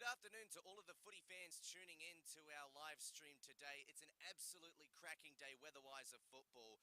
afternoon to all of the footy fans tuning in to our live stream today. It's an absolutely cracking day weather-wise of football.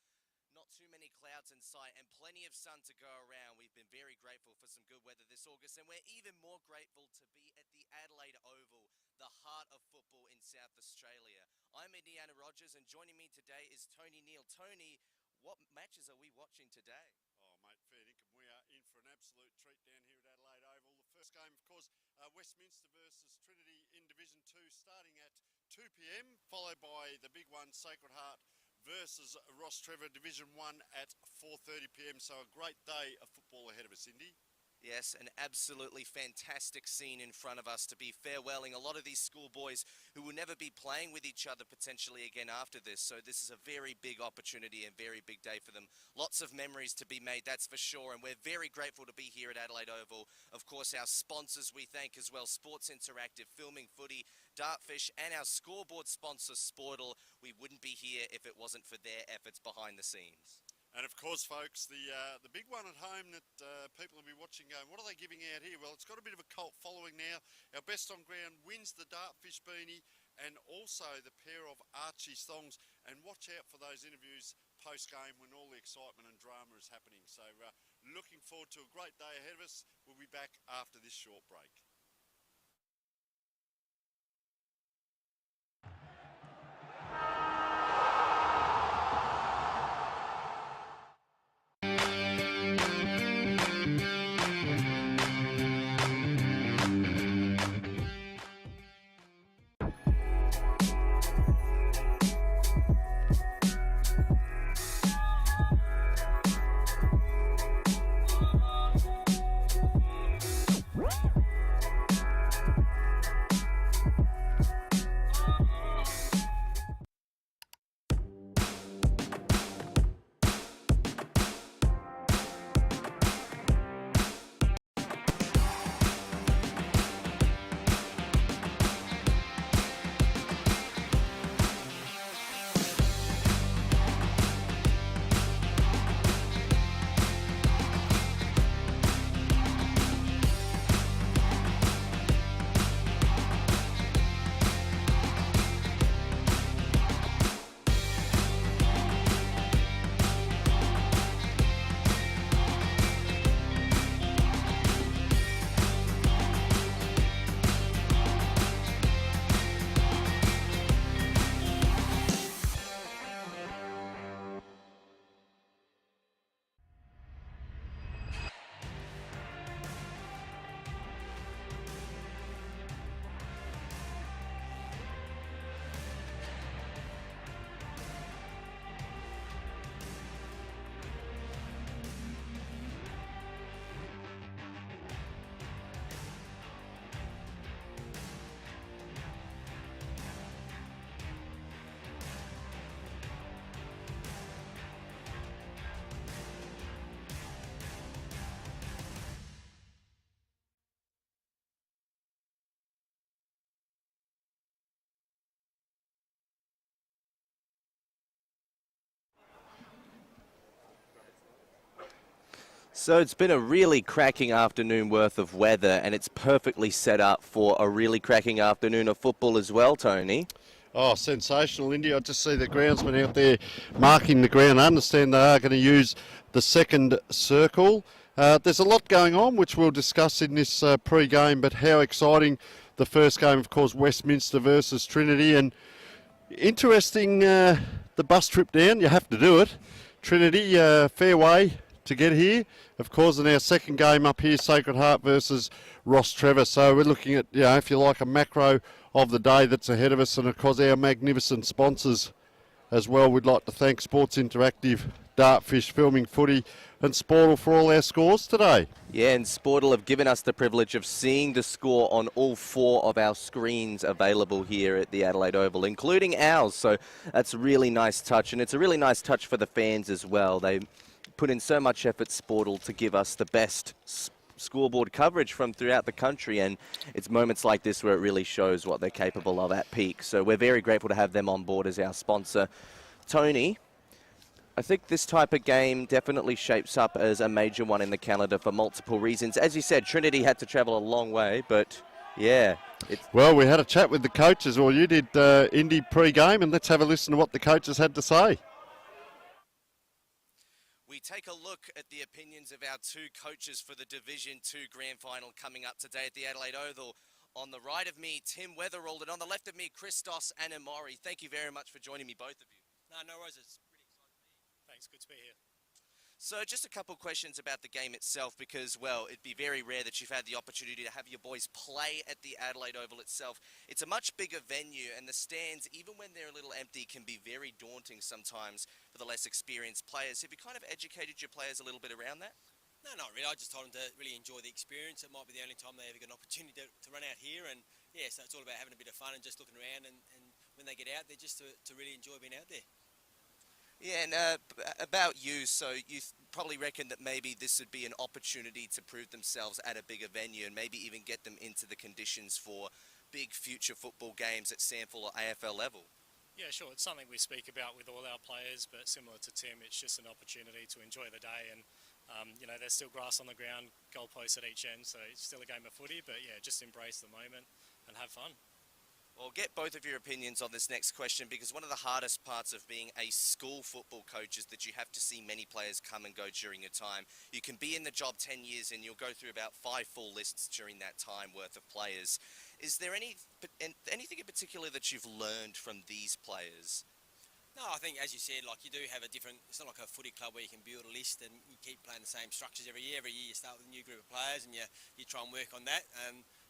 Not too many clouds in sight and plenty of sun to go around. We've been very grateful for some good weather this August, and we're even more grateful to be at the Adelaide Oval, the heart of football in South Australia. I'm Indiana Rogers, and joining me today is Tony Neal. Tony, what matches are we watching today? Oh, mate, fair dinkum. We are in for an absolute treat down here at Adelaide Oval. The first game, of course, Westminster versus Trinity in Division 2, starting at 2 p.m, followed by the big one, Sacred Heart versus Ross Trevor, Division 1 at 4:30 p.m. So a great day of football ahead of us, Indy. Yes, an absolutely fantastic scene in front of us to be farewelling a lot of these schoolboys who will never be playing with each other potentially again after this. So this is a very big opportunity and very big day for them. Lots of memories to be made, that's for sure. And we're very grateful to be here at Adelaide Oval. Of course, our sponsors we thank as well, Sports Interactive, Filming Footy, Dartfish, and our scoreboard sponsor, Sportle. We wouldn't be here if it wasn't for their efforts behind the scenes. And of course, folks, the big one at home that people will be watching going, what are they giving out here? Well, it's got a bit of a cult following now. Our best on ground wins the Dartfish beanie and also the pair of Archie thongs. And watch out for those interviews post-game when all the excitement and drama is happening. So looking forward to a great day ahead of us. We'll be back after this short break. So it's been a really cracking afternoon worth of weather, and it's perfectly set up for a really cracking afternoon of football as well, Tony. Oh, sensational, Indy. I just see the groundsman out there marking the ground. I understand they are going to use the second circle. There's a lot going on, which we'll discuss in this pre-game, but how exciting the first game, of course, Westminster versus Trinity. And interesting, the bus trip down, you have to do it. Trinity, fair way to get here. Of course, in our second game up here, Sacred Heart versus Ross Trevor. So we're looking at, if you like, a macro of the day that's ahead of us. And of course, our magnificent sponsors as well. We'd like to thank Sports Interactive, Dartfish, Filming Footy and Sportle for all our scores today. Yeah, and Sportle have given us the privilege of seeing the score on all 4 of our screens available here at the Adelaide Oval, including ours. So that's a really nice touch, and it's a really nice touch for the fans as well. They put in so much effort, Sportle, to give us the best scoreboard coverage from throughout the country, and it's moments like this where it really shows what they're capable of at peak. So we're very grateful to have them on board as our sponsor. Tony, I think this type of game definitely shapes up as a major one in the calendar for multiple reasons. As you said, Trinity had to travel a long way, but Yeah, it's Well, we had a chat with the coaches, or you did, Indy pre-game, and let's have a listen to what the coaches had to say. We take a look at the opinions of our two coaches for the Division 2 Grand Final coming up today at the Adelaide Oval. On the right of me, Tim Weatherald, and on the left of me, Christos and Amori. Thank you very much for joining me, both of you. No worries. It's really exciting to be here. Thanks. Good to be here. So just a couple questions about the game itself because, well, it'd be very rare that you've had the opportunity to have your boys play at the Adelaide Oval itself. It's a much bigger venue and the stands, even when they're a little empty, can be very daunting sometimes for the less experienced players. Have you kind of educated your players a little bit around that? No, not really. I just told them to really enjoy the experience. It might be the only time they ever get an opportunity to run out here. And, yeah, so it's all about having a bit of fun and just looking around. And when they get out there, just to really enjoy being out there. Yeah, and about you, so you probably reckon that maybe this would be an opportunity to prove themselves at a bigger venue and maybe even get them into the conditions for big future football games at SANFL or AFL level. Yeah, sure. It's something we speak about with all our players, but similar to Tim, it's just an opportunity to enjoy the day. And, there's still grass on the ground, goalposts at each end, so it's still a game of footy. But, yeah, just embrace the moment and have fun. Well, get both of your opinions on this next question because one of the hardest parts of being a school football coach is that you have to see many players come and go during your time. You can be in the job 10 years and you'll go through about 5 full lists during that time worth of players. Is there anything in particular that you've learned from these players? No, I think, as you said, like you do have a different, it's not like a footy club where you can build a list and you keep playing the same structures every year. Every year you start with a new group of players and you try and work on that.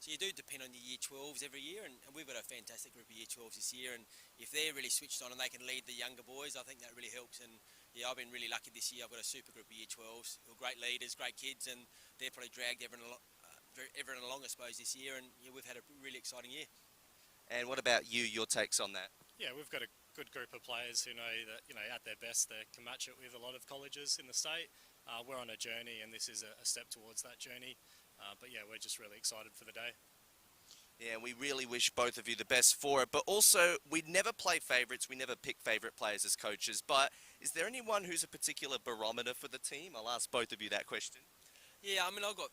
So you do depend on your year 12s every year, and we've got a fantastic group of year 12s this year, and if they're really switched on and they can lead the younger boys, I think that really helps. And yeah, I've been really lucky this year. I've got a super group of year 12s who are great leaders, great kids, and they're probably dragged everyone along, I suppose, this year, and yeah, we've had a really exciting year. And what about you, your takes on that? Yeah, we've got a good group of players who know that, at their best, they can match it with a lot of colleges in the state. We're on a journey, and this is a step towards that journey. But yeah, we're just really excited for the day. Yeah, we really wish both of you the best for it. But also, we never play favourites. We never pick favourite players as coaches. But is there anyone who's a particular barometer for the team? I'll ask both of you that question. Yeah, I mean, I've got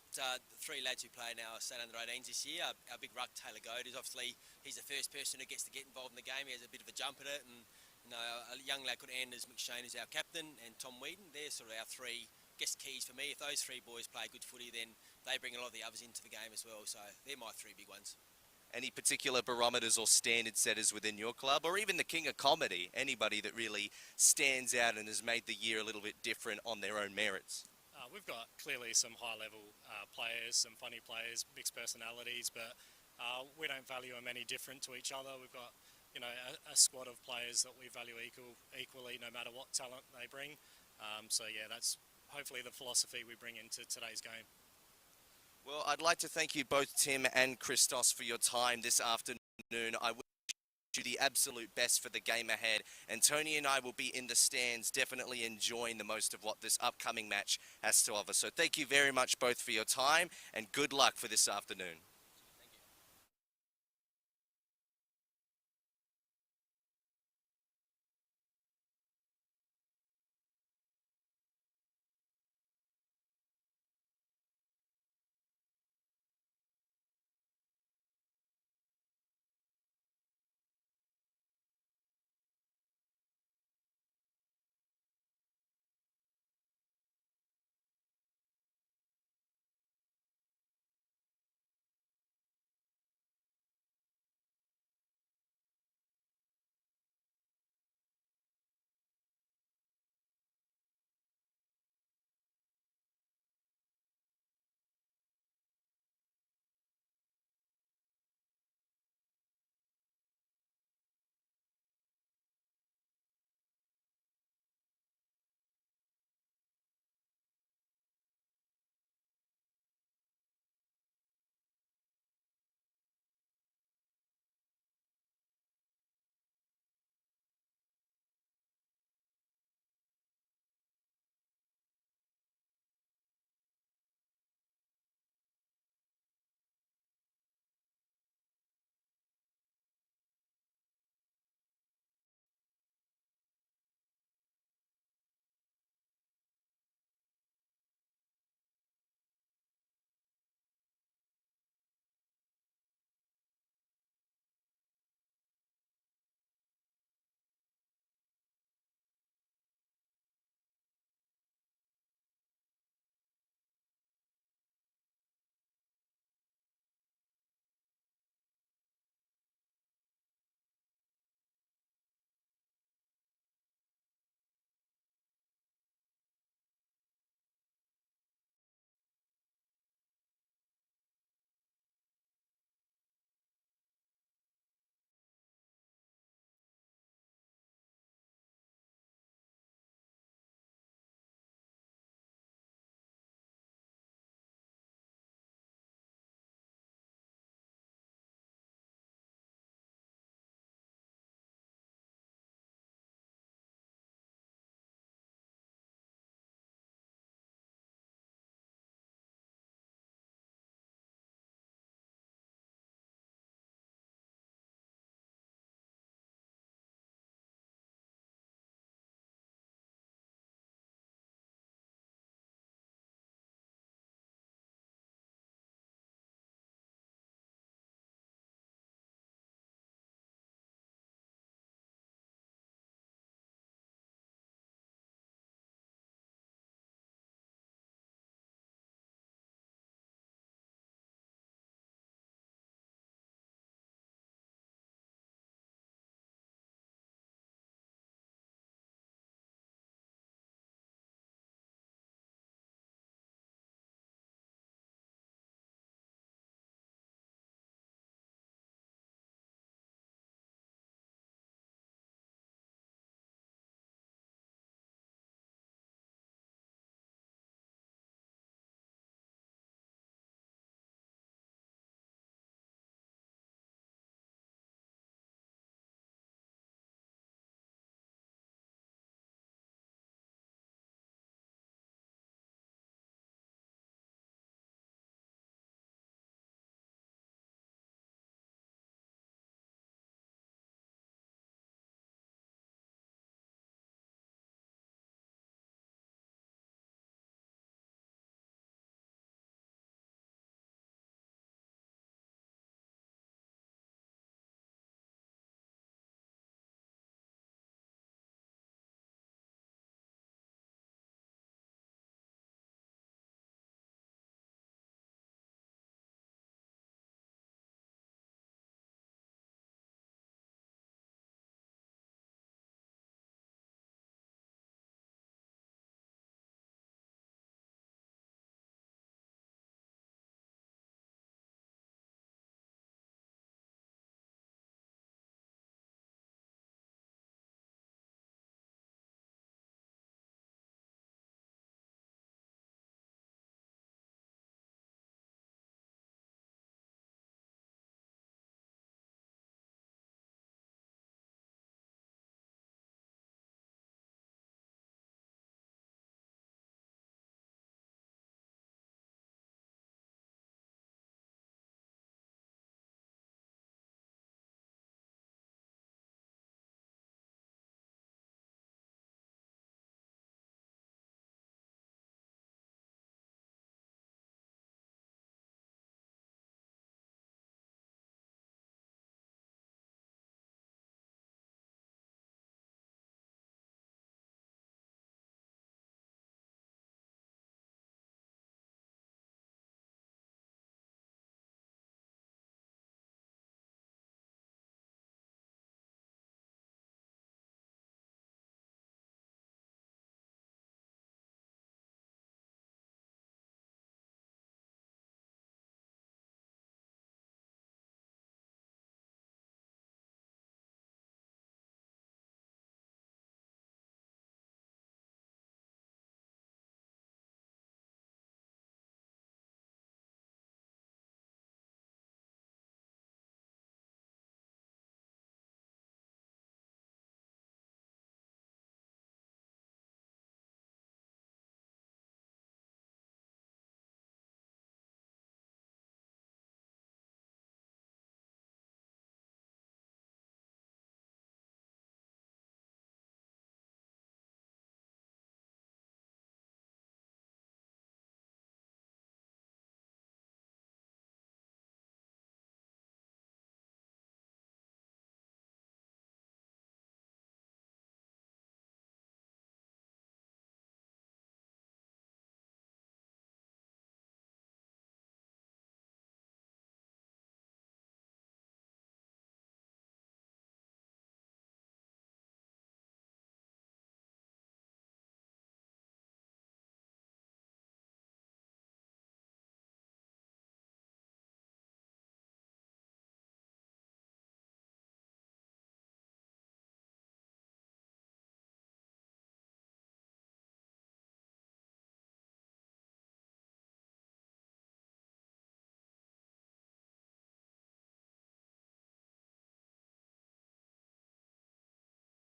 3 lads who play now State Under-18s this year. Our big ruck, Taylor Goad, is obviously, he's the first person who gets to get involved in the game. He has a bit of a jump at it. And, a young lad called Anders McShane is our captain, and Tom Whedon. They're sort of our 3 guest keys for me. If those 3 boys play good footy, then they bring a lot of the others into the game as well. So they're my 3 big ones. Any particular barometers or standard setters within your club, or even the king of comedy? Anybody that really stands out and has made the year a little bit different on their own merits? We've got clearly some high-level players, some funny players, mixed personalities, but we don't value them any different to each other. We've got, a squad of players that we value equally, no matter what talent they bring. So yeah, that's hopefully the philosophy we bring into today's game. Well, I'd like to thank you both, Tim and Christos, for your time this afternoon. I wish you the absolute best for the game ahead. And Tony and I will be in the stands, definitely enjoying the most of what this upcoming match has to offer. So thank you very much both for your time, and good luck for this afternoon.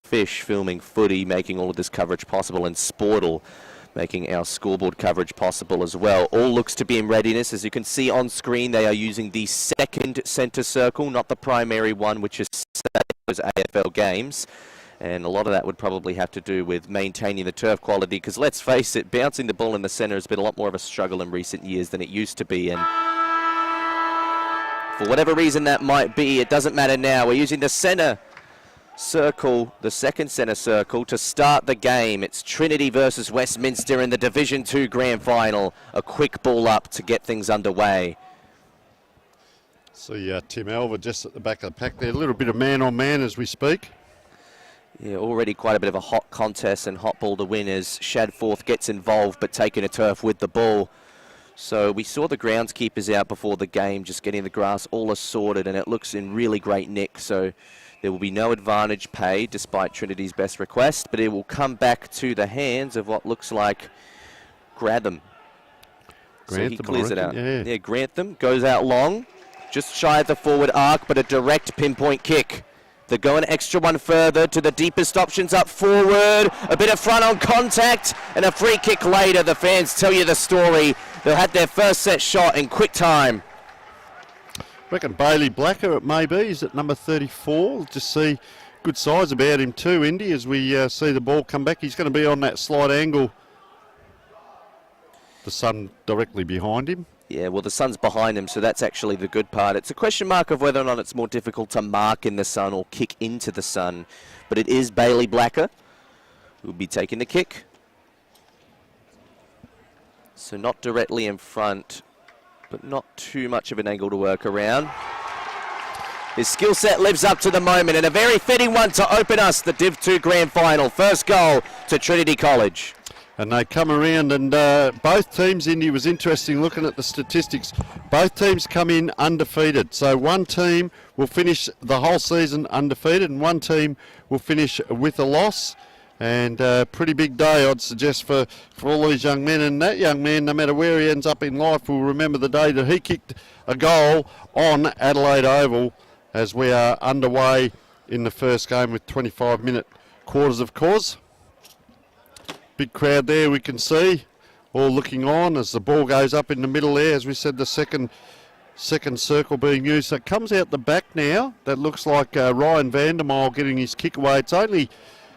Fish filming Footy, making all of this coverage possible, and Sportle making our scoreboard coverage possible as well. All looks to be in readiness. As you can see on screen, they are using the second centre circle, not the primary one, which is those AFL games. And a lot of that would probably have to do with maintaining the turf quality, because let's face it, bouncing the ball in the centre has been a lot more of a struggle in recent years than it used to be. And for whatever reason that might be, it doesn't matter now. We're using the centre circle, the second centre circle, to start the game. It's Trinity versus Westminster in the Division 2 Grand Final. A quick ball up to get things underway. See Tim Alva just at the back of the pack there. A little bit of man-on-man as we speak. Yeah, already quite a bit of a hot contest and hot ball to win as Shadforth gets involved, but taking a turf with the ball. So we saw the groundskeepers out before the game, just getting the grass all assorted, and it looks in really great nick. So there will be no advantage paid despite Trinity's best request, but it will come back to the hands of what looks like Grantham. So he clears it out. Yeah, Grantham goes out long, just shy of the forward arc, but a direct pinpoint kick. They're going an extra one further to the deepest options up forward. A bit of front on contact and a free kick later. The fans tell you the story. They'll have their first set shot in quick time. Reckon Bailey Blacker it may be. He's at number 34. Just see good size about him too, Indy, as we see the ball come back. He's going to be on that slight angle. The sun directly behind him. Yeah, well, the sun's behind him, so that's actually the good part. It's a question mark of whether or not it's more difficult to mark in the sun or kick into the sun. But it is Bailey Blacker who will be taking the kick. So not directly in front, but not too much of an angle to work around. His skill set lives up to the moment, and a very fitting one to open us the Div 2 Grand Final. First goal to Trinity College. And they come around, and both teams, Indy, was interesting looking at the statistics. Both teams come in undefeated. So one team will finish the whole season undefeated, and one team will finish with a loss. And pretty big day, I'd suggest, for all these young men. And that young man, no matter where he ends up in life, will remember the day that he kicked a goal on Adelaide Oval as we are underway in the first game with 25-minute quarters, of course. Big crowd there we can see, all looking on as the ball goes up in the middle there. As we said, the second circle being used. So it comes out the back now. That looks like Ryan Vandermeil getting his kick away. It's only,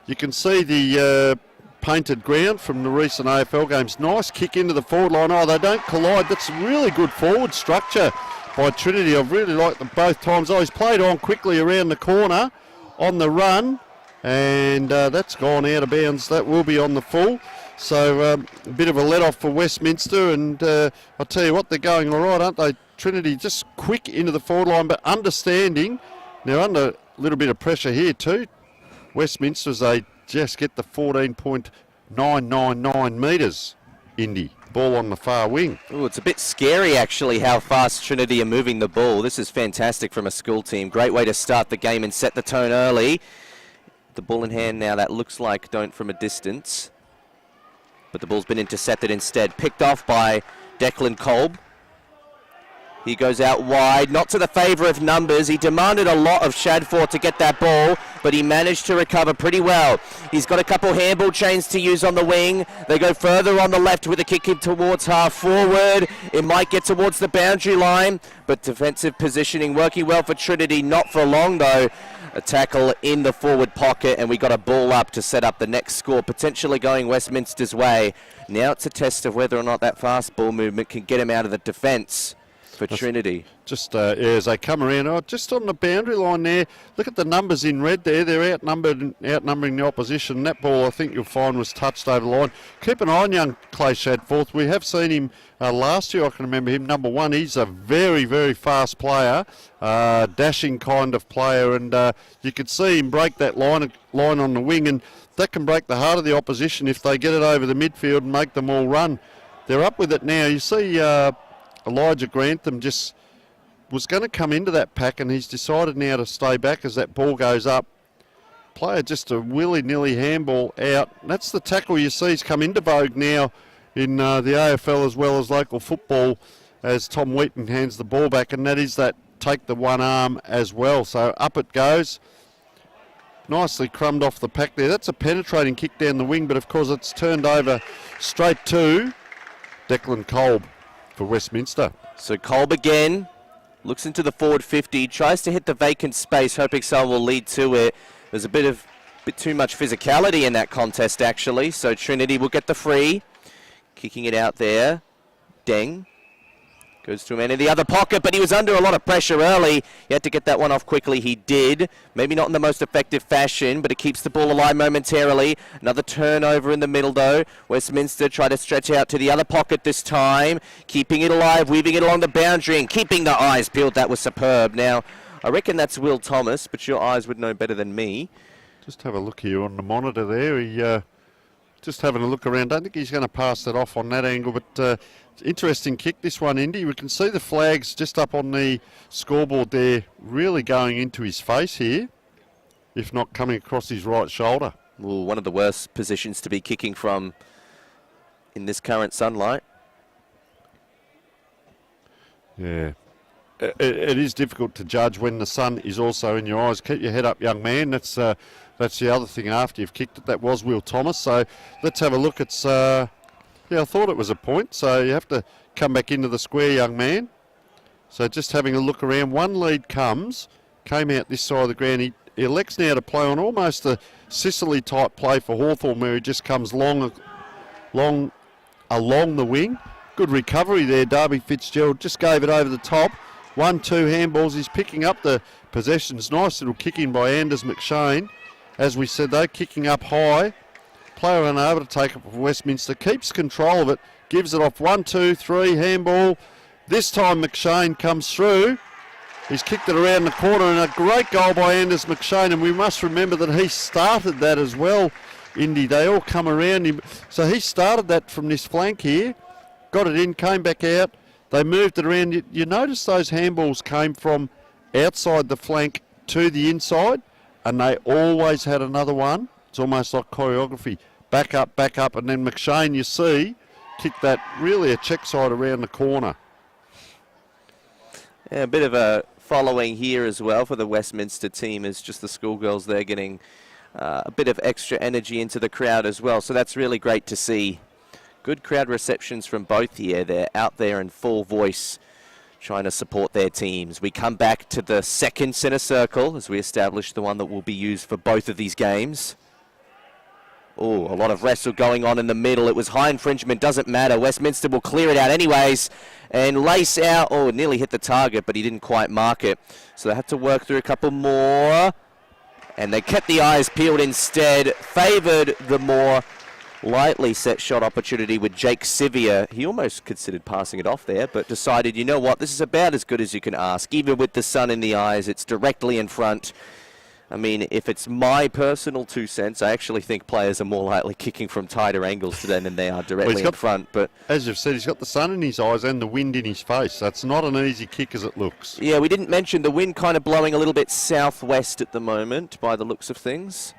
you can see the painted ground from the recent AFL games. Nice kick into the forward line. Oh, they don't collide. That's really good forward structure by Trinity. I've really liked them both times. Oh, he's played on quickly around the corner on the run. And that's gone out of bounds. That will be on the full. So a bit of a let-off for Westminster. And I'll tell you what, they're going all right, aren't they? Trinity just quick into the forward line, but understanding. Now under a little bit of pressure here too. Westminster, as they just get the 14.999 metres, Indy. Ball on the far wing. Oh, it's a bit scary actually how fast Trinity are moving the ball. This is fantastic from a school team. Great way to start the game and set the tone early. The ball in hand now, that looks like don't from a distance. But the ball's been intercepted instead. Picked off by Declan Kolb. He goes out wide, not to the favour of numbers. He demanded a lot of Shadforth to get that ball, but he managed to recover pretty well. He's got a couple handball chains to use on the wing. They go further on the left with a kick in towards half forward. It might get towards the boundary line, but defensive positioning working well for Trinity. Not for long though. A tackle in the forward pocket, and we got a ball up to set up the next score, potentially going Westminster's way. Now it's a test of whether or not that fast ball movement can get him out of the defence for Trinity. Just as they come around, just on the boundary line there, look at the numbers in red there. They're outnumbering the opposition. That ball, I think you'll find, was touched over the line. Keep an eye on young Clay Shadforth. We have seen him last year. I can remember him, number one. He's a very, very fast player, dashing kind of player, and you could see him break that line on the wing, and that can break the heart of the opposition if they get it over the midfield and make them all run. They're up with it now. You see Elijah Grantham just was going to come into that pack, and he's decided now to stay back as that ball goes up. Player just a willy-nilly handball out. That's the tackle you see has come into vogue now in the AFL as well as local football as Tom Wheaton hands the ball back, and that is that take the one arm as well. So up it goes. nicely crumbed off the pack there. That's a penetrating kick down the wing, but of course it's turned over straight to Declan Kolb for Westminster. So Kolb again looks into the forward 50, tries to hit the vacant space, hoping someone will lead to it. There's a bit too much physicality in that contest, actually. So Trinity will get the free, kicking it out there. Deng goes to a man in the other pocket, but he was under a lot of pressure early. He had to get that one off quickly. He did. Maybe not in the most effective fashion, but it keeps the ball alive momentarily. Another turnover in the middle, though. Westminster try to stretch out to the other pocket this time, keeping it alive, weaving it along the boundary, and keeping the eyes peeled. That was superb. Now, I reckon that's Will Thomas, but your eyes would know better than me. Just have a look here on the monitor there. He just having a look around. Don't think he's going to pass that off on that angle, but interesting kick, this one, Indy. We can see the flags just up on the scoreboard there, really going into his face here, if not coming across his right shoulder. Well, one of the worst positions to be kicking from in this current sunlight. Yeah. It is difficult to judge when the sun is also in your eyes. Keep your head up, young man. That's the other thing after you've kicked it. That was Will Thomas. So let's have a look. It's yeah, I thought it was a point. So you have to come back into the square, young man. So just having a look around. One lead came out this side of the ground. He elects now to play on almost a Sicily type play for Hawthorn, where he just comes long along the wing. Good recovery there. Darby Fitzgerald just gave it over the top. 1-2 handballs. He's picking up the possessions. Nice little kick in by Anders McShane. As we said, though, kicking up high. Player unable to take it for Westminster. Keeps control of it. Gives it off. 1-2, 3 handball. This time McShane comes through. He's kicked it around the corner, and a great goal by Anders McShane. And we must remember that he started that as well, Indy. They all come around him. So he started that from this flank here. Got it in, came back out. They moved it around. You notice those handballs came from outside the flank to the inside, and they always had another one. It's almost like choreography. Back up, and then McShane, you see, kicked that really a check side around the corner. Yeah, a bit of a following here as well for the Westminster team, is just the schoolgirls there getting a bit of extra energy into the crowd as well. So that's really great to see. Good crowd receptions from both here. They're out there in full voice trying to support their teams. We come back to the second centre circle as we establish the one that will be used for both of these games. Oh, a lot of wrestle going on in the middle. It was high infringement, doesn't matter. Westminster will clear it out anyways. And Lace out, oh, nearly hit the target, but he didn't quite mark it. So they had to work through a couple more. And they kept the eyes peeled instead, favoured the more lightly set shot opportunity with Jake Sivia. He almost considered passing it off there, but decided, you know what, this is about as good as you can ask. Even with the sun in the eyes, it's directly in front. I mean, if it's my personal 2 cents, I actually think players are more likely kicking from tighter angles today than they are directly in front. But as you've said, he's got the sun in his eyes and the wind in his face. That's not an easy kick as it looks. Yeah, we didn't mention the wind kind of blowing a little bit southwest at the moment by the looks of things.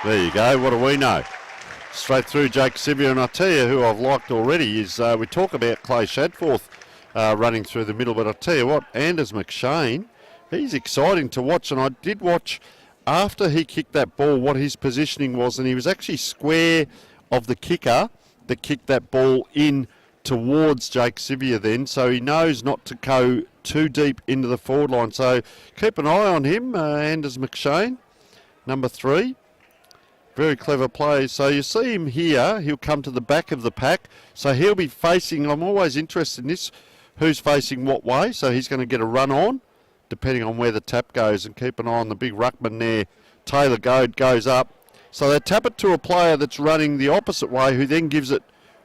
There you go. What do we know? Straight through Jake Sivia, and I tell you who I've liked already is we talk about Clay Shadforth running through the middle, but I tell you what, Anders McShane, he's exciting to watch, and I did watch after he kicked that ball what his positioning was, and he was actually square of the kicker that kicked that ball in towards Jake Sivia then, so he knows not to go too deep into the forward line. So keep an eye on him, Anders McShane, number 3. Very clever play. So you see him here, he'll come to the back of the pack, so he'll be facing, I'm always interested in this, who's facing what way, so he's going to get a run on, depending on where the tap goes, and keep an eye on the big ruckman there. Taylor Goad goes up. So they tap it to a player that's running the opposite way, who then gives it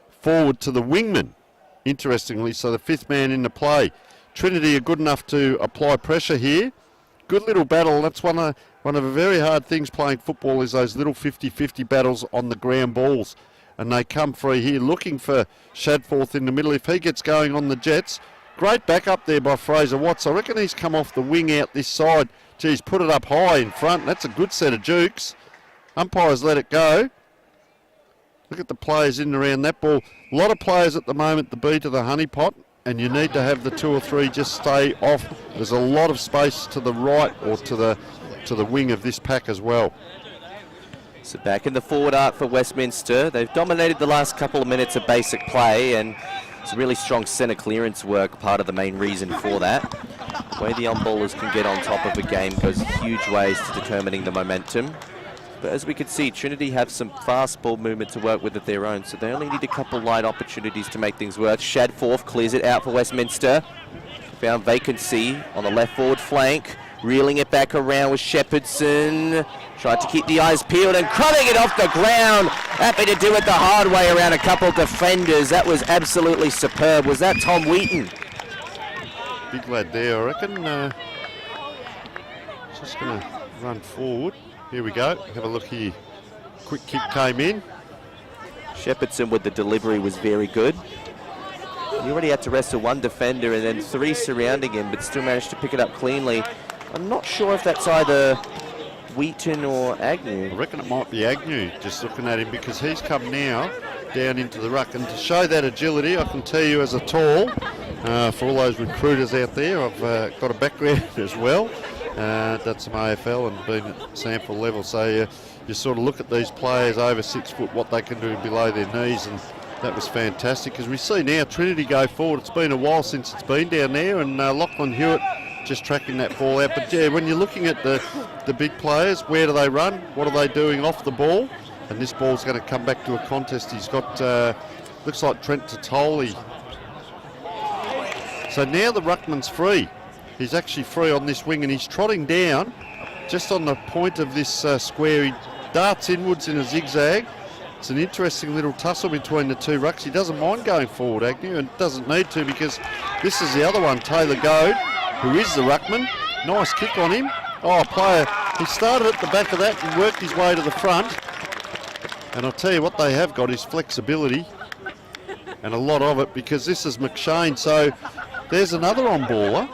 forward to the wingman, interestingly, so the 5th man in the play. Trinity are good enough to apply pressure here. Good little battle. That's one of the very hard things playing football, is those little 50-50 battles on the ground balls. And they come free here, looking for Shadforth in the middle. If he gets going on the Jets, great back up there by Fraser Watts. I reckon he's come off the wing out this side. Geez, put it up high in front. That's a good set of jukes. Umpires let it go. Look at the players in and around that ball. A lot of players at the moment, the B to the honeypot, and you need to have the 2 or 3 just stay off. There's a lot of space to the right or to the to the wing of this pack as well. So back in the forward arc for Westminster. They've dominated the last couple of minutes of basic play, and it's really strong centre clearance work, part of the main reason for that. The way the on-ballers can get on top of a game goes huge ways to determining the momentum. But as we could see, Trinity have some fast ball movement to work with of their own, so they only need a couple light opportunities to make things work. Shadforth clears it out for Westminster. Found vacancy on the left forward flank. Reeling it back around with Shepherdson. Tried to keep the eyes peeled and crumbing it off the ground. Happy to do it the hard way around a couple defenders. That was absolutely superb. Was that Tom Wheaton? Big lad there, I reckon. Just going to run forward. Here we go. Have a look here. Quick kick came in. Shepherdson with the delivery was very good. He already had to wrestle one defender and then three surrounding him, but still managed to pick it up cleanly. I'm not sure if that's either Wheaton or Agnew. I reckon it might be Agnew, just looking at him, because he's come now down into the ruck. And to show that agility, I can tell you as a tall, for all those recruiters out there, I've got a background as well. That's some AFL and been at sample level. So you sort of look at these players over 6 foot, what they can do below their knees, and that was fantastic. As we see now Trinity go forward, it's been a while since it's been down there, and Lachlan Hewitt just tracking that ball out. But yeah, when you're looking at the big players, where do they run? What are they doing off the ball? And this ball's going to come back to a contest. He's got, looks like Trent Tatoli. So now the ruckman's free. He's actually free on this wing, and he's trotting down just on the point of this square. He darts inwards in a zigzag. It's an interesting little tussle between the two rucks. He doesn't mind going forward, Agnew, and doesn't need to, because this is the other one, Taylor Goad, who is the ruckman. Nice kick on him. Oh, player, he started at the back of that and worked his way to the front. And I'll tell you what they have got is flexibility, and a lot of it, because this is McShane. So there's another on-baller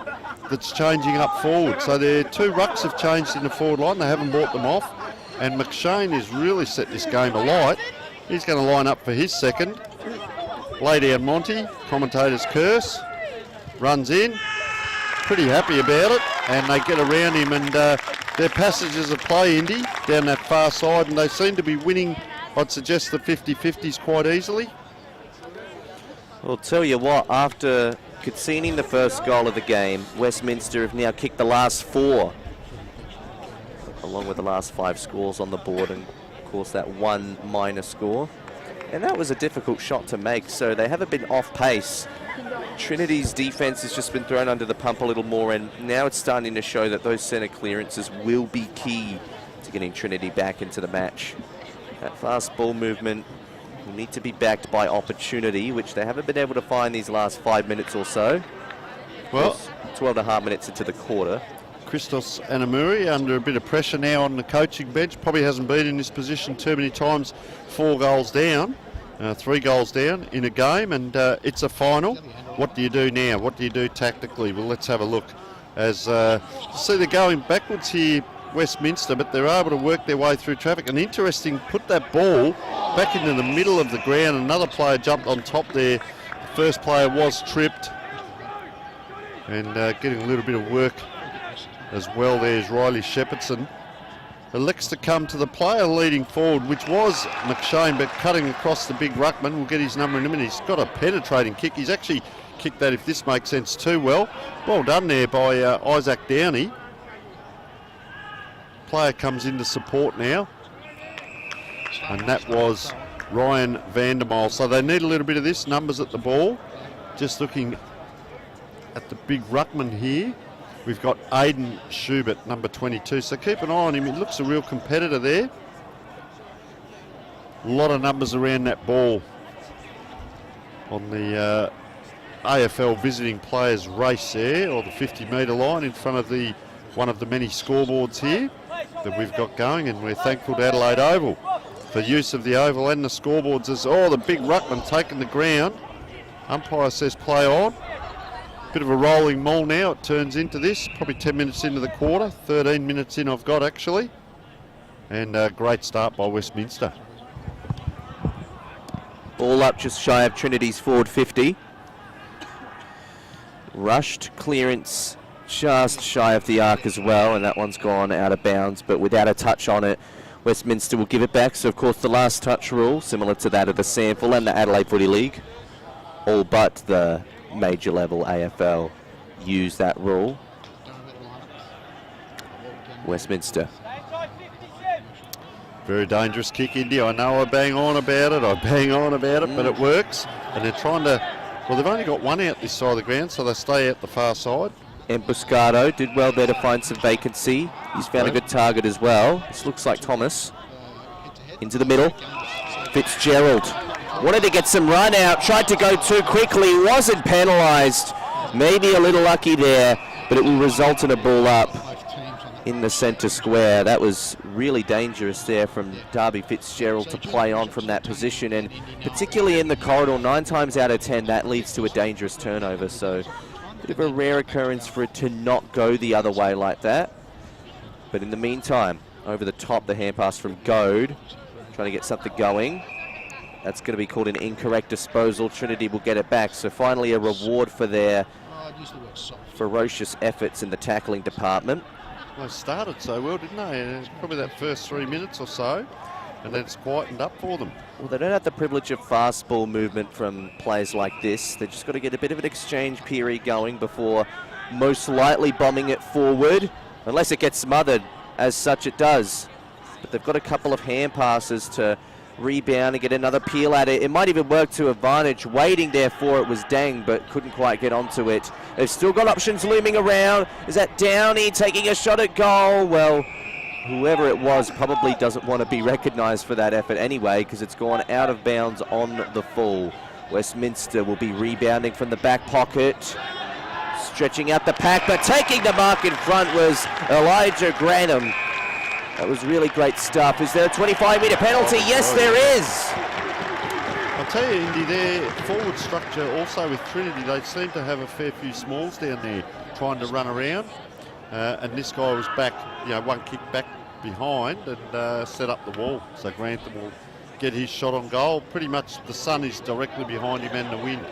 that's changing up forward. So their two rucks have changed in the forward line. They haven't brought them off. And McShane has really set this game alight. He's going to line up for his second. Lay down Monty, commentator's curse. Runs in. Pretty happy about it. And they get around him, and their passages of play, Indy, down that far side. And they seem to be winning, I'd suggest, the 50-50s quite easily. I'll tell you what, after conceding the first goal of the game, Westminster have now kicked the last 4, along with the last 5 scores on the board, and of course that one minor score. And that was a difficult shot to make, so they haven't been off pace. Trinity's defence has just been thrown under the pump a little more, and now it's starting to show that those centre clearances will be key to getting Trinity back into the match. That fast ball movement will need to be backed by opportunity, which they haven't been able to find these last 5 minutes or so. Well, 12.5 minutes into the quarter. Christos Anamuri under a bit of pressure now on the coaching bench. Probably hasn't been in this position too many times. 4 goals down, 3 goals down in a game, and it's a final. What do you do now? What do you do tactically? Well, let's have a look. As see, they're going backwards here, Westminster, but they're able to work their way through traffic. And interesting, put that ball back into the middle of the ground. Another player jumped on top there. The first player was tripped, and getting a little bit of work as well. There's Riley Shepherdson. Elects to come to the player leading forward, which was McShane, but cutting across the big ruckman. We'll get his number in a minute. He's got a penetrating kick. He's actually kicked that, if this makes sense, too well. Well done there by Isaac Downey. Player comes in to support now, and that was Ryan Vandermeil. So they need a little bit of this. Numbers at the ball. Just looking at the big ruckman here. We've got Aidan Schubert, number 22. So keep an eye on him. He looks a real competitor there. A lot of numbers around that ball on the AFL visiting players race there, or the 50-metre line in front of the one of the many scoreboards here that we've got going, and we're thankful to Adelaide Oval for use of the oval and the scoreboards. As the big ruckman taking the ground. Umpire says play on. Bit of a rolling maul now, it turns into this. Probably 10 minutes into the quarter. 13 minutes in I've got, actually. And a great start by Westminster. Ball up just shy of Trinity's forward 50. Rushed clearance just shy of the arc as well, and that one's gone out of bounds, but without a touch on it. Westminster will give it back. So, of course, the last touch rule, similar to that of the Sample and the Adelaide Footy League, all but the major level AFL use that rule. Westminster. Very dangerous kick, India. I know I bang on about it, but it works. And they're trying to, well, they've only got one out this side of the ground, so they stay out the far side. Emboscado did well there to find some vacancy. He's found a good target as well. This looks like Thomas. Into the middle. Fitzgerald wanted to get some run out, tried to go too quickly, wasn't penalised. Maybe a little lucky there, but it will result in a ball up in the centre square. That was really dangerous there from Darby Fitzgerald to play on from that position, and particularly in the corridor, 9 times out of 10 that leads to a dangerous turnover. So bit of a rare occurrence for it to not go the other way like that. But in the meantime, over the top, the hand pass from Goad, trying to get something going. That's going to be called an incorrect disposal. Trinity will get it back. So finally a reward for their ferocious efforts in the tackling department. They started so well, didn't they? Probably that first 3 minutes or so, and then it's quietened up for them. Well, they don't have the privilege of fast ball movement from players like this. They've just got to get a bit of an exchange period going before most likely bombing it forward, unless it gets smothered, as such it does. But they've got a couple of hand passes to rebound and get another peel at it. It might even work to advantage. Waiting there for it was Deng, but couldn't quite get onto it. They've still got options looming around. Is that Downey taking a shot at goal? Well, whoever it was probably doesn't want to be recognised for that effort anyway, because it's gone out of bounds on the full. Westminster will be rebounding from the back pocket, stretching out the pack, but taking the mark in front was Elijah Grantham. That was really great stuff. Is there a 25-metre penalty? Yes, there is. I'll tell you, Indy, their forward structure also with Trinity, they seem to have a fair few smalls down there trying to run around. And this guy was back, one kick back behind and set up the wall. So Grantham will get his shot on goal. Pretty much the sun is directly behind him and the wind.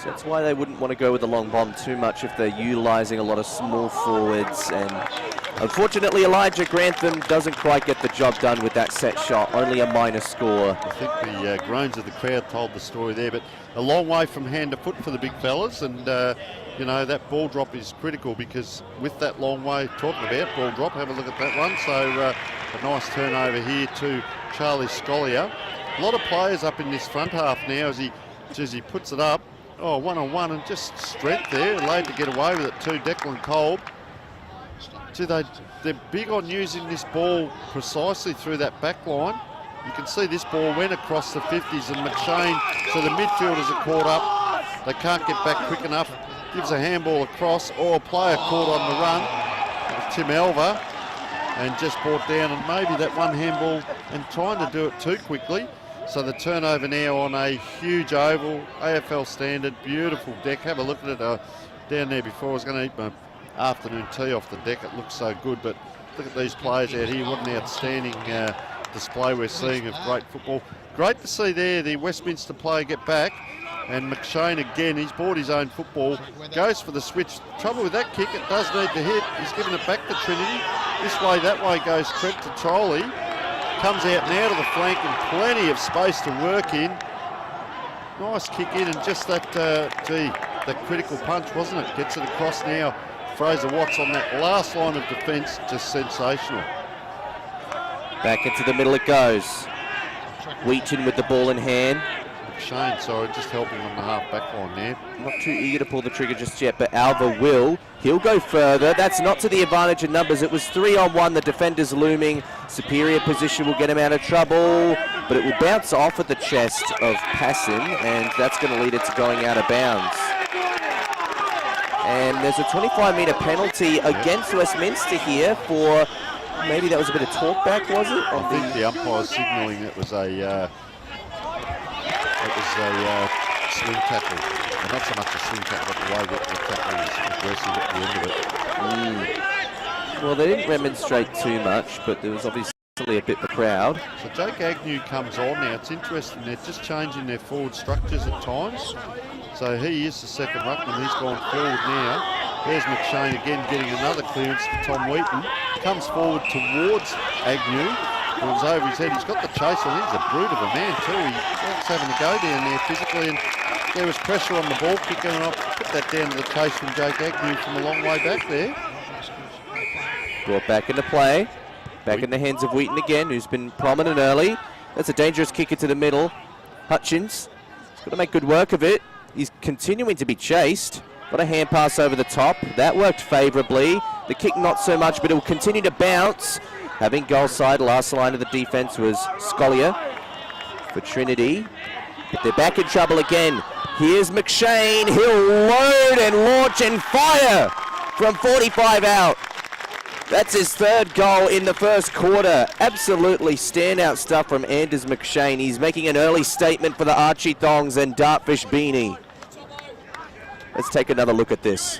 So that's why they wouldn't want to go with the long bomb too much if they're utilising a lot of small forwards. And unfortunately, Elijah Grantham doesn't quite get the job done with that set shot. Only a minor score. I think the groans of the crowd told the story there, but a long way from hand to foot for the big fellas. And, that ball drop is critical, because with that long way, talking about ball drop, have a look at that one. So a nice turnover here to Charlie Scollier. A lot of players up in this front half now as he puts it up. Oh, one-on-one, and just strength there. Late to get away with it too. Declan Kolb. They're big on using this ball precisely through that back line. You can see this ball went across the 50s, and McShane, so the midfielders are caught up. They can't get back quick enough. Gives a handball across, or a player caught on the run. Tim Alva, and just brought down, and maybe that one handball, and trying to do it too quickly. So the turnover now on a huge oval, AFL standard, beautiful deck. Have a look at it down there before. I was going to eat my afternoon tea off the deck. It looks so good, but look at these players out here. What an outstanding display we're seeing of great football. Great to see there the Westminster player get back. And McShane again, he's bought his own football, goes for the switch. Trouble with that kick, it does need to hit. He's given it back to Trinity. This way, that way goes Trent to Trolley. Comes out and out of the flank, and plenty of space to work in. Nice kick in, and just that, that critical punch, wasn't it? Gets it across now. Fraser Watts on that last line of defence, just sensational. Back into the middle it goes. Wheaton with the ball in hand. Shane, sorry, just helping on the half-back line there. Not too eager to pull the trigger just yet, but Alva will. He'll go further. That's not to the advantage of numbers. It was 3-on-1. The defender's looming. Superior position will get him out of trouble, but it will bounce off at the chest of Passon, and that's going to lead it to going out of bounds. And there's a 25-metre penalty against Westminster here for, maybe that was a bit of talk back, was it? I think the umpire's signalling it was a swing tackle. And not so much a swing tackle, but the way that the tackle was aggressive at the end of it. Well, they didn't remonstrate too much, but there was obviously a bit of a crowd. So Jake Agnew comes on now. It's interesting, they're just changing their forward structures at times. So he is the second ruckman. He's gone forward now. There's McShane again getting another clearance for Tom Wheaton. Comes forward towards Agnew. It was over his head. He's got the chase on. He's a brute of a man too. He likes having to go down there physically, and there was pressure on the ball kicker, and I'll put that down to the chase from Jake Agnew from a long way back there. Brought back into play. Back in the hands of Wheaton again, who's been prominent early. That's a dangerous kick into the middle. Hutchins has got to make good work of it. He's continuing to be chased. Got a hand pass over the top. That worked favourably. The kick not so much, but it will continue to bounce. Having goal side, last line of the defence was Scollier for Trinity. But they're back in trouble again. Here's McShane. He'll load and launch and fire from 45 out. That's his third goal in the first quarter. Absolutely standout stuff from Anders McShane. He's making an early statement for the Archie Thongs and Dartfish Beanie. Let's take another look at this.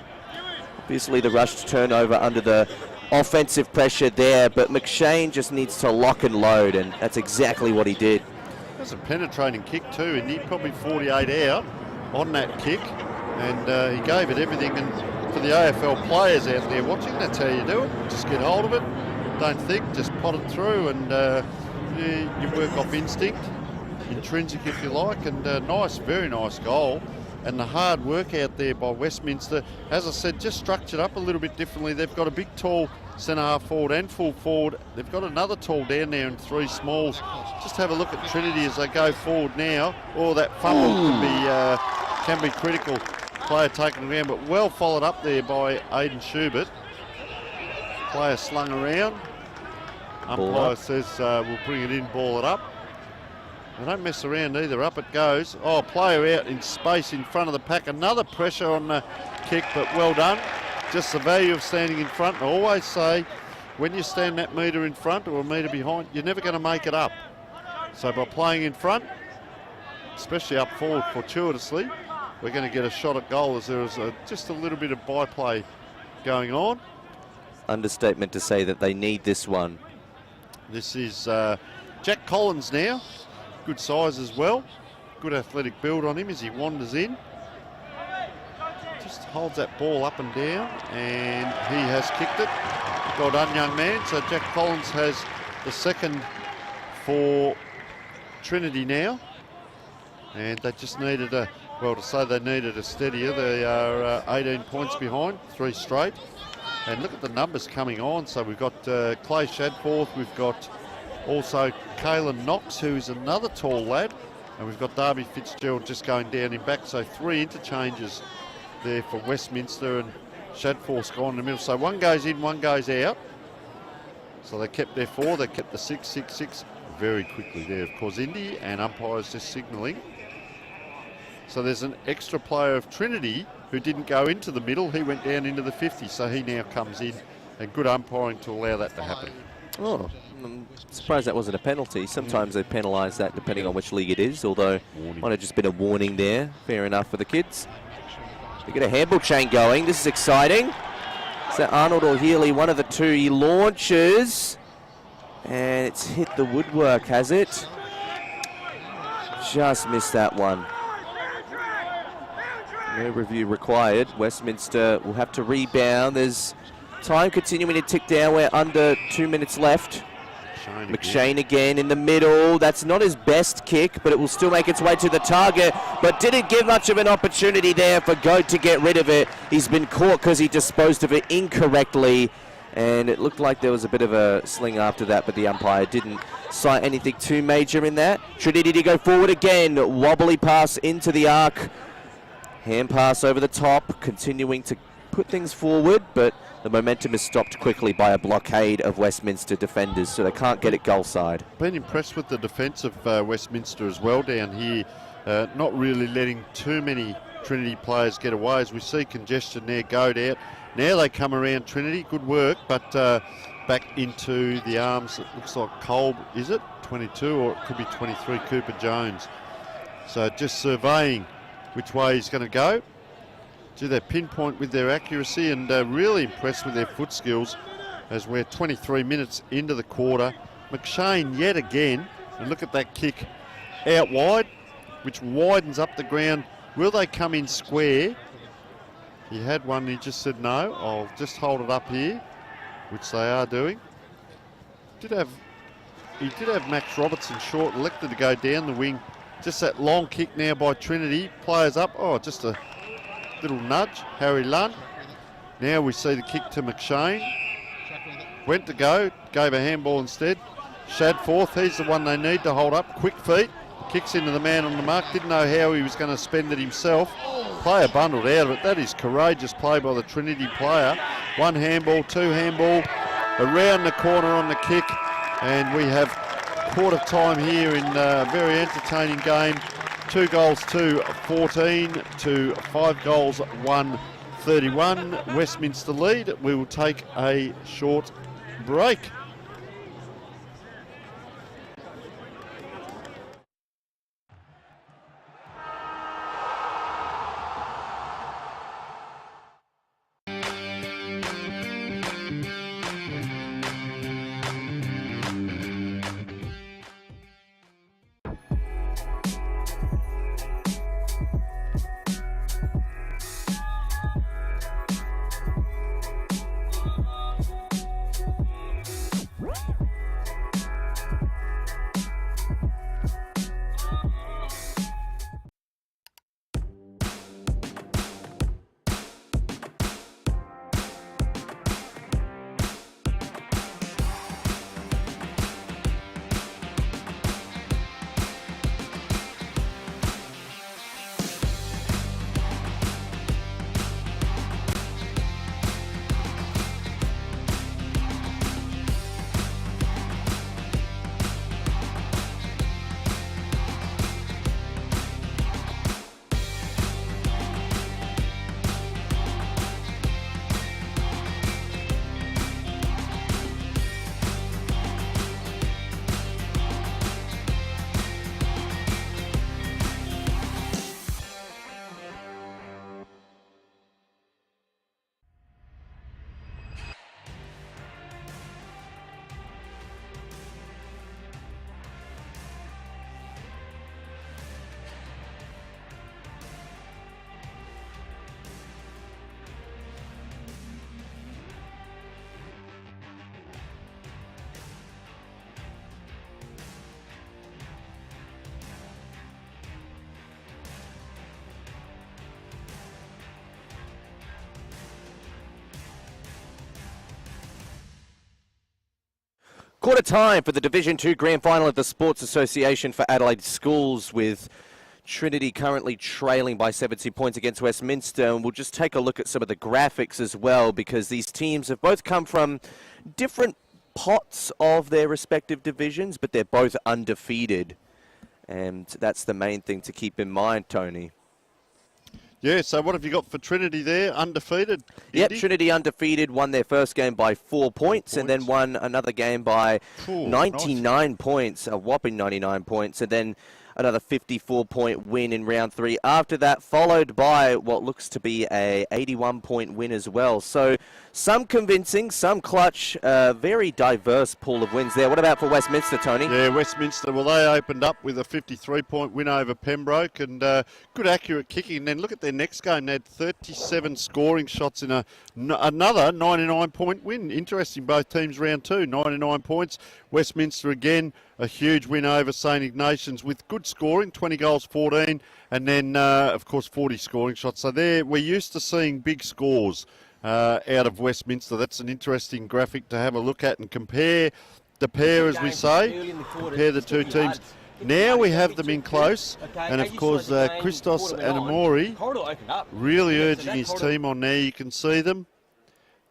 Obviously the rushed turnover under the offensive pressure there, but McShane just needs to lock and load, and that's exactly what he did. That's a penetrating kick too, and he probably 48 out on that kick, and he gave it everything. And for the AFL players out there watching, that's how you do it. Just get hold of it, don't think, just pot it through, and you work off instinct, intrinsic if you like, and nice, very nice goal. And the hard work out there by Westminster, as I said, just structured up a little bit differently. They've got a big tall centre half forward and full forward. They've got another tall down there and three smalls. Just have a look at Trinity as they go forward now. Oh, that fumble can be critical. Player taken around, but well followed up there by Aidan Schubert. Player slung around. Umpire says we'll bring it in, ball it up. They don't mess around either. Up it goes. Oh, player out in space in front of the pack. Another pressure on the kick, but well done. Just the value of standing in front. I always say, when you stand that metre in front or a metre behind, you're never going to make it up. So by playing in front, especially up forward fortuitously, we're going to get a shot at goal as there is just a little bit of byplay going on. Understatement to say that they need this one. This is Jack Collins now. Good size as well. Good athletic build on him as he wanders in. Just holds that ball up and down, and he has kicked it. Well done, young man. So Jack Collins has the second for Trinity now. And they just needed a, well, to say they needed a steadier. They are 18 points behind, 3 straight. And look at the numbers coming on. So we've got Clay Shadforth, we've got also Kalen Knox, who's another tall lad, and we've got Darby Fitzgerald just going down in back. So 3 interchanges there for Westminster, and Shadforth's gone in the middle. So one goes in, one goes out. So they kept their 4, they kept the 6 very quickly there. Of course, Indy and umpires just signalling. So there's an extra player of Trinity who didn't go into the middle. He went down into the 50, so he now comes in, and good umpiring to allow that to happen. Oh, I'm surprised that wasn't a penalty. Sometimes they penalise that depending on which league it is, although might have just been a warning there. Fair enough for the kids. They get a handball chain going. This is exciting. Is that Arnold or Healy? One of the two. He launches, and it's hit the woodwork, has it? Just missed that one. No review required. Westminster will have to rebound. There's time continuing to tick down. We're under 2 minutes left. McShane again in the middle. That's not his best kick, but it will still make its way to the target. But didn't give much of an opportunity there for Goat to get rid of it. He's been caught because he disposed of it incorrectly. And it looked like there was a bit of a sling after that, but the umpire didn't cite anything too major in that. Trinity to go forward again. Wobbly pass into the arc. Hand pass over the top, continuing to put things forward, but the momentum is stopped quickly by a blockade of Westminster defenders, so they can't get it goal side. Been impressed with the defence of Westminster as well down here, not really letting too many Trinity players get away. As we see congestion there, Goat out. Now they come around Trinity, good work, but back into the arms. It looks like Kolb, is it? 22, or it could be 23, Cooper Jones. So just surveying which way he's going to go. Do their pinpoint with their accuracy, and really impressed with their foot skills as we're 23 minutes into the quarter. McShane yet again, and look at that kick out wide, which widens up the ground. Will they come in square? He had one, he just said, no, I'll just hold it up here, which they are doing. He did have Max Robertson short, elected to go down the wing. Just that long kick now by Trinity. Players up. Oh, just a little nudge. Harry Lunn. Now we see the kick to McShane. Went to go, gave a handball instead. Shadforth, he's the one they need to hold up. Quick feet. Kicks into the man on the mark. Didn't know how he was going to spend it himself. Player bundled out of it. That is courageous play by the Trinity player. One handball, two handball. Around the corner on the kick. And we have quarter time here in a very entertaining game. 2 goals to 14 to 5 goals 1-31. Westminster lead. We will take a short break. Quarter time for the Division 2 Grand Final of the Sports Association for Adelaide Schools, with Trinity currently trailing by 70 points against Westminster. And we'll just take a look at some of the graphics as well, because these teams have both come from different pots of their respective divisions, but they're both undefeated. And that's the main thing to keep in mind, Tony. Yeah, so what have you got for Trinity there? Undefeated? Yep, Indy? Trinity undefeated, won their first game by 4 points, and then won another game by 99 points, a whopping 99 points, and then another 54-point win in round 3 after that, followed by what looks to be a 81-point win as well. So some convincing, some clutch, very diverse pool of wins there. What about for Westminster, Tony? Yeah, Westminster, well, they opened up with a 53-point win over Pembroke, and good accurate kicking. And then look at their next game. They had 37 scoring shots in another 99-point win. Interesting, both teams round 2, 99 points. Westminster again, a huge win over St Ignatius with good scoring, 20 goals, 14, and then, of course, 40 scoring shots. So there, we're used to seeing big scores out of Westminster. That's an interesting graphic to have a look at and compare the pair, as we say, compare the two teams. Now we have them in close, and of course, Christos Anamori really urging his team on there. You can see them.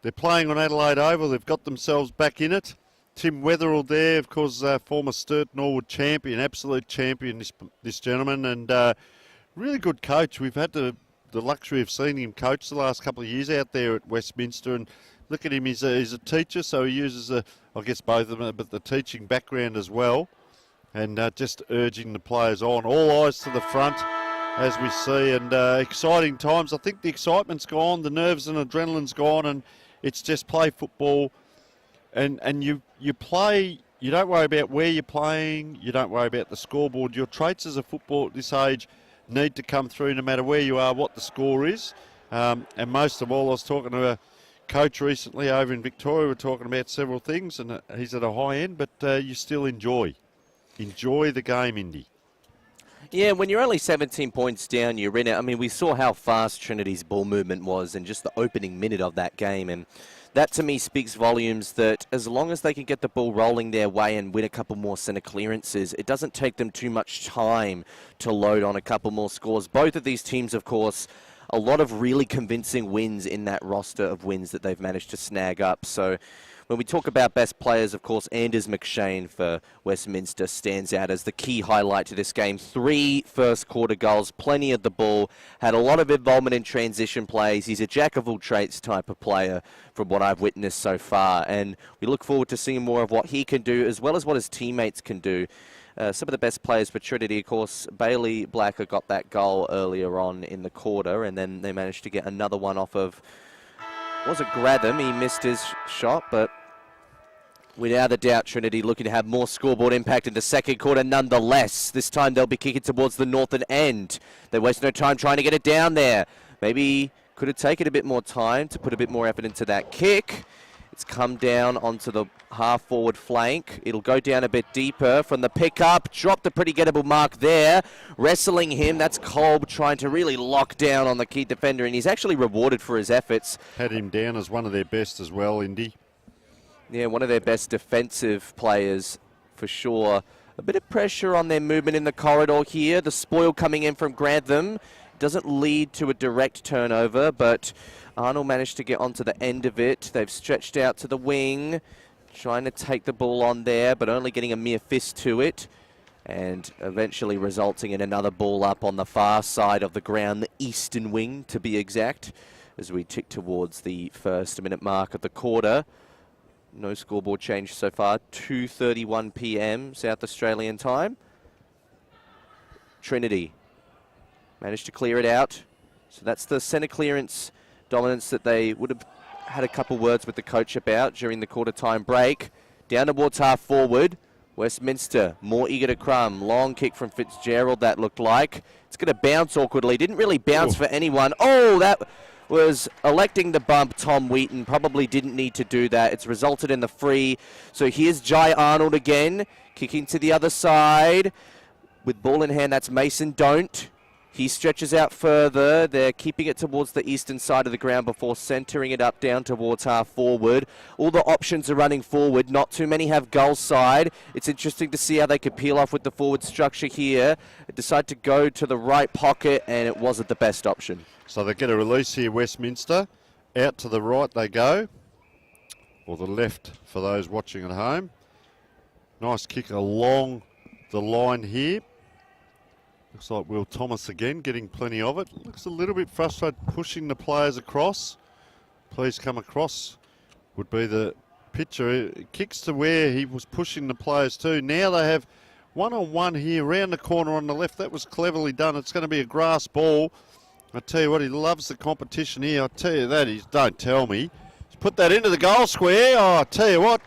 They're playing on Adelaide Oval. They've got themselves back in it. Tim Wetherill there, of course, former Sturt Norwood champion, absolute champion, this gentleman, and really good coach. We've had the luxury of seeing him coach the last couple of years out there at Westminster, and look at him, he's a teacher, so he uses, I guess both of them, but the teaching background as well, and just urging the players on. All eyes to the front, as we see, and exciting times. I think the excitement's gone, the nerves and adrenaline's gone, and it's just play football. And you play, you don't worry about where you're playing, you don't worry about the scoreboard. Your traits as a footballer at this age need to come through no matter where you are, what the score is. And most of all, I was talking to a coach recently over in Victoria. We're talking about several things, and he's at a high end, but you still enjoy the game, Indy. Yeah, when you're only 17 points down, you're in it. I mean, we saw how fast Trinity's ball movement was in just the opening minute of that game, and that to me speaks volumes that as long as they can get the ball rolling their way and win a couple more centre clearances, it doesn't take them too much time to load on a couple more scores. Both of these teams, of course, a lot of really convincing wins in that roster of wins that they've managed to snag up. So when we talk about best players, of course, Anders McShane for Westminster stands out as the key highlight to this game. 3 first-quarter goals, plenty of the ball, had a lot of involvement in transition plays. He's a jack-of-all-trades type of player from what I've witnessed so far, and we look forward to seeing more of what he can do as well as what his teammates can do. Some of the best players for Trinity, of course, Bailey Blacker got that goal earlier on in the quarter, and then they managed to get another one off of, was it Gratham? He missed his shot, but without a doubt, Trinity looking to have more scoreboard impact in the second quarter nonetheless. This time they'll be kicking towards the northern end. They waste no time trying to get it down there. Maybe could have taken a bit more time to put a bit more effort into that kick. It's come down onto the half-forward flank. It'll go down a bit deeper from the pickup. Dropped a pretty gettable mark there. Wrestling him, that's Kolb trying to really lock down on the key defender, and he's actually rewarded for his efforts. Had him down as one of their best as well, Indy. Yeah, one of their best defensive players for sure. A bit of pressure on their movement in the corridor here. The spoil coming in from Grantham doesn't lead to a direct turnover, but Arnold managed to get onto the end of it. They've stretched out to the wing, trying to take the ball on there, but only getting a mere fist to it, and eventually resulting in another ball up on the far side of the ground, the eastern wing to be exact, as we tick towards the first minute mark of the quarter. No scoreboard change so far. 2:31 p.m. South Australian time. Trinity managed to clear it out. So that's the centre clearance dominance that they would have had a couple words with the coach about during the quarter time break. Down towards half forward. Westminster more eager to crumb. Long kick from Fitzgerald, that looked like. It's going to bounce awkwardly. Didn't really bounce for anyone. Oh, that was electing the bump. Tom Wheaton probably didn't need to do that. It's resulted in the free. So here's Jai Arnold again, kicking to the other side. With ball in hand, that's Mason Don't. He stretches out further. They're keeping it towards the eastern side of the ground before centering it up down towards half forward. All the options are running forward. Not too many have goal side. It's interesting to see how they could peel off with the forward structure here. Decide to go to the right pocket, and it wasn't the best option. So they get a release here, Westminster. Out to the right they go, or the left for those watching at home. Nice kick along the line here. Looks like Will Thomas again, getting plenty of it. Looks a little bit frustrated, pushing the players across. Please come across would be the picture. It kicks to where he was pushing the players to. Now they have one-on-one here, round the corner on the left. That was cleverly done. It's going to be a grass ball. I tell you what, he loves the competition here. I tell you that, don't tell me. He's put that into the goal square. Oh, I tell you what,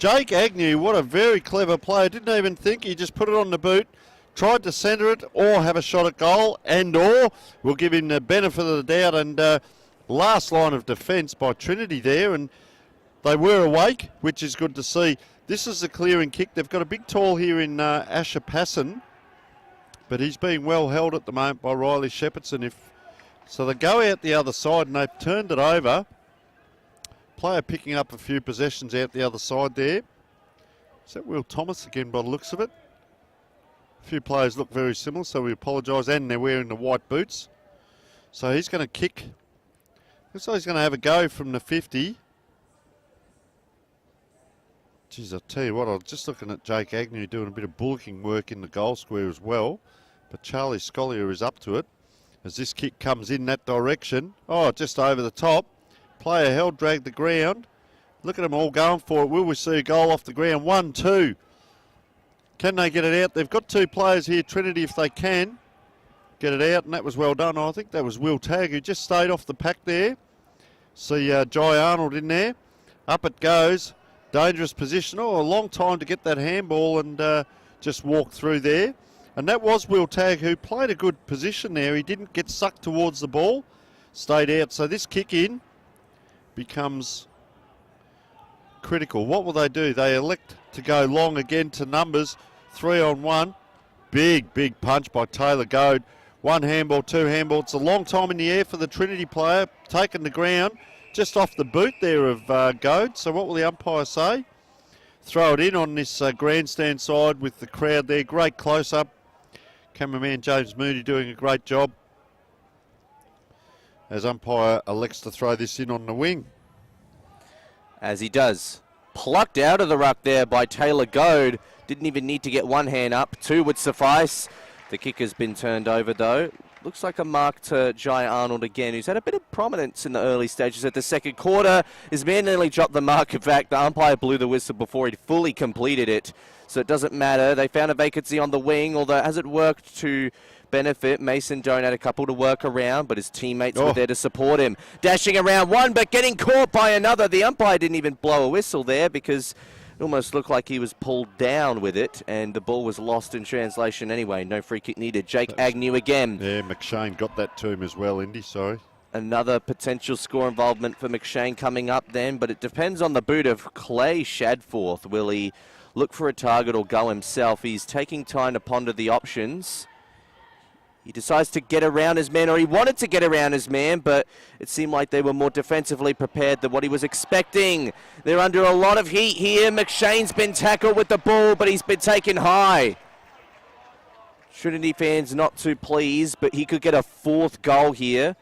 Jake Agnew, what a very clever player. Didn't even think, he just put it on the boot. Tried to centre it or have a shot at goal, or we'll give him the benefit of the doubt. And last line of defence by Trinity there, and they were awake, which is good to see. This is the clearing kick. They've got a big tall here in Asher Passon, but he's being well held at the moment by Riley Shepherdson. So they go out the other side and they've turned it over. Player picking up a few possessions out the other side there. Is that Will Thomas again by the looks of it? A few players look very similar, so we apologise, and they're wearing the white boots. So he's going to kick. Looks like he's going to have a go from the 50. Geez, I'll tell you what, I was just looking at Jake Agnew doing a bit of bullocking work in the goal square as well. But Charlie Scollier is up to it as this kick comes in that direction. Oh, just over the top. Player held, dragged the ground. Look at them all going for it. Will we see a goal off the ground? 1-2. Can they get it out? They've got two players here, Trinity, if they can get it out, and that was well done. I think that was Will Tagg who just stayed off the pack there. See Jai Arnold in there. Up it goes. Dangerous position. Oh, a long time to get that handball and just walk through there. And that was Will Tagg who played a good position there. He didn't get sucked towards the ball. stayed out. So this kick in becomes critical. What will they do? They elect to go long again to numbers. 3-on-1. Big punch by Taylor Goad. 1 handball, 2 handball. It's a long time in the air for the Trinity player. Taken the ground just off the boot there of Goad. So what will the umpire say? Throw it in on this grandstand side with the crowd there. Great close-up. Cameraman James Moody doing a great job as umpire elects to throw this in on the wing. As he does. Plucked out of the ruck there by Taylor Goad. Didn't even need to get 1 hand up. 2 would suffice. The kick has been turned over though. Looks like a mark to Jai Arnold again, who's had a bit of prominence in the early stages of the second quarter. His man nearly dropped the mark. In fact, the umpire blew the whistle before he'd fully completed it. So it doesn't matter. They found a vacancy on the wing, although has it worked to benefit? Mason Doan had a couple to work around, but his teammates were there to support him. Dashing around one, but getting caught by another. The umpire didn't even blow a whistle there because it almost looked like he was pulled down with it, and the ball was lost in translation anyway. No free kick needed. Jake Agnew again. Yeah, McShane got that to him as well, Indy, sorry. Another potential score involvement for McShane coming up then, but it depends on the boot of Clay Shadforth. Will he look for a target or go himself? He's taking time to ponder the options. He decides to get around his man, or he wanted to get around his man, but it seemed like they were more defensively prepared than what he was expecting. They're under a lot of heat here. McShane's been tackled with the ball, but he's been taken high. Trinity fans not too pleased, but he could get a 4th goal here.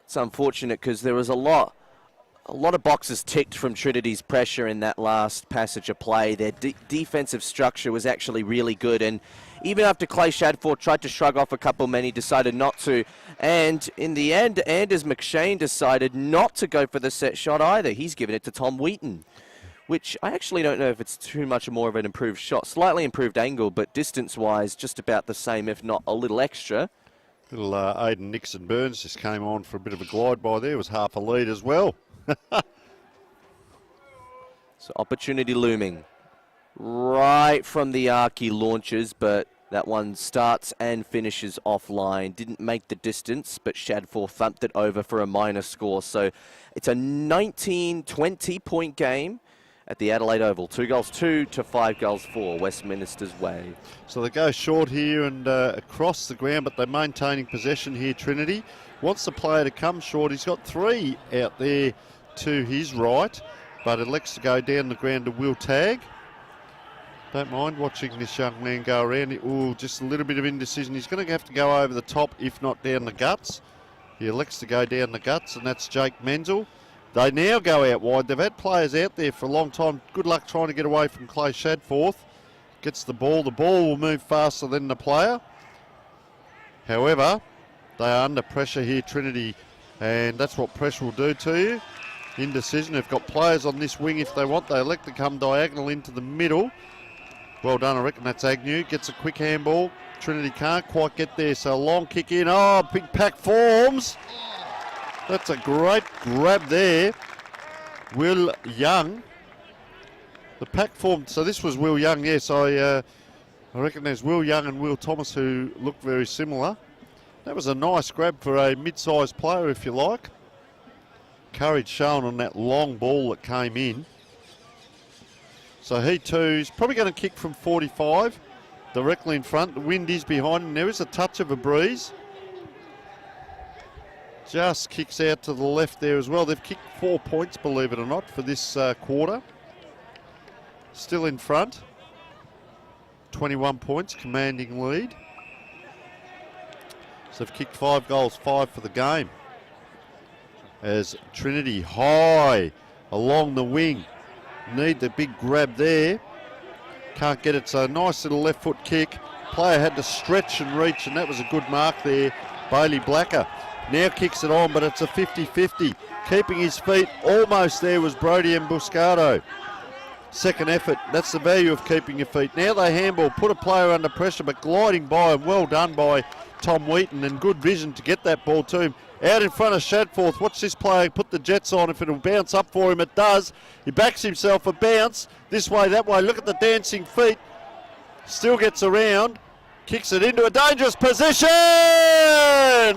It's unfortunate because there was a lot of boxes ticked from Trinity's pressure in that last passage of play. Their defensive structure was actually really good, and even after Clay Shadforth tried to shrug off a couple men, he decided not to. And in the end, Anders McShane decided not to go for the set shot either. He's given it to Tom Wheaton, which I actually don't know if it's too much more of an improved shot. Slightly improved angle, but distance-wise, just about the same, if not a little extra. Little Aidan Nixon-Burns just came on for a bit of a glide by there. It was half a lead as well. So opportunity looming. Right from the arc he launches, but that one starts and finishes offline. Didn't make the distance, but Shadforth thumped it over for a minor score. So it's a 19-20 point game at the Adelaide Oval. 2 goals 2 to 5 goals 4, Westminster's way. So they go short here and across the ground, but they're maintaining possession here, Trinity. Wants the player to come short. He's got 3 out there to his right, but elects to go down the ground to Will Tagg. Don't mind watching this young man go around. Ooh, just a little bit of indecision. He's going to have to go over the top, if not down the guts. He elects to go down the guts, and that's Jake Menzel. They now go out wide. They've had players out there for a long time. Good luck trying to get away from Clay Shadforth. Gets the ball. The ball will move faster than the player. However, they are under pressure here, Trinity, and that's what pressure will do to you. Indecision. They've got players on this wing if they want. They elect to come diagonal into the middle. Well done, I reckon that's Agnew. Gets a quick handball. Trinity can't quite get there, so a long kick in. Oh, big pack forms. That's a great grab there. Will Young. The pack formed, so this was Will Young, yes. I reckon there's Will Young and Will Thomas who look very similar. That was a nice grab for a mid-sized player, if you like. Courage shown on that long ball that came in. So he too is probably going to kick from 45, directly in front. The wind is behind him. There is a touch of a breeze. Just kicks out to the left there as well. They've kicked 4 points, believe it or not, for this quarter. Still in front. 21 points, commanding lead. So they've kicked 5 goals, 5 for the game. As Trinity high along the wing. Need the big grab there. Can't get it, so nice little left foot kick. Player had to stretch and reach, and that was a good mark there. Bailey Blacker now kicks it on, but it's a 50-50. Keeping his feet almost there was Brody Embuscado. Second effort, that's the value of keeping your feet. Now they handball, put a player under pressure, but gliding by, and well done by Tom Wheaton, and good vision to get that ball to him. Out in front of Shadforth. Watch this player put the jets on. If it'll bounce up for him, it does. He backs himself a bounce. This way, that way. Look at the dancing feet. Still gets around. Kicks it into a dangerous position!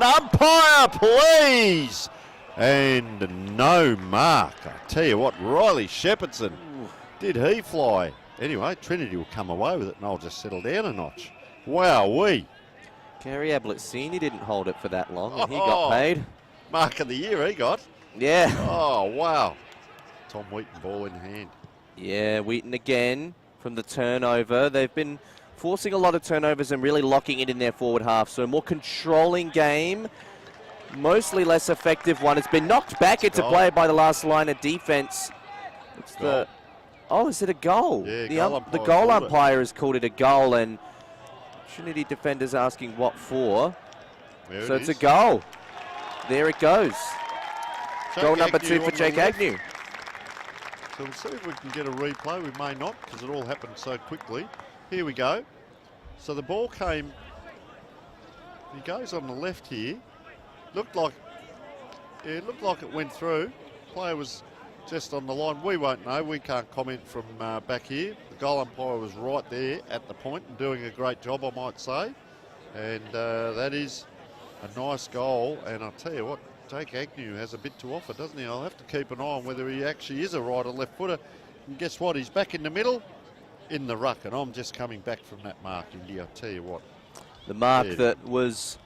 Umpire, please! And no mark. I tell you what, Riley Shepherdson, did he fly? Anyway, Trinity will come away with it and I'll just settle down a notch. Wowee. Gary Ablett Senior didn't hold it for that long and he got paid. Mark of the year he got. Yeah. Oh, wow. Tom Wheaton, ball in hand. Yeah, Wheaton again from the turnover. They've been forcing a lot of turnovers and really locking it in their forward half. So a more controlling game, mostly less effective one. It's been knocked back into play by the last line of defense. It's the... Oh, is it a goal? Yeah, the goal umpire has called it a goal, and Trinity defenders asking what for. So it's a goal. There it goes. Goal number 2 for Jake Agnew. So we'll see if we can get a replay. We may not, because it all happened so quickly. Here we go. So the ball came, he goes on the left here. Looked like it went through. Player was just on the line. We won't know. We can't comment from back here. The goal umpire was right there at the point and doing a great job, I might say. And that is a nice goal. And I'll tell you what, Jake Agnew has a bit to offer, doesn't he? I'll have to keep an eye on whether he actually is a right or left footer. And guess what? He's back in the middle, in the ruck. And I'm just coming back from that mark, Indy. I'll tell you what. The mark that was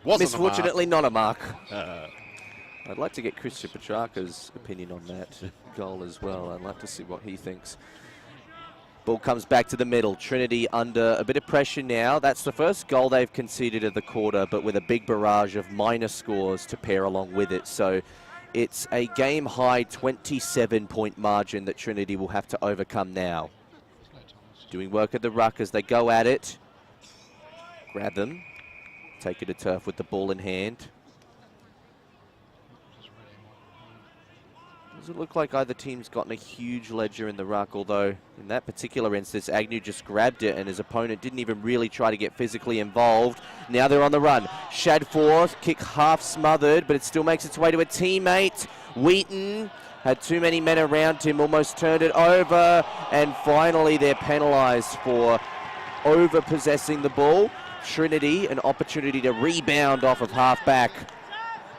misfortunately not a mark. I'd like to get Christian Petrarca's opinion on that goal as well. I'd like to see what he thinks. Ball comes back to the middle. Trinity under a bit of pressure now. That's the first goal they've conceded of the quarter, but with a big barrage of minor scores to pair along with it. So it's a game-high 27-point margin that Trinity will have to overcome now. Doing work at the ruck as they go at it. Grab them. Take it to turf with the ball in hand. Doesn't look like either team's gotten a huge ledger in the ruck, although in that particular instance, Agnew just grabbed it and his opponent didn't even really try to get physically involved. Now they're on the run. Shadforth, kick half smothered, but it still makes its way to a teammate. Wheaton had too many men around him, almost turned it over, and finally they're penalised for over-possessing the ball. Trinity, an opportunity to rebound off of half-back.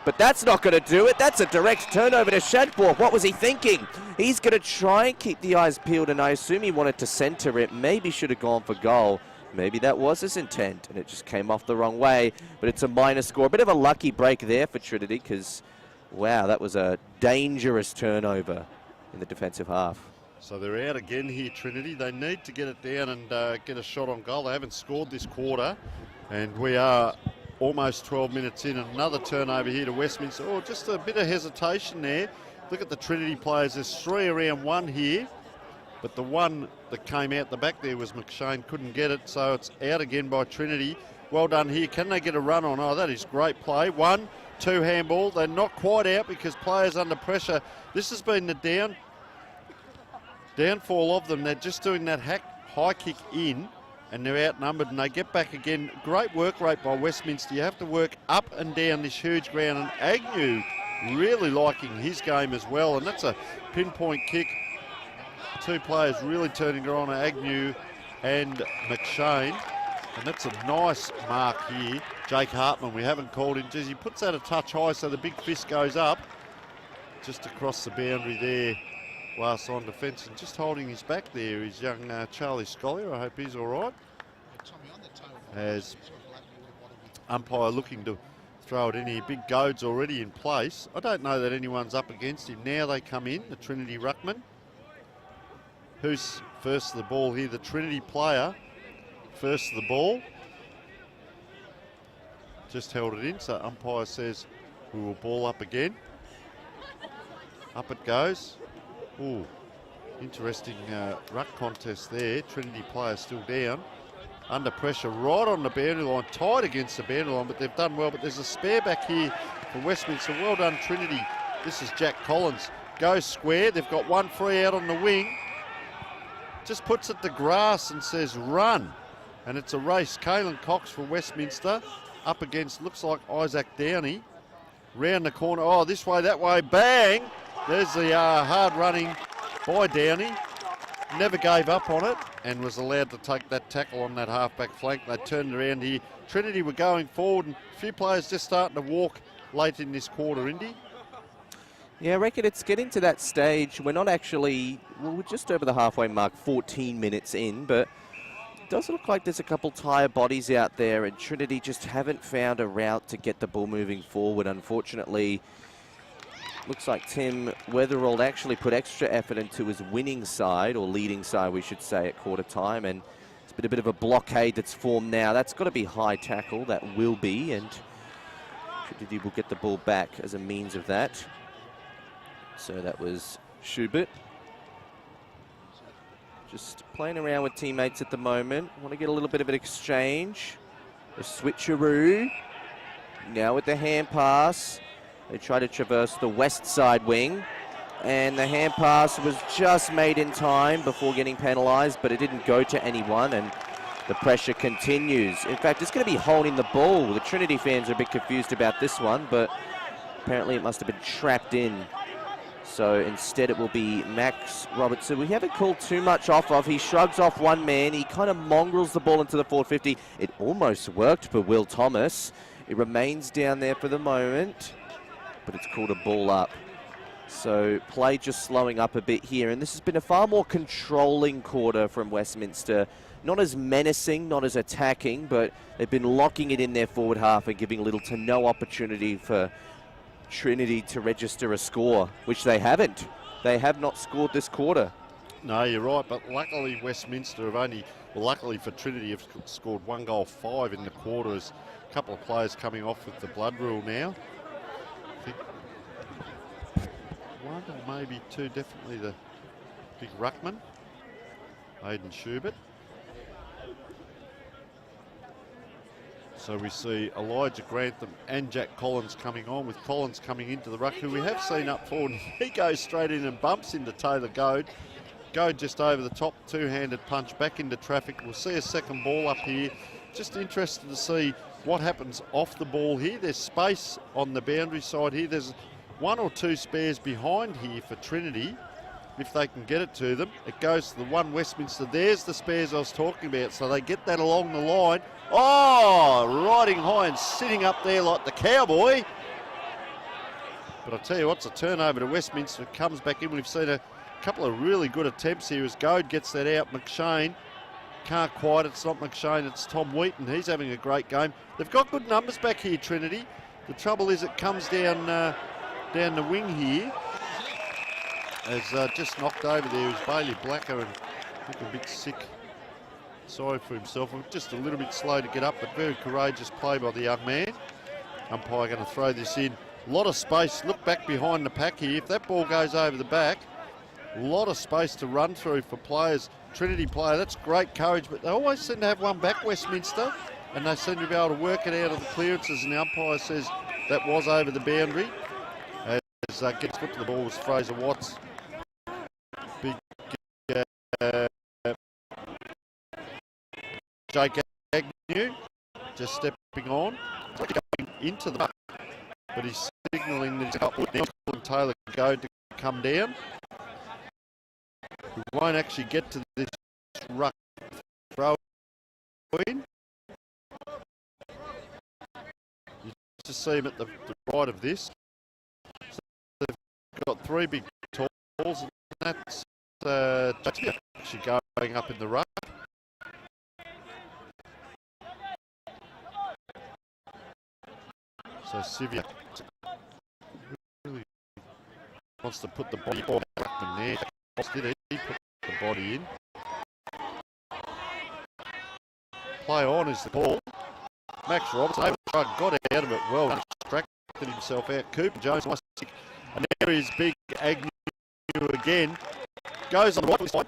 But that's not going to do it. That's a direct turnover to Shadforth. What was he thinking? He's going to try and keep the eyes peeled, and I assume he wanted to centre it. Maybe should have gone for goal. Maybe that was his intent, and it just came off the wrong way. But it's a minor score. A bit of a lucky break there for Trinity because, wow, that was a dangerous turnover in the defensive half. So they're out again here, Trinity. They need to get it down and get a shot on goal. They haven't scored this quarter, and we are almost 12 minutes in. Another turnover here to Westminster. Oh, just a bit of hesitation there. Look at the Trinity players. There's 3 around 1 here, but the one that came out the back there was McShane. Couldn't get it, so it's out again by Trinity. Well done here. Can they get a run on? Oh, that is great play. 1, 2 handball. They're not quite out because players under pressure. This has been the downfall of them. They're just doing that high kick in, and they're outnumbered, and they get back again. Great work rate by Westminster. You have to work up and down this huge ground, and Agnew really liking his game as well, and that's a pinpoint kick. 2 players really turning it on, Agnew and McShane, and that's a nice mark here. Jake Hartman, we haven't called him. He puts that a touch high, so the big fist goes up just across the boundary there. Last on defence, and just holding his back there is young Charlie Scollier. I hope he's all right. As umpire looking to throw it in here. Big goad's already in place. I don't know that anyone's up against him. Now they come in, the Trinity ruckman. Who's first to the ball here? The Trinity player first to the ball. Just held it in, so umpire says we will ball up again. Up it goes. Ooh, interesting ruck contest there. Trinity player still down. Under pressure right on the boundary line. Tied against the boundary line, but they've done well. But there's a spare back here for Westminster. Well done, Trinity. This is Jack Collins. Goes square. They've got 1 free out on the wing. Just puts it to grass and says run. And it's a race. Caelan Cox for Westminster. Up against, looks like Isaac Downey. Round the corner. Oh, this way, that way. Bang! There's the hard running by Downey. Never gave up on it. and was allowed to take that tackle on that half-back flank. They turned around here. Trinity were going forward, and a few players just starting to walk late in this quarter, Indy. Yeah, I reckon it's getting to that stage. We're not actually, well, we're just over the halfway mark, 14 minutes in, but it does look like there's a couple tired bodies out there, and Trinity just haven't found a route to get the ball moving forward. Unfortunately, looks like Tim Weatherald actually put extra effort into his winning side, or leading side, we should say, at quarter time, and it's been a bit of a blockade that's formed now. That's got to be high tackle, that will be, and Trinity will get the ball back as a means of that. So that was Schubert. Just playing around with teammates at the moment. Want to get a little bit of an exchange. A switcheroo. Now with the hand pass. They try to traverse the west side wing. And the hand pass was just made in time before getting penalised, but it didn't go to anyone, and the pressure continues. In fact, it's going to be holding the ball. The Trinity fans are a bit confused about this one, but apparently it must have been trapped in. So instead it will be Max Robertson. We haven't called too much off of. He shrugs off one man. He kind of mongrels the ball into the forward 50. It almost worked for Will Thomas. It remains down there for the moment, but it's called a ball up. So play just slowing up a bit here. And this has been a far more controlling quarter from Westminster. Not as menacing, not as attacking, but they've been locking it in their forward half and giving little to no opportunity for Trinity to register a score, which they haven't. They have not scored this quarter. No, you're right, but luckily Westminster have only, well, luckily for Trinity, have scored 1 goal 5 in the quarter. As a couple of players coming off with the blood rule now. I think 1 or maybe 2, definitely the big ruckman, Aidan Schubert. So we see Elijah Grantham and Jack Collins coming on, with Collins coming into the ruck, who we have seen up forward. He goes straight in and bumps into Taylor Goad. Goad just over the top, two-handed punch back into traffic. We'll see a second ball up here. Just interested to see what happens off the ball here. There's space on the boundary side here. There's 1 or 2 spares behind here for Trinity, if they can get it to them. It goes to the one Westminster. There's the spares I was talking about, so they get that along the line. Oh, riding high and sitting up there like the cowboy. But I'll tell you what's a turnover to Westminster. Comes back in. We've seen a couple of really good attempts here as Goad gets that out. McShane can't quite. It's not McShane, it's Tom Wheaton. He's having a great game. They've got good numbers back here, Trinity. The trouble is it comes down down the wing here. As just knocked over there is Bailey Blacker, and I think a bit sick. Sorry for himself. Just a little bit slow to get up, but very courageous play by the young man. Umpire going to throw this in. A lot of space. Look back behind the pack here. If that ball goes over the back, a lot of space to run through for players. Trinity player, that's great courage, but they always seem to have one back, Westminster, and they seem to be able to work it out of the clearances, and the umpire says that was over the boundary. As gets put to the ball was Fraser Watts. Big Jake Agnew just stepping on. It's like going into the back, but he's signalling that he's got Taylor Goad to come down. We won't actually get to this ruck throw in. You just see him at the right of this. So they've got 3 big talls, and that's actually going up in the ruck. So Sivia really wants to put the body in there. Did he put the body in? Play on is the call. Max Robertson got out of it well, distracted himself out. Cooper Jones, and there is big Agnew again. Goes on the right side.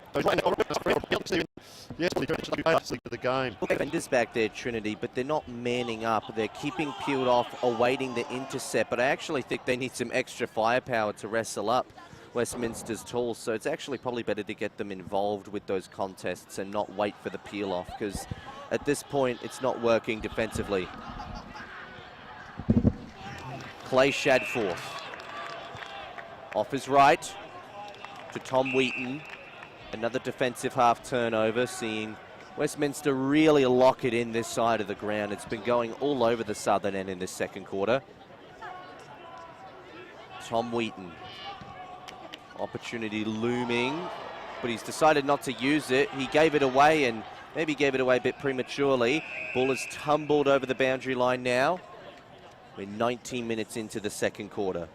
Yes, to the game. Defenders back there, Trinity, but they're not manning up. They're keeping peeled off, awaiting the intercept. But I actually think they need some extra firepower to wrestle up Westminster's tools. So it's actually probably better to get them involved with those contests and not wait for the peel off, because at this point it's not working defensively. Clay Shadforth off his right to Tom Wheaton. Another defensive half turnover, seeing Westminster really lock it in this side of the ground. It's been going all over the southern end in this second quarter. Tom Wheaton. Opportunity looming, but he's decided not to use it. He gave it away, and maybe gave it away a bit prematurely. Ball has tumbled over the boundary line now. We're 19 minutes into the second quarter.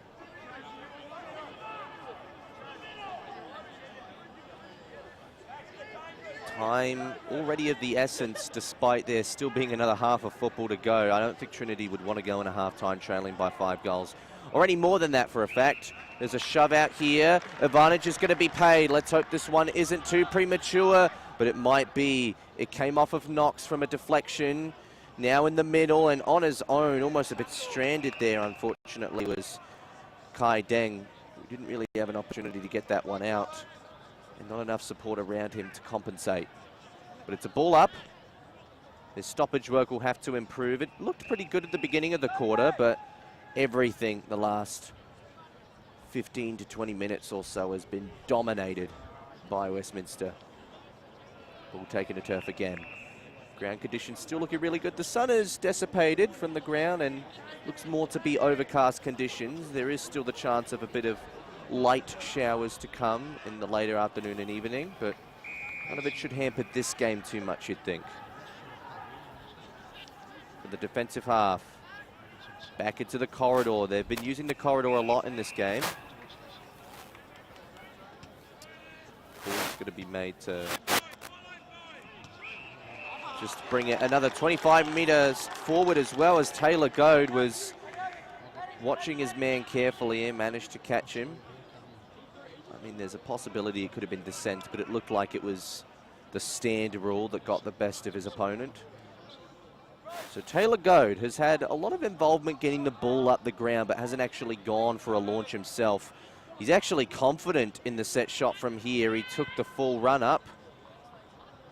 Time already of the essence, despite there still being another half of football to go. I don't think Trinity would want to go in a half-time trailing by 5 goals. Or any more than that for a fact. There's a shove out here. Advantage is going to be paid. Let's hope this one isn't too premature, but it might be. It came off of Knox from a deflection. Now in the middle and on his own, almost a bit stranded there, unfortunately, was Kai Deng. We didn't really have an opportunity to get that one out. And not enough support around him to compensate. But it's a ball up. His stoppage work will have to improve. It looked pretty good at the beginning of the quarter, but everything the last 15 to 20 minutes or so has been dominated by Westminster. Ball taken to turf again. Ground conditions still looking really good. The sun is dissipated from the ground and looks more to be overcast conditions. There is still the chance of a bit of light showers to come in the later afternoon and evening, but none of it should hamper this game too much, you'd think. For the defensive half, back into the corridor. They've been using the corridor a lot in this game. Call's going to be made to just bring it another 25 meters forward, as well as Taylor Goad was watching his man carefully and managed to catch him. I mean, there's a possibility it could have been dissent, but it looked like it was the stand rule that got the best of his opponent. So Taylor Goad has had a lot of involvement getting the ball up the ground, but hasn't actually gone for a launch himself. He's actually confident in the set shot from here. He took the full run up.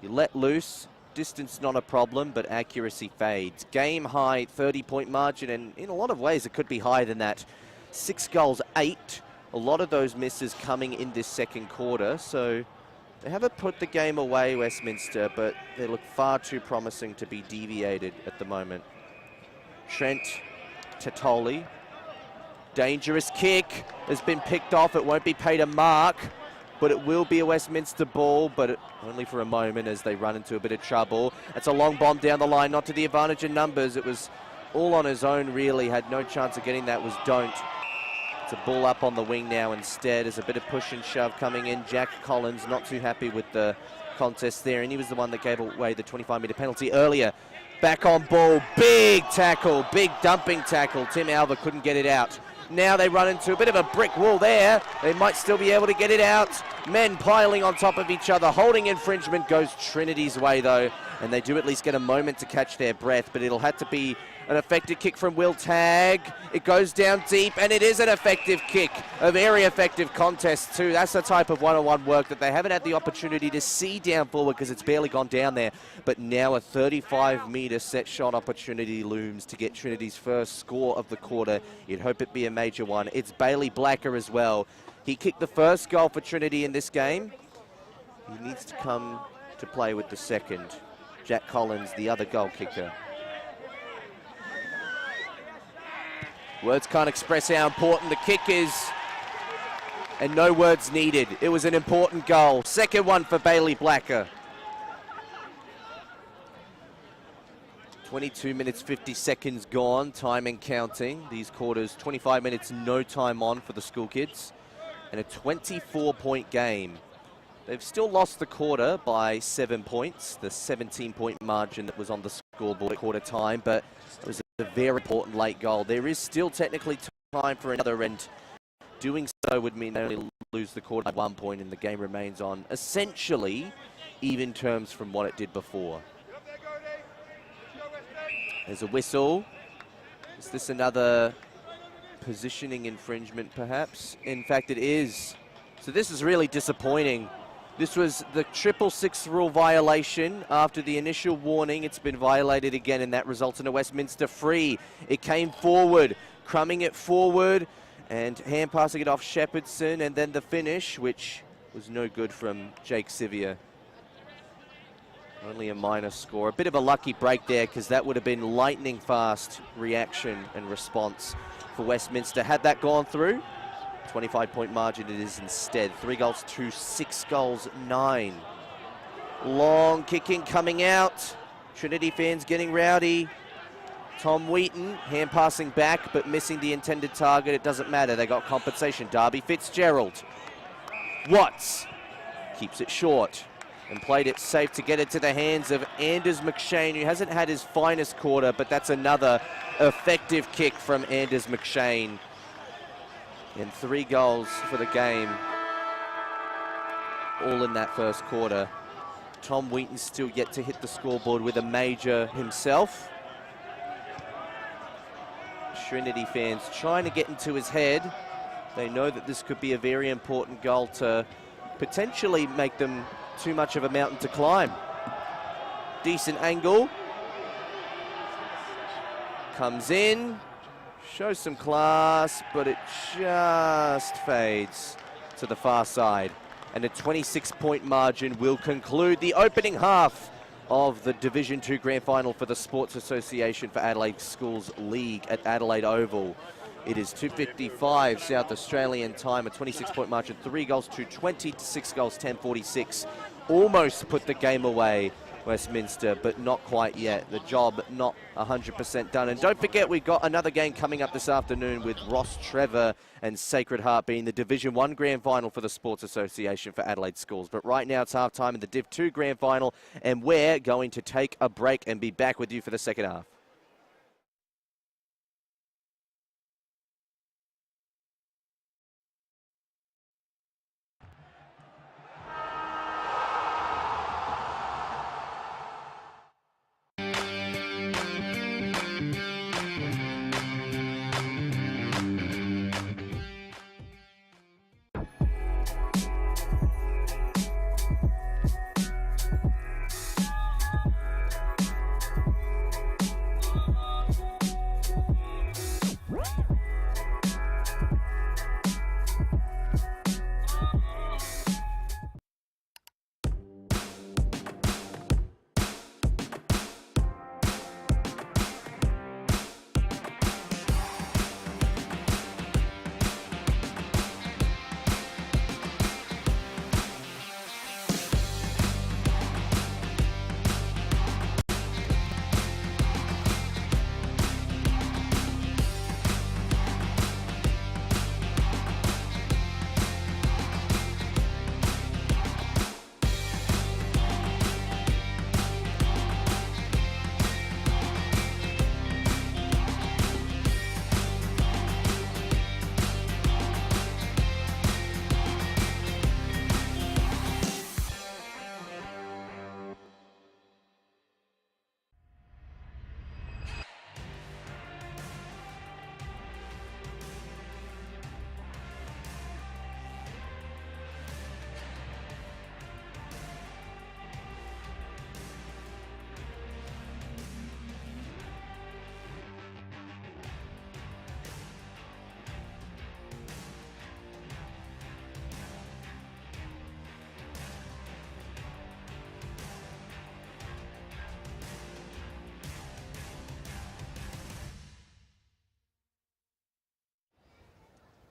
He let loose. Distance not a problem, but accuracy fades. Game high 30-point margin, and in a lot of ways it could be higher than that. 6 goals, 8. A lot of those misses coming in this second quarter, so they haven't put the game away, Westminster, but they look far too promising to be deviated at the moment. Trent Tatoli. Dangerous kick has been picked off. It won't be paid a mark, but it will be a Westminster ball, but only for a moment as they run into a bit of trouble. It's a long bomb down the line, not to the advantage in numbers. It was all on his own, really. Had no chance of getting that, was Don't. It's a ball up on the wing now instead. There's a bit of push and shove coming in. Jack Collins not too happy with the contest there, and he was the one that gave away the 25-meter penalty earlier. Back on ball, big tackle, big dumping tackle. Tim Alva couldn't get it out. Now they run into a bit of a brick wall there. They might still be able to get it out. Men piling on top of each other. Holding infringement goes Trinity's way, though, and they do at least get a moment to catch their breath, but it'll have to be an effective kick from Will Tagg. It goes down deep, and it is an effective kick. A very effective contest, too. That's the type of one-on-one work that they haven't had the opportunity to see down forward because it's barely gone down there. But now a 35-meter set shot opportunity looms to get Trinity's first score of the quarter. You'd hope it be a major one. It's Bailey Blacker as well. He kicked the first goal for Trinity in this game. He needs to come to play with the second. Jack Collins, the other goal kicker. Words can't express how important the kick is, and no words needed. It was an important goal. Second one for Bailey Blacker. 22 minutes, 50 seconds gone, time and counting. These quarters, 25 minutes, no time on for the school kids, and a 24-point game. They've still lost the quarter by 7 points, the 17-point margin that was on the scoreboard at quarter time, but it was a very important late goal. There is still technically time for another, and doing so would mean they only lose the quarter by 1 point, and the game remains on essentially even terms from what it did before. There's a whistle. Is this another positioning infringement, perhaps? In fact, it is. So this is really disappointing. This was the 666 rule violation. After the initial warning, it's been violated again, and that results in a Westminster free. It came forward, crumbing it forward, and hand passing it off Shepherdson, and then the finish, which was no good from Jake Sevier. Only a minor score. A bit of a lucky break there, because that would have been lightning fast reaction and response for Westminster. Had that gone through, 25-point margin it is instead. 3 goals to 6 goals 9. Long kicking coming out. Trinity fans getting rowdy. Tom Wheaton hand passing back, but missing the intended target. It doesn't matter, they got compensation. Darby Fitzgerald. Watts keeps it short and played it safe to get it to the hands of Anders McShane, who hasn't had his finest quarter, but that's another effective kick from Anders McShane. And 3 goals for the game, all in that first quarter. Tom Wheaton still yet to hit the scoreboard with a major himself. Trinity fans trying to get into his head. They know that this could be a very important goal to potentially make them too much of a mountain to climb. Decent angle. Comes in, shows some class, but it just fades to the far side. And a 26-point margin will conclude the opening half of the Division 2 Grand Final for the Sports Association for Adelaide Schools League at Adelaide Oval. It is 2:55 South Australian time, a 26-point margin, 3 goals to 20 to 6 goals, 10:46. Almost put the game away, Westminster, but not quite yet. The job not 100% done. And don't forget, we've got another game coming up this afternoon with Ross Trevor and Sacred Heart being the Division 1 Grand Final for the Sports Association for Adelaide Schools. But right now it's half-time in the Div 2 Grand Final, and we're going to take a break and be back with you for the second half.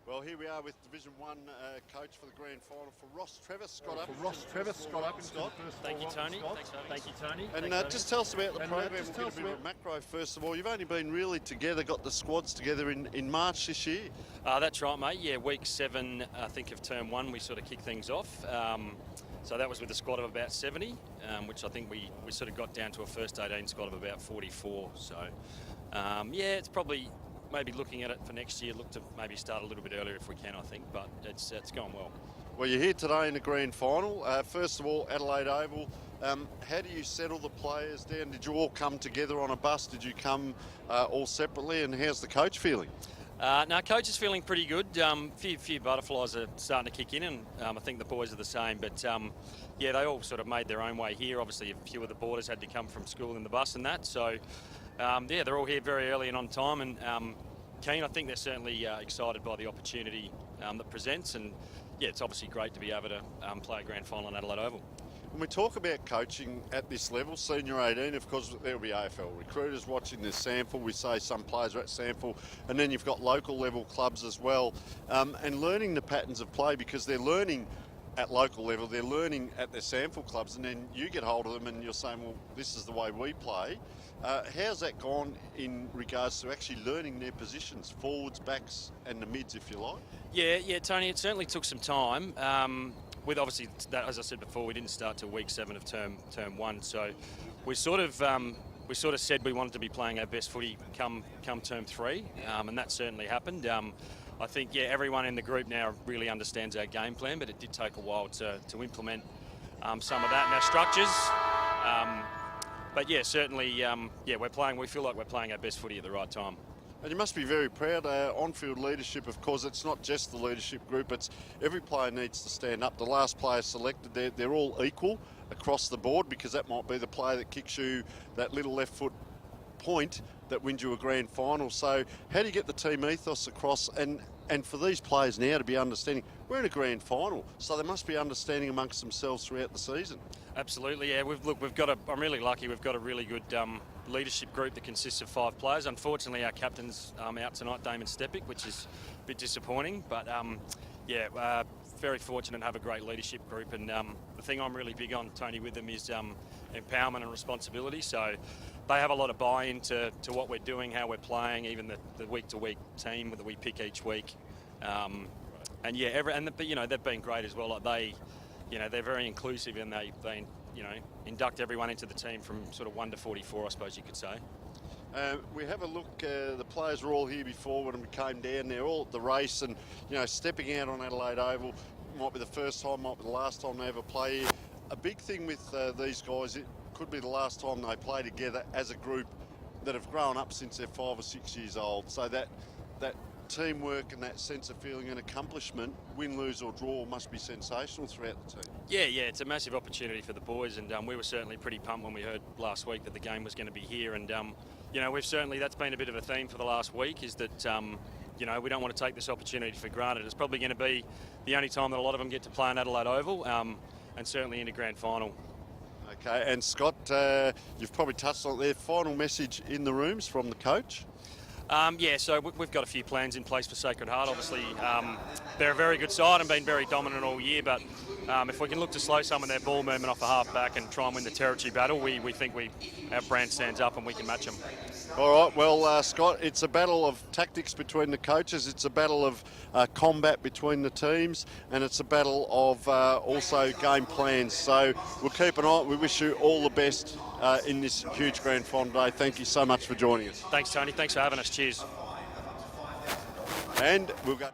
Well, here we are with Division 1 coach for the grand final for Ross Trevor. Scott up. Thank you, Tony. Thank you, Tony. And just tell us about the program. We'll get a bit of a macro first of all. You've only been really together, got the squads together in March this year. That's right, mate. Yeah, week 7, I think, of term 1, we sort of kicked things off. So that was with a squad of about 70, which I think we sort of got down to a first 18 squad of about 44. So, yeah, it's probably maybe looking at it for next year, look to maybe start a little bit earlier if we can, I think, but it's going well. Well, you're here today in the grand final. First of all, Adelaide Oval. How do you settle the players down? Did you all come together on a bus? Did you come all separately? And how's the coach feeling? No, coach is feeling pretty good. Few butterflies are starting to kick in, and I think the boys are the same. But yeah, they all sort of made their own way here. Obviously, a few of the boarders had to come from school in the bus and that. So yeah, they're all here very early and on time, and keen. I think they're certainly excited by the opportunity that presents, and yeah, it's obviously great to be able to play a grand final in Adelaide Oval. When we talk about coaching at this level, senior 18, of course, there'll be AFL recruiters watching this sample. We say some players are at sample, and then you've got local level clubs as well, and learning the patterns of play, because they're learning at local level, they're learning at their sample clubs, and then you get hold of them and you're saying, well, this is the way we play. How's that gone in regards to actually learning their positions, forwards, backs, and the mids, if you like? Yeah, Tony, it certainly took some time. With obviously, that, as I said before, we didn't start till week 7 of term 1, so we sort of said we wanted to be playing our best footy come term 3, and that certainly happened. I think, yeah, everyone in the group now really understands our game plan, but it did take a while to implement some of that in our structures. But yeah, certainly, yeah, we feel like we're playing our best footy at the right time. And you must be very proud. On-field leadership, of course, it's not just the leadership group, it's every player needs to stand up. The last player selected, they're all equal across the board, because that might be the player that kicks you that little left foot point that wins you a grand final. So how do you get the team ethos across, and for these players now to be understanding, we're in a grand final, so they must be understanding amongst themselves throughout the season? Absolutely, yeah. I'm really lucky. We've got a really good leadership group that consists of 5 players. Unfortunately, our captain's out tonight, Damon Stepic, which is a bit disappointing. But yeah, very fortunate to have a great leadership group. And the thing I'm really big on, Tony, with them is empowerment and responsibility. So they have a lot of buy-in to what we're doing, how we're playing, even the week-to-week team that we pick each week. And yeah, but you know, they've been great as well. Like they're very inclusive, and they induct everyone into the team from sort of 1 to 44, I suppose you could say. We have a look, the players were all here before when we came down. They're all at the race, and stepping out on Adelaide Oval might be the first time, might be the last time they ever play here. A big thing with these guys, it could be the last time they play together as a group that have grown up since they're 5 or 6 years old. So that teamwork and that sense of feeling and accomplishment, win, lose or draw, must be sensational throughout the team. Yeah, it's a massive opportunity for the boys, and we were certainly pretty pumped when we heard last week that the game was going to be here. And that's been a bit of a theme for the last week, is that we don't want to take this opportunity for granted. It's probably going to be the only time that a lot of them get to play in Adelaide Oval, and certainly in a grand final. Okay, and Scott, you've probably touched on it there. Final message in the rooms from the coach? So we've got a few plans in place for Sacred Heart. Obviously, they're a very good side and been very dominant all year, but if we can look to slow some of their ball movement off a half back and try and win the territory battle, we think our brand stands up and we can match them. All right, well, Scott, it's a battle of tactics between the coaches, it's a battle of combat between the teams, and it's a battle of also game plans. So we'll keep an eye. We wish you all the best in this huge grand final day. Thank you so much for joining us. Thanks, Tony. Thanks for having us. Cheers. And we'll go.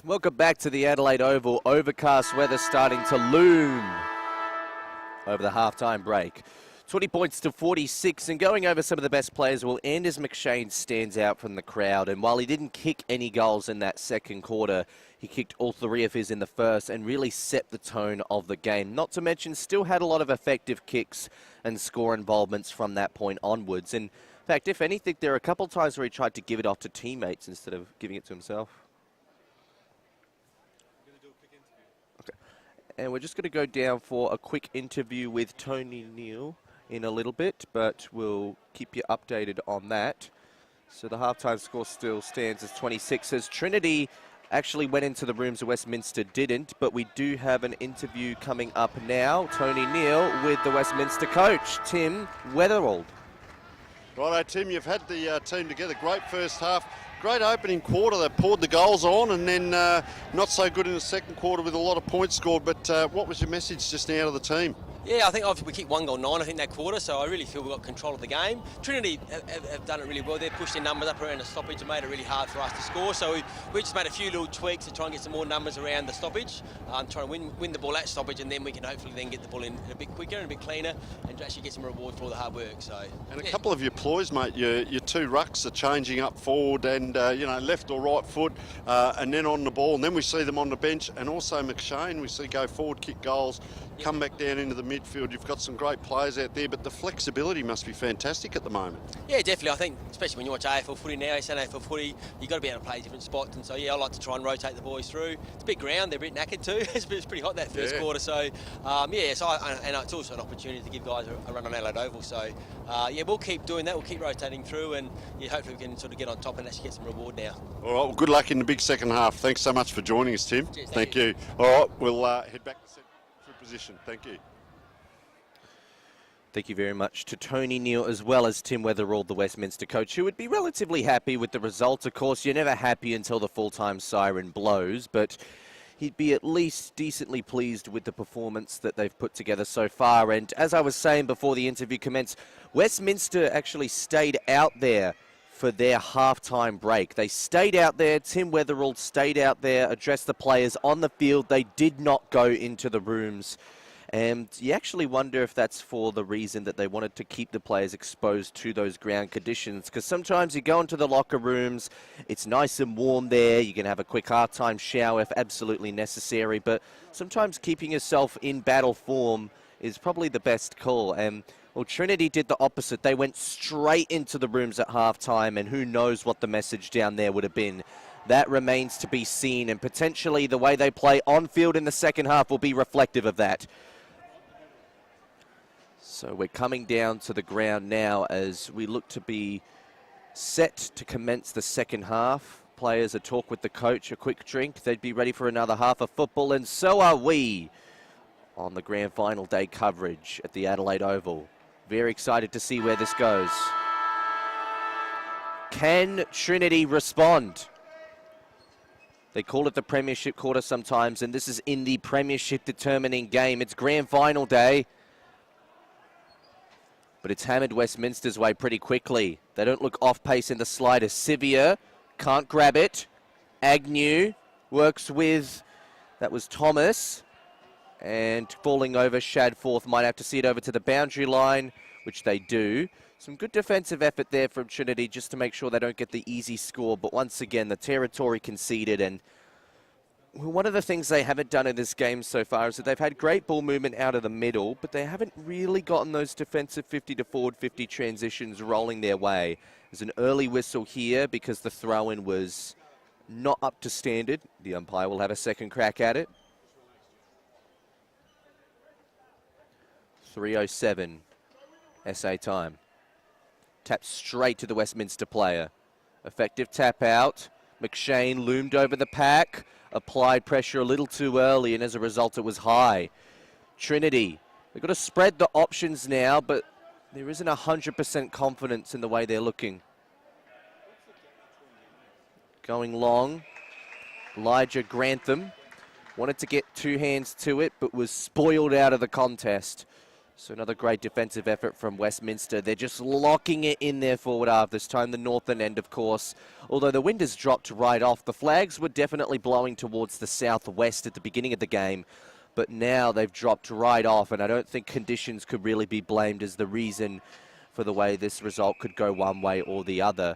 Welcome back to the Adelaide Oval. Overcast weather starting to loom over the halftime break. 20 points to 46, and going over some of the best players, well, Anders McShane stands out from the crowd, and while he didn't kick any goals in that second quarter, he kicked all 3 of his in the first and really set the tone of the game. Not to mention, still had a lot of effective kicks and score involvements from that point onwards. In fact, if anything, there are a couple times where he tried to give it off to teammates instead of giving it to himself. And we're just going to go down for a quick interview with Tony Neal in a little bit, but we'll keep you updated on that. So the halftime score still stands as 26, as Trinity actually went into the rooms, Westminster didn't, but we do have an interview coming up now. Tony Neal with the Westminster coach, Tim Weatherald. Righto, Tim, you've had the team together. Great first half. Great opening quarter. They poured the goals on, and then not so good in the second quarter with a lot of points scored. But what was your message just now to the team? Yeah, I think obviously we kicked 1 goal 9, I think, that quarter, so I really feel we've got control of the game. Trinity have done it really well. They've pushed their numbers up around the stoppage and made it really hard for us to score. So we just made a few little tweaks to try and get some more numbers around the stoppage, try and win the ball at stoppage, and then we can hopefully then get the ball in a bit quicker and a bit cleaner and actually get some reward for all the hard work. So. And a couple of your ploys, mate, your two rucks are changing up forward and, left or right foot and then on the ball. And then we see them on the bench, and also McShane we see go forward, kick goals, come back down into the midfield. You've got some great players out there, but the flexibility must be fantastic at the moment. Yeah, definitely. I think, especially when you watch AFL footy now, SAAS footy, you've got to be able to play different spots. And so, yeah, I like to try and rotate the boys through. It's a big ground. They're a bit knackered too. It's pretty hot that first quarter. So, and it's also an opportunity to give guys a run on Adelaide Oval. So, we'll keep doing that. We'll keep rotating through, and hopefully we can sort of get on top and actually get some reward now. All right, well, good luck in the big second half. Thanks so much for joining us, Tim. Cheers, thank you. All right, we'll head back to central position. Thank you. Thank you very much to Tony Neal, as well as Tim Weatherald, the Westminster coach, who would be relatively happy with the results. Of course, you're never happy until the full-time siren blows, but he'd be at least decently pleased with the performance that they've put together so far. And as I was saying before the interview commenced, Westminster actually stayed out there for their halftime break. They stayed out there. Tim Weatherald stayed out there, addressed the players on the field. They did not go into the rooms. And you actually wonder if that's for the reason that they wanted to keep the players exposed to those ground conditions. Because sometimes you go into the locker rooms, it's nice and warm there. You can have a quick halftime shower if absolutely necessary. But sometimes keeping yourself in battle form is probably the best call. And well, Trinity did the opposite. They went straight into the rooms at halftime, and who knows what the message down there would have been. That remains to be seen, and potentially the way they play on field in the second half will be reflective of that. So we're coming down to the ground now as we look to be set to commence the second half. Players a talk with the coach, a quick drink. They'd be ready for another half of football, and so are we on the grand final day coverage at the Adelaide Oval. Very excited to see where this goes. Can Trinity respond? They call it the Premiership quarter sometimes, and this is in the Premiership determining game. It's grand final day. But it's hammered Westminster's way pretty quickly. They don't look off pace in the slightest. Sevier can't grab it. Agnew works with, that was Thomas. And falling over, Shadforth might have to see it over to the boundary line, which they do. Some good defensive effort there from Trinity just to make sure they don't get the easy score. But once again, the territory conceded, and one of the things they haven't done in this game so far is that they've had great ball movement out of the middle, but they haven't really gotten those defensive 50 to forward 50 transitions rolling their way. There's an early whistle here because the throw-in was not up to standard. The umpire will have a second crack at it. 3:07 SA time. Tap straight to the Westminster player. Effective tap out. McShane loomed over the pack. Applied pressure a little too early, and as a result, it was high. Trinity, they've got to spread the options now, but there isn't 100% confidence in the way they're looking. Going long, Elijah Grantham wanted to get two hands to it, but was spoiled out of the contest. So another great defensive effort from Westminster. They're just locking it in their forward half, this time the northern end, of course. Although the wind has dropped right off. The flags were definitely blowing towards the southwest at the beginning of the game, but now they've dropped right off, and I don't think conditions could really be blamed as the reason for the way this result could go one way or the other.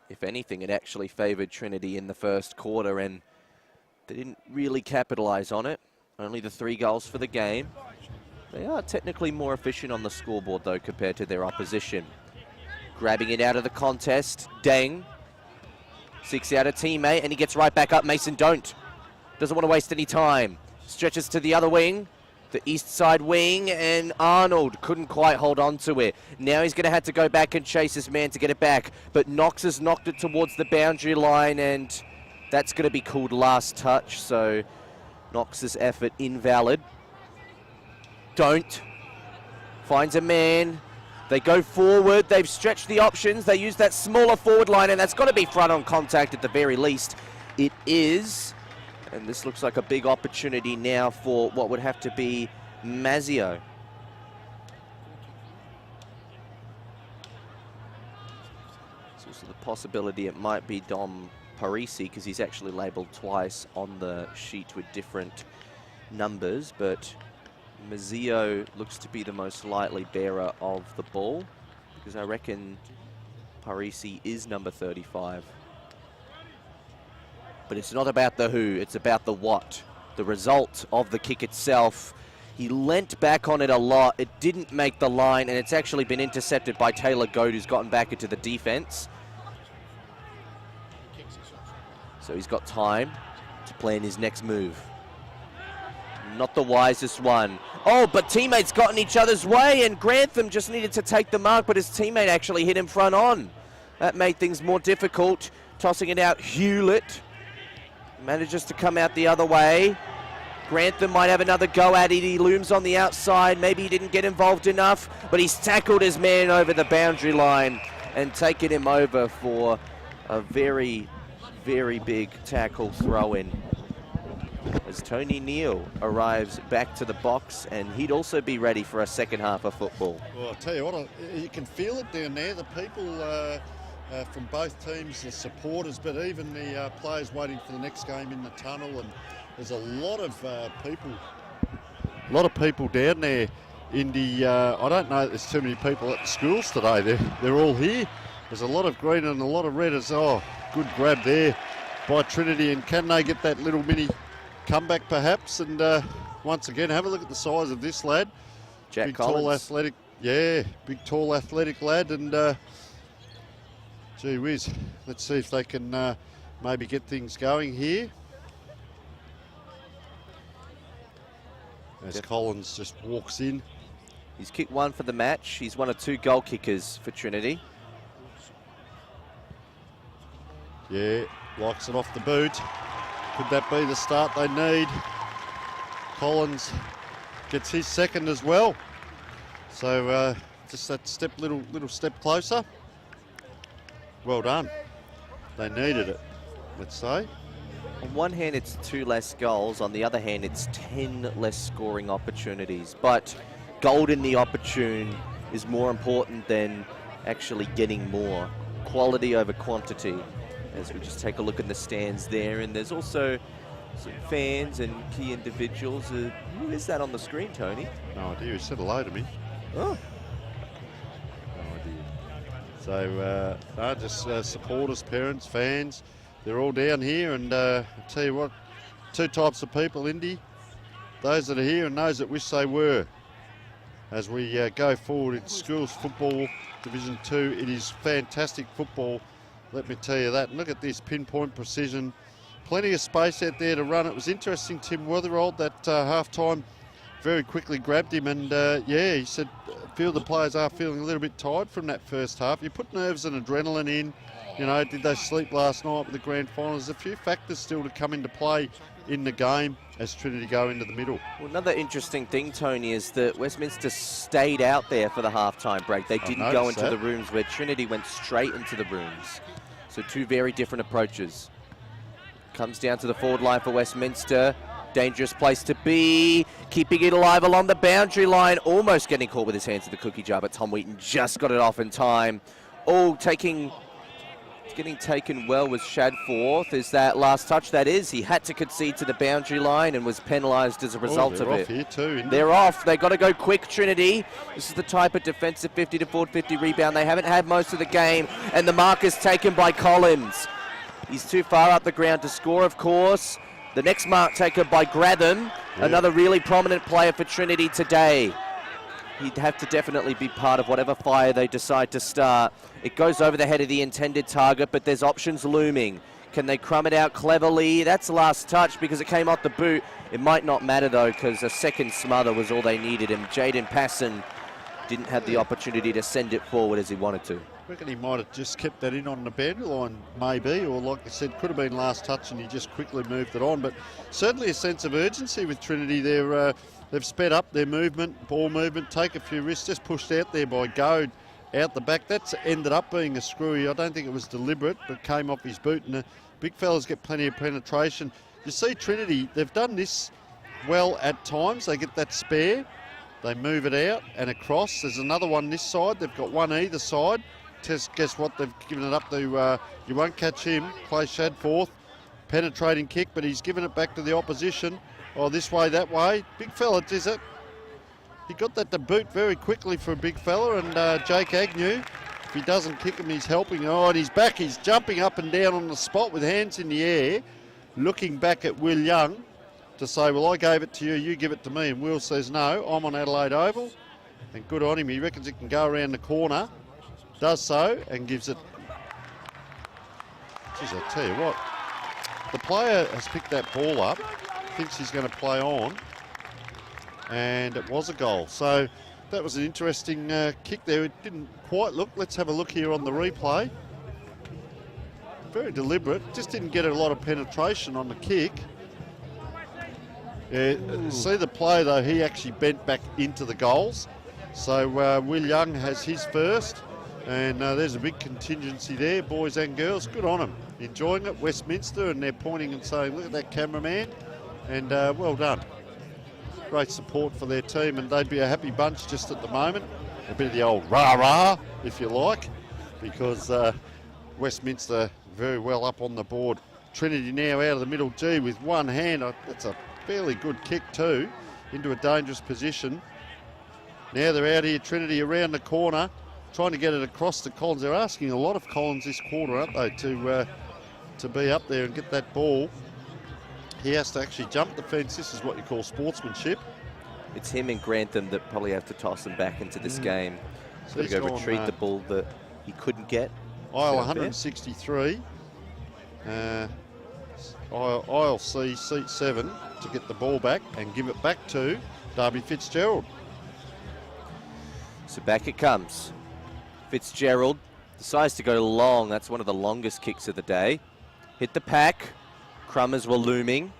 If anything, it actually favoured Trinity in the first quarter, and they didn't really capitalise on it. Only the 3 goals for the game. They are technically more efficient on the scoreboard, though, compared to their opposition. Grabbing it out of the contest. Deng seeks out a teammate, and he gets right back up. Mason Don't doesn't want to waste any time. Stretches to the other wing. the east side wing, and Arnold couldn't quite hold on to it. Now he's going to have to go back and chase his man to get it back, but Knox has knocked it towards the boundary line, and that's going to be called last touch, so Knox's effort invalid. Don't. Finds a man. They go forward. They've stretched the options. They use that smaller forward line, and that's got to be front on contact at the very least. It is. And this looks like a big opportunity now for what would have to be Mazzio. There's also the possibility it might be Dom Parisi, because he's actually labelled twice on the sheet with different numbers, but Mazzio looks to be the most likely bearer of the ball, because I reckon Parisi is number 35. But it's not about the who, it's about the what. The result of the kick itself. He leant back on it a lot. It didn't make the line, and it's actually been intercepted by Taylor Goad, who's gotten back into the defense. So he's got time to plan his next move. Not the wisest one. Oh, but teammates got in each other's way, and Grantham just needed to take the mark, but his teammate actually hit him front on. That made things more difficult. Tossing it out, Hewlett manages to come out the other way. Grantham might have another go at it. He looms on the outside. Maybe he didn't get involved enough, but he's tackled his man over the boundary line and taken him over for a very, very big tackle throw-in. As Tony Neal arrives back to the box, and he'd also be ready for a second half of football. Well, I'll tell you what, you can feel it down there. The people from both teams, the supporters, but even the players waiting for the next game in the tunnel, and there's a lot of people down there. In the, I don't know, there's too many people at the schools today. They're all here. There's a lot of green and a lot of red. Oh, good grab there by Trinity, and can they get that little mini comeback perhaps? And once again, have a look at the size of this lad. Jack big, Collins. tall, athletic, yeah, big, tall, athletic lad, and gee whiz, let's see if they can maybe get things going here. As Collins just walks in. He's kicked one for the match. He's one of 2 goal kickers for Trinity. Yeah, likes it off the boot. Could that be the start they need? Collins gets his second as well. So just that little step closer. Well done. They needed it, let's say. On one hand, it's 2 less goals. On the other hand, it's 10 less scoring opportunities. But gold in the opportune is more important than actually getting more. Quality over quantity. As we just take a look in the stands there. And there's also some fans and key individuals. Who is that on the screen, Tony? No idea. He said hello to me. Oh. No idea. So, just supporters, parents, fans. They're all down here, and I tell you what, 2 types of people, Indy. Those that are here and those that wish they were. As we go forward in schools football, Division 2, it is fantastic football, let me tell you that. And look at this pinpoint precision. Plenty of space out there to run. It was interesting, Tim Wetherold, that half-time very quickly grabbed him, and yeah, he said, a few of the players are feeling a little bit tired from that first half. You put nerves and adrenaline in. You know, did they sleep last night with the grand final? There's a few factors still to come into play in the game as Trinity go into the middle. Well, another interesting thing, Tony, is that Westminster stayed out there for the half-time break. They didn't go into the rooms, where Trinity went straight into the rooms. So 2 very different approaches. Comes down to the forward line for Westminster. Dangerous place to be. Keeping it alive along the boundary line. Almost getting caught with his hands in the cookie jar, but Tom Wheaton just got it off in time. Oh, getting taken well was Shadforth. Is that last touch? That is. He had to concede to the boundary line and was penalised as a result of it. They're off here too, They're off. They've got to go quick, Trinity. This is the type of defensive 50 to forward 50 rebound they haven't had most of the game, and the mark is taken by Collins. He's too far up the ground to score, of course. The next mark taken by Gratham, another really prominent player for Trinity today. He'd have to definitely be part of whatever fire they decide to start. It goes over the head of the intended target, but there's options looming. Can they crumb it out cleverly? That's the last touch because it came off the boot. It might not matter though, because a second smother was all they needed, and Jaden Passon didn't have the opportunity to send it forward as he wanted to. I reckon he might have just kept that in on the boundary line, maybe, or like I said, could have been last touch and he just quickly moved it on. But certainly a sense of urgency with Trinity. They've sped up their movement, ball movement, take a few risks, just pushed out there by Goad out the back. That's ended up being a screwy. I don't think it was deliberate, but came off his boot, and the big fellas get plenty of penetration. You see Trinity, they've done this well at times. They get that spare, they move it out and across. There's another one this side. They've got one either side. Guess what? They've given it up to, you won't catch him, Clay Shadforth. Penetrating kick, but he's given it back to the opposition. Oh, this way, that way. Big fella, is it? He got that to boot very quickly for a big fella, and Jake Agnew, if he doesn't kick him, he's helping. Oh, and he's back. He's jumping up and down on the spot with hands in the air, looking back at Will Young to say, well, I gave it to you, you give it to me. And Will says, no, I'm on Adelaide Oval. And good on him. He reckons it can go around the corner. Does so and gives it. Geez, I tell you what, the player has picked that ball up, thinks he's going to play on, and it was a goal. So that was an interesting kick there. It didn't quite look. Let's have a look here on the replay. Very deliberate. Just didn't get a lot of penetration on the kick. See the play though, he actually bent back into the goals. So Will Young has his first. And there's a big contingency there, boys and girls. Good on them. Enjoying it, Westminster, and they're pointing and saying, look at that cameraman. And well done. Great support for their team, and they'd be a happy bunch just at the moment. A bit of the old rah-rah, if you like, because Westminster very well up on the board. Trinity now out of the middle G with one hand. That's a fairly good kick too, into a dangerous position. Now they're out here, Trinity around the corner, trying to get it across to Collins. They're asking a lot of Collins this quarter, aren't they, to be up there and get that ball. He has to actually jump the fence. This is what you call sportsmanship. It's him and Grantham that probably have to toss him back into this game. So He's got to go retrieve the ball that he couldn't get. Aisle 163. Aisle C, seat 7, to get the ball back and give it back to Darby Fitzgerald. So back it comes. Fitzgerald decides to go long. That's one of the longest kicks of the day. Hit the pack. Crummers were looming.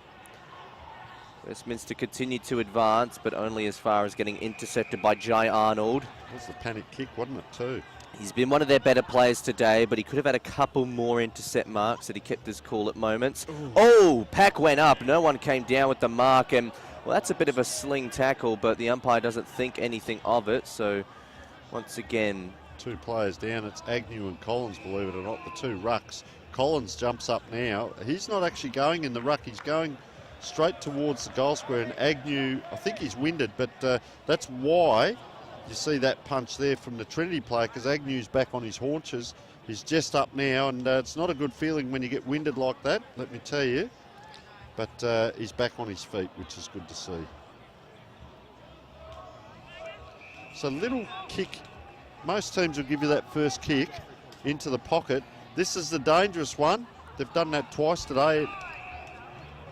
Westminster continued to advance, but only as far as getting intercepted by Jai Arnold. That was the panic kick, wasn't it, too? He's been one of their better players today, but he could have had a couple more intercept marks that he kept his cool at moments. Ooh. Oh, pack went up. No one came down with the mark, and well, that's a bit of a sling tackle, but the umpire doesn't think anything of it. So once again, two players down. It's Agnew and Collins, believe it or not, the two rucks. Collins jumps up now. He's not actually going in the ruck. He's going straight towards the goal square, and Agnew, I think he's winded, but that's why you see that punch there from the Trinity player, because Agnew's back on his haunches. He's just up now, and it's not a good feeling when you get winded like that, let me tell you. But he's back on his feet, which is good to see. So little kick. Most teams will give you that first kick into the pocket. This is the dangerous one. They've done that twice today.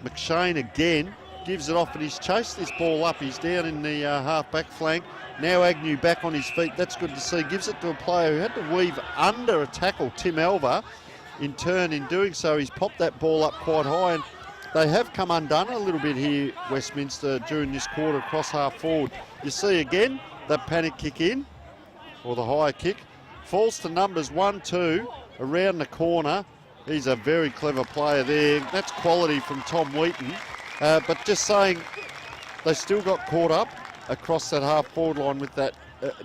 McShane again gives it off, and he's chased this ball up. He's down in the half-back flank. Now Agnew back on his feet. That's good to see. Gives it to a player who had to weave under a tackle, Tim Elver. In turn, in doing so, he's popped that ball up quite high, and they have come undone a little bit here, Westminster, during this quarter across half forward. You see again that panic kick in, or the high kick. Falls to numbers 1-2 around the corner. He's a very clever player there. That's quality from Tom Wheaton. But just saying, they still got caught up across that half-forward line with that,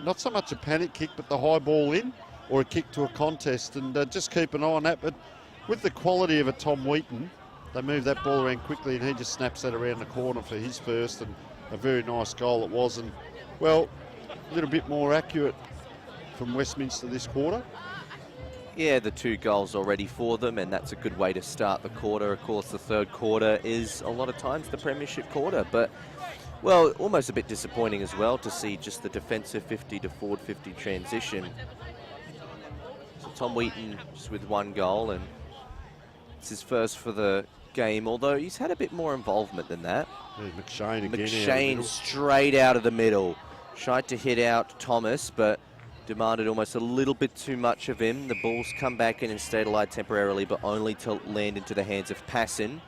not so much a panic kick, but the high ball in, or a kick to a contest. And just keep an eye on that. But with the quality of a Tom Wheaton, they move that ball around quickly, and he just snaps that around the corner for his first. And a very nice goal it was. And, well, a little bit more accurate from Westminster this quarter. Yeah, the 2 goals already for them, and that's a good way to start the quarter. Of course, the third quarter is a lot of times the premiership quarter, but, well, almost a bit disappointing as well to see just the defensive 50 to forward 50 transition. So Tom Wheaton just with 1 goal, and It's his first for the game, although he's had a bit more involvement than that. Yeah, McShane again. McShane straight out of the middle. Tried to hit out Thomas, but demanded almost a little bit too much of him. The ball's come back in and stayed alive temporarily, but only to land into the hands of Passon.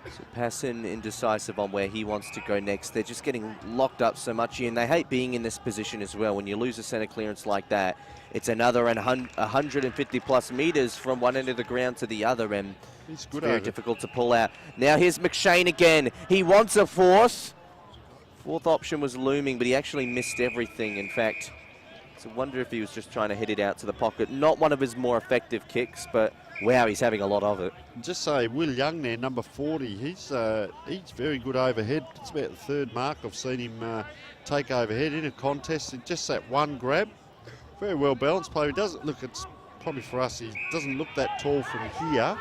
So Passon indecisive on where he wants to go next. They're just getting locked up so much here, and they hate being in this position as well. When you lose a centre clearance like that, it's another 150 plus metres from one end of the ground to the other, and He's good, it's very difficult to pull out. Now here's McShane again. He wants a fourth. Fourth option was looming, but he actually missed everything. In fact, so I wonder if he was just trying to hit it out to the pocket. Not one of his more effective kicks, but wow, he's having a lot of it. Just say, Will Young there, number 40, he's very good overhead. It's about the third mark I've seen him take overhead in a contest. Just that one grab. Very well balanced player. He doesn't look, it's probably for us, he doesn't look that tall from here,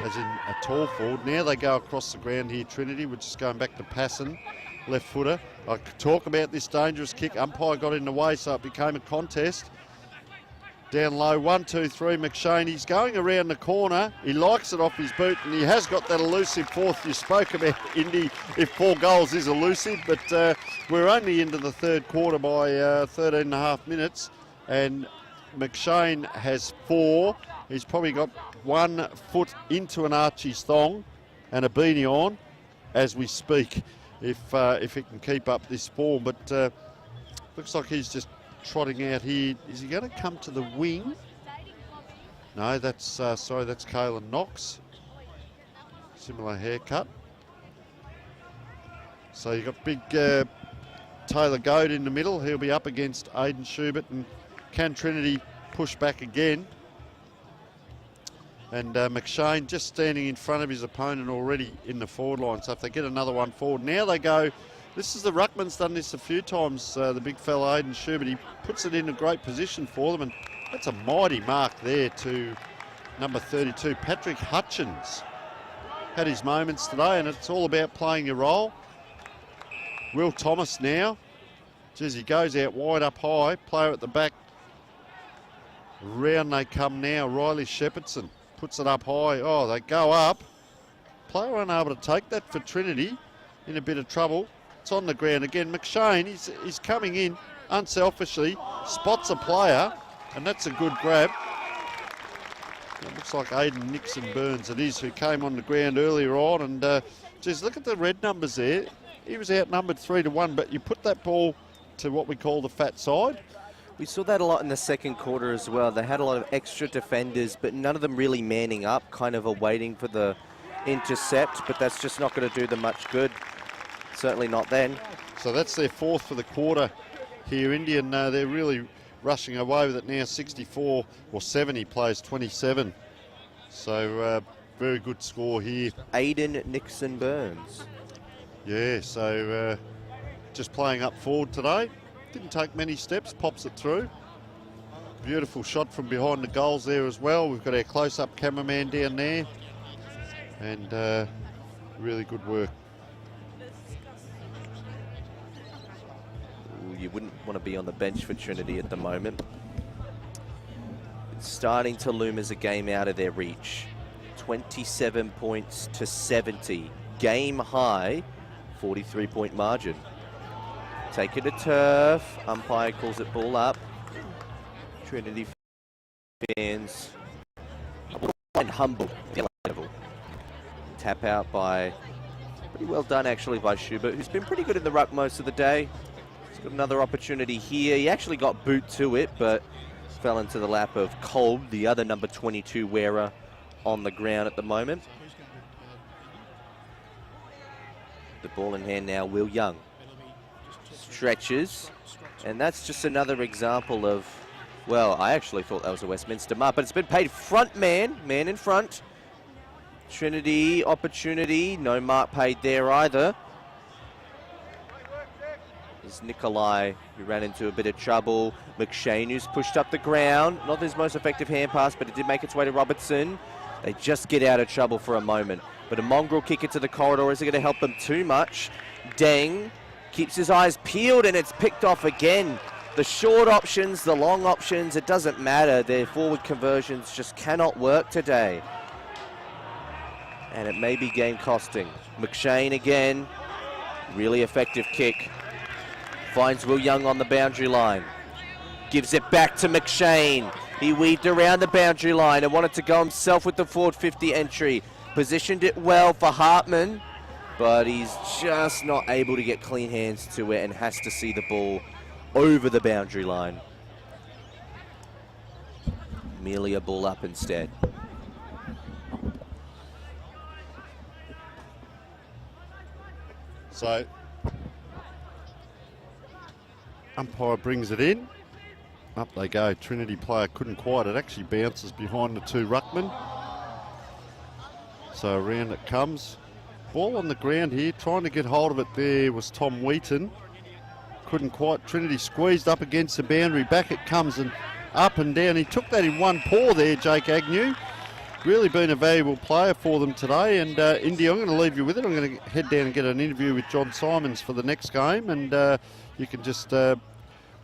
as in a tall forward. Now they go across the ground here, Trinity, which is going back to Passon, left footer. I could talk about this dangerous kick. Umpire got in the way, so it became a contest. Down low, 1, 2, 3, McShane. He's going around the corner. He likes it off his boot, and he has got that elusive fourth. You spoke about Indy, if 4 goals is elusive, but we're only into the third quarter by 13 and a half minutes, and McShane has 4. He's probably got 1 foot into an Archie's thong and a beanie on as we speak, if he can keep up this form. But looks like he's just trotting out here. Is he going to come to the wing? No, that's sorry, that's Kalen Knox. Similar haircut. So you've got big Taylor Goad in the middle. He'll be up against Aidan Schubert, and can Trinity push back again? And McShane just standing in front of his opponent already in the forward line. So if they get another one forward, now they go. This is the Ruckman's done this a few times, the big fella Aidan Schubert. He puts it in a great position for them, and that's a mighty mark there to number 32, Patrick Hutchins. Had his moments today, and it's all about playing your role. Will Thomas now. As he goes out wide up high, player at the back. Round they come now, Riley Shepherdson puts it up high. Oh, they go up. Player unable to take that for Trinity, in a bit of trouble. It's on the ground again. McShane, he's coming in unselfishly, spots a player, and that's a good grab. It looks like Aidan Nixon Burns, it is, who came on the ground earlier on. And just look at the red numbers there. He was outnumbered 3-1, but you put that ball to what we call the fat side. We saw that a lot in the second quarter as well. They had a lot of extra defenders, but none of them really manning up, kind of awaiting for the intercept, but that's just not going to do them much good. Certainly not then. So that's their 4th for the quarter here, Indy, and they're really rushing away with it now. 64 or 70 plays 27. So very good score here. Aidan Nixon Burns. Yeah, so just playing up forward today. Didn't take many steps, pops it through. Beautiful shot from behind the goals there as well. We've got our close-up cameraman down there. And really good work. Ooh, you wouldn't want to be on the bench for Trinity at the moment. It's starting to loom as a game out of their reach. 27 points to 70. Game high, 43-point margin. Take it to turf. Umpire calls it ball up. Trinity fans and humble. Tap out by, pretty well done actually by Schubert, who's been pretty good in the ruck most of the day. He's got another opportunity here. He actually got boot to it, but fell into the lap of Kolb, the other number 22 wearer on the ground at the moment. The ball in hand now, Will Young. Stretches, and that's just another example of, well, I actually thought that was a Westminster mark, but it's been paid front man in front. Trinity opportunity, no mark paid there either. There's Nikolai, who ran into a bit of trouble. McShane, who's pushed up the ground. Not his most effective hand pass, but it did make its way to Robertson. They just get out of trouble for a moment. But a mongrel kick into the corridor isn't going to help them too much. Deng keeps his eyes peeled, and it's picked off again. The short options, the long options, it doesn't matter. Their forward conversions just cannot work today. And it may be game costing. McShane again. Really effective kick. Finds Will Young on the boundary line. Gives it back to McShane. He weaved around the boundary line and wanted to go himself with the forward 50 entry. Positioned it well for Hartman, but he's just not able to get clean hands to it and has to see the ball over the boundary line. Amelia ball up instead. So, umpire brings it in. Up they go. Trinity player couldn't quite. It actually bounces behind the two ruckmen. So around it comes. Ball on the ground here. Trying to get hold of it there was Tom Wheaton. Couldn't quite. Trinity squeezed up against the boundary. Back it comes and up and down. He took that in one paw there, Jake Agnew. Really been a valuable player for them today. And Indy, I'm going to leave you with it. I'm going to head down and get an interview with John Simons for the next game. And you can just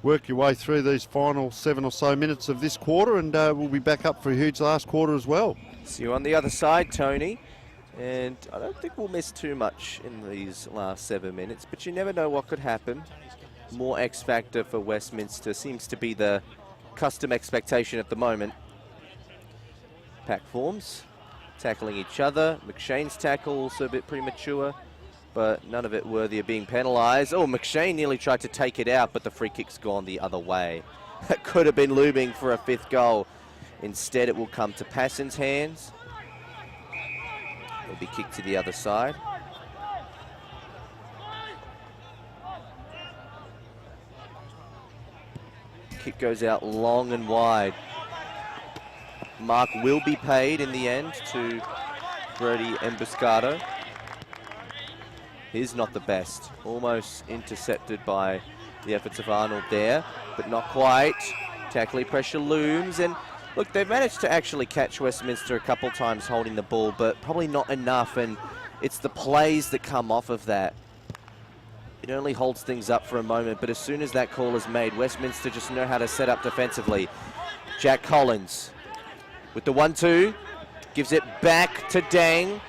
work your way through these final 7 or so minutes of this quarter. And we'll be back up for a huge last quarter as well. See you on the other side, Tony. And I don't think we'll miss too much in these last 7 minutes. But you never know what could happen. More X factor for Westminster seems to be the custom expectation at the moment. Pack forms, tackling each other. McShane's tackle also a bit premature, but none of it worthy of being penalised. Oh, McShane nearly tried to take it out, but the free kick's gone the other way. That could have been looming for a 5th goal. Instead, it will come to Passon's hands. It'll be kicked to the other side. Kick goes out long and wide. Mark will be paid in the end to Brody Emboscado. He's not the best. Almost intercepted by the efforts of Arnold there, but not quite. Tackling pressure looms, and look, they've managed to actually catch Westminster a couple times holding the ball, but probably not enough, and it's the plays that come off of that. It only holds things up for a moment, but as soon as that call is made, Westminster just know how to set up defensively. Jack Collins with the 1-2, gives it back to Dang.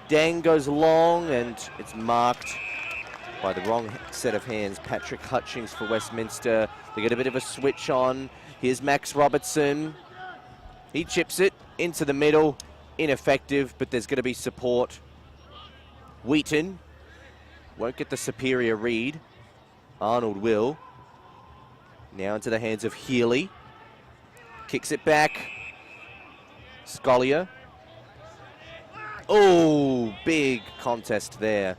Dang goes long, and it's marked by the wrong set of hands. Patrick Hutchings for Westminster. They get a bit of a switch on. Here's Max Robertson. He chips it into the middle. Ineffective, but there's going to be support. Wheaton won't get the superior read. Arnold will. Now into the hands of Healy. Kicks it back. Scollier. Oh, big contest there.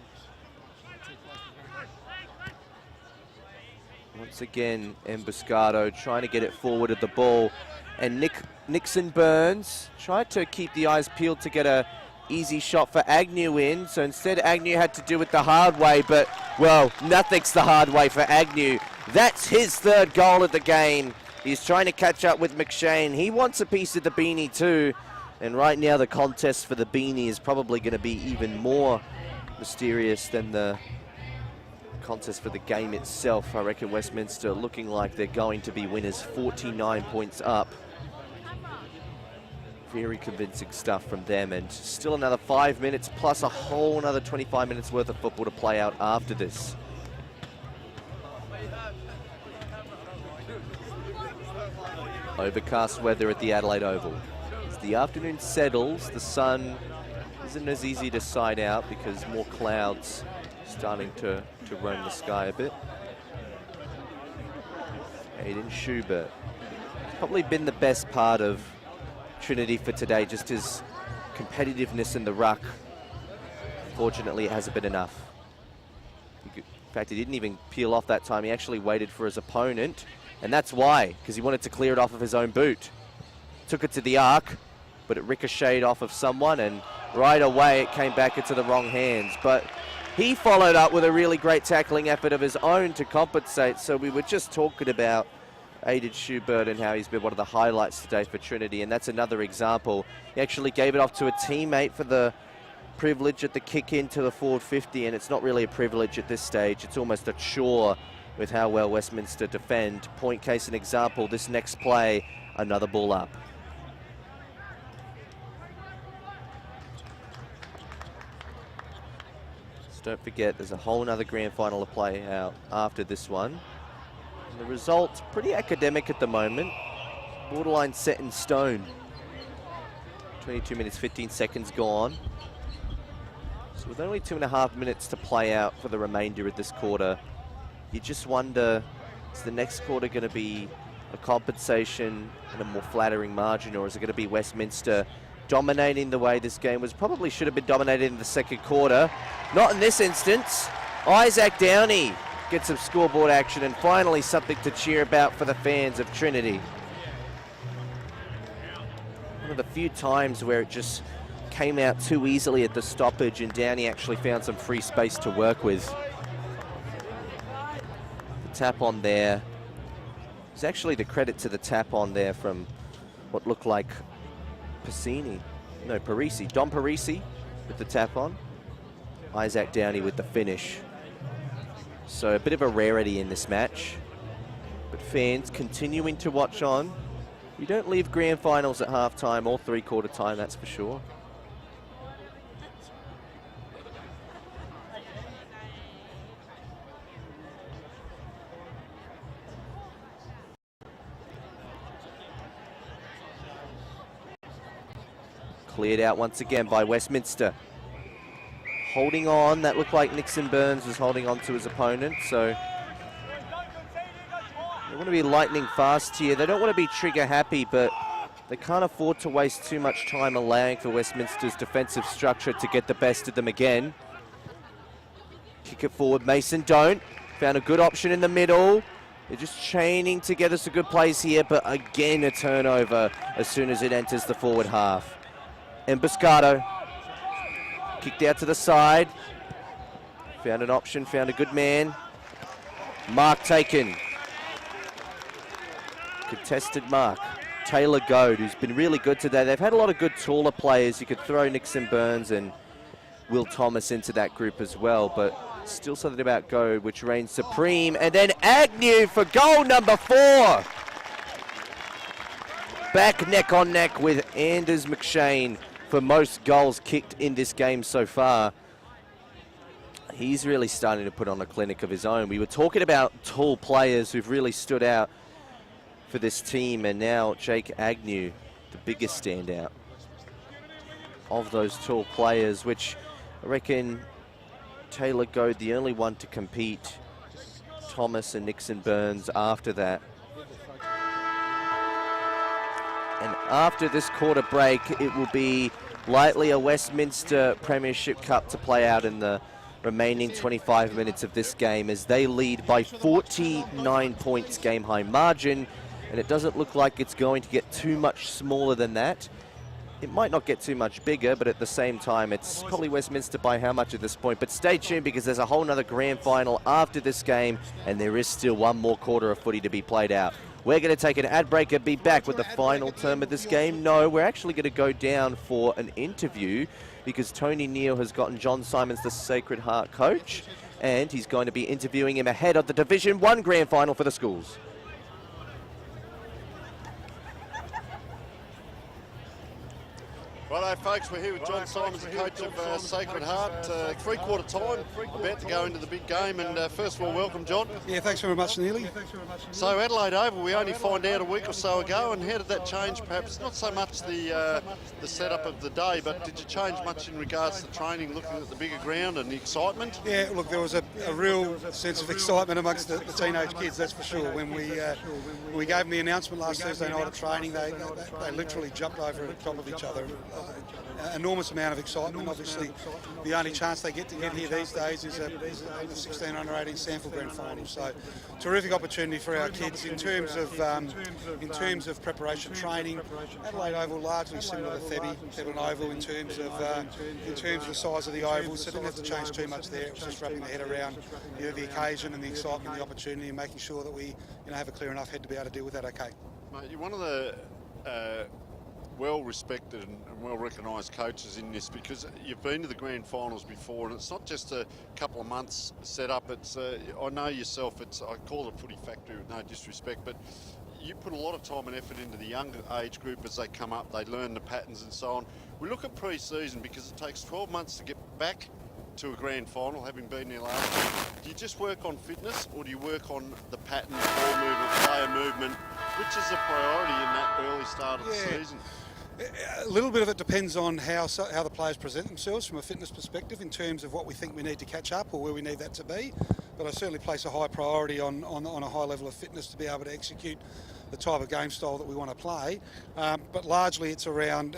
Once again, Emboscado trying to get it forward at the ball. And Nixon Burns tried to keep the eyes peeled to get a easy shot for Agnew in. So instead, Agnew had to do it the hard way. But, well, nothing's the hard way for Agnew. That's his 3rd goal of the game. He's trying to catch up with McShane. He wants a piece of the beanie too. And right now, the contest for the beanie is probably going to be even more mysterious than the contest for the game itself. I reckon Westminster looking like they're going to be winners, 49 points up. Very convincing stuff from them, and still another 5 minutes plus a whole another 25 minutes worth of football to play out after this. Overcast weather at the Adelaide Oval. As the afternoon settles, the sun isn't as easy to sight out because more clouds starting to roam the sky a bit. Aiden Schubert. Probably been the best part of Trinity for today, just his competitiveness in the ruck. Fortunately, it hasn't been enough. In fact, he didn't even peel off that time. He actually waited for his opponent, and that's why, because he wanted to clear it off of his own boot. Took it to the arc, but it ricocheted off of someone, and right away it came back into the wrong hands. But he followed up with a really great tackling effort of his own to compensate. So we were just talking about Aiden Schubert and how he's been one of the highlights today for Trinity, and that's another example. He actually gave it off to a teammate for the privilege at the kick into the forward 50, and it's not really a privilege at this stage. It's almost a chore with how well Westminster defend. Point case an example, this next play, another ball up. don't forget, there's a whole nother grand final to play out after this one. And the result's pretty academic at the moment. Borderline set in stone. 22 minutes, 15 seconds gone. So with only 2.5 minutes to play out for the remainder of this quarter, you just wonder, is the next quarter going to be a compensation and a more flattering margin, or is it going to be Westminster dominating the way this game was? Probably should have been dominated in the second quarter. Not in this instance. Isaac Downey gets some scoreboard action, and finally something to cheer about for the fans of Trinity. One of the few times where it just came out too easily at the stoppage and Downey actually found some free space to work with. The tap on there. It's actually the credit to the tap on there from what looked like Parisi. Dom Parisi with the tap on. Isaac Downey with the finish. So a bit of a rarity in this match. But fans continuing to watch on. You don't leave grand finals at halftime or three-quarter time, that's for sure. Cleared out once again by Westminster. Holding on, that looked like Nixon Burns was holding on to his opponent, so they want to be lightning fast here. They don't want to be trigger happy, but they can't afford to waste too much time allowing for Westminster's defensive structure to get the best of them again. Kick it forward, Mason don't. Found a good option in the middle. They're just chaining together some good plays here, but again a turnover as soon as it enters the forward half. Emboscado, kicked out to the side. Found an option, found a good man. Mark taken. Contested mark. Taylor Goad, who's been really good today. They've had a lot of good taller players. You could throw Nixon Burns and Will Thomas into that group as well, but still something about Goad which reigns supreme. And then Agnew for goal number 4. Back neck on neck with Anders McShane for most goals kicked in this game so far. He's really starting to put on a clinic of his own. We were talking about tall players who've really stood out for this team, and now Jake Agnew, the biggest standout of those tall players, which I reckon Taylor Goad, the only one to compete. Thomas and Nixon Burns after that. And after this quarter break, it will be likely a Westminster Premiership Cup to play out in the remaining 25 minutes of this game as they lead by 49 points game high margin. And it doesn't look like it's going to get too much smaller than that. It might not get too much bigger, but at the same time, it's probably Westminster by how much at this point. But stay tuned because there's a whole nother grand final after this game, and there is still one more quarter of footy to be played out. We're going to take an ad break and be back with the final term of this game. No, we're actually going to go down for an interview because Tony Neal has gotten John Simons, the Sacred Heart coach, and he's going to be interviewing him ahead of the Division 1 grand final for the schools. Righto, folks, we're here with John Simons, the coach of Sacred Heart. Three-quarter time, about to go into the big game. And first of all, welcome, John. Yeah, thanks very much, Neely. So Adelaide Oval, we only found out a week or so ago, and how did that change? Perhaps not so much the setup of the day, but did you change much in regards to training, looking at the bigger ground and the excitement? Yeah, look, there was a real sense of excitement amongst the teenage kids, that's for sure. When we gave them the announcement last Thursday night at training, they literally jumped over the top of each other. Enormous amount of excitement. Obviously, the only chance they get to get here these days is under 16, under 18 Sanford Grand Final. So, terrific opportunity for our kids in terms of preparation training. Adelaide Oval largely similar to Theban Oval in terms of the size of the oval. So didn't have to change too much there. It was just wrapping the head around the occasion and the excitement, the opportunity, and making sure that we have a clear enough head to be able to deal with that. Okay. Mate, you're one of the well-respected and well-recognised coaches in this because you've been to the grand finals before, and it's not just a couple of months set up. It's I know yourself. I call it a footy factory with no disrespect, but you put a lot of time and effort into the younger age group as they come up. They learn the patterns and so on. We look at pre-season because it takes 12 months to get back to a grand final, having been there last year. Do you just work on fitness, or do you work on the pattern, ball movement, player movement? Which is a priority in that early start of the season? A little bit of it depends on how the players present themselves from a fitness perspective in terms of what we think we need to catch up or where we need that to be. But I certainly place a high priority on a high level of fitness to be able to execute the type of game style that we want to play. But largely it's around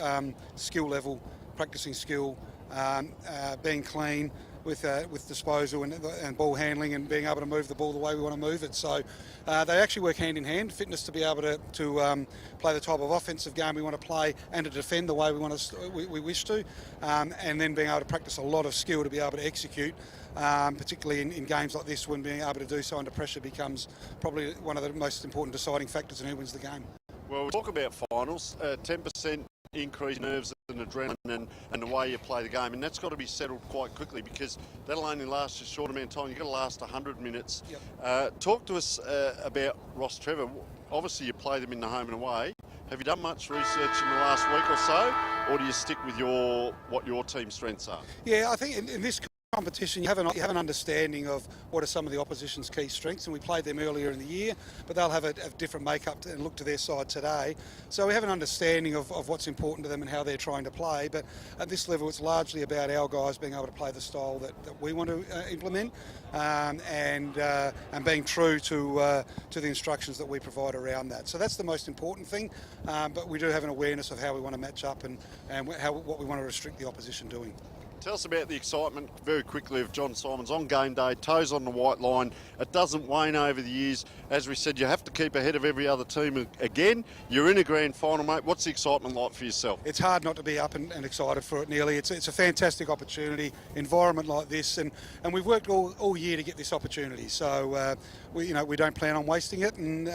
skill level, practicing skill, being clean with disposal and ball handling and being able to move the ball the way we want to move it. So they actually work hand in hand. Fitness to be able to play the type of offensive game we want to play and to defend the way we wish to, and then being able to practice a lot of skill to be able to execute, particularly in games like this when being able to do so under pressure becomes probably one of the most important deciding factors in who wins the game. Well, we talk about finals, 10% increase nerves and adrenaline and the way you play the game, and that's got to be settled quite quickly because that'll only last a short amount of time. You've got to last 100 minutes. Yep. Talk to us about Ross Trevor. Obviously you play them in the home and away. Have you done much research in the last week or so, or do you stick with what your team's strengths are? Yeah, I think in this competition you have an understanding of what are some of the opposition's key strengths, and we played them earlier in the year, but they'll have a different makeup and look to their side today. So we have an understanding of what's important to them and how they're trying to play, but at this level it's largely about our guys being able to play the style that we want to implement, and being true to the instructions that we provide around that. So that's the most important thing, but we do have an awareness of how we want to match up and what we want to restrict the opposition doing. Tell us about the excitement very quickly of John Simons on game day, toes on the white line. It doesn't wane over the years. As we said, you have to keep ahead of every other team again. You're in a grand final, mate. What's the excitement like for yourself? It's hard not to be up and excited for it, nearly. It's a fantastic opportunity, environment like this, and we've worked all year to get this opportunity. So we don't plan on wasting it, and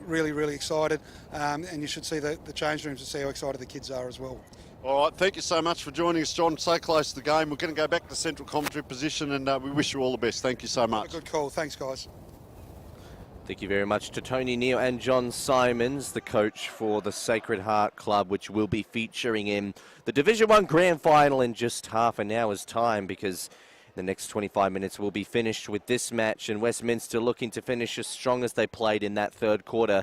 really excited. And you should see the change rooms to see how excited the kids are as well. All right, thank you so much for joining us, John. So close to the game. We're going to go back to central commentary position, and we wish you all the best. Thank you so much. Good call. Thanks, guys. Thank you very much to Tony Neal and John Simons, the coach for the Sacred Heart Club, which will be featuring in the Division 1 Grand Final in just half an hour's time, because the next 25 minutes will be finished with this match, and Westminster looking to finish as strong as they played in that third quarter.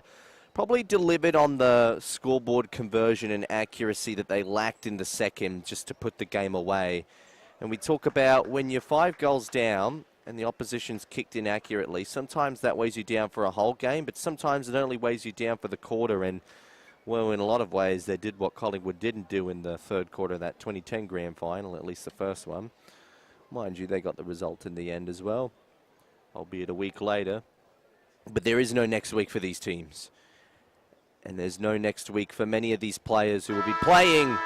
Probably delivered on the scoreboard conversion and accuracy that they lacked in the second, just to put the game away. And we talk about when you're 5 goals down and the opposition's kicked in accurately, sometimes that weighs you down for a whole game, but sometimes it only weighs you down for the quarter. And, well, in a lot of ways, they did what Collingwood didn't do in the third quarter of that 2010 grand final, at least the first one. Mind you, they got the result in the end as well, albeit a week later. But there is no next week for these teams. And there's no next week for many of these players who will be playing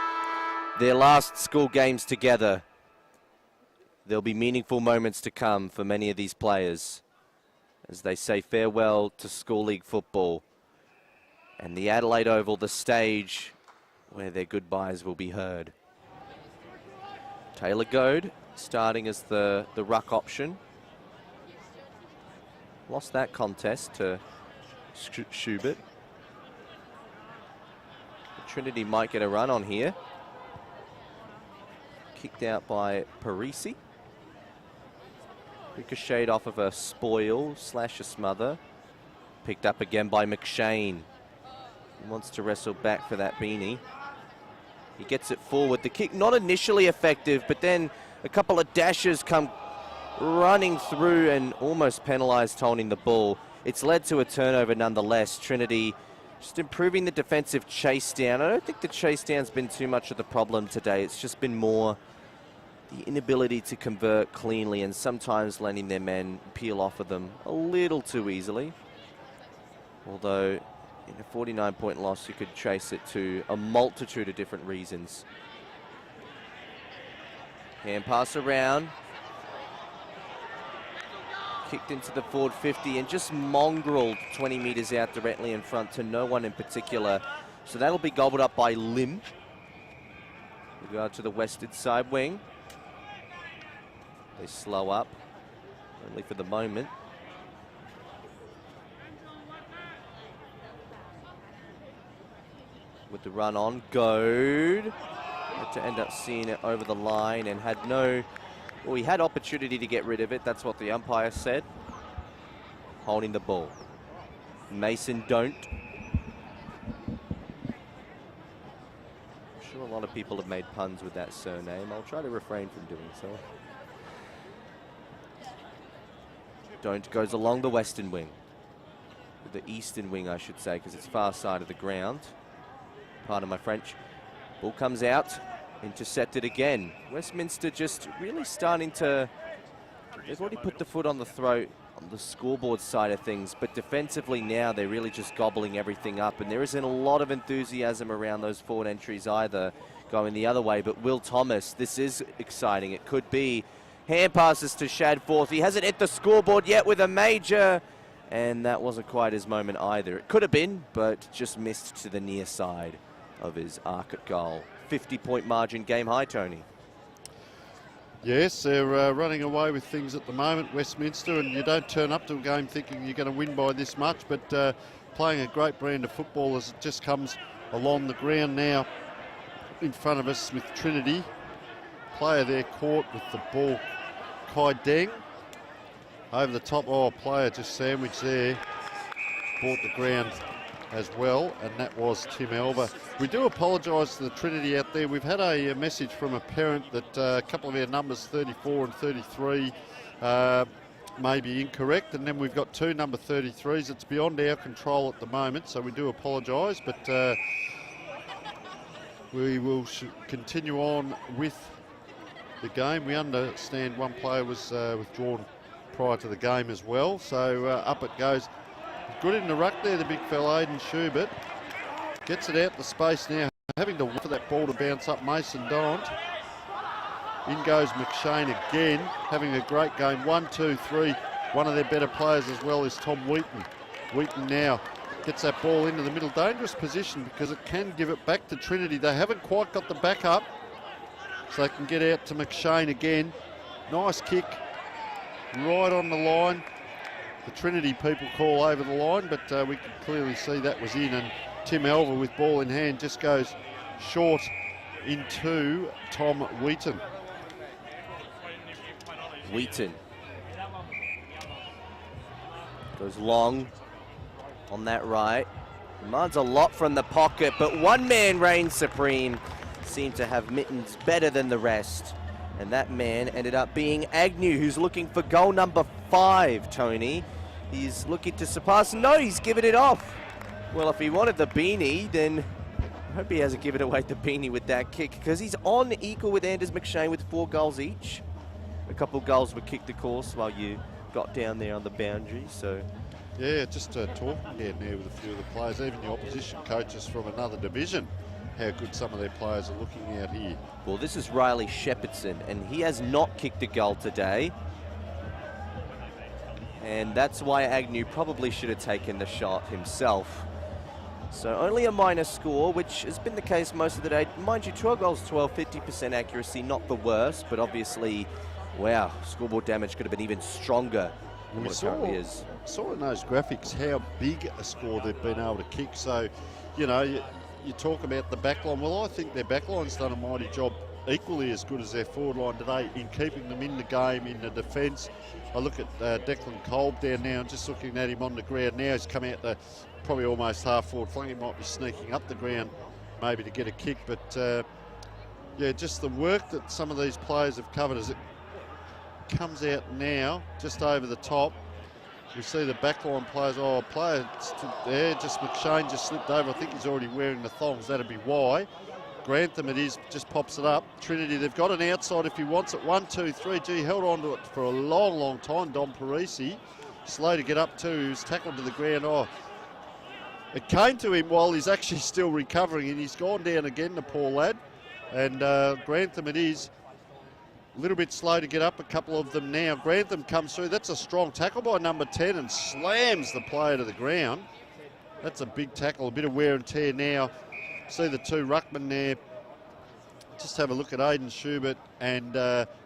their last school games together. There'll be meaningful moments to come for many of these players as they say farewell to school league football. And the Adelaide Oval, the stage where their goodbyes will be heard. Taylor Goad starting as the ruck option. Lost that contest to Schubert. Trinity might get a run on here. Kicked out by Parisi. Ricocheted off of a spoil / a smother. Picked up again by McShane. He wants to wrestle back for that beanie. He gets it forward. The kick not initially effective, but then a couple of dashes come running through and almost penalised holding the ball. It's led to a turnover nonetheless. Trinity just improving the defensive chase down. I don't think the chase down's been too much of the problem today. It's just been more the inability to convert cleanly and sometimes letting their men peel off of them a little too easily. Although in a 49-point loss, you could trace it to a multitude of different reasons. Hand pass around. Kicked into the forward 50 and just mongreled 20 metres out directly in front to no one in particular. So that'll be gobbled up by Lim. We go to the western side wing. They slow up, only for the moment. With the run on, Goad. Had to end up seeing it over the line and had no Well, he had opportunity to get rid of it. That's what the umpire said. Holding the ball. Mason don't. I'm sure a lot of people have made puns with that surname. I'll try to refrain from doing so. Don't goes along the western wing. The eastern wing, I should say, because it's far side of the ground. Pardon my French. Ball comes out. Intercepted again. Westminster just really starting to... They've already put the foot on the throat on the scoreboard side of things, but defensively now they're really just gobbling everything up, and there isn't a lot of enthusiasm around those forward entries either going the other way. But Will Thomas, this is exciting. It could be. Hand passes to Shadforth. He hasn't hit the scoreboard yet with a major, and that wasn't quite his moment either. It could have been, but just missed to the near side of his arc at goal. 50-point margin, game high, Tony. Yes, they're running away with things at the moment, Westminster, and you don't turn up to a game thinking you're going to win by this much, but playing a great brand of football as it just comes along the ground now in front of us with Trinity. Player there caught with the ball, Kai Deng. Over the top, player just sandwiched there, bought the ground as well, and that was Tim Elver. We do apologise to the Trinity out there. We've had a message from a parent that a couple of our numbers, 34 and 33, may be incorrect, and then we've got two number 33s. It's beyond our control at the moment, so we do apologise, but we will continue on with the game. We understand one player was withdrawn prior to the game as well, so up it goes. Good in the ruck there, the big fella, Aidan Schubert. Gets it out the space now, having to wait for that ball to bounce up Mason Don't. In goes McShane again, having a great game. 1, 2, 3. One of their better players as well is Tom Wheaton. Wheaton now gets that ball into the middle. Dangerous position because it can give it back to Trinity. They haven't quite got the back up, so they can get out to McShane again. Nice kick, right on the line. The Trinity people call over the line, but we can clearly see that was in, and Tim Elver with ball in hand just goes short into Tom Wheaton. Wheaton goes long on that right. Demands a lot from the pocket, but one man reigns supreme. Seemed to have mittens better than the rest. And that man ended up being Agnew, who's looking for goal number 5, Tony. He's looking to surpass. No, he's given it off. Well, if he wanted the beanie, then I hope he hasn't given away the beanie with that kick, because he's on equal with Anders McShane with 4 goals each. A couple of goals were kicked, of course, while you got down there on the boundary, so... Yeah, just talking down there with a few of the players, even the opposition coaches from another division, how good some of their players are looking out here. Well, this is Riley Shepherdson, and he has not kicked a goal today. And that's why Agnew probably should have taken the shot himself. So only a minor score, which has been the case most of the day. Mind you, 12 goals, 12, 50% accuracy, not the worst, but obviously, wow, scoreboard damage could have been even stronger than what it currently is. Saw in those graphics how big a score they've been able to kick. So, you know, you talk about the backline. Well, I think their backline's done a mighty job, equally as good as their forward line today, in keeping them in the game, in the defence. I look at Declan Kolb down now, just looking at him on the ground now. He's come out to probably almost half forward flank. He might be sneaking up the ground maybe to get a kick. But, yeah, just the work that some of these players have covered as it comes out now, just over the top. We see the backline players. Oh, a player there, just McShane just slipped over. I think he's already wearing the thongs. That'd be why. Grantham it is, just pops it up. Trinity, they've got an outside if he wants it. 1, 2, 3. Gee, held on to it for a long, long time. Dom Parisi, slow to get up to, who's tackled to the ground. Oh, it came to him while he's actually still recovering, and he's gone down again, the poor lad. And Grantham it is. A little bit slow to get up, a couple of them now. Grantham comes through. That's a strong tackle by number 10 and slams the player to the ground. That's a big tackle, a bit of wear and tear now. See the two ruckmen there. Just have a look at Aidan Schubert and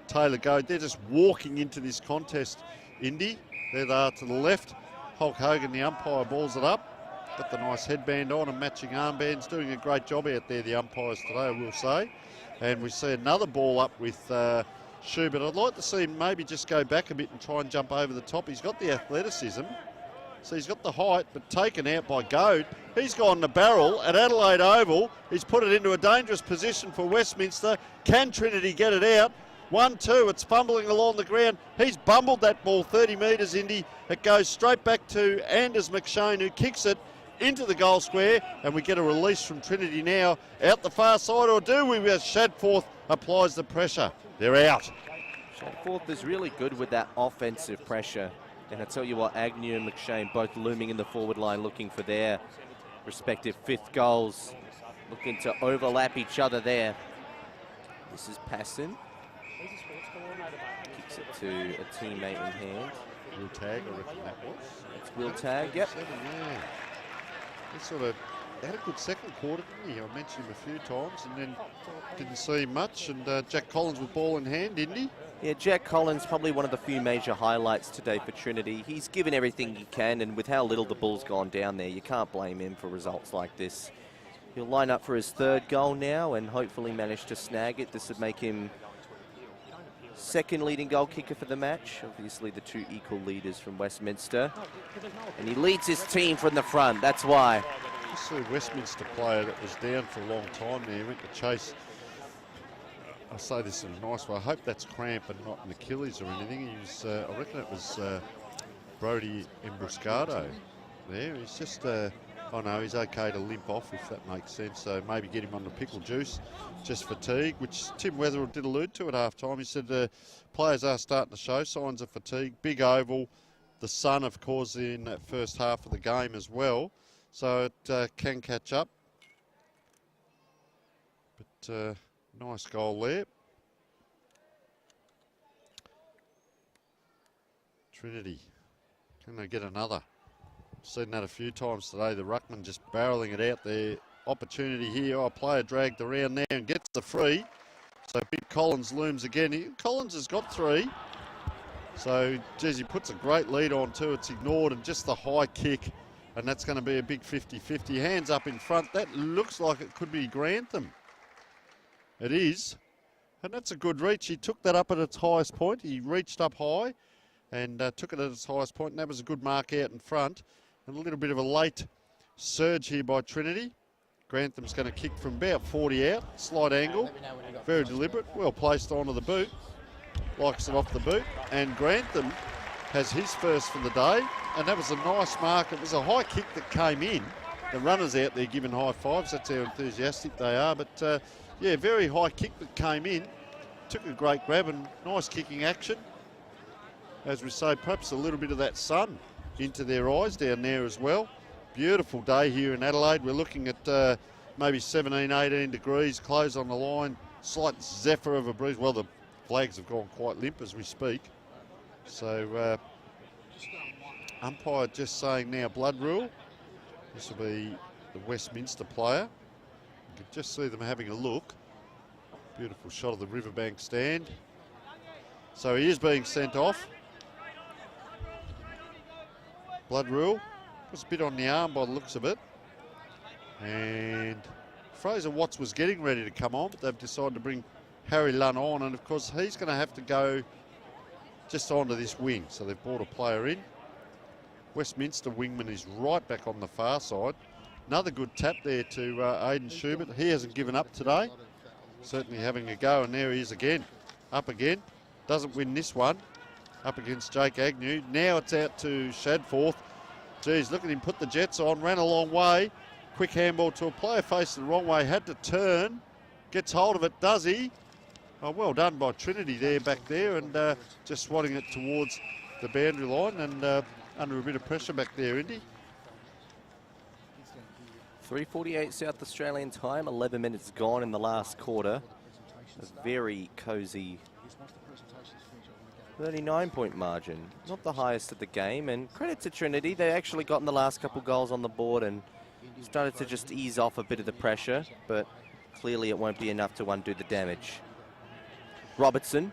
Taylor Goad. They're just walking into this contest, Indy. There they are to the left. Hulk Hogan, the umpire, balls it up. Got the nice headband on and matching armbands. Doing a great job out there, the umpires today, I will say. And we see another ball up with Schubert. I'd like to see him maybe just go back a bit and try and jump over the top. He's got the athleticism, so he's got the height, but taken out by Goad. He's gone the barrel at Adelaide Oval. He's put it into a dangerous position for Westminster. Can Trinity get it out? 1-2, it's fumbling along the ground. He's bumbled that ball 30 metres, Indy. It goes straight back to Anders McShane, who kicks it into the goal square, and we get a release from Trinity now out the far side, or do we? As Shadforth applies the pressure. They're out. Shadforth is really good with that offensive pressure. And I tell you what, Agnew and McShane both looming in the forward line looking for their respective 5th goals. Looking to overlap each other there. This is Passon. Kicks it to a teammate in hand. Will Tag, I reckon that was. It's Will Tag, yep. Yeah. He sort of had a good second quarter, didn't he? I mentioned him a few times and then didn't see him much. And Jack Collins with ball in hand, didn't he? Yeah, Jack Collins, probably one of the few major highlights today for Trinity. He's given everything he can, and with how little the ball's gone down there, you can't blame him for results like this. He'll line up for his 3rd goal now and hopefully manage to snag it. This would make him 2nd leading goal kicker for the match. Obviously the 2 equal leaders from Westminster. And he leads his team from the front, that's why. This is a Westminster player that was down for a long time there. He went to chase. I say this in a nice way. I hope that's cramp and not an Achilles or anything. He was, I reckon it was Brody Embuscado there. He's just, oh no, he's okay to limp off if that makes sense. So maybe get him on the pickle juice, just fatigue, which Tim Weatherall did allude to at half time. He said players are starting to show signs of fatigue. Big oval, the sun, of course, in that first half of the game as well. So it can catch up. But nice goal there. Trinity, can they get another? Seen that a few times today. The ruckman just barreling it out there. Opportunity here. Oh, player dragged around there and gets the free. So big Collins looms again. Collins has got 3. So, geez, he puts a great lead on too. It's ignored, and just the high kick. And that's going to be a big 50-50. Hands up in front. That looks like it could be Grantham. It is. And that's a good reach. He took that up at its highest point. He reached up high and took it at its highest point. And that was a good mark out in front. And a little bit of a late surge here by Trinity. Grantham's going to kick from about 40 out. Slight angle. Very deliberate. Well placed onto the boot. Likes it off the boot. And Grantham has his first for the day. And that was a nice mark. It was a high kick that came in. The runners out there giving high fives. That's how enthusiastic they are. But yeah, very high kick that came in. Took a great grab and nice kicking action. As we say, perhaps a little bit of that sun into their eyes down there as well. Beautiful day here in Adelaide. We're looking at maybe 17, 18 degrees, close on the line. Slight zephyr of a breeze. Well, the flags have gone quite limp as we speak. So umpire just saying now blood rule. This will be the Westminster player. You can just see them having a look. Beautiful shot of the Riverbank stand. So he is being sent off. Blood rule. Was a bit on the arm by the looks of it. And Fraser Watts was getting ready to come on, but they've decided to bring Harry Lunn on. And of course, he's going to have to go just onto this wing. So they've brought a player in. Westminster wingman is right back on the far side. Another good tap there to Aidan Schubert. He hasn't given up today. Certainly having a go, and there he is again. Up again. Doesn't win this one. Up against Jake Agnew. Now it's out to Shadforth. Geez, look at him put the jets on. Ran a long way. Quick handball to a player facing the wrong way. Had to turn. Gets hold of it, does he? Oh, well done by Trinity there, back there, and just swatting it towards the boundary line, and under a bit of pressure back there, Indy. 3:48 South Australian time, 11 minutes gone in the last quarter. A very cosy 39-point margin. Not the highest of the game, and credit to Trinity. They actually gotten the last couple goals on the board and started to just ease off a bit of the pressure, but clearly it won't be enough to undo the damage. Robertson,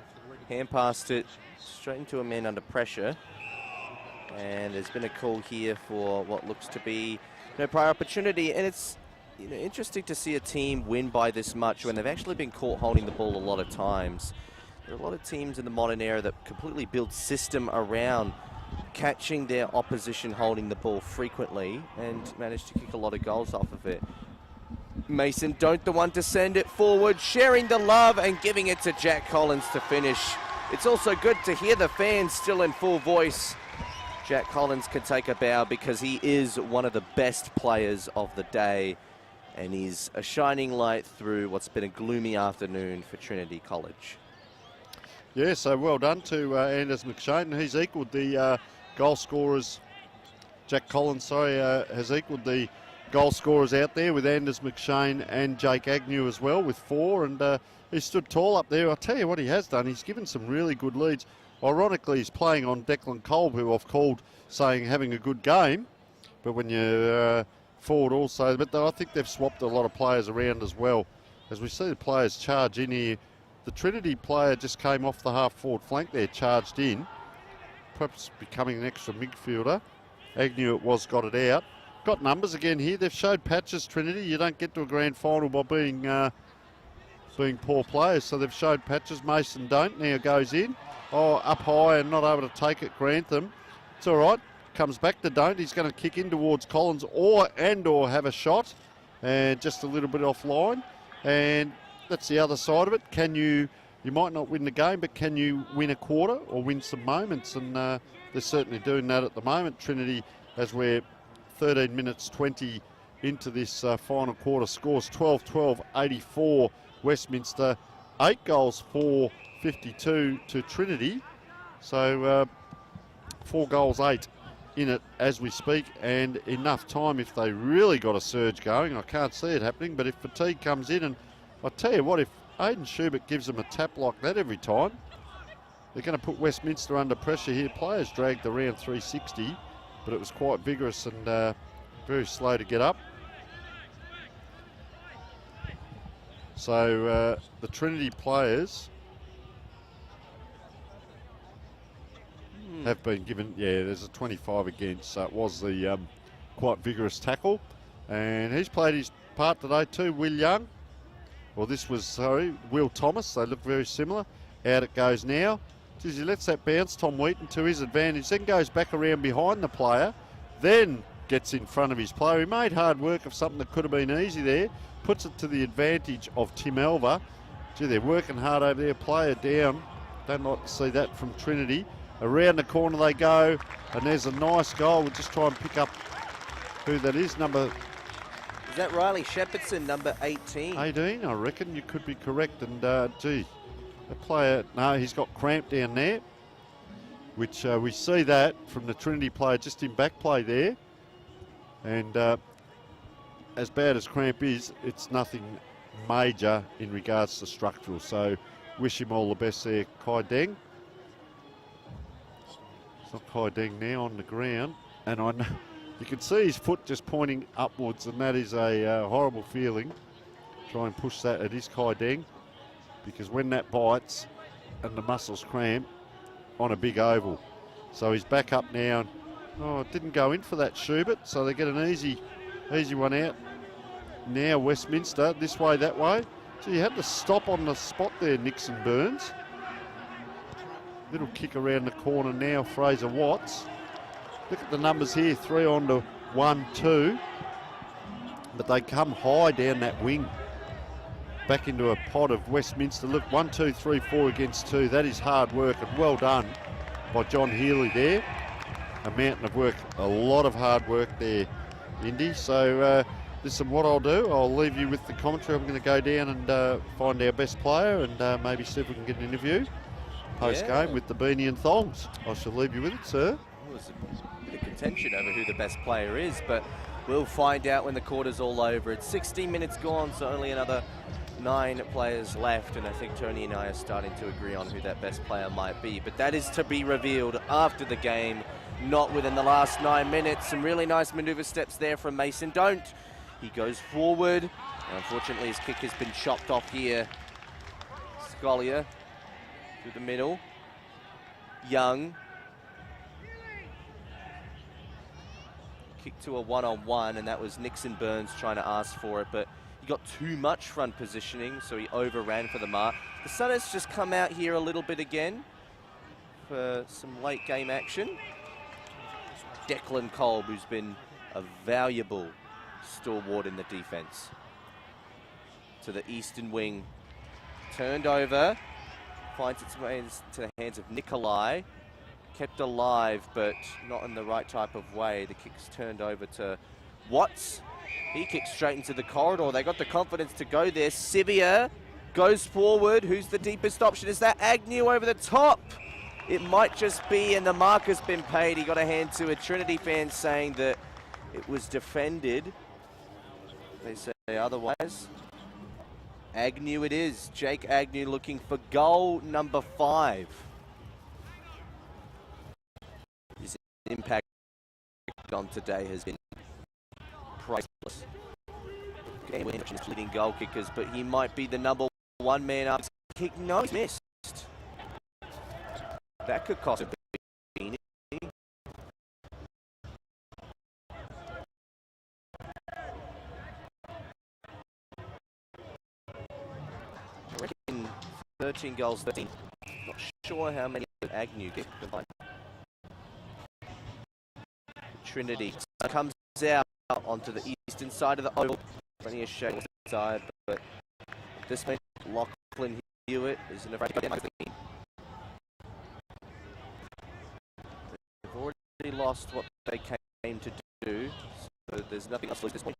hand passed it straight into a man under pressure. And there's been a call here for what looks to be no prior opportunity. And it's interesting to see a team win by this much when they've actually been caught holding the ball a lot of times. There are a lot of teams in the modern era that completely build system around catching their opposition holding the ball frequently and manage to kick a lot of goals off of it. Mason Don't the one to send it forward, sharing the love and giving it to Jack Collins to finish. It's also good to hear the fans still in full voice. Jack Collins can take a bow because he is one of the best players of the day, and he's a shining light through what's been a gloomy afternoon for Trinity College. Yeah, so well done to Anders McShane. He's equalled the goal scorers. Jack Collins, has equalled the goal scorers out there with Anders McShane and Jake Agnew as well with 4. And he stood tall up there. I'll tell you what he has done. He's given some really good leads. Ironically, he's playing on Declan Kolb, who I've called saying having a good game. But when you forward also, but I think they've swapped a lot of players around as well. As we see the players charge in here. The Trinity player just came off the half-forward flank there, charged in. Perhaps becoming an extra midfielder. Agnew got it out. Got numbers again here. They've showed patches, Trinity. You don't get to a grand final by being poor players. So they've showed patches. Mason Don't now goes in. Oh, up high and not able to take it, Grantham. It's all right. Comes back to Don't. He's going to kick in towards Collins or have a shot. And just a little bit offline. And that's the other side of it. Can you might not win the game, but can you win a quarter or win some moments? And they're certainly doing that at the moment. Trinity, as we're 13 minutes 20 into this final quarter, scores 12-12, 84 Westminster. 8 goals for 52 to Trinity. So 4 goals, 8 in it as we speak, and enough time if they really got a surge going. I can't see it happening, but if fatigue comes in, and I'll tell you what, if Aidan Schubert gives them a tap like that every time, they're going to put Westminster under pressure here. Players dragged around 360, but it was quite vigorous and very slow to get up. So the Trinity players have been given, there's a 25 against, so it was the quite vigorous tackle. And he's played his part today too, Will Young. Well, this was, Will Thomas. They look very similar. Out it goes now. Geez, he lets that bounce, Tom Wheaton, to his advantage, then goes back around behind the player, then gets in front of his player. He made hard work of something that could have been easy there, puts it to the advantage of Tim Elver. Gee, they're working hard over there, player down. Don't like to see that from Trinity. Around the corner they go, and there's a nice goal. We'll just try and pick up who that is. Is that Riley Shepherdson, number 18? 18, I reckon. You could be correct. And, the player, no, he's got cramp down there, which we see that from the Trinity player just in back play there. And as bad as cramp is, it's nothing major in regards to structural. So wish him all the best there, Kai Deng. It's not Kai Deng now on the ground. And I know you can see his foot just pointing upwards, and that is a horrible feeling. Try and push that. It is Kai Deng, because when that bites and the muscles cramp on a big oval. So he's back up now. And, it didn't go in for that Schubert, so they get an easy one out. Now Westminster, this way, that way. So you had to stop on the spot there, Nixon Burns. Little kick around the corner now, Fraser Watts. Look at the numbers here, 3 on to 1, 2. But they come high down that wing. Back into a pod of Westminster. Look, 1, 2, 3, 4 against 2. That is hard work, and well done by John Healy there. A mountain of work, a lot of hard work there, Indy. So listen, what I'll do, I'll leave you with the commentary. I'm going to go down and find our best player and maybe see if we can get an interview post-game with the beanie and thongs. I shall leave you with it, sir. There's a bit of contention over who the best player is, but we'll find out when the quarter's all over. It's 16 minutes gone, so only another 9 players left, and I think Tony and I are starting to agree on who that best player might be. But that is to be revealed after the game, not within the last 9 minutes. Some really nice manoeuvre steps there from Mason Don't. He goes forward. Unfortunately, his kick has been chopped off here. Scollier through the middle. Young. Kick to a one-on-one, and that was Nixon Burns trying to ask for it, but he got too much front positioning, so he overran for the mark. The Sun has just come out here a little bit again for some late game action. Declan Kolb, who's been a valuable stalwart in the defense. To the eastern wing, turned over, finds its way into the hands of Nikolai. Kept alive, but not in the right type of way. The kick's turned over to Watts. He kicks straight into the corridor. They got the confidence to go there. Sivia goes forward. Who's the deepest option? Is that Agnew over the top? It might just be, and the mark has been paid. He got a hand to a Trinity fan saying that it was defended. They say otherwise. Agnew it is. Jake Agnew looking for goal number 5. His impact on today has been priceless. Game winning leading goal kickers, but he might be the number 1 man up. Kick, no, he's missed. That could cost a bit. I reckon 13 goals, 13. Not sure how many Agnew get. Trinity comes out onto the eastern side of the oval. Plenty of shade side, but this means Lachlan Hewitt isn't afraid to go down. They've already lost what they came to do, so there's nothing else to lose at this point.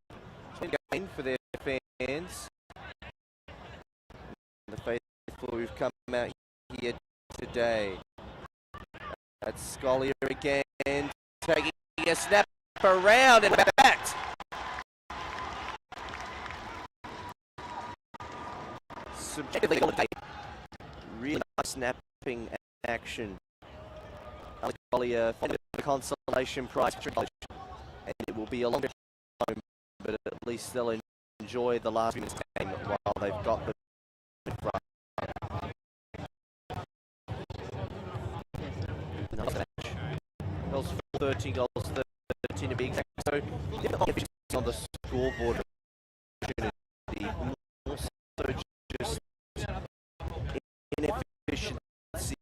It's a gain for their fans. The faithful who've come out here today. That's Scollier again, taking a snap around and back. Subjectively, really nice snapping action. Alex Collier finding a consolation prize, and it will be a longer time, but at least they'll enjoy the last minutes game while they've got them in front. Goals for 13 goals, 13 to be exact. So, on the scoreboard opportunity, more so just inefficiency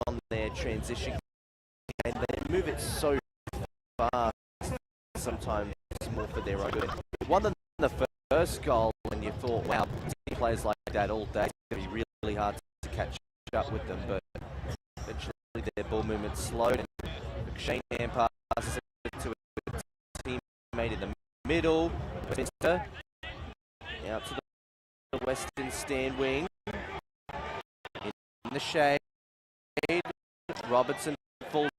on their transition, and they move it so fast. Sometimes it's more for their own good. It won them the first goal, and you thought, wow, players like that all day, it's going to be really hard to catch up with them, but eventually their ball movement slowed, and Shane Hand passes it to a teammate in the middle. Out to the western stand wing. In the shade. Robertson falls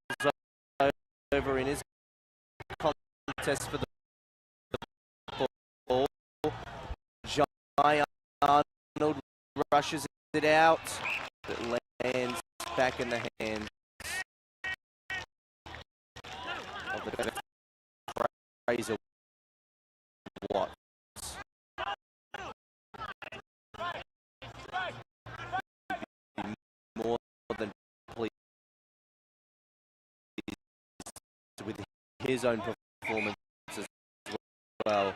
over in his contest for the ball. Jai Arnold rushes it out. It lands back in the hands of the Fraser Watts. More than pleased with his own performance as well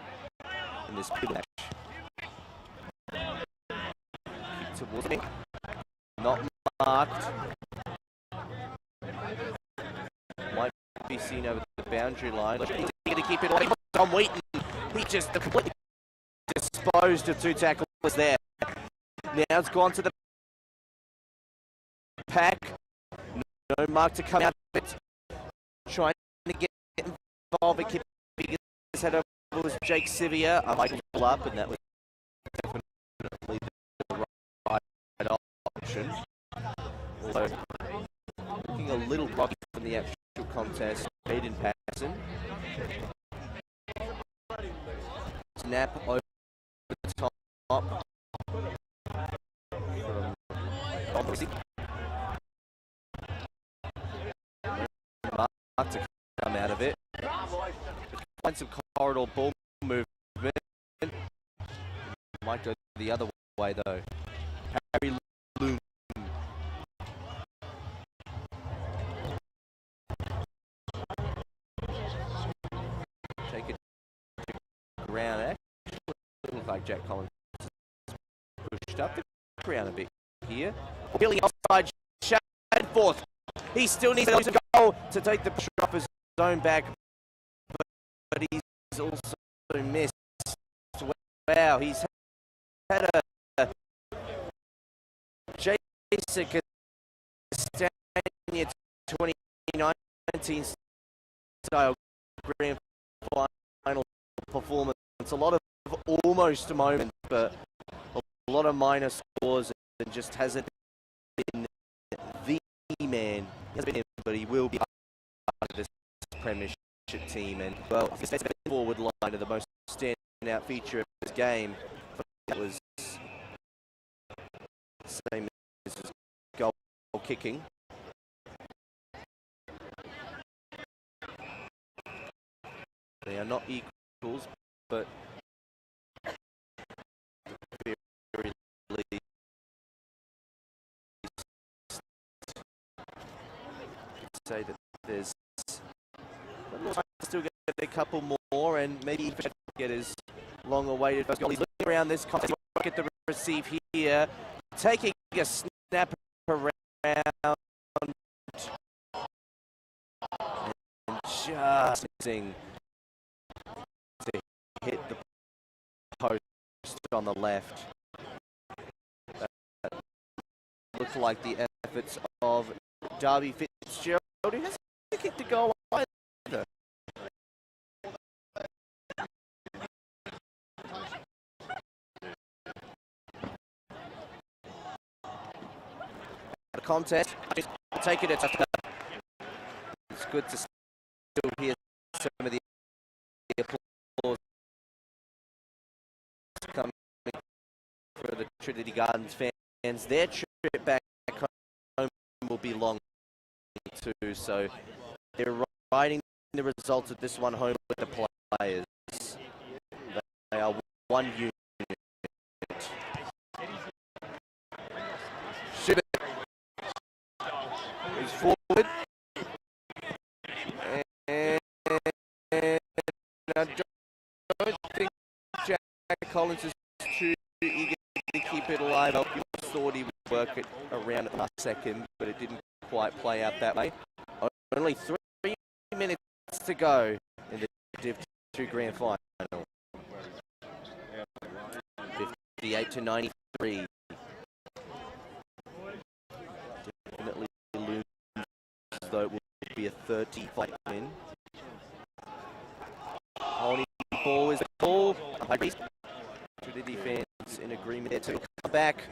in this match. Kick towards me, not marked. Might be seen over the boundary line. He's going to keep it on. Tom Wheaton, he just completely disposed of 2 tackles there. Now it's gone to the pack. No mark to come out of it. Trying to get involved and keep his head over was Jake Sivia. I might pull up, and that was definitely the right option. Although looking a little rocky from the actual contest. Aiden Patterson. Snap over the top. Mark to come out of it. Find some corridor ball movement. Might go the other way though. Harry Loom. Take it to ground. Actually, like Jack Collins pushed up the ground a bit here. Billy offside, Shadforth. He still needs a goal to take the pressure off his own back, but he's also missed. Wow, he's had a Jason Castagna 2019 style grand final performance. A lot of almost moments, but a lot of minor scores, and just hasn't been the man. He hasn't been, but he will be part of this premiership team. And well, his forward line of the most standout feature of his game. That was the same as his goal kicking. They are not equals, but very least say that there's still get a couple more, and maybe get his long-awaited first goal. He's looking around this contest, get the receive here, taking a snap around, and just missing to hit the post on the left. That looked like the efforts of Darby Fitzgerald, who hasn't kicked the goal either. The contest, take it. It's good to still hear some of the applause coming for the Trinity Gardens fans. Their trip back home will be long too, so they're riding the results of this one home with the players. They are one unit. Schubert is forward, and I don't think Jack Collins is too eager to keep it alive. I thought he would work it around at the last second, but it didn't quite play out that way. Only 3 minutes to go in the Div 2 Grand Final. 58-93. Definitely lose, though it will be a 30-fight win. Holding ball is the ball. Trinity fans in agreement there to come back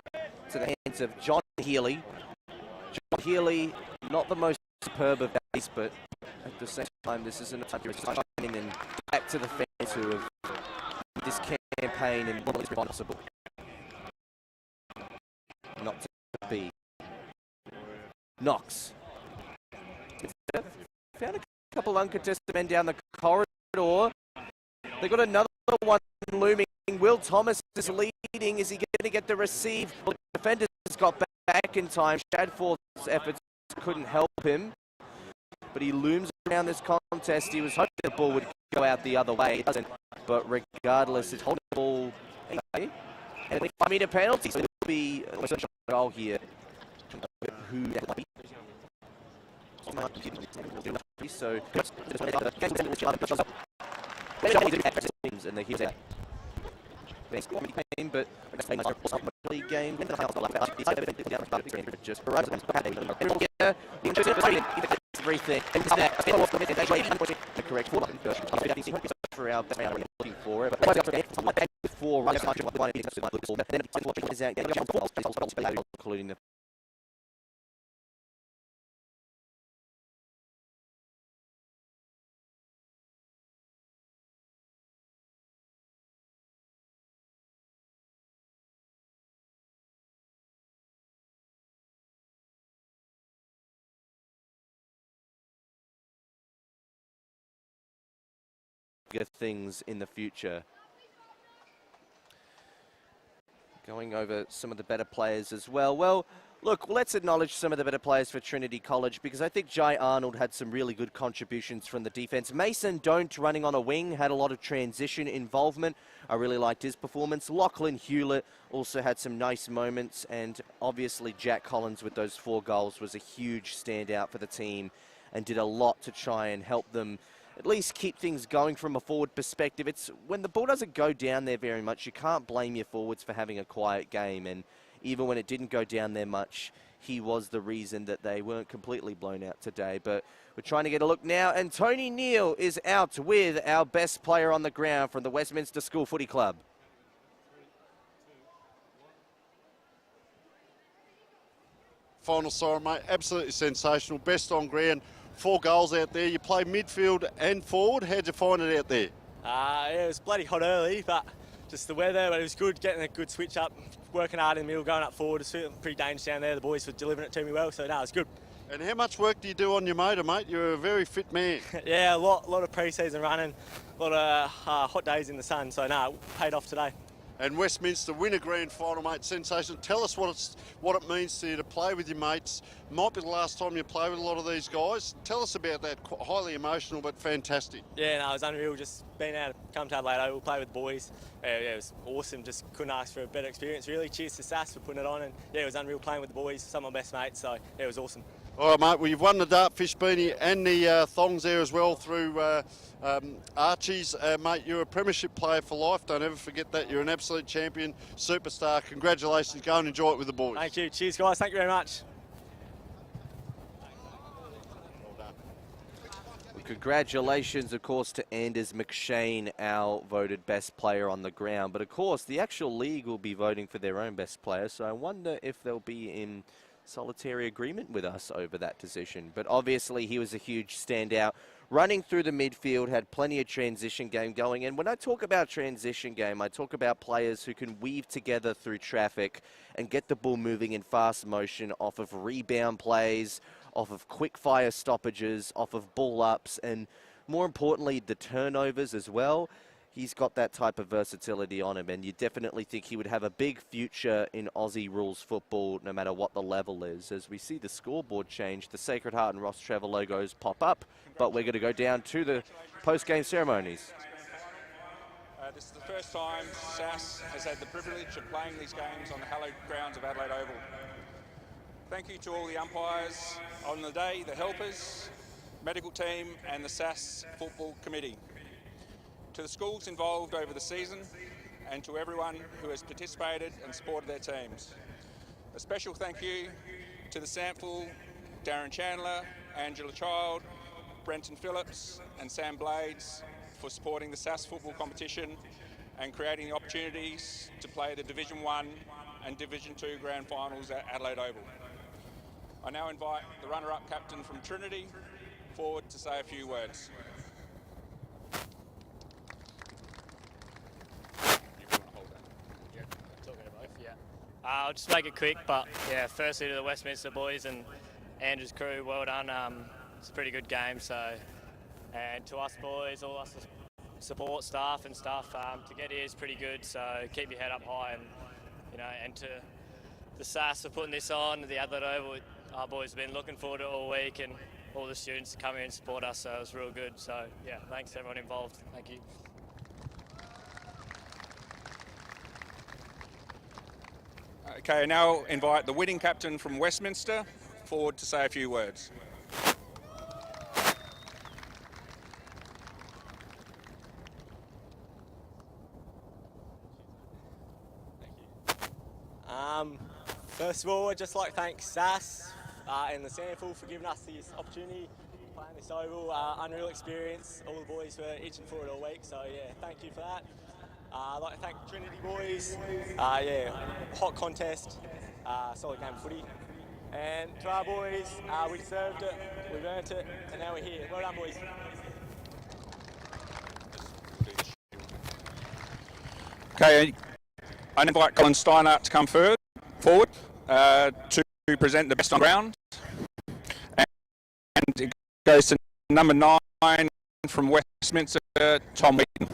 to the hands of John Healy. John Healy, not the most superb of days, but at the same time, this isn't a time to shining, and back to the fans who have made this campaign and what is possible. Not to be. Knox. Found a couple uncontested men down the corridor. They got another one looming. Will Thomas is leading. Is he going to get the receive? Well, the defenders got back in time. Shadforth's efforts couldn't help him, but he looms around this contest. He was hoping the ball would go out the other way. It doesn't, but regardless, it's holding the ball anyway. And a 5-meter penalty, so it will be a goal here. Who that be? So, and they're here. But league game, just everything. The correct for our looking for it. Including the things in the future. Going over some of the better players as well. Well, Look, let's acknowledge some of the better players for Trinity College, because I think Jai Arnold had some really good contributions from the defence. Mason Don't, running on a wing, had a lot of transition involvement. I really liked his performance. Lachlan Hewlett also had some nice moments, and obviously Jack Collins with those 4 goals was a huge standout for the team and did a lot to try and help them at least keep things going from a forward perspective. It's when the ball doesn't go down there very much, you can't blame your forwards for having a quiet game, and even when it didn't go down there much, he was the reason that they weren't completely blown out today. But we're trying to get a look now, and Tony Neal is out with our best player on the ground from the Westminster School Footy Club. Final siren, mate, absolutely sensational. Best on ground, 4 goals out there. You play midfield and forward. How'd you find it out there? Yeah, it was bloody hot early, but just the weather, but it was good getting a good switch up, working hard in the middle, going up forward. It's pretty dangerous down there. The boys were delivering it to me well, so no, it was good. And how much work do you do on your motor, mate? You're a very fit man. Yeah, a lot of pre-season running, a lot of hot days in the sun, so no, it paid off today. And Westminster win a grand final, mate. Sensation. Tell us what it means to you to play with your mates. Might be the last time you play with a lot of these guys. Tell us about that. Highly emotional, but fantastic. Yeah, no, it was unreal. Just being able to come to Adelaide Oval, play with the boys. Yeah, it was awesome. Just couldn't ask for a better experience, really. Cheers to SAAS for putting it on, and yeah, it was unreal playing with the boys. Some of my best mates, so yeah, it was awesome. All right, mate. Well, you've won the Dartfish beanie and the thongs there as well through Archie's. Mate, you're a premiership player for life. Don't ever forget that. You're an absolute champion, superstar. Congratulations. Go and enjoy it with the boys. Thank you. Cheers, guys. Thank you very much. Congratulations, of course, to Anders McShane, our voted best player on the ground. But, of course, the actual league will be voting for their own best player, so I wonder if they'll be in solitary agreement with us over that decision. But obviously he was a huge standout. Running through the midfield, had plenty of transition game going. And when I talk about transition game, I talk about players who can weave together through traffic and get the ball moving in fast motion off of rebound plays, off of quick fire stoppages, off of ball ups, and more importantly, the turnovers as well. He's got that type of versatility on him, and you definitely think he would have a big future in Aussie rules football, no matter what the level is. As we see the scoreboard change, the Sacred Heart and Ross Trevor logos pop up, but we're going to go down to the post-game ceremonies. This is the first time SAAS has had the privilege of playing these games on the hallowed grounds of Adelaide Oval. Thank you to all the umpires on the day, the helpers, medical team and the SAAS Football Committee. To the schools involved over the season and to everyone who has participated and supported their teams. A special thank you to the Sample, Darren Chandler, Angela Child, Brenton Phillips and Sam Blades for supporting the SAAS football competition and creating the opportunities to play the Division 1 and Division 2 grand finals at Adelaide Oval. I now invite the runner-up captain from Trinity forward to say a few words. I'll just make it quick, but yeah, firstly to the Westminster boys and Andrew's crew, well done. It's a pretty good game, so, and to us boys, all us support staff and stuff, to get here is pretty good, so keep your head up high, and you know, and to the SAAS for putting this on, the Adelaide Oval, our boys have been looking forward to it all week, and all the students to come here and support us, so it was real good. So yeah, thanks to everyone involved. Thank you. Okay, I now invite the winning captain from Westminster forward to say a few words. First of all, I'd just like to thank SAAS and the Sample for giving us this opportunity playing this oval. Unreal experience, all the boys were itching for it all week, so yeah, thank you for that. I'd like to thank Trinity boys. Yeah, hot contest, solid game of footy. And to our boys, we deserved it, we've earned it, and now we're here. Well done, boys. Okay, I invite Colin Steinert to come forward to present the best on ground. And it goes to number 9 from Westminster, Tom Wheaton.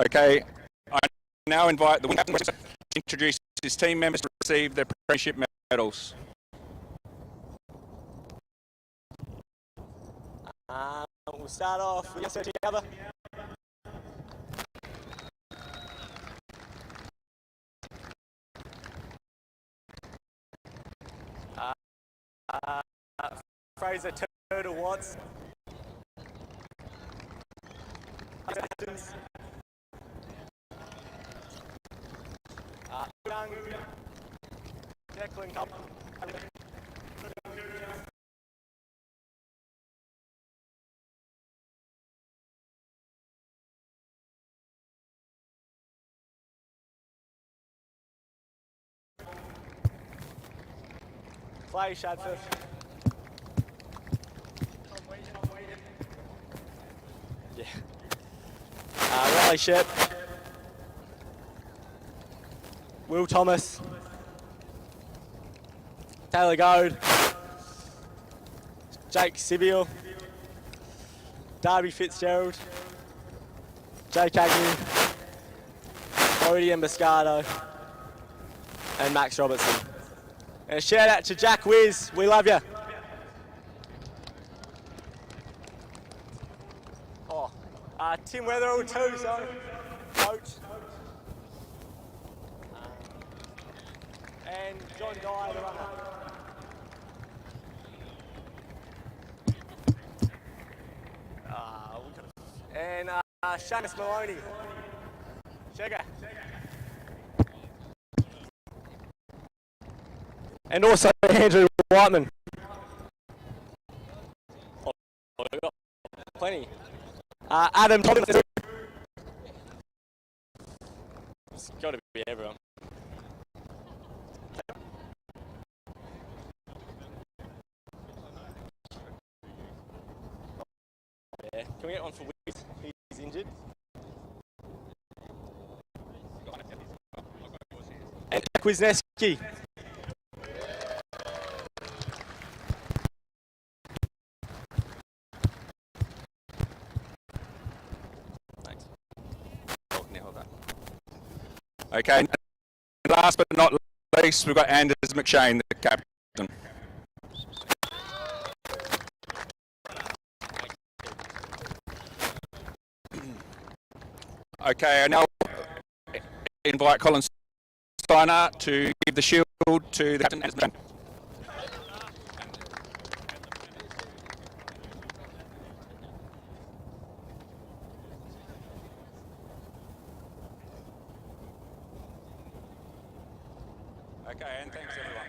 Okay, I now invite the captain to introduce his team members to receive their premiership medals. We'll start off with your together. Fraser Turtle Watts. Young Declan Cup. Clay Shadford. Yeah. Riley Shep. Will Thomas. Taylor Goad. Jake Sibiel. Darby Fitzgerald. Jake Agnew. Cody Emboscado. And Max Robertson. And a shout out to Jack Wiz, we love you. Oh, Tim Weatherall too, so coach. And John Dye, the runner. And Seamus Maloney. Shagger. And also Andrew Whiteman. Oh, we've got plenty. Adam Thompson. It's got to be everyone. Yeah, can we get one for Wiz? He's injured. And Jack Wisniewski. Okay, and last but not least, we've got Anders McShane, the captain. Okay, I now invite Colin Steiner to give the shield to the captain, Anders McShane. Okay, and thanks everyone.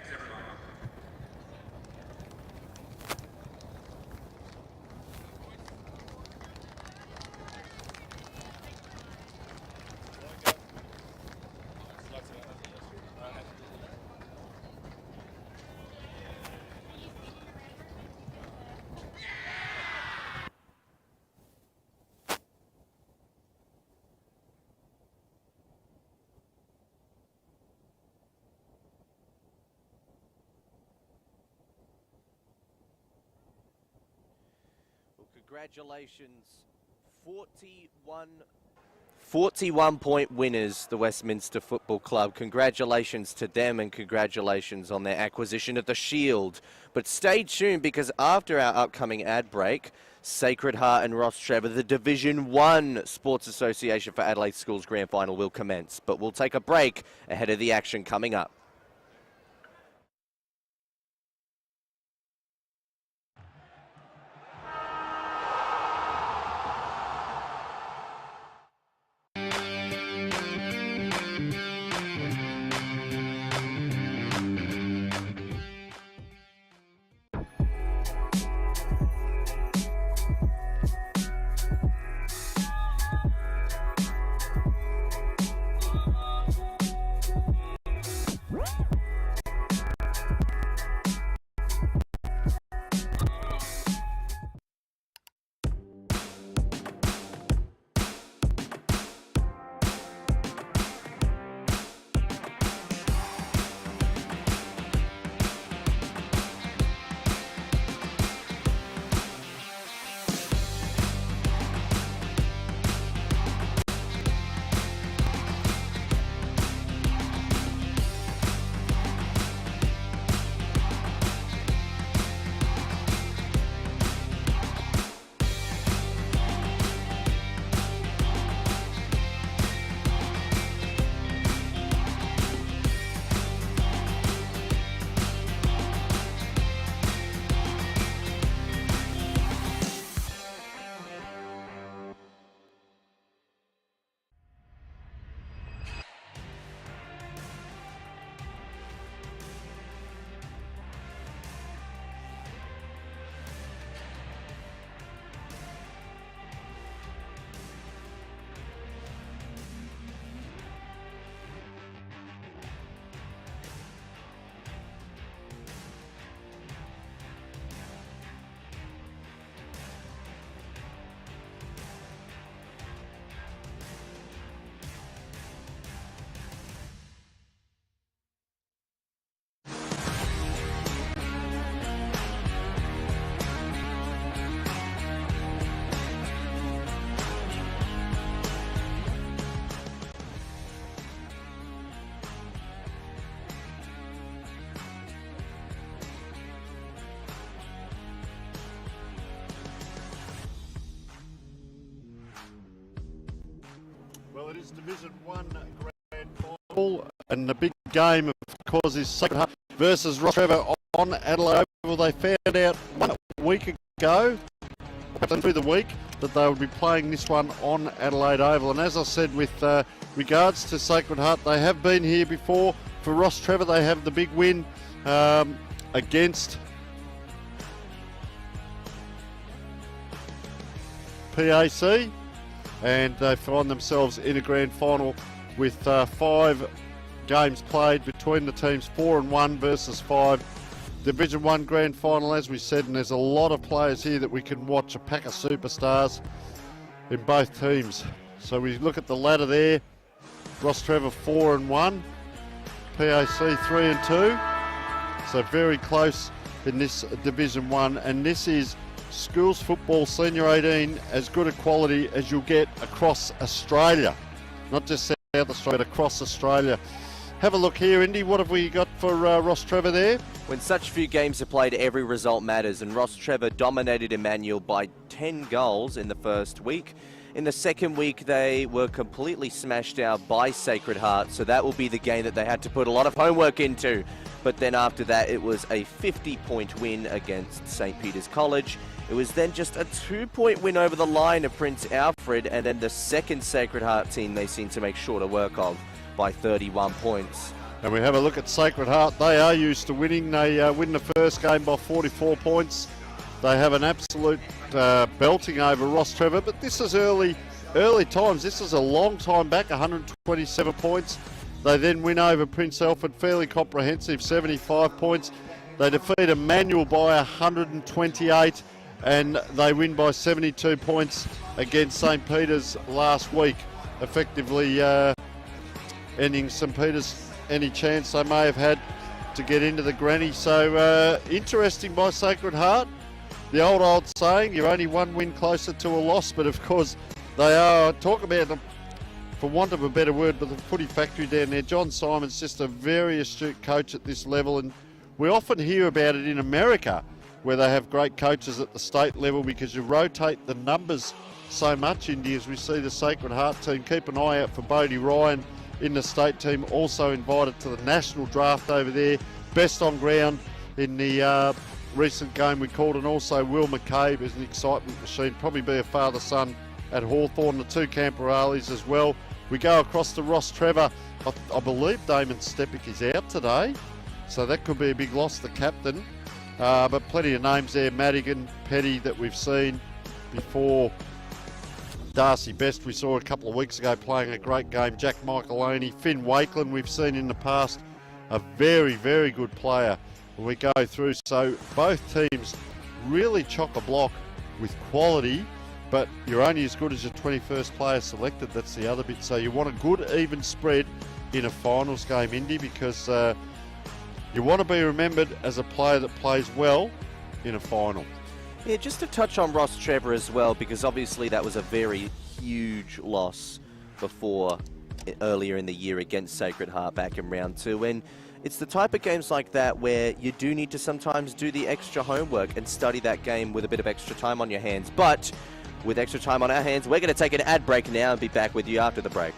Congratulations, 41-point winners, the Westminster Football Club. Congratulations to them and congratulations on their acquisition of the Shield. But stay tuned because after our upcoming ad break, Sacred Heart and Ross Trevor, the Division 1 Sports Association for Adelaide Schools Grand Final will commence. But we'll take a break ahead of the action coming up. Well, it is Division 1 Grand Final, and the big game, of course, is Sacred Heart versus Ross Trevor on Adelaide Oval. They found out 1 week ago, through the week, that they would be playing this one on Adelaide Oval. And as I said, with regards to Sacred Heart, they have been here before. For Ross Trevor, they have the big win against PAC, and they find themselves in a grand final with 5 games played between the teams, 4 and 1 versus 5. Division 1 grand final, as we said, and there's a lot of players here that we can watch, a pack of superstars in both teams. So we look at the ladder there, Ross Trevor 4 and 1, PAC 3 and 2. So very close in this Division 1, and this is schools football senior 18, as good a quality as you'll get across Australia. Not just South Australia, but across Australia. Have a look here, Indy. What have we got for Ross Trevor there? When such few games are played, every result matters, and Ross Trevor dominated Emmanuel by 10 goals in the first week. In the second week, they were completely smashed out by Sacred Heart, so that will be the game that they had to put a lot of homework into. But then after that, it was a 50-point win against St. Peter's College. It was then just a 2-point win over the line of Prince Alfred, and then the second Sacred Heart team they seem to make shorter work of by 31 points. And we have a look at Sacred Heart. They are used to winning. They win the first game by 44 points. They have an absolute belting over Ross Trevor, but this is early times. This is a long time back, 127 points. They then win over Prince Alfred, fairly comprehensive, 75 points. They defeat Emmanuel by 128, and they win by 72 points against St. Peter's last week, effectively ending St. Peter's any chance they may have had to get into the granny. So interesting by Sacred Heart. The old saying, you're only 1 win closer to a loss, but of course they are, talk about them, for want of a better word, but the footy factory down there. John Simon's just a very astute coach at this level, and we often hear about it in America where they have great coaches at the state level because you rotate the numbers so much, Indy, as we see the Sacred Heart team. Keep an eye out for Bodie Ryan in the state team, also invited to the national draft over there. Best on ground in the recent game we called, and also Will McCabe is an excitement machine, probably be a father-son at Hawthorn, the 2 Camporalis as well. We go across to Ross Trevor. I believe Damon Stepic is out today, so that could be a big loss, the captain. But plenty of names there, Madigan, Petty, that we've seen before. Darcy Best we saw a couple of weeks ago playing a great game. Jack Michaeloni, Finn Wakeland we've seen in the past, a very, very good player when we go through. So both teams really chock-a-block with quality, but you're only as good as your 21st player selected. That's the other bit. So you want a good even spread in a finals game, Indy, because you want to be remembered as a player that plays well in a final. Yeah, just to touch on Ross Trevor as well, because obviously that was a very huge loss before, earlier in the year against Sacred Heart back in round 2. And it's the type of games like that where you do need to sometimes do the extra homework and study that game with a bit of extra time on your hands. But with extra time on our hands, we're going to take an ad break now and be back with you after the break.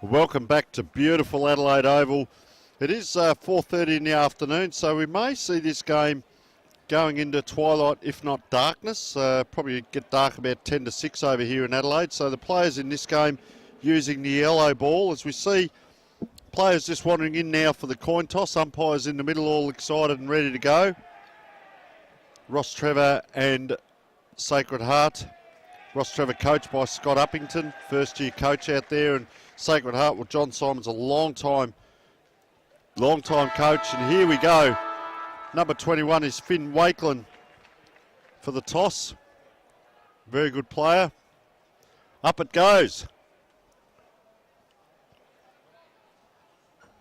Welcome back to beautiful Adelaide Oval. It is 4:30 in the afternoon, so we may see this game going into twilight, if not darkness. Probably get dark about 10 to 6 over here in Adelaide. So the players in this game using the yellow ball. As we see, players just wandering in now for the coin toss. Umpires in the middle, all excited and ready to go. Ross Trevor and Sacred Heart. Ross Trevor coached by Scott Uppington, first year coach out there, and Sacred Heart, well, John Simon's a long time coach, and here we go. Number 21 is Finn Wakeland for the toss. Very good player. Up it goes.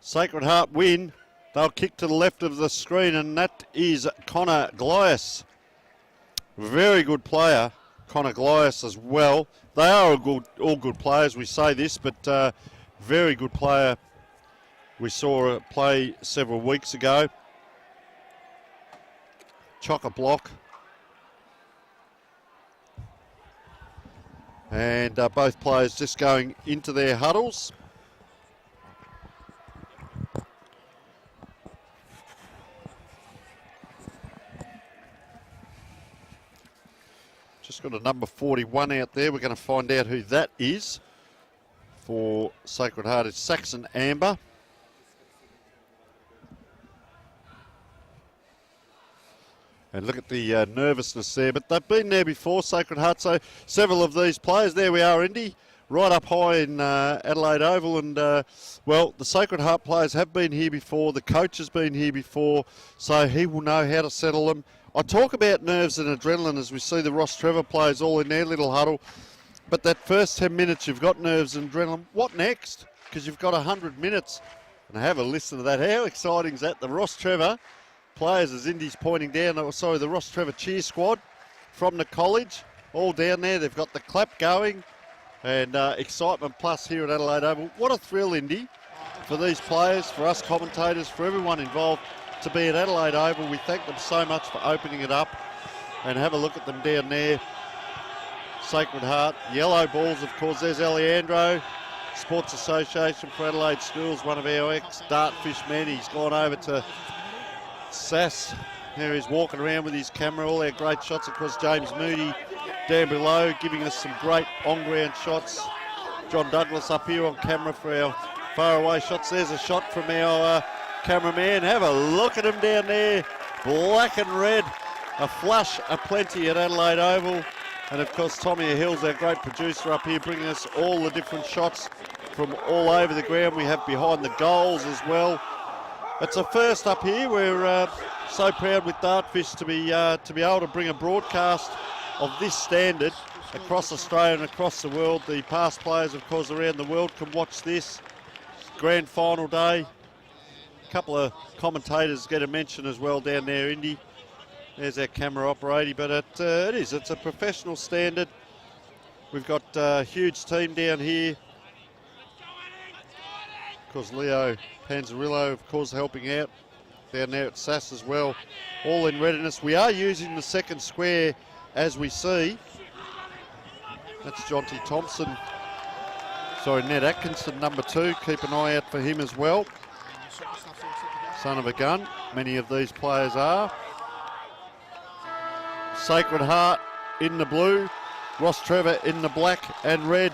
Sacred Heart win. They'll kick to the left of the screen, and that is Connor Glias. Very good player, Connor Glias as well. They are all good players, we say this, but very good player. We saw play several weeks ago. Chock-a-block. And both players just going into their huddles. Just got a number 41 out there. We're going to find out who that is for Sacred Heart. It's Saxon Amber. And look at the nervousness there. But they've been there before, Sacred Heart. So several of these players, there we are, Indy, right up high in Adelaide Oval. And, well, the Sacred Heart players have been here before. The coach has been here before. So he will know how to settle them. I talk about nerves and adrenaline as we see the Ross Trevor players all in their little huddle. But that first 10 minutes, you've got nerves and adrenaline. What next? Because you've got 100 minutes. And have a listen to that. How exciting is that? The Ross Trevor players, as Indy's pointing down, the Ross Trevor cheer squad from the college, all down there. They've got the clap going, and excitement plus here at Adelaide Oval. What a thrill, Indy, for these players, for us commentators, for everyone involved to be at Adelaide Oval. We thank them so much for opening it up, and have a look at them down there. Sacred Heart, yellow balls, of course. There's Alejandro, Sports Association for Adelaide Schools, one of our ex-dartfish men. He's gone over to SAAS. There he's walking around with his camera. All our great shots. Of course, James Moody down below giving us some great on-ground shots. John Douglas up here on camera for our far-away shots. There's a shot from our cameraman. Have a look at him down there. Black and red. A flush aplenty at Adelaide Oval. And, of course, Tommy Hill's our great producer up here, bringing us all the different shots from all over the ground. We have behind the goals as well. It's a first up here. We're so proud with Dartfish to be able to bring a broadcast of this standard across Australia and across the world. The past players, of course, around the world can watch this. Grand final day. A couple of commentators get a mention as well down there, Indy. There's our camera operator, but it's a professional standard. We've got a huge team down here. Of course, Leo Panzarillo, of course, helping out down there at SAAS as well. All in readiness. We are using the second square as we see. That's Jonty Thompson. Sorry, Ned Atkinson, number 2. Keep an eye out for him as well. Son of a gun. Many of these players are. Sacred Heart in the blue. Ross Trevor in the black and red.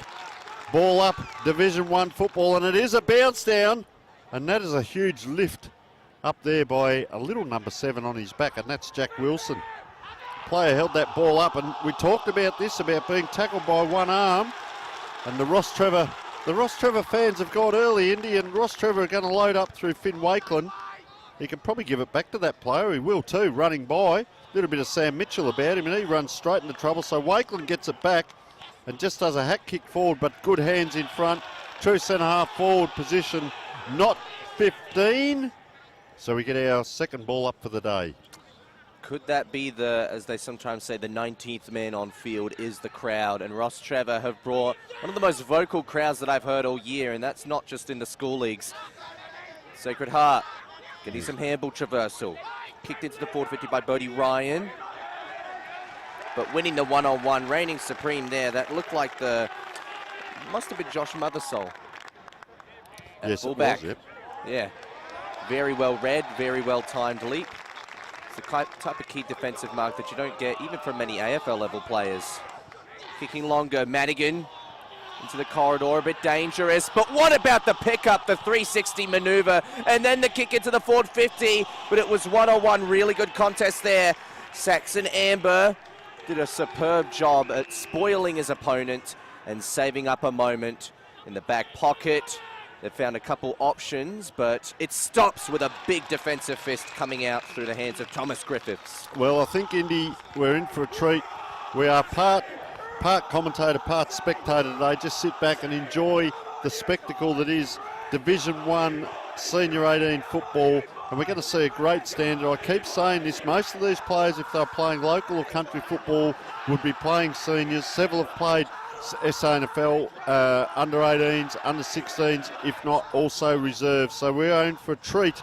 Ball up, Division 1 football, and it is a bounce down. And that is a huge lift up there by a little number 7 on his back, and that's Jack Wilson. Player held that ball up, and we talked about this, about being tackled by one arm. And the Ross Trevor fans have got early, Indy, and Ross Trevor are going to load up through Finn Wakeland. He can probably give it back to that player. He will too, running by. A little bit of Sam Mitchell about him, and he runs straight into trouble. So Wakeland gets it back and just does a hack kick forward, but good hands in front. True centre-half forward position, not 15. So we get our second ball up for the day. Could that be the, as they sometimes say, the 19th man on field is the crowd? And Ross Trevor have brought one of the most vocal crowds that I've heard all year, and that's not just in the school leagues. Sacred Heart getting some handball traversal. Kicked into the forward 50 by Bodie Ryan. But winning the one-on-one, reigning supreme there. That looked like must have been Josh Mothersole. Yes, fullback. it was, yep. Yeah. Very well read, very well timed leap. It's the type of key defensive mark that you don't get even from many AFL level players. Kicking longer, Madigan into the corridor, a bit dangerous. But what about the pickup, the 360 maneuver, and then the kick into the forward 50. But it was one-on-one, really good contest there. Saxon Amber did a superb job at spoiling his opponent and saving up a moment in the back pocket. They found a couple options, but it stops with a big defensive fist coming out through the hands of Thomas Griffiths. Well, I think, Indy, we're in for a treat. We are part commentator, part spectator today. Just sit back and enjoy the spectacle that is Division 1 Senior 18 football. And we're going to see a great standard. I keep saying this, most of these players, if they're playing local or country football, would be playing seniors. Several have played SANFL, under 18s, under 16s, if not also reserves. So we're in for a treat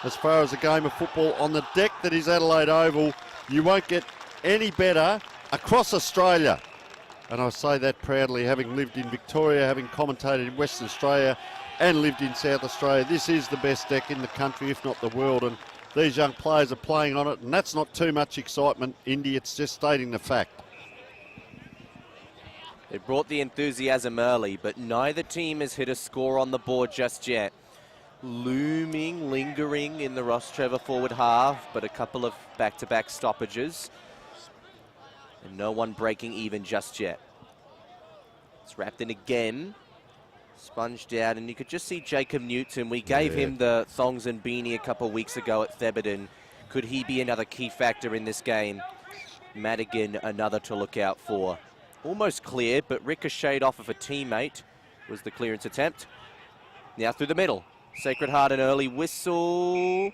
as far as a game of football on the deck that is Adelaide Oval. You won't get any better across Australia. And I say that proudly, having lived in Victoria, having commentated in Western Australia and lived in South Australia. This is the best deck in the country, if not the world, and these young players are playing on it, and that's not too much excitement, Indy, it's just stating the fact. They brought the enthusiasm early, but neither team has hit a score on the board just yet. Looming, lingering in the Ross Trevor forward half, but a couple of back-to-back stoppages. And no one breaking even just yet. It's wrapped in again. Sponged out, and you could just see Jacob Newton. We gave him the thongs and beanie a couple of weeks ago at Thebarton. Could he be another key factor in this game? Madigan, another to look out for. Almost cleared, but ricocheted off of a teammate was the clearance attempt. Now through the middle. Sacred Heart, an early whistle.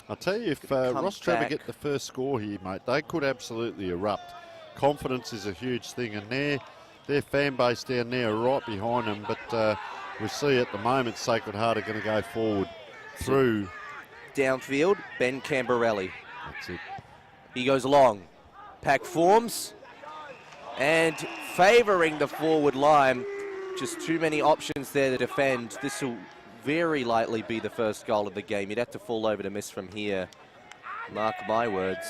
I'll tell you, if Ross Trevor get the first score here, mate, they could absolutely erupt. Confidence is a huge thing, and their fan base down there are right behind them, but we see at the moment Sacred Heart are going to go forward through. Downfield, Ben Camberelli. That's it. He goes long. Pack forms. And favouring the forward line. Just too many options there to defend. This will very likely be the first goal of the game. You'd have to fall over to miss from here. Mark my words.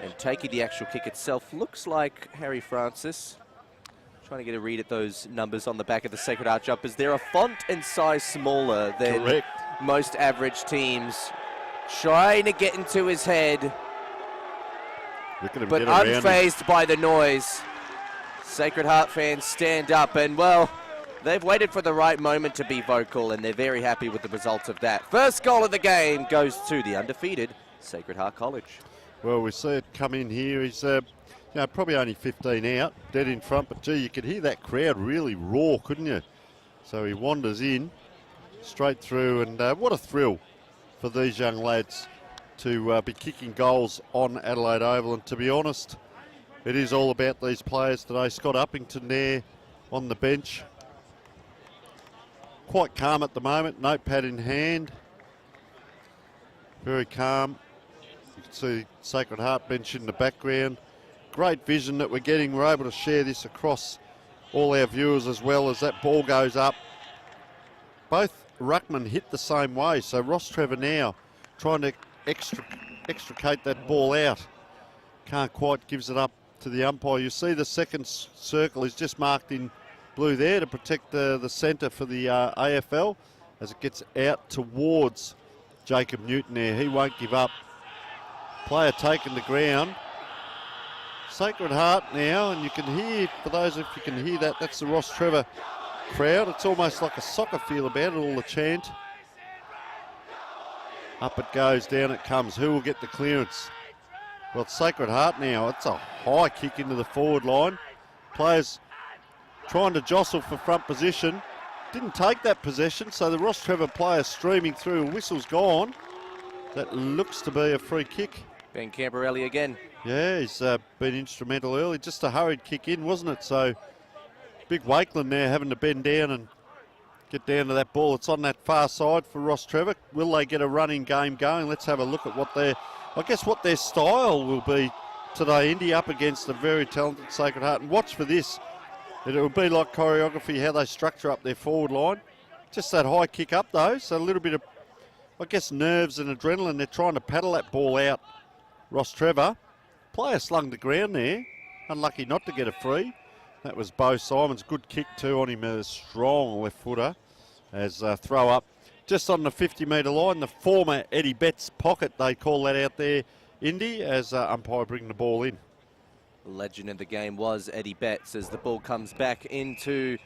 And taking the actual kick itself looks like Harry Francis. Trying to get a read at those numbers on the back of the Sacred Heart jumpers. They're a font and size smaller than most average teams. Trying to get into his head, but unfazed by the noise. Sacred Heart fans stand up, and well, they've waited for the right moment to be vocal, and they're very happy with the results of that. First goal of the game goes to the undefeated Sacred Heart College. Well, we see it come in here. He's probably only 15 out, dead in front, but gee, you could hear that crowd really roar, couldn't you? So he wanders in, straight through, and what a thrill for these young lads to be kicking goals on Adelaide Oval. And to be honest, it is all about these players today. Scott Uppington there on the bench. Quite calm at the moment, notepad in hand. Very calm. You can see Sacred Heart bench in the background. Great vision that we're getting. We're able to share this across all our viewers as well as that ball goes up. Both ruckmen hit the same way, so Ross Trevor now trying to extricate that ball out. Can't quite, gives it up to the umpire. You see the second circle is just marked in blue there to protect the centre for the AFL as it gets out towards Jacob Newton there. He won't give up. Player taking the ground. Sacred Heart now, and you can hear, for those if you can hear that, that's the Ross Trevor crowd. It's almost like a soccer feel about it, all the chant. Up it goes, down it comes. Who will get the clearance? Well, it's Sacred Heart now. It's a high kick into the forward line. Players trying to jostle for front position. Didn't take that possession, so the Ross Trevor player streaming through. Whistle's gone. That looks to be a free kick. Ben Camberelli again. Yeah, he's been instrumental early. Just a hurried kick in, wasn't it? So big Wakeland there having to bend down and get down to that ball. It's on that far side for Ross Trevor. Will they get a running game going? Let's have a look at what their style will be today. Indy up against a very talented Sacred Heart. And watch for this. It will be like choreography, how they structure up their forward line. Just that high kick up though, so a little bit of, I guess, nerves and adrenaline. They're trying to paddle that ball out. Ross Trevor. Player slung the ground there. Unlucky not to get a free. That was Bo Simons. Good kick too on him. A strong left footer as throw up. Just on the 50-metre line, the former Eddie Betts pocket, they call that out there, Indy, as umpire bring the ball in. Legend of the game was Eddie Betts as the ball comes back into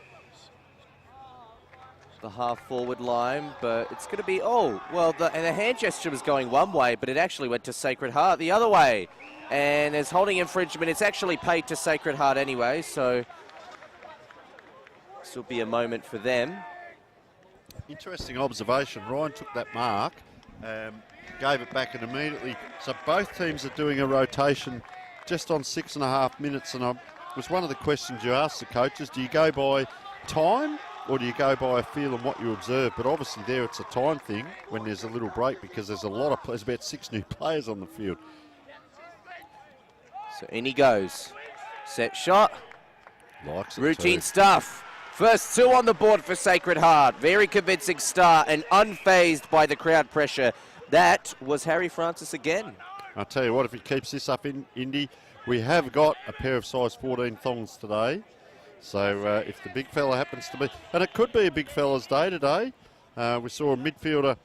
the half-forward line, but it's going to be, and the hand gesture was going one way, but it actually went to Sacred Heart the other way. And there's holding infringement. It's actually paid to Sacred Heart anyway, so this will be a moment for them. Interesting observation. Ryan took that mark, gave it back and immediately. So both teams are doing a rotation just on 6.5 minutes. And it was one of the questions you asked the coaches. Do you go by time or do you go by a feel and what you observe? But obviously there it's a time thing when there's a little break because there's about 6 new players on the field. So in he goes. Set shot. Likes it Routine too. stuff. First 2 on the board for Sacred Heart. Very convincing start and unfazed by the crowd pressure. That was Harry Francis again. I'll tell you what, if he keeps this up in Indy, we have got a pair of size 14 thongs today. So if the big fella happens to be, and it could be a big fella's day today. We saw a midfielder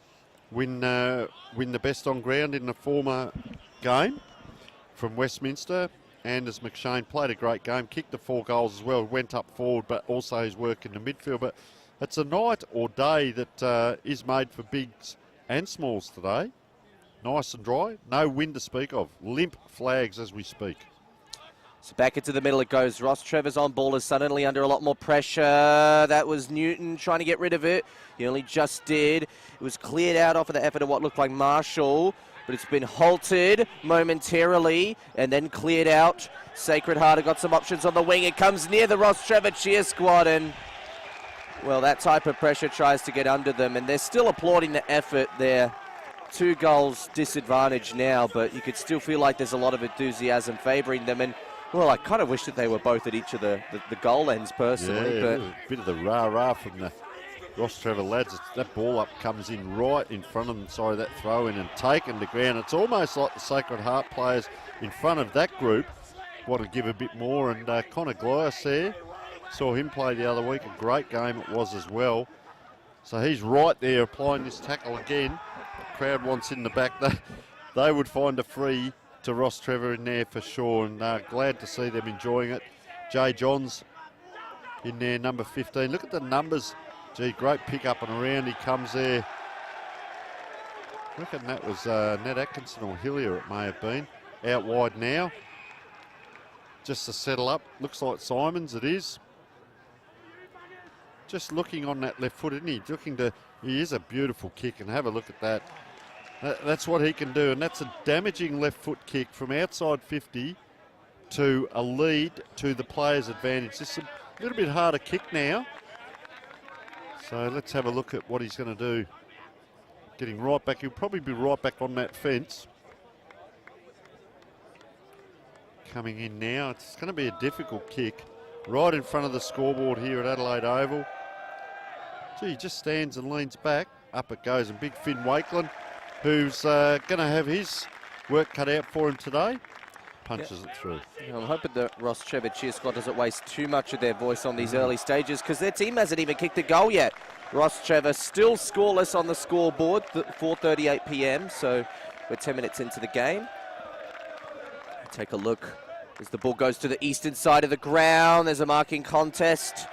win the best on ground in the former game from Westminster. Anders McShane played a great game, kicked the 4 goals as well, went up forward, but also his work in the midfield. But it's a night or day that is made for bigs and smalls today. Nice and dry, no wind to speak of. Limp flags as we speak. So back into the middle it goes. Ross Trevor's on ball is suddenly under a lot more pressure. That was Newton trying to get rid of it. He only just did. It was cleared out off of the effort of what looked like Marshall. But it's been halted momentarily and then cleared out. Sacred Heart have got some options on the wing. It comes near the Ross Trevor cheer squad and, well, that type of pressure tries to get under them and they're still applauding the effort there. 2 goals disadvantage now, but you could still feel like there's a lot of enthusiasm favouring them. And, well, I kind of wish that they were both at each of the goal ends personally. Yeah, but a bit of the rah-rah from the Ross Trevor lads. That ball up comes in right in front of them, that throw in and taken to ground. It's almost like the Sacred Heart players in front of that group want to give a bit more. And Connor Glias there, saw him play the other week. A great game it was as well. So he's right there applying this tackle again. The crowd wants in the back. They would find a free to Ross Trevor in there for sure. And glad to see them enjoying it. Jay Johns in there, number 15. Look at the numbers. Gee, great pick up and around he comes there. I reckon that was Ned Atkinson or Hillier it may have been. Out wide now. Just to settle up. Looks like Simons it is. Just looking on that left foot, isn't he? He is a beautiful kick and have a look at that. That's what he can do and that's a damaging left foot kick from outside 50 to a lead to the player's advantage. This is a little bit harder kick now. So let's have a look at what he's going to do. Getting right back. He'll probably be right back on that fence. Coming in now. It's going to be a difficult kick. Right in front of the scoreboard here at Adelaide Oval. Gee, he just stands and leans back. Up it goes. And big Finn Wakeland, who's going to have his work cut out for him today. Punches it through. I'm hoping the Ross Trevor cheer squad doesn't waste too much of their voice on these early stages because their team hasn't even kicked a goal yet. Ross Trevor still scoreless on the scoreboard, 4:38 p.m. So we're 10 minutes into the game. Take a look as the ball goes to the eastern side of the ground. There's a marking contest.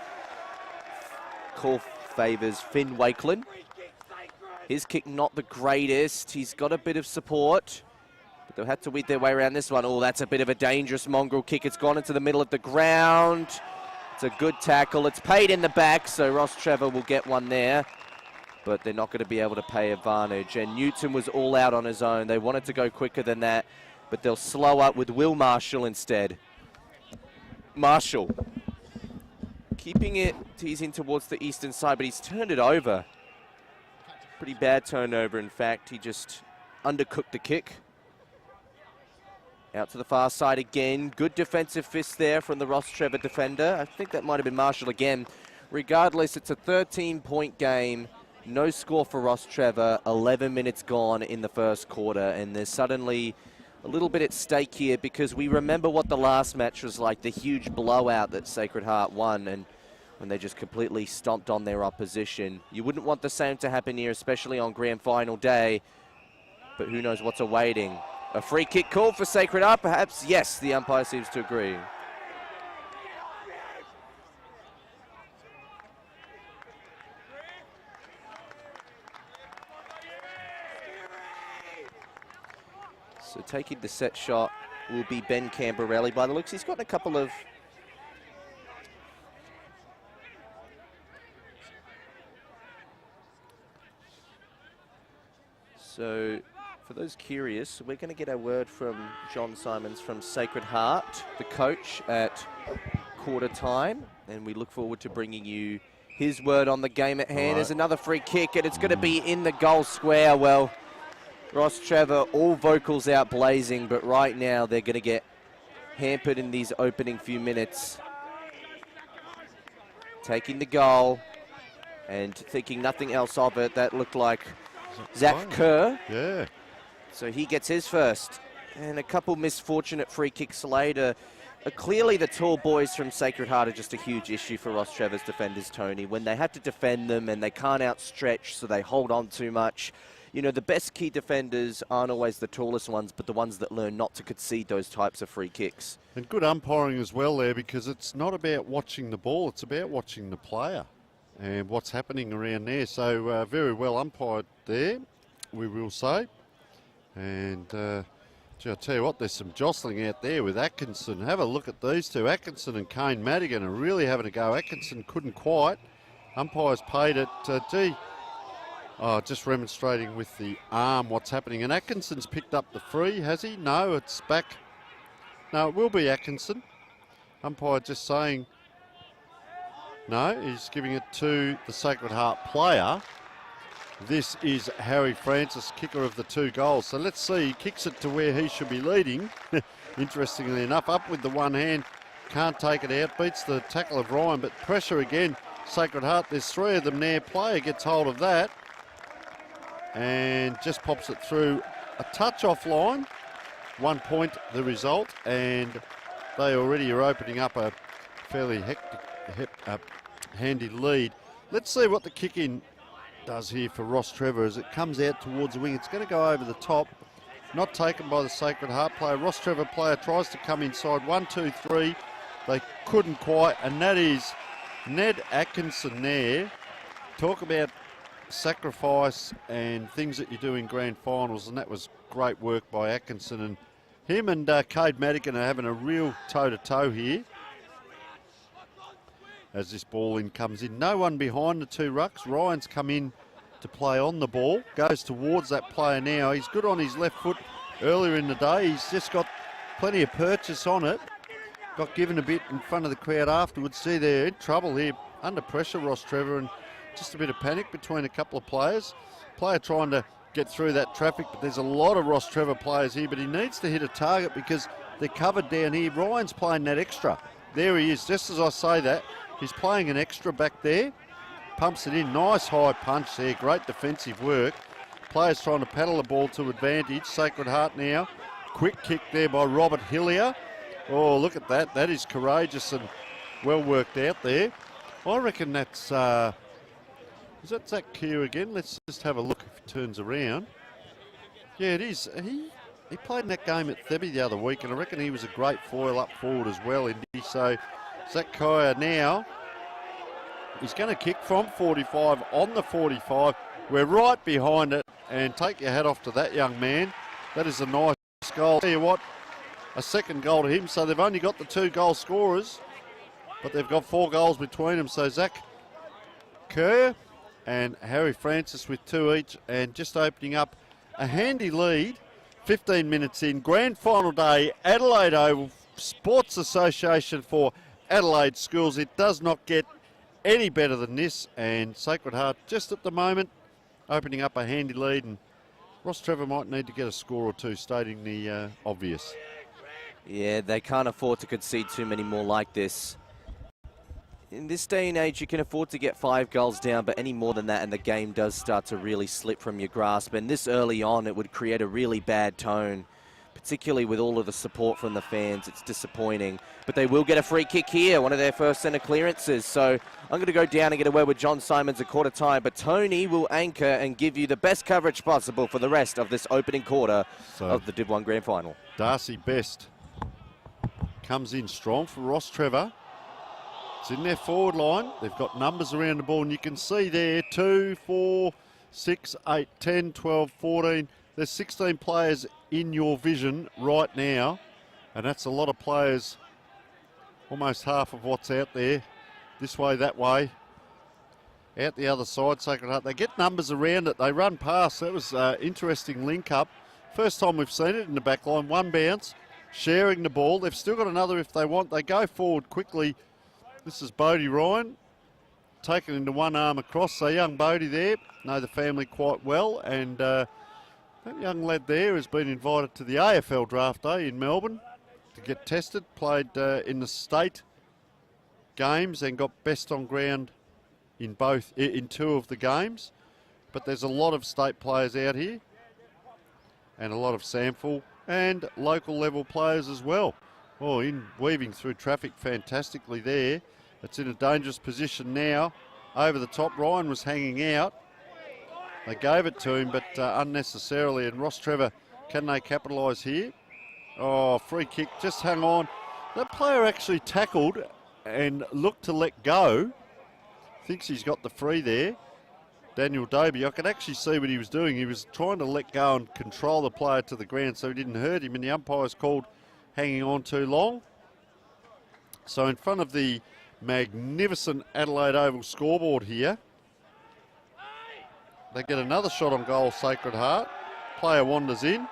Call favours Finn Wakeland. His kick not the greatest. He's got a bit of support. They'll have to weed their way around this one. Oh, that's a bit of a dangerous mongrel kick. It's gone into the middle of the ground. It's a good tackle. It's paid in the back, so Ross Trevor will get one there. But they're not going to be able to pay advantage. And Newton was all out on his own. They wanted to go quicker than that, but they'll slow up with Will Marshall instead. Marshall keeping it, teasing towards the eastern side, but he's turned it over. Pretty bad turnover, in fact. He just undercooked the kick. Out to the far side again. Good defensive fist there from the Ross Trevor defender. I think that might have been Marshall again. Regardless, it's a 13-point game. No score for Ross Trevor. 11 minutes gone in the first quarter, and there's suddenly a little bit at stake here because we remember what the last match was like, the huge blowout that Sacred Heart won, and when they just completely stomped on their opposition. You wouldn't want the same to happen here, especially on grand final day, but who knows what's awaiting. A free kick call for Sacred Heart, perhaps? Yes, the umpire seems to agree. So taking the set shot will be Ben Camberelli. By the looks, he's got a couple of so for those curious, we're going to get a word from John Simons from Sacred Heart, the coach, at quarter time, and we look forward to bringing you his word on the game at hand. There's another free kick, and it's going to be in the goal square. Well, Ross Trevor, all vocals out blazing, but right now they're going to get hampered in these opening few minutes. Taking the goal and thinking nothing else of it. That looked like Zach Kerr. Yeah. So he gets his first. And a couple misfortunate free kicks later. Clearly the tall boys from Sacred Heart are just a huge issue for Ross Trevor's defenders, Tony. When they have to defend them and they can't outstretch, so they hold on too much. You know, the best key defenders aren't always the tallest ones, but the ones that learn not to concede those types of free kicks. And good umpiring as well there, because it's not about watching the ball, it's about watching the player and what's happening around there. So very well umpired there, we will say. And gee, I'll tell you what, there's some jostling out there with Atkinson. Have a look at these two. Atkinson and Kane Madigan are really having a go. Atkinson couldn't quite. Umpires paid it. Just remonstrating with the arm what's happening. And Atkinson's picked up the free, has he? No, it's back. No, it will be Atkinson. Umpire just saying no, he's giving it to the Sacred Heart player. This is Harry Francis, kicker of the 2 goals. So let's see, he kicks it to where he should be leading. Interestingly enough, up with the one hand, can't take it out, beats the tackle of Ryan, but pressure again, Sacred Heart, there's 3 of them there. Player gets hold of that and just pops it through a touch offline. 1 point the result, and they already are opening up a fairly handy lead. Let's see what the kick-in does here for Ross Trevor as it comes out towards the wing. It's going to go over the top, not taken by the Sacred Heart player. Ross Trevor player tries to come inside. 1, 2, 3. They couldn't quite, and that is Ned Atkinson there. Talk about sacrifice and things that you do in grand finals, and that was great work by Atkinson. And him and Cade Madigan are having a real toe-to-toe here as this ball in comes in. No one behind the 2 rucks. Ryan's come in to play on the ball, goes towards that player now. He's good on his left foot earlier in the day. He's just got plenty of purchase on it. Got given a bit in front of the crowd afterwards. See, they're in trouble here, under pressure, Ross Trevor, and just a bit of panic between a couple of players. Player trying to get through that traffic, but there's a lot of Ross Trevor players here, but he needs to hit a target because they're covered down here. Ryan's playing that extra. There he is, just as I say that. He's playing an extra back there. Pumps it in, nice high punch there, great defensive work. Players trying to paddle the ball to advantage. Sacred Heart now. Quick kick there by Robert Hillier. Oh, look at that. That is courageous and well worked out there. I reckon that's... is that Zach Kerr again? Let's just have a look if he turns around. Yeah, it is. He played in that game at Thebby the other week, and I reckon he was a great foil up forward as well, Indy. So Zach Kerr now, he's going to kick from 45 on the 45. We're right behind it, and take your hat off to that young man. That is a nice goal. Tell you what, a second goal to him. So they've only got the 2 goal scorers, but they've got 4 goals between them. So Zach Kerr and Harry Francis with 2 each, and just opening up a handy lead. 15 minutes in, grand final day, Adelaide Oval, Sports Association for Adelaide Schools. It does not get any better than this, and Sacred Heart just at the moment opening up a handy lead, and Ross Trevor might need to get a score or 2, stating the obvious. Yeah, they can't afford to concede too many more like this. In this day and age, you can afford to get 5 goals down, but any more than that and the game does start to really slip from your grasp. And this early on, it would create a really bad tone, particularly with all of the support from the fans. It's disappointing. But they will get a free kick here, one of their first centre clearances. So I'm going to go down and get away with John Simons a quarter time. But Tony will anchor and give you the best coverage possible for the rest of this opening quarter of the Div 1 Grand Final. Darcy Best comes in strong for Ross Trevor. It's in their forward line. They've got numbers around the ball, and you can see there 2, 4, 6, 8, 10, 12, 14. There's 16 players in your vision right now, and that's a lot of players, almost half of what's out there. This way, that way. Out the other side, Sacred Heart. They get numbers around it. They run past. That was an interesting link-up. First time we've seen it in the back line. One bounce, sharing the ball. They've still got another if they want. They go forward quickly. This is Bodie Ryan, taken into one arm across. So young Bodie there, know the family quite well. And that young lad there has been invited to the AFL draft day in Melbourne to get tested. Played in the state games and got best on ground in 2 of the games. But there's a lot of state players out here and a lot of SAMFL and local level players as well. Oh, in weaving through traffic fantastically there. It's in a dangerous position now. Over the top, Ryan was hanging out. They gave it to him, but unnecessarily. And Ross Trevor, can they capitalise here? Oh, free kick, just hang on. That player actually tackled and looked to let go. Thinks he's got the free there. Daniel Doby, I could actually see what he was doing. He was trying to let go and control the player to the ground so he didn't hurt him, and the umpire's called hanging on too long. So in front of the magnificent Adelaide Oval scoreboard here, they get another shot on goal, Sacred Heart. Player wanders in.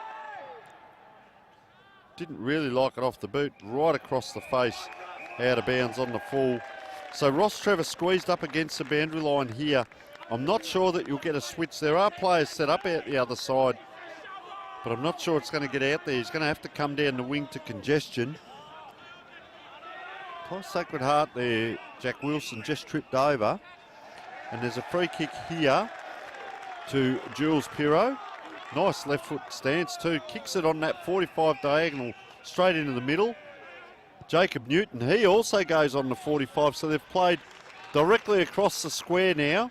Didn't really like it off the boot, right across the face, out of bounds on the full. So Ross Trevor squeezed up against the boundary line here. I'm not sure that you'll get a switch. There are players set up out the other side, but I'm not sure it's going to get out there. He's going to have to come down the wing to congestion. Plus Sacred Heart there, Jack Wilson just tripped over. And there's a free kick here to Jules Pirro. Nice left foot stance too. Kicks it on that 45 diagonal straight into the middle. Jacob Newton, he also goes on the 45. So they've played directly across the square now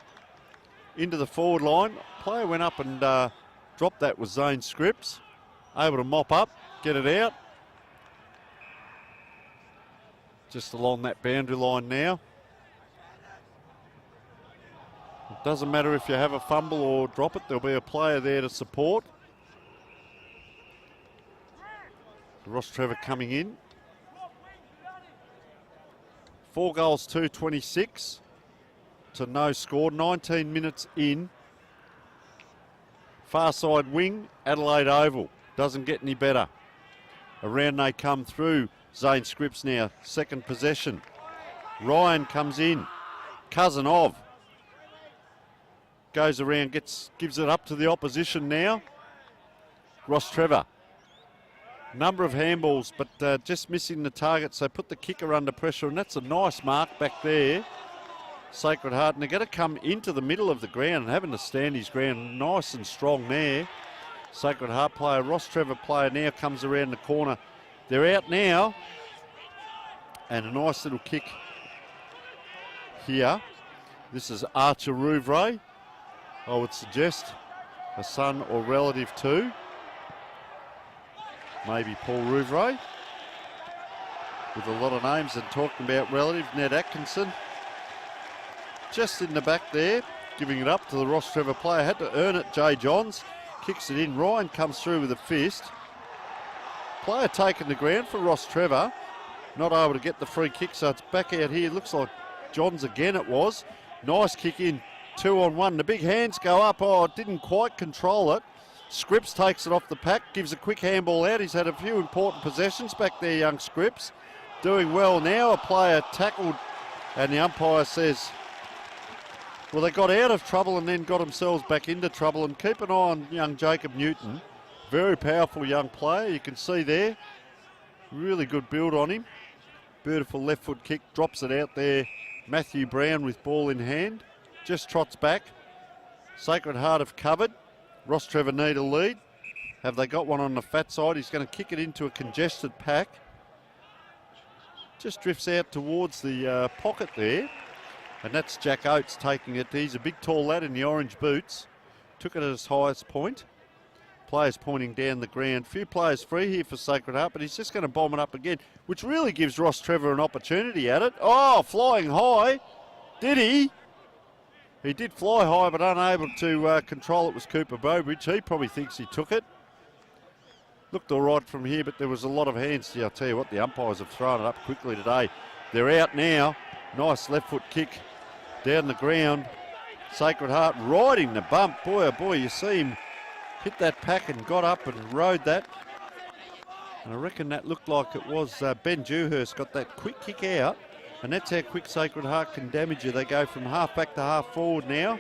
into the forward line. Player went up and dropped that with Zane Scripps. Able to mop up, get it out. Just along that boundary line now. It doesn't matter if you have a fumble or drop it, there'll be a player there to support. Ross Trevor coming in. 4 goals, 2-26 to no score, 19 minutes in. Far side wing, Adelaide Oval. Doesn't get any better. Around they come through. Zane Scripps now, second possession. Ryan comes in, cousin of. Goes around, gives it up to the opposition now. Ross Trevor. Number of handballs, but just missing the target, so put the kicker under pressure, and that's a nice mark back there. Sacred Heart, and they're going to come into the middle of the ground and having to stand his ground nice and strong there. Sacred Heart player, Ross Trevor player now comes around the corner. They're out now, and a nice little kick here. This is Archer Rouvray, I would suggest, a son or relative to maybe Paul Rouvray, with a lot of names and talking about relative. Ned Atkinson, just in the back there, giving it up to the Ross Trevor player. Had to earn it, Jay Johns, kicks it in. Ryan comes through with a fist. Player taking the ground for Ross Trevor, not able to get the free kick, so it's back out here. Looks like Johns again it was. Nice kick in, 2-on-1. The big hands go up. Oh, didn't quite control it. Scripps takes it off the pack, gives a quick handball out. He's had a few important possessions back there, young Scripps. Doing well now. A player tackled, and the umpire says, well, they got out of trouble and then got themselves back into trouble. And keep an eye on young Jacob Newton. Very powerful young player, you can see there. Really good build on him. Beautiful left foot kick, drops it out there Matthew Brown with ball in hand. Just trots back. Sacred Heart have covered. Ross Trevor need a lead. Have they got one on the fat side? He's going to kick it into a congested pack. Just drifts out towards the pocket there. And that's Jack Oates taking it. He's a big tall lad in the orange boots. Took it at his highest point. Players pointing down the ground. Few players free here for Sacred Heart, but he's just going to bomb it up again, which really gives Ross Trevor an opportunity at it. Oh, flying high. Did he? He did fly high, but unable to control it was Cooper Bowbridge. He probably thinks he took it. Looked all right from here, but there was a lot of hands. I'll tell you what, the umpires have thrown it up quickly today. They're out now. Nice left foot kick down the ground. Sacred Heart riding the bump. Boy, oh boy, you see him hit that pack and got up and rode that. And I reckon that looked like it was Ben Dewhurst got that quick kick out. And that's how quick Sacred Heart can damage you. They go from half back to half forward now.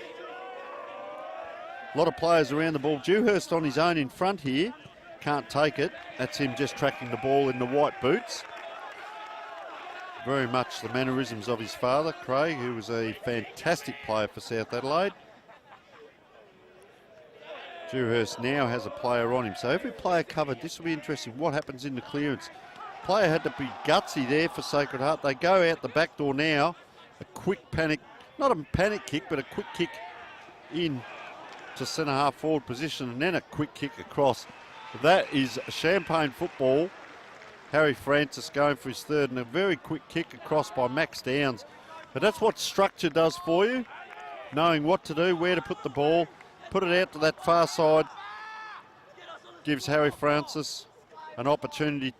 A lot of players around the ball. Dewhurst on his own in front here. Can't take it. That's him just tracking the ball in the white boots. Very much the mannerisms of his father, Craig, who was a fantastic player for South Adelaide. Dewhurst now has a player on him. So every player covered. This will be interesting. What happens in the clearance? Player had to be gutsy there for Sacred Heart. They go out the back door now. A quick panic, not a panic kick, but a quick kick in to centre half forward position and then a quick kick across. That is champagne football. Harry Francis going for his third and a very quick kick across by Max Downs. But that's what structure does for you. Knowing what to do, where to put the ball, put it out to that far side. Gives Harry Francis an opportunity.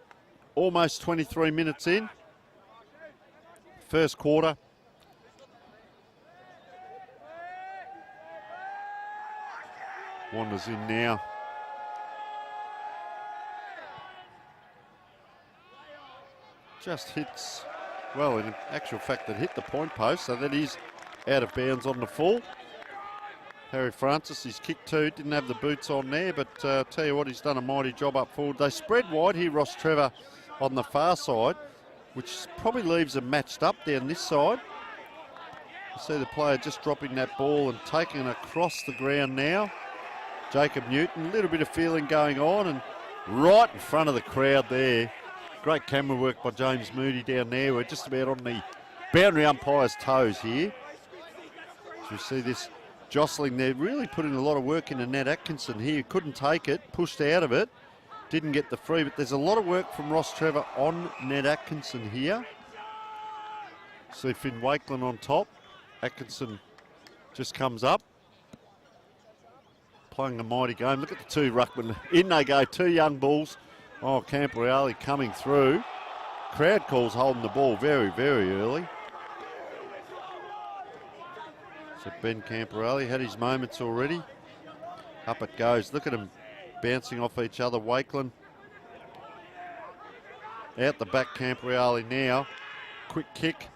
Almost 23 minutes in. First quarter. Wander's in now. Just hits, well, in actual fact, that hit the point post, so that is out of bounds on the full. Harry Francis, he's kicked two, didn't have the boots on there, but tell you what, he's done a mighty job up forward. They spread wide here, Ross Trevor on the far side, which probably leaves them matched up down this side. You see the player just dropping that ball and taking it across the ground now. Jacob Newton, a little bit of feeling going on and right in front of the crowd there. Great camera work by James Moody down there. We're just about on the boundary umpire's toes here. So you see this jostling there, really putting a lot of work into Ned Atkinson here. Couldn't take it, pushed out of it, didn't get the free, but there's a lot of work from Ross Trevor on Ned Atkinson here. See Finn Wakeland on top. Atkinson just comes up. Playing a mighty game. Look at the two ruckmen. In they go, two young bulls. Oh, Camporeale coming through. Crowd calls holding the ball very, very early. So Ben Camporeale had his moments already. Up it goes. Look at him bouncing off each other. Wakeland out the back. Camporeale now. Quick kick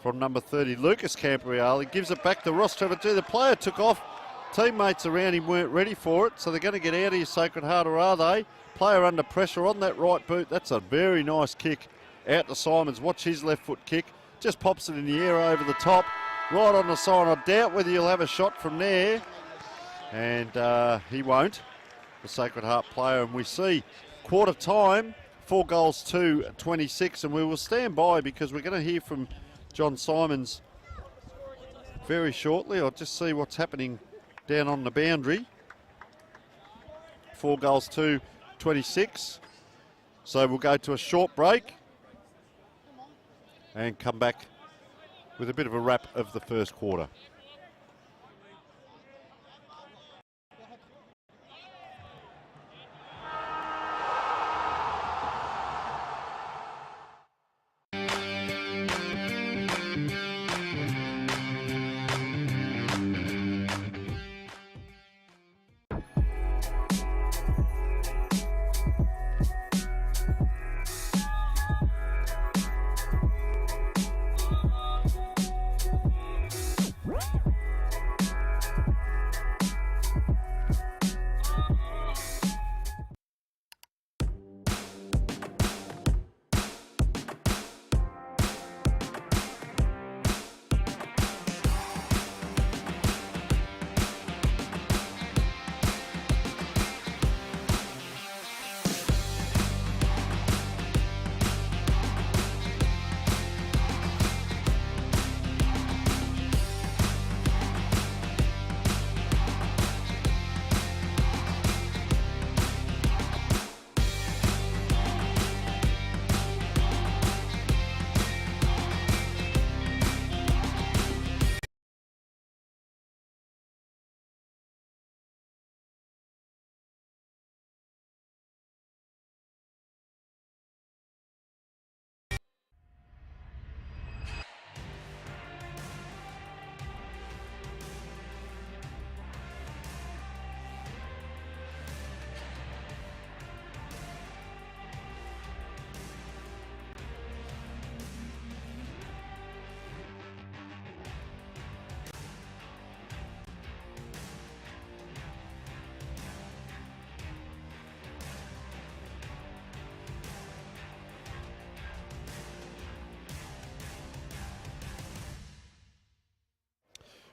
from number 30. Lucas Camporeale gives it back to Ross Trevor too. The player took off. Teammates around him weren't ready for it, so they're going to get out of here, Sacred Heart, or are they? Player under pressure on that right boot. That's a very nice kick out to Simons. Watch his left foot kick. Just pops it in the air over the top. Right on the side. I doubt whether he'll have a shot from there. And he won't. The Sacred Heart player. And we see quarter time, 4 goals to 26. And we will stand by because we're going to hear from John Simons very shortly. I'll just see what's happening down on the boundary. 4 goals to 26. So we'll go to a short break and come back with a bit of a wrap of the first quarter.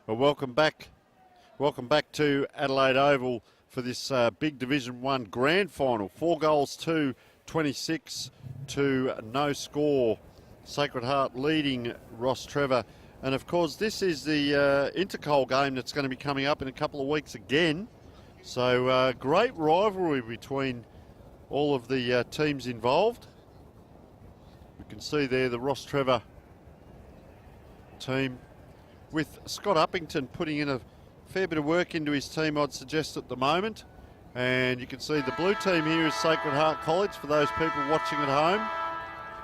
Well, welcome back. Welcome back to Adelaide Oval for this big Division 1 grand final. 4 goals to 26 to no score. Sacred Heart leading Ross Trevor. And of course, this is the Intercol game that's going to be coming up in a couple of weeks again. So great rivalry between all of the teams involved. We can see there the Ross Trevor team with Scott Uppington putting in a fair bit of work into his team, I'd suggest, at the moment. And you can see the blue team here is Sacred Heart College for those people watching at home.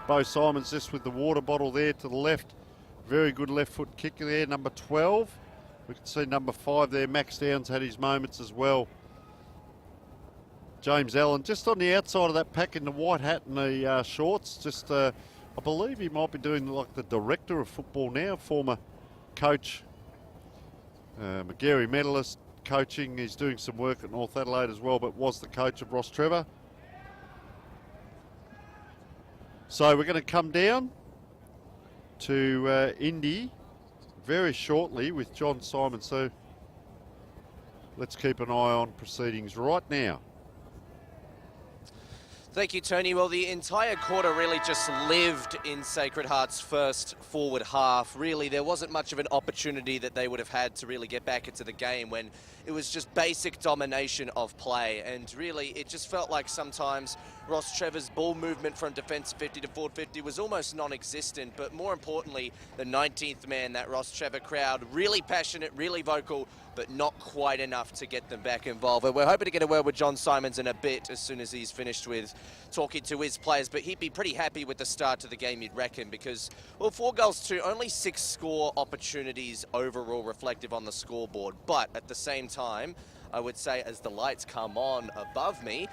Bo Simons just with the water bottle there to the left. Very good left foot kicker there, number 12. We can see number 5 there, Max Downs had his moments as well. James Allen just on the outside of that pack in the white hat and the shorts. Just, I believe he might be doing like the director of football now, former coach, McGarry medalist coaching. He's doing some work at North Adelaide as well, but was the coach of Ross Trevor. So we're going to come down to Indy very shortly with John Simon. So let's keep an eye on proceedings right now. Thank you, Tony. Well, the entire quarter really just lived in Sacred Heart's first forward half. Really, there wasn't much of an opportunity that they would have had to really get back into the game when it was just basic domination of play. And really, it just felt like sometimes Ross Trevor's ball movement from defensive 50 to forward 50 was almost non-existent. But more importantly, the 19th man, that Ross Trevor crowd, really passionate, really vocal, but not quite enough to get them back involved. And we're hoping to get a word with John Simons in a bit as soon as he's finished with talking to his players, but he'd be pretty happy with the start to the game, you'd reckon, because, well, 4 goals to only 6 score opportunities overall reflective on the scoreboard. But at the same time, I would say as the lights come on above me,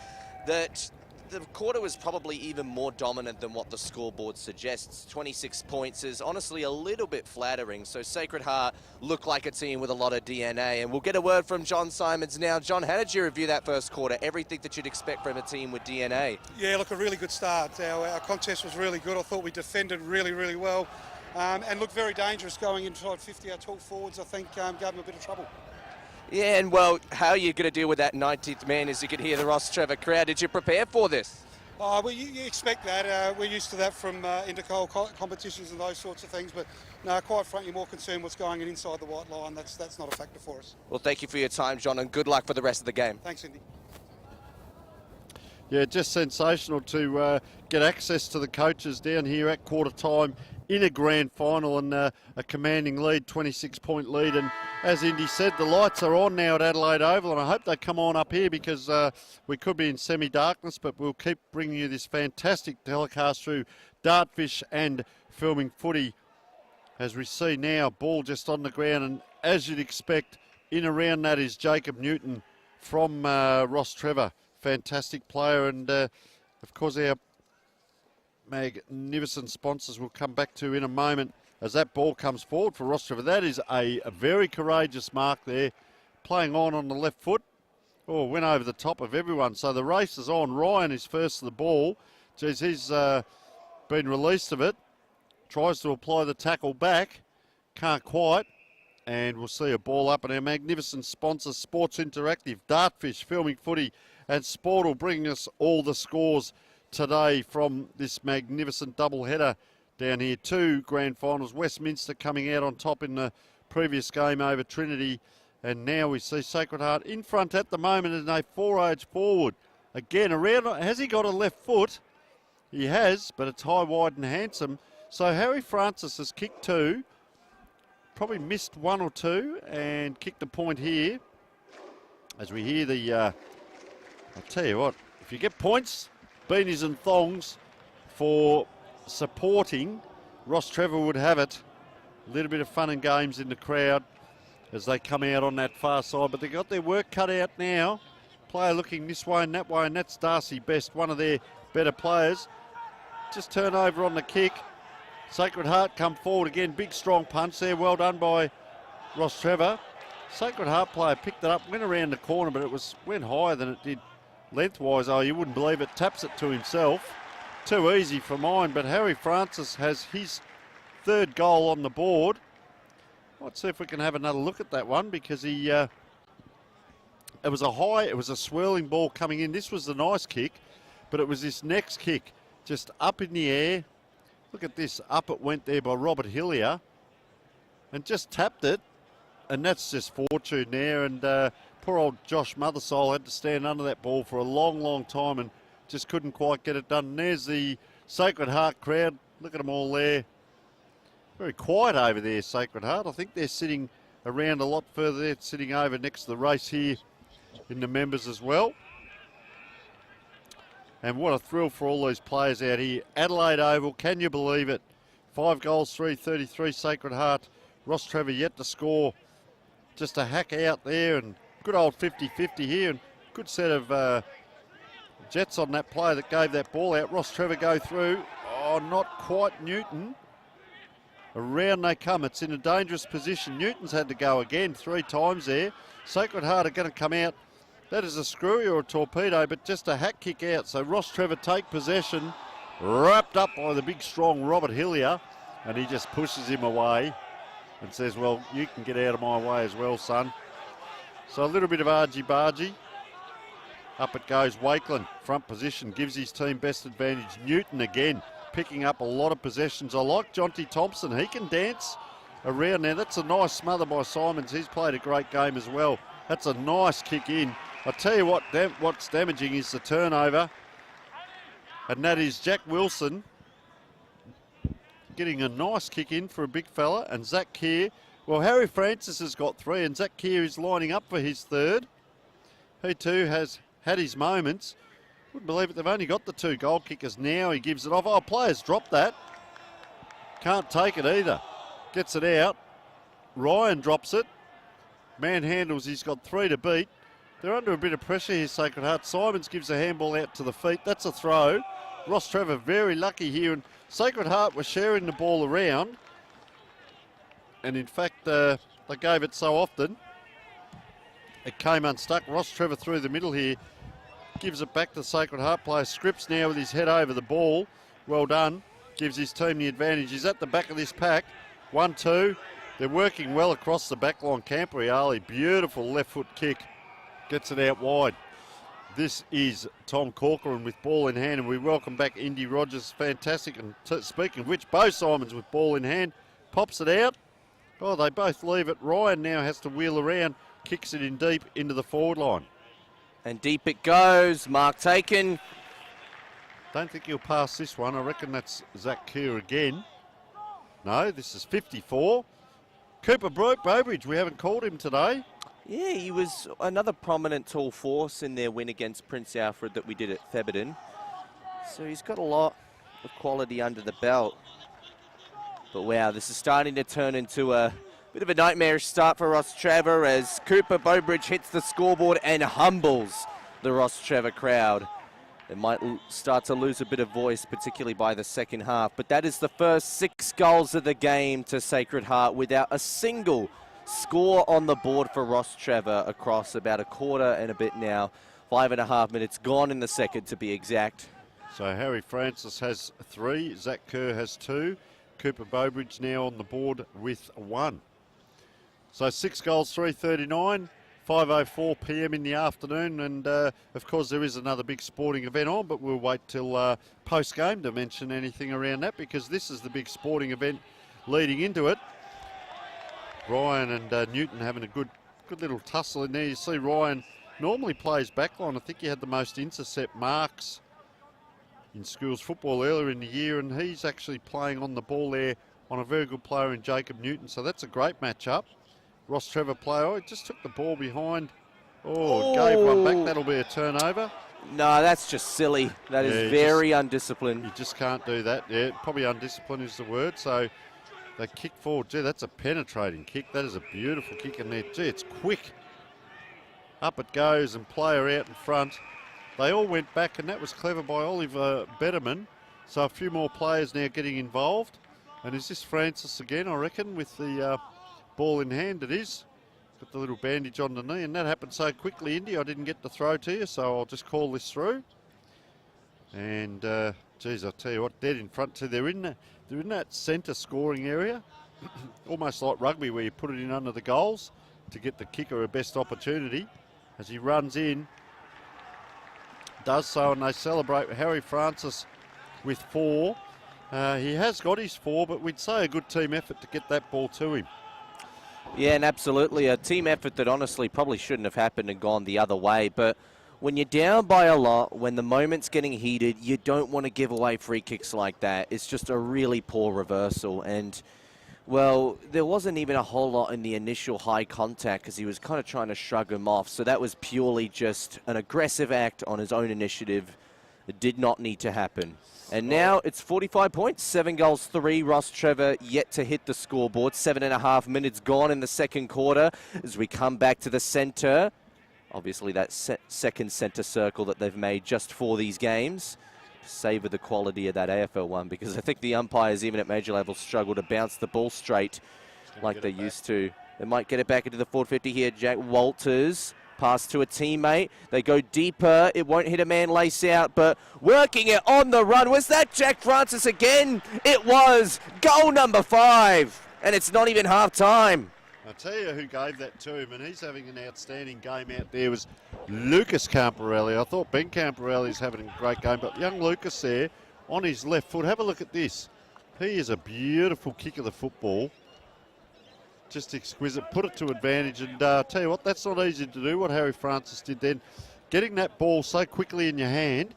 that the quarter was probably even more dominant than what the scoreboard suggests. 26 points is honestly a little bit flattering. So Sacred Heart look like a team with a lot of DNA. And we'll get a word from John Simons now. John, how did you review that first quarter? Everything that you'd expect from a team with DNA. Yeah, look, a really good start. Our contest was really good. I thought we defended really, really well and looked very dangerous going inside 50. Our tall forwards, I think, gave them a bit of trouble. Yeah, and well, how are you going to deal with that 19th man as you can hear the Ross Trevor crowd? Did you prepare for this? Well, you expect that. We're used to that from intercol competitions and those sorts of things, but no, quite frankly, more concerned what's going on inside the white line. That's not a factor for us. Well, thank you for your time, John, and good luck for the rest of the game. Thanks, Indy. Yeah, just sensational to get access to the coaches down here at quarter time in a grand final and a commanding lead, 26-point lead. And as Indy said, the lights are on now at Adelaide Oval, and I hope they come on up here because we could be in semi-darkness, but we'll keep bringing you this fantastic telecast through Dartfish and Filming Footy. As we see now, ball just on the ground, and as you'd expect, in around that is Jacob Newton from Ross Trevor. Fantastic player, and of course our magnificent sponsors we'll come back to in a moment as that ball comes forward for Ross Trevor. That is a very courageous mark there, playing on the left foot. Oh, went over the top of everyone. So the race is on. Ryan is first to the ball. Geez, he's been released of it. Tries to apply the tackle back. Can't quite. And we'll see a ball up, and our magnificent sponsors, Sports Interactive, Dartfish, Filming Footy, and Sport will bring us all the scores today from this magnificent double-header down here. 2 grand finals. Westminster coming out on top in the previous game over Trinity. And now we see Sacred Heart in front at the moment in a 4-age forward. Again, around. Has he got a left foot? He has, but it's high, wide and handsome. So Harry Francis has kicked 2. Probably missed 1 or 2 and kicked a point here. As we hear the... I'll tell you what, if you get points, beanies and thongs for supporting, Ross Trevor would have it. A little bit of fun and games in the crowd as they come out on that far side, but they've got their work cut out now. Player looking this way and that way, and that's Darcy Best, one of their better players. Just turn over on the kick. Sacred Heart come forward again. Big strong punch there. Well done by Ross Trevor. Sacred Heart player picked it up, went around the corner, but it went higher than it did lengthwise. Oh, you wouldn't believe it. Taps it to himself. Too easy for mine, but Harry Francis has his 3rd goal on the board. Let's see if we can have another look at that one, because he, it was a swirling ball coming in. This was the nice kick, but it was this next kick just up in the air. Look at this, up it went there by Robert Hillier and just tapped it, and that's just fortune there. And poor old Josh Mothersole had to stand under that ball for a long, long time and just couldn't quite get it done. And there's the Sacred Heart crowd. Look at them all there. Very quiet over there, Sacred Heart. I think they're sitting around a lot further there, sitting over next to the race here in the members as well. And what a thrill for all these players out here. Adelaide Oval, can you believe it? 5 goals, 3-33, Sacred Heart. Ross Trevor yet to score. Just a hack out there, and good old 50-50 here. And good set of jets on that player that gave that ball out. Ross Trevor go through. Oh, not quite Newton. Around they come. It's in a dangerous position. Newton's had to go again 3 times there. Sacred Heart are going to come out. That is a screwy or a torpedo, but just a hack kick out. So Ross Trevor take possession, wrapped up by the big strong Robert Hillier, and he just pushes him away and says, well, you can get out of my way as well, son. So a little bit of argy-bargy. Up it goes. Wakeland, front position, gives his team best advantage. Newton again, picking up a lot of possessions. I like Jonty Thompson. He can dance around there. That's a nice smother by Simons. He's played a great game as well. That's a nice kick in. I tell you what, what's damaging is the turnover. And that is Jack Wilson getting a nice kick in for a big fella. And Zach Keir, well, Harry Francis has got 3 and Zach Keir is lining up for his 3rd. He too has had his moments. Wouldn't believe it, they've only got the 2 goal kickers now. He gives it off. Oh, players dropped that. Can't take it either. Gets it out. Ryan drops it. Manhandles, he's got 3 to beat. They're under a bit of pressure here, Sacred Heart. Simons gives a handball out to the feet. That's a throw. Ross Trevor very lucky here. And Sacred Heart were sharing the ball around. And in fact, they gave it so often, it came unstuck. Ross Trevor through the middle here. Gives it back to the Sacred Heart player. Scripps now with his head over the ball. Well done. Gives his team the advantage. He's at the back of this pack. 1-2. They're working well across the back line. Campriali, beautiful left foot kick. Gets it out wide. This is Tom Corcoran with ball in hand, and we welcome back Indy Rogers. Fantastic. And speaking of which, Bo Simons with ball in hand. Pops it out. Oh, they both leave it. Ryan now has to wheel around. Kicks it in deep into the forward line. And deep it goes. Mark taken. Don't think he'll pass this one. I reckon that's Zach Keir again. No, this is 54. Cooper Bowbridge, we haven't called him today. Yeah, he was another prominent tall force in their win against Prince Alfred that we did at Theberton. So he's got a lot of quality under the belt. But wow, this is starting to turn into a bit of a nightmarish start for Ross Trevor as Cooper Bowbridge hits the scoreboard and humbles the Ross Trevor crowd. It might start to lose a bit of voice, particularly by the second half. But that is the first 6 goals of the game to Sacred Heart without a single score on the board for Ross Trevor across about a quarter and a bit now. 5.5 minutes gone in the second, to be exact. So Harry Francis has 3, Zach Kerr has 2. Cooper Bowbridge now on the board with 1. So 6 goals, 3:39. 5:04 p.m. in the afternoon, and of course there is another big sporting event on, but we'll wait till post-game to mention anything around that, because this is the big sporting event leading into it. Ryan and Newton having a good little tussle in there. You see Ryan normally plays backline. I think he had the most intercept marks in schools football earlier in the year, and he's actually playing on the ball there on a very good player in Jacob Newton, so that's a great matchup. Ross Trevor player, oh, just took the ball behind. Oh, gave one back. That'll be a turnover. No, that's just silly. That is very undisciplined. You just can't do that. Yeah, probably undisciplined is the word. So they kick forward. Gee, that's a penetrating kick. That is a beautiful kick in there. Gee, it's quick. Up it goes, and player out in front. They all went back, and that was clever by Oliver Betterman. So a few more players now getting involved. And is this Francis again, I reckon, with the ball in hand? It is. Got the little bandage on the knee, and that happened so quickly, Indy, I didn't get to throw to you, so I'll just call this through. And, geez, I'll tell you what, dead in front too. They're in that centre scoring area. almost like rugby where you put it in under the goals to get the kicker a best opportunity. As he runs in, does so, and they celebrate Harry Francis with 4. He has got his 4, but we'd say a good team effort to get that ball to him. Yeah, and absolutely a team effort that honestly probably shouldn't have happened and gone the other way. But when you're down by a lot, when the moment's getting heated, you don't want to give away free kicks like that. It's just a really poor reversal. And, well, there wasn't even a whole lot in the initial high contact because he was kind of trying to shrug him off. So that was purely just an aggressive act on his own initiative. It did not need to happen. And now it's 45 points, 7 goals, 3. Ross Trevor yet to hit the scoreboard. 7.5 minutes gone in the second quarter as we come back to the centre. Obviously that second centre circle that they've made just for these games. Savour the quality of that AFL one, because I think the umpires, even at major level, struggle to bounce the ball straight like they used to. They might get it back into the forward 50 here. Jack Walters. Pass to a teammate. They go deeper. It won't hit a man lace out, but working it on the run. Was that Jack Francis again? It was. Goal number 5. And it's not even half time. I'll tell you who gave that to him, and he's having an outstanding game out there, was Lucas Camporelli. I thought Ben Camporelli's having a great game, but young Lucas there on his left foot. Have a look at this. He is a beautiful kick of the football. Just exquisite, put it to advantage, and tell you what, that's not easy to do, what Harry Francis did then. Getting that ball so quickly in your hand,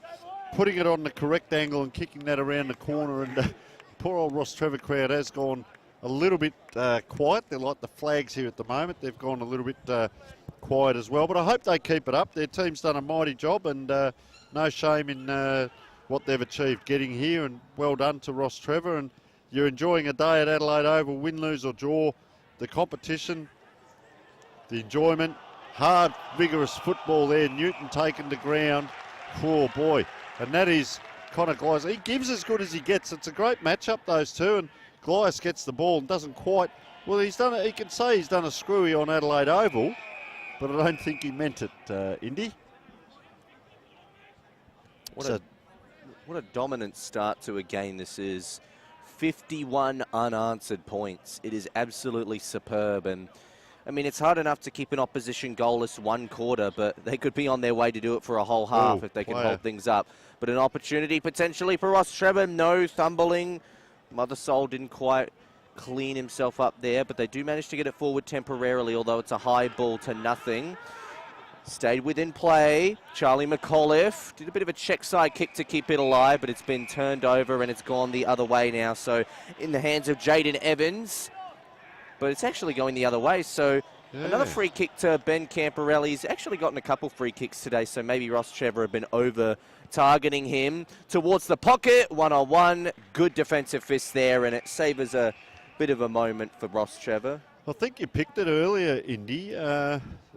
putting it on the correct angle and kicking that around the corner, and poor old Ross Trevor crowd has gone a little bit quiet. They're like the flags here at the moment. They've gone a little bit quiet as well, but I hope they keep it up. Their team's done a mighty job, and no shame in what they've achieved getting here, and well done to Ross Trevor. And you're enjoying a day at Adelaide Oval, win, lose or draw. The competition, the enjoyment, hard, vigorous football there. Newton taken to ground. Oh, boy. And that is Connor Glyas. He gives as good as he gets. It's a great matchup, those two. And Glyas gets the ball and doesn't quite... Well, he's done it. He can say he's done a screwy on Adelaide Oval, but I don't think he meant it, Indy. What a dominant start to a game this is. 51 unanswered points. It is absolutely superb, and I mean, it's hard enough to keep an opposition goalless one quarter, but they could be on their way to do it for a whole half if they can hold things up. But an opportunity potentially for Ross Trevor. No thumbling. Mothersole didn't quite clean himself up there, but they do manage to get it forward temporarily, although it's a high ball to nothing. Stayed within play. Charlie McAuliffe did a bit of a check side kick to keep it alive, but it's been turned over and it's gone the other way now. So in the hands of Jaden Evans, but it's actually going the other way. So another free kick to Ben Camporelli. He's actually gotten a couple free kicks today, so maybe Ross Trevor have been over targeting him towards the pocket. 1-on-1. Good defensive fist there, and it savours a bit of a moment for Ross Trevor. I think you picked it earlier, Indy.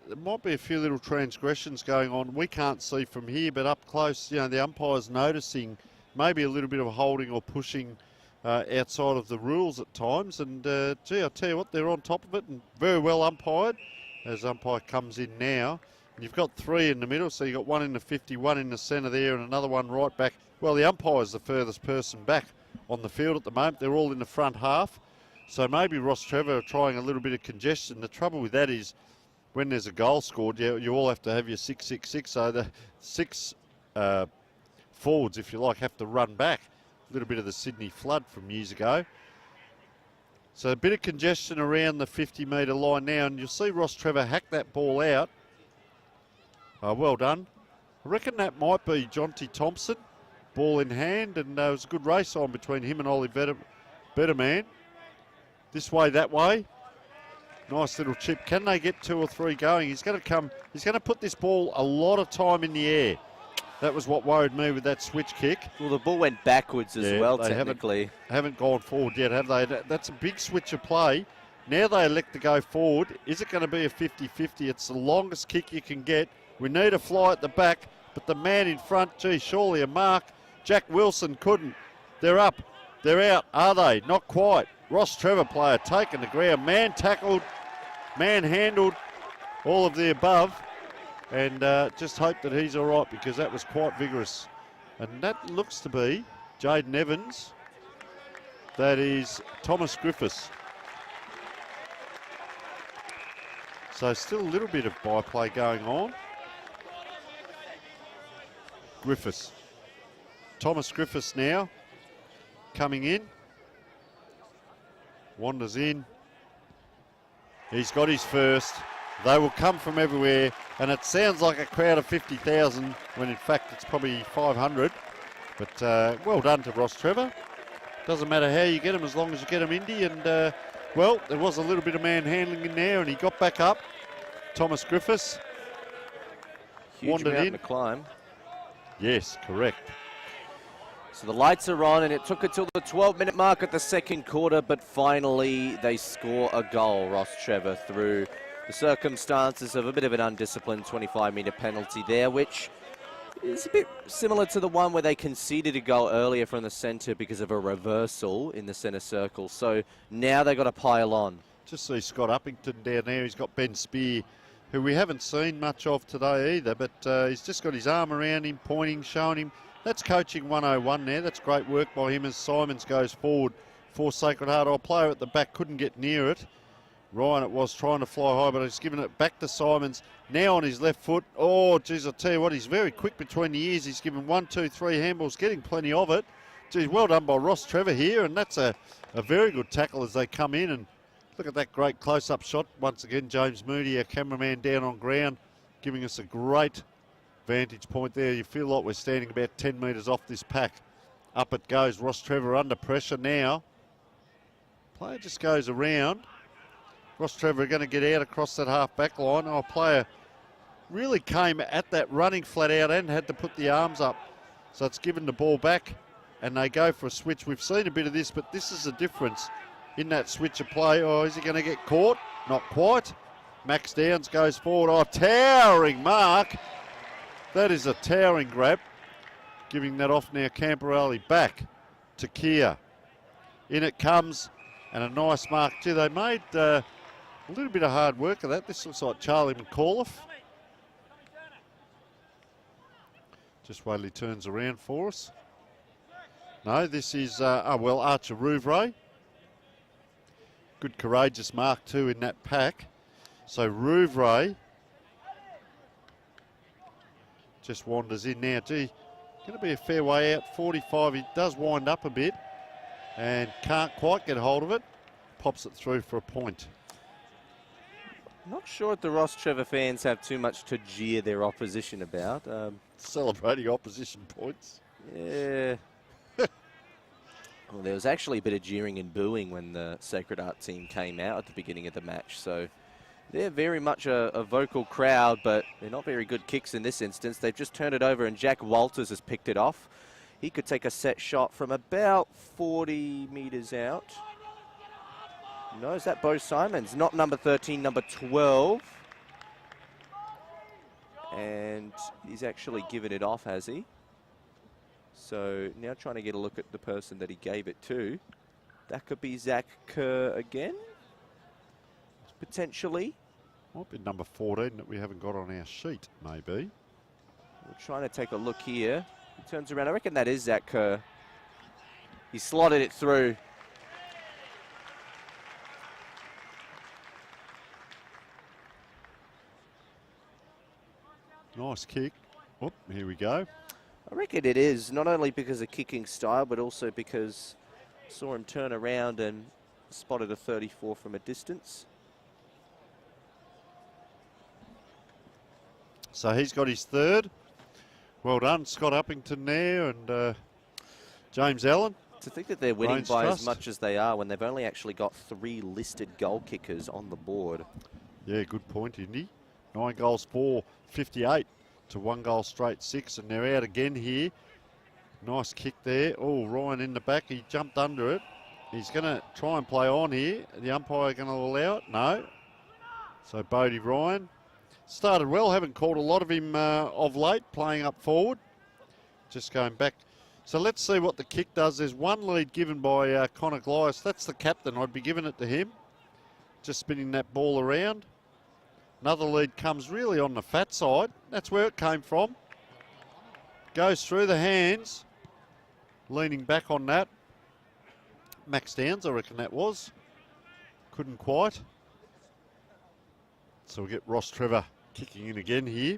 There might be a few little transgressions going on. We can't see from here, but up close, you know, the umpire's noticing maybe a little bit of holding or pushing outside of the rules at times. And, gee, I tell you what, they're on top of it and very well umpired as umpire comes in now. And you've got 3 in the middle, so you've got 1 in the 50, 1 in the centre there, and another one right back. Well, the umpire's the furthest person back on the field at the moment. They're all in the front half. So maybe Ross Trevor are trying a little bit of congestion. The trouble with that is, when there's a goal scored, you all have to have your 6-6-6. So the 6 forwards, if you like, have to run back. A little bit of the Sydney flood from years ago. So a bit of congestion around the 50-metre line now, and you'll see Ross Trevor hack that ball out. Well done. I reckon that might be Jonty Thompson, ball in hand, and there was a good race on between him and Ollie Betterman. This way, that way. Nice little chip. Can they get 2 or 3 going? He's going to put this ball a lot of time in the air. That was what worried me with that switch kick. Well, the ball went backwards as well, technically. Haven't gone forward yet, have they? That's a big switch of play. Now they elect to go forward. Is it going to be a 50-50? It's the longest kick you can get. We need a fly at the back, but the man in front, gee, surely a mark. Jack Wilson couldn't. They're up. They're out. Are they? Not quite. Ross Trevor player taken the ground. Man tackled, man handled, all of the above. And just hope that he's all right, because that was quite vigorous. And that looks to be Jaden Evans. That is Thomas Griffiths. So still a little bit of byplay going on. Griffiths. Thomas Griffiths now coming in. Wanders in. He's got his first. They will come from everywhere, and it sounds like a crowd of 50,000 when in fact it's probably 500. But well done to Ross Trevor. Doesn't matter how you get him as long as you get him, Indy. And well, there was a little bit of manhandling in there, and he got back up. Thomas Griffiths. Huge wandered mountain in. to climb. Yes, correct. So the lights are on, and it took until the 12-minute mark at the second quarter, but finally they score a goal. Ross Trevor through the circumstances of a bit of an undisciplined 25-metre penalty there, which is a bit similar to the one where they conceded a goal earlier from the centre because of a reversal in the centre circle. So now they've got to pile on. Just see Scott Uppington down there. He's got Ben Spear, who we haven't seen much of today either, but he's just got his arm around him, pointing, showing him. That's coaching 101 there. That's great work by him as Simons goes forward for Sacred Heart. Our player at the back couldn't get near it. Ryan, it was trying to fly high, but he's given it back to Simons. Now on his left foot. Oh, geez, I'll tell you what, he's very quick between the ears. He's given 1, 2, 3 handballs, getting plenty of it. Geez, well done by Ross Trevor here, and that's a very good tackle as they come in. And look at that great close-up shot. Once again, James Moody, our cameraman down on ground, giving us a great vantage point there. You feel like we're standing about 10 metres off this pack. Up it goes. Ross Trevor under pressure now. Player just goes around. Ross Trevor going to get out across that half-back line. Our player really came at that running flat out and had to put the arms up. So it's given the ball back and they go for a switch. We've seen a bit of this, but this is the difference in that switch of play. Oh, is he going to get caught? Not quite. Max Downs goes forward. Oh, towering mark. That is a towering grab. Giving that off now, Camporelli back to Kia. In it comes, and a nice mark too. They made a little bit of hard work of that. This looks like Charlie McAuliffe. Just wait till he turns around for us. No, this is, Archer Rouvray. Good courageous mark too in that pack. So Rouvray just wanders in now. Gee, going to be a fair way out. 45, he does wind up a bit and can't quite get hold of it. Pops it through for a point. Not sure if the Ross Trevor fans have too much to jeer their opposition about. Celebrating opposition points. Yeah. Well, there was actually a bit of jeering and booing when the Sacred Heart team came out at the beginning of the match. So they're very much a vocal crowd, but they're not very good kicks in this instance. They've just turned it over and Jack Walters has picked it off. He could take a set shot from about 40 metres out. No, is that Bo Simons? Not number 13, number 12. And he's actually given it off, has he? So now trying to get a look at the person that he gave it to. That could be Zach Kerr again, potentially. Might be number 14 that we haven't got on our sheet, maybe. We're trying to take a look here. He turns around. I reckon that is Zach Kerr. He slotted it through. Nice kick. Oop, here we go. I reckon it is, not only because of kicking style, but also because I saw him turn around and spotted a 34 from a distance. So he's got his third. Well done, Scott Uppington there and James Allen. To think that they're winning Brains by Trust. as much as they are when they've only actually got 3 listed goal kickers on the board. Yeah, good point, Indy. 9 goals for 58 to 1 goal straight 6, and they're out again here. Nice kick there. Oh, Ryan in the back. He jumped under it. He's going to try and play on here. The umpire going to allow it? No. So Bodie Ryan started well. Haven't called a lot of him of late, playing up forward. Just going back. So let's see what the kick does. There's one lead given by Connor Glyas. That's the captain. I'd be giving it to him. Just spinning that ball around. Another lead comes really on the fat side. That's where it came from. Goes through the hands. Leaning back on that. Max Downs, I reckon that was. Couldn't quite. So we'll get Ross Trevor kicking in again here.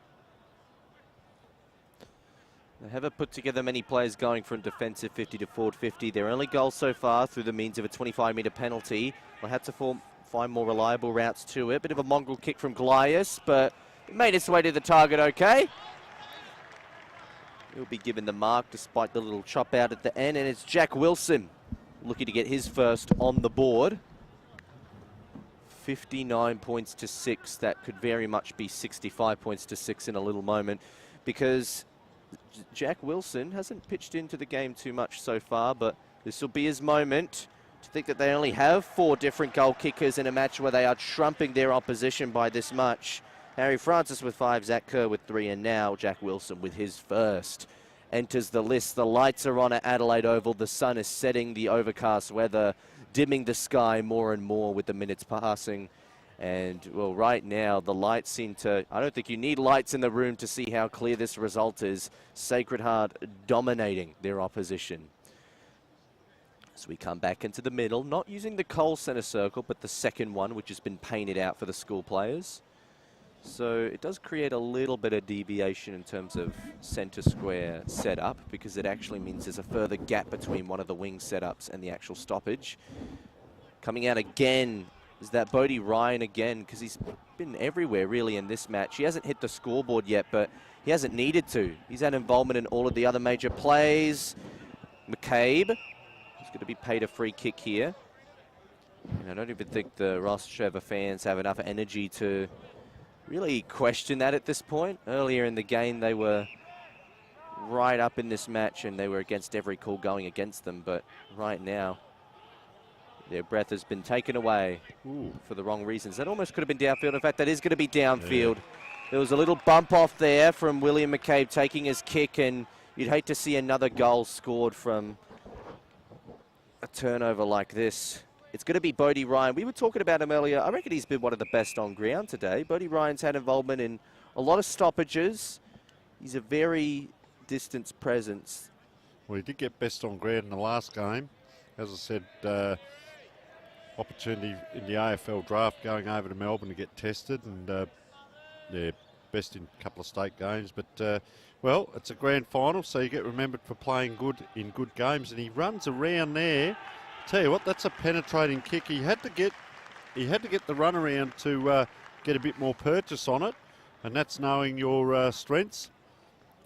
They haven't put together many players going from defensive 50 to forward 50. Their only goal so far through the means of a 25-metre penalty. They'll have to find more reliable routes to it. Bit of a mongrel kick from Goliath, but it made its way to the target okay. He'll be given the mark despite the little chop out at the end, and it's Jack Wilson looking to get his first on the board. 59 points to 6. That could very much be 65 points to 6 in a little moment, because Jack Wilson hasn't pitched into the game too much so far, but this will be his moment. To think that they only have 4 different goal kickers in a match where they are trumping their opposition by this much. Harry Francis with 5, Zach Kerr with 3, and now Jack Wilson with his first enters the list. The lights are on at Adelaide Oval. The sun is setting, the overcast weather dimming the sky more and more with the minutes passing. And, well, right now, the lights seem to... I don't think you need lights in the room to see how clear this result is. Sacred Heart dominating their opposition. So we come back into the middle, not using the Cole centre circle, but the second one, which has been painted out for the school players. So it does create a little bit of deviation in terms of centre square setup, because it actually means there's a further gap between one of the wing setups and the actual stoppage. Coming out again is that Bodie Ryan again, because he's been everywhere really in this match. He hasn't hit the scoreboard yet, but he hasn't needed to. He's had involvement in all of the other major plays. McCabe is going to be paid a free kick here. And I don't even think the Ross Trevor fans have enough energy to really question that at this point. Earlier in the game, they were right up in this match and they were against every call going against them. But right now, their breath has been taken away for the wrong reasons. That almost could have been downfield. In fact, that is going to be downfield. Yeah. There was a little bump off there from William McCabe taking his kick, and you'd hate to see another goal scored from a turnover like this. It's going to be Bodie Ryan. We were talking about him earlier. I reckon he's been one of the best on ground today. Bodie Ryan's had involvement in a lot of stoppages. He's a very distance presence. Well, he did get best on ground in the last game. As I said, opportunity in the AFL draft going over to Melbourne to get tested, and yeah, best in a couple of state games. But, well, it's a grand final, so you get remembered for playing good in good games. And he runs around there. Tell you what, that's a penetrating kick. He had to get the run around to get a bit more purchase on it, and that's knowing your strengths,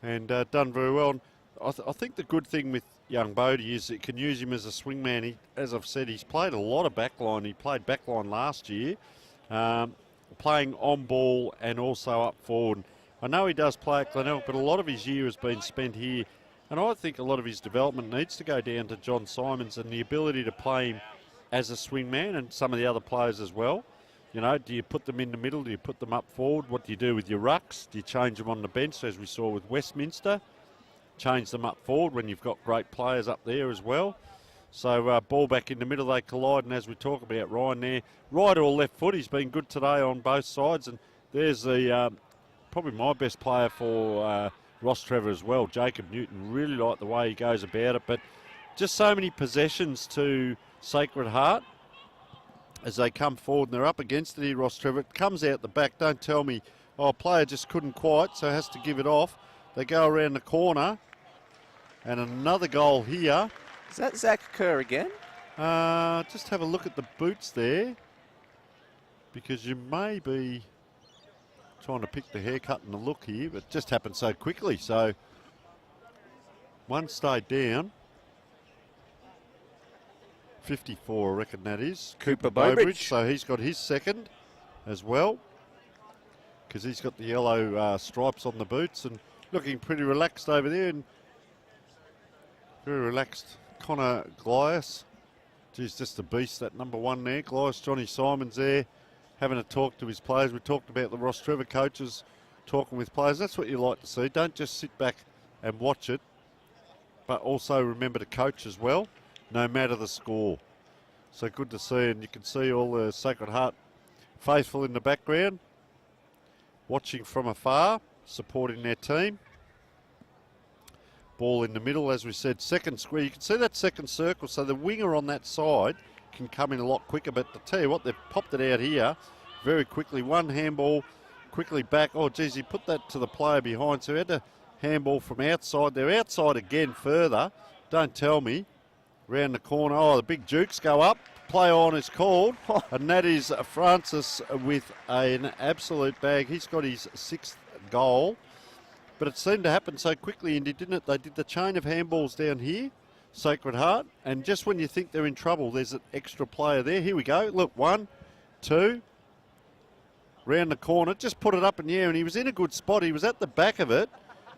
and done very well. And I think the good thing with young Bodie is it can use him as a swingman. As I've said, he's played a lot of backline. He played backline last year, playing on ball and also up forward. I know he does play at Glenelg, but a lot of his year has been spent here. And I think a lot of his development needs to go down to John Simons and the ability to play him as a swingman, and some of the other players as well. You know, do you put them in the middle? Do you put them up forward? What do you do with your rucks? Do you change them on the bench, as we saw with Westminster? Change them up forward when you've got great players up there as well. So ball back in the middle, they collide, and as we talk about Ryan there, right or left foot, he's been good today on both sides. And there's the probably my best player for Ross Trevor as well, Jacob Newton. Really like the way he goes about it, but just so many possessions to Sacred Heart as they come forward, and they're up against it here, Ross Trevor. It comes out the back. Don't tell me, oh, player just couldn't quite, so has to give it off. They go around the corner, and another goal here. Is that Zach Kerr again? Just have a look at the boots there, because you may be trying to pick the haircut and the look here, but it just happened so quickly. So one stayed down. 54, I reckon that is. Cooper Bowbridge. So he's got his second as well, because he's got the yellow stripes on the boots, and looking pretty relaxed over there, and very relaxed. Connor Glias. Geez, just a beast, that number one there. Glias, Johnny Simons there, having a talk to his players. We talked about the Ross Trevor coaches talking with players. That's what you like to see. Don't just sit back and watch it, but also remember to coach as well, no matter the score. So good to see, and you can see all the Sacred Heart faithful in the background, watching from afar, supporting their team. Ball in the middle, as we said, second square. You can see that second circle, so the winger on that side can come in a lot quicker. But to tell you what, they've popped it out here. very quickly. One handball, quickly back. Oh, geez, he put that to the player behind, so he had a handball from outside. They're outside again further. Don't tell me. Round the corner. Oh, the big jukes go up. Play on is called. And that is Francis with an absolute bag. He's got his 6th goal. But it seemed to happen so quickly, Indy, didn't it? They did the chain of handballs down here, Sacred Heart. And just when you think they're in trouble, there's an extra player there. Here we go. Look, 1, 2. Round the corner. Just put it up in the air. And he was in a good spot. He was at the back of it.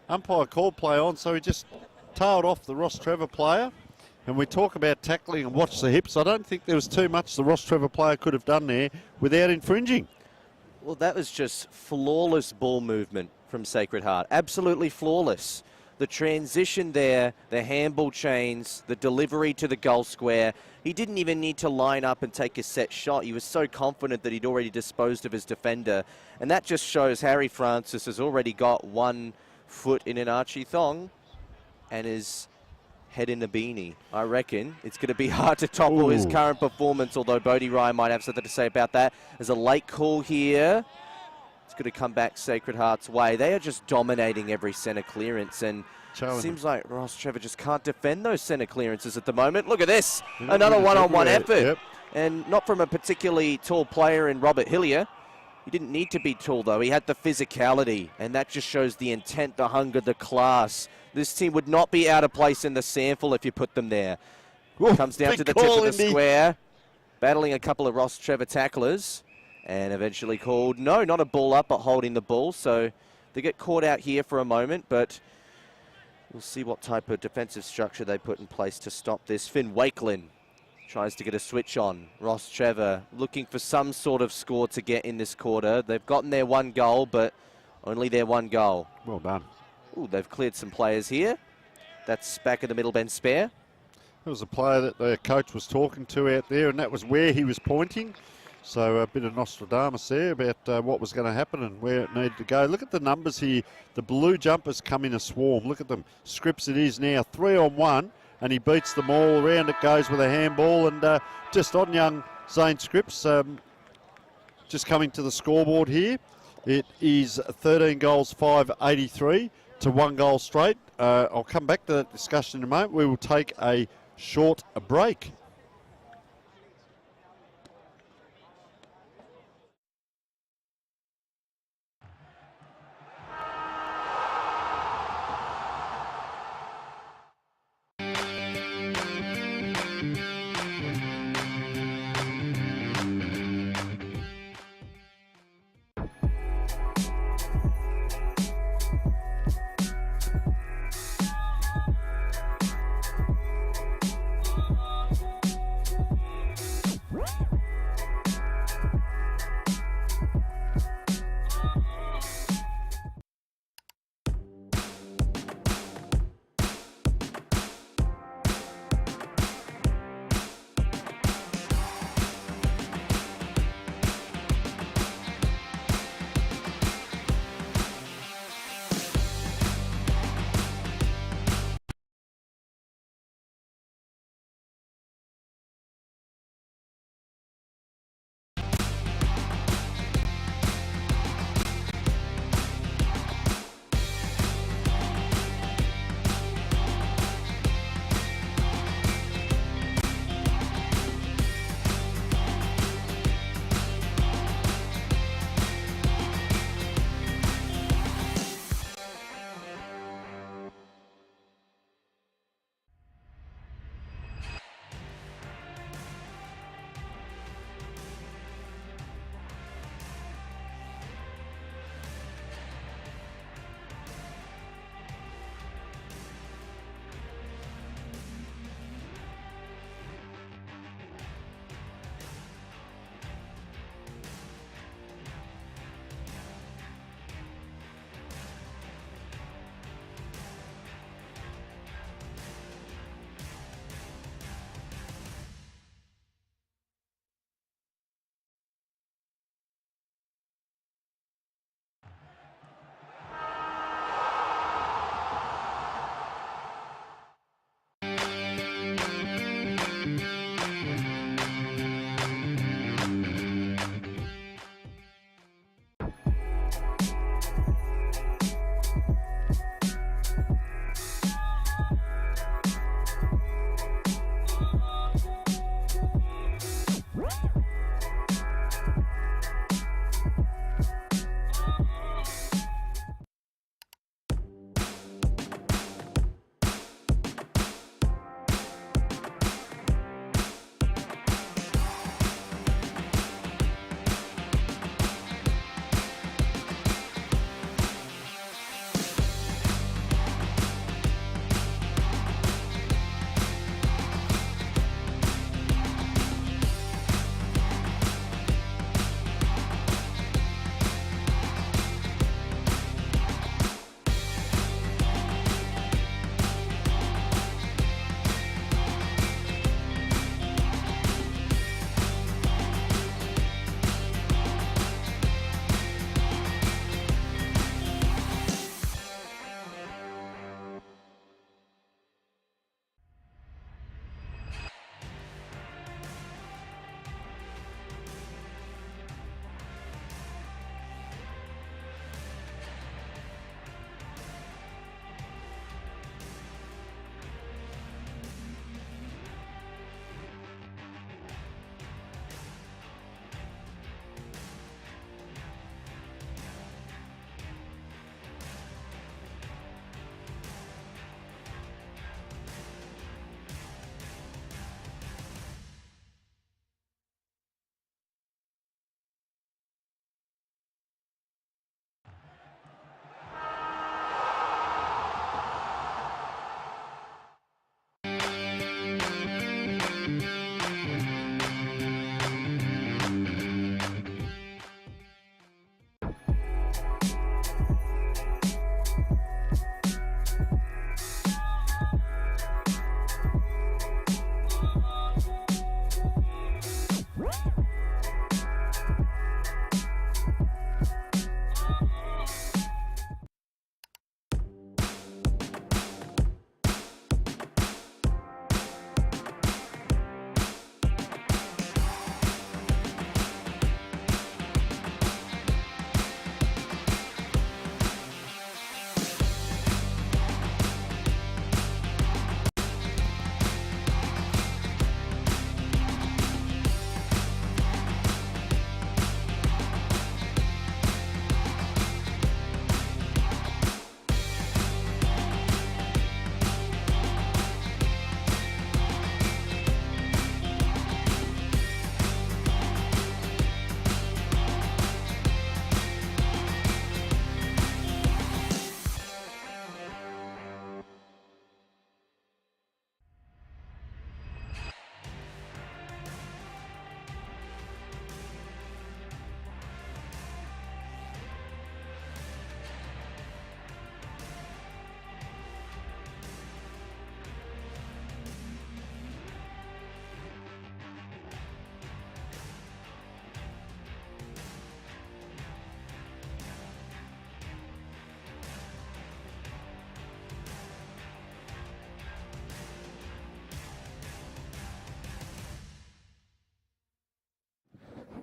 Umpire called play on, so he just tailed off the Ross Trevor player. And we talk about tackling and watch the hips. I don't think there was too much the Ross Trevor player could have done there without infringing. Well, that was just flawless ball movement from Sacred Heart. Absolutely flawless. The transition there, the handball chains, the delivery to the goal square. He didn't even need to line up and take a set shot. He was so confident that he'd already disposed of his defender. And that just shows Harry Francis has already got 1 foot in an Archie thong and is head in a beanie. I reckon it's going to be hard to topple his current performance, although Bodie Ryan might have something to say about that. There's a late call here. It's going to come back Sacred Heart's way. They are just dominating every centre clearance, and it seems like Ross Trevor just can't defend those centre clearances at the moment. Look at this. Another one-on-one effort. Yep. And not from a particularly tall player in Robert Hillier. He didn't need to be tall, though. He had the physicality, and that just shows the intent, the hunger, the class. This team would not be out of place in the sample if you put them there. Comes down to the tip of the square, battling a couple of Ross Trevor tacklers, and eventually called, no, not a ball up, but holding the ball. So they get caught out here for a moment, but we'll see what type of defensive structure they put in place to stop this. Finn Wakelin tries to get a switch on. Ross Trevor looking for some sort of score to get in this quarter. They've gotten their 1 goal, but only their 1 goal. Well done. Ooh, they've cleared some players here. That's back in the middle, Ben Spare. There was a player that the coach was talking to out there, and that was where he was pointing. So a bit of Nostradamus there about what was going to happen and where it needed to go. Look at the numbers here. The blue jumpers come in a swarm. Look at them. Scripps it is now 3-on-1, and he beats them all. Around it goes with a handball, and just on young Zane Scripps, just coming to the scoreboard here. It is 13 goals, 583 to 1 goal straight. I'll come back to that discussion in a moment. We will take a short break.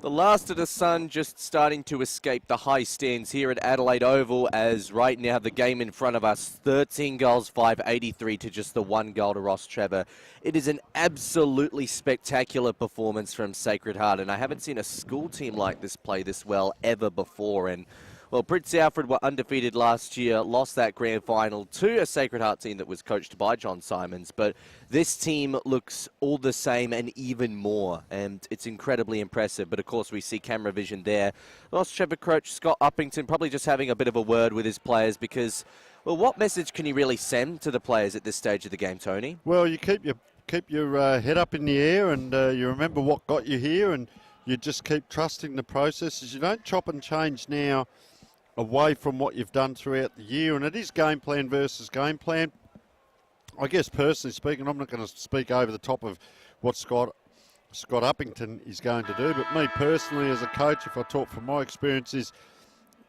The last of the sun just starting to escape the high stands here at Adelaide Oval, as right now the game in front of us, 13 goals, 583 to just the 1 goal to Ross Trevor. It is an absolutely spectacular performance from Sacred Heart, and I haven't seen a school team like this play this well ever before. And well, Prince Alfred were undefeated last year, lost that grand final to a Sacred Heart team that was coached by John Simons, but this team looks all the same and even more, and it's incredibly impressive. But of course, we see camera vision there. Ross Trevor coach Scott Uppington probably just having a bit of a word with his players because, well, what message can he really send to the players at this stage of the game, Tony? Well, you keep your head up in the air, and you remember what got you here, and you just keep trusting the processes. You don't chop and change now away from what you've done throughout the year, and it is game plan versus game plan. I guess personally speaking, I'm not going to speak over the top of what Scott Uppington is going to do, but me personally as a coach, if I talk from my experiences,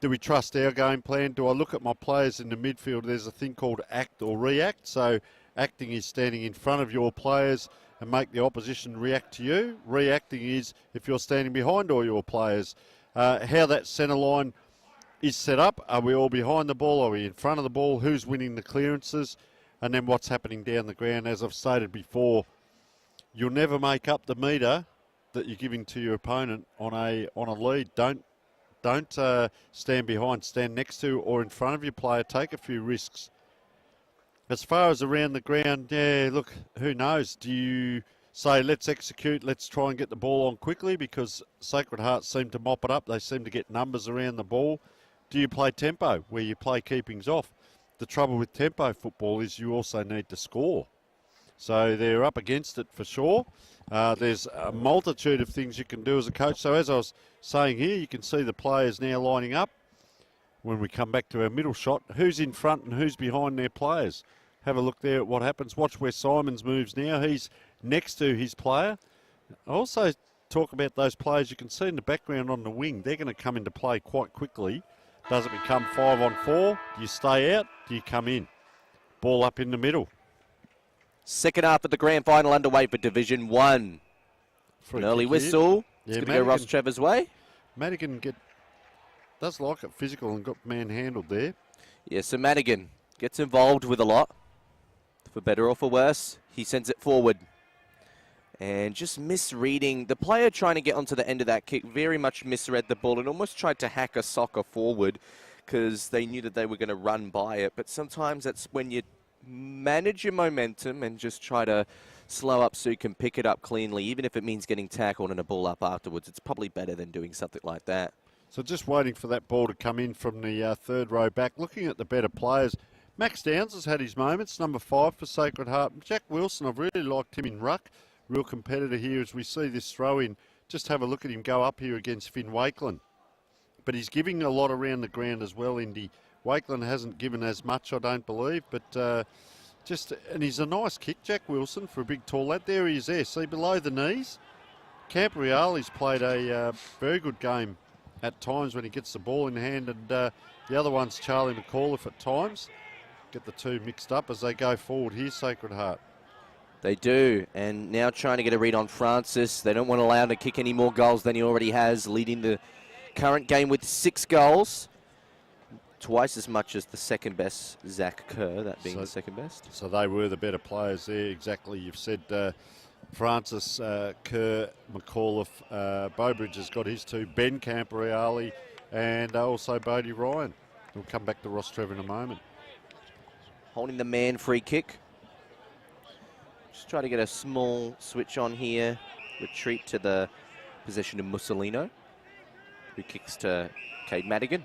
do we trust our game plan? Do I look at my players in the midfield? There's a thing called act or react. So acting is standing in front of your players and make the opposition react to you. Reacting is if you're standing behind all your players. How that centre line is set up. Are we all behind the ball? Are we in front of the ball? Who's winning the clearances? And then what's happening down the ground? As I've stated before, you'll never make up the metre that you're giving to your opponent on a lead. Don't stand behind. Stand next to or in front of your player. Take a few risks. As far as around the ground, yeah, look, who knows? Do you say, let's execute, let's try and get the ball on quickly because Sacred Heart seem to mop it up. They seem to get numbers around the ball. Do you play tempo, where you play keepings off? The trouble with tempo football is you also need to score. So they're up against it for sure. There's a multitude of things you can do as a coach. So as I was saying here, you can see the players now lining up. When we come back to our middle shot, who's in front and who's behind their players? Have a look there at what happens. Watch where Simons moves now. He's next to his player. Also talk about those players you can see in the background on the wing. They're going to come into play quite quickly. Does it become 5-on-4? Do you stay out? Do you come in? Ball up in the middle. Second half of the grand final underway for Division 1. An early whistle. It's going to go Ross Trevor's way. Madigan does like it physical and got manhandled there. Yeah, so Madigan gets involved with a lot. For better or for worse, he sends it forward. And just misreading. The player trying to get onto the end of that kick very much misread the ball and almost tried to hack a soccer forward because they knew that they were going to run by it. But sometimes that's when you manage your momentum and just try to slow up so you can pick it up cleanly. Even if it means getting tackled and a ball up afterwards, it's probably better than doing something like that. So just waiting for that ball to come in from the third row back. Looking at the better players, Max Downs has had his moments, number 5 for Sacred Heart. Jack Wilson, I've really liked him in ruck. Real competitor here as we see this throw in. Just have a look at him go up here against Finn Wakeland. But he's giving a lot around the ground as well, Indy. Wakeland hasn't given as much, I don't believe, but and he's a nice kick, Jack Wilson, for a big tall lad. There he is there, see below the knees. Camporeale's played a very good game at times when he gets the ball in hand, and the other one's Charlie McAuliffe at times. Get the two mixed up as they go forward. Here's Sacred Heart. They do, and now trying to get a read on Francis. They don't want to allow him to kick any more goals than he already has, leading the current game with 6 goals. Twice as much as the second best, Zach Kerr, that being the second best. So they were the better players there, exactly. You've said Francis, Kerr, McAuliffe, Bowbridge has got his 2, Ben Camporeale, and also Bodie Ryan. We'll come back to Ross Trevor in a moment. Holding the man free kick. Just try to get a small switch on here. Retreat to the possession of Mussolino, who kicks to Cade Madigan.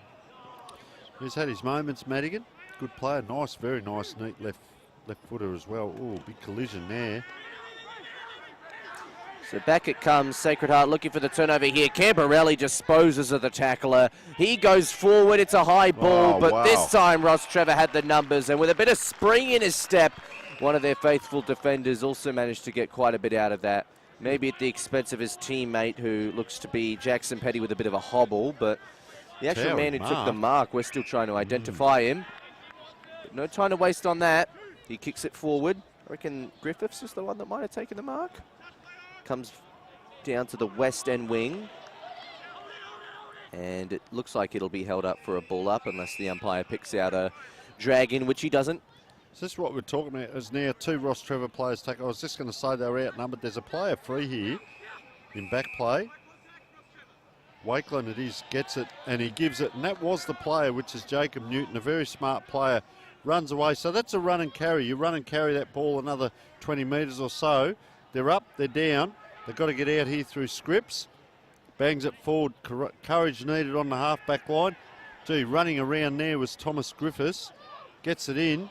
He's had his moments, Madigan. Good player, nice, very nice, neat left footer as well. Oh, big collision there. So back it comes, Sacred Heart looking for the turnover here. Camporeale disposes of the tackler. He goes forward, it's a high ball, but this time Ross Trevor had the numbers, and with a bit of spring in his step, one of their faithful defenders also managed to get quite a bit out of that. Maybe at the expense of his teammate, who looks to be Jackson Petty with a bit of a hobble, but the actual man who took the mark, we're still trying to identify him. But no time to waste on that. He kicks it forward. I reckon Griffiths is the one that might have taken the mark. Comes down to the west end wing. And it looks like it'll be held up for a ball up unless the umpire picks out a drag in, which he doesn't. Is this what we're talking about? Is now 2 Ross Trevor players take. I was just going to say they were outnumbered. There's a player free here in back play. Wakeland it is, gets it, and he gives it. And that was the player, which is Jacob Newton, a very smart player. Runs away. So that's a run and carry. You run and carry that ball another 20 metres or so. They're up, they're down. They've got to get out here through Scripps. Bangs it forward. Courage needed on the half-back line. Gee, running around there was Thomas Griffiths. Gets it in.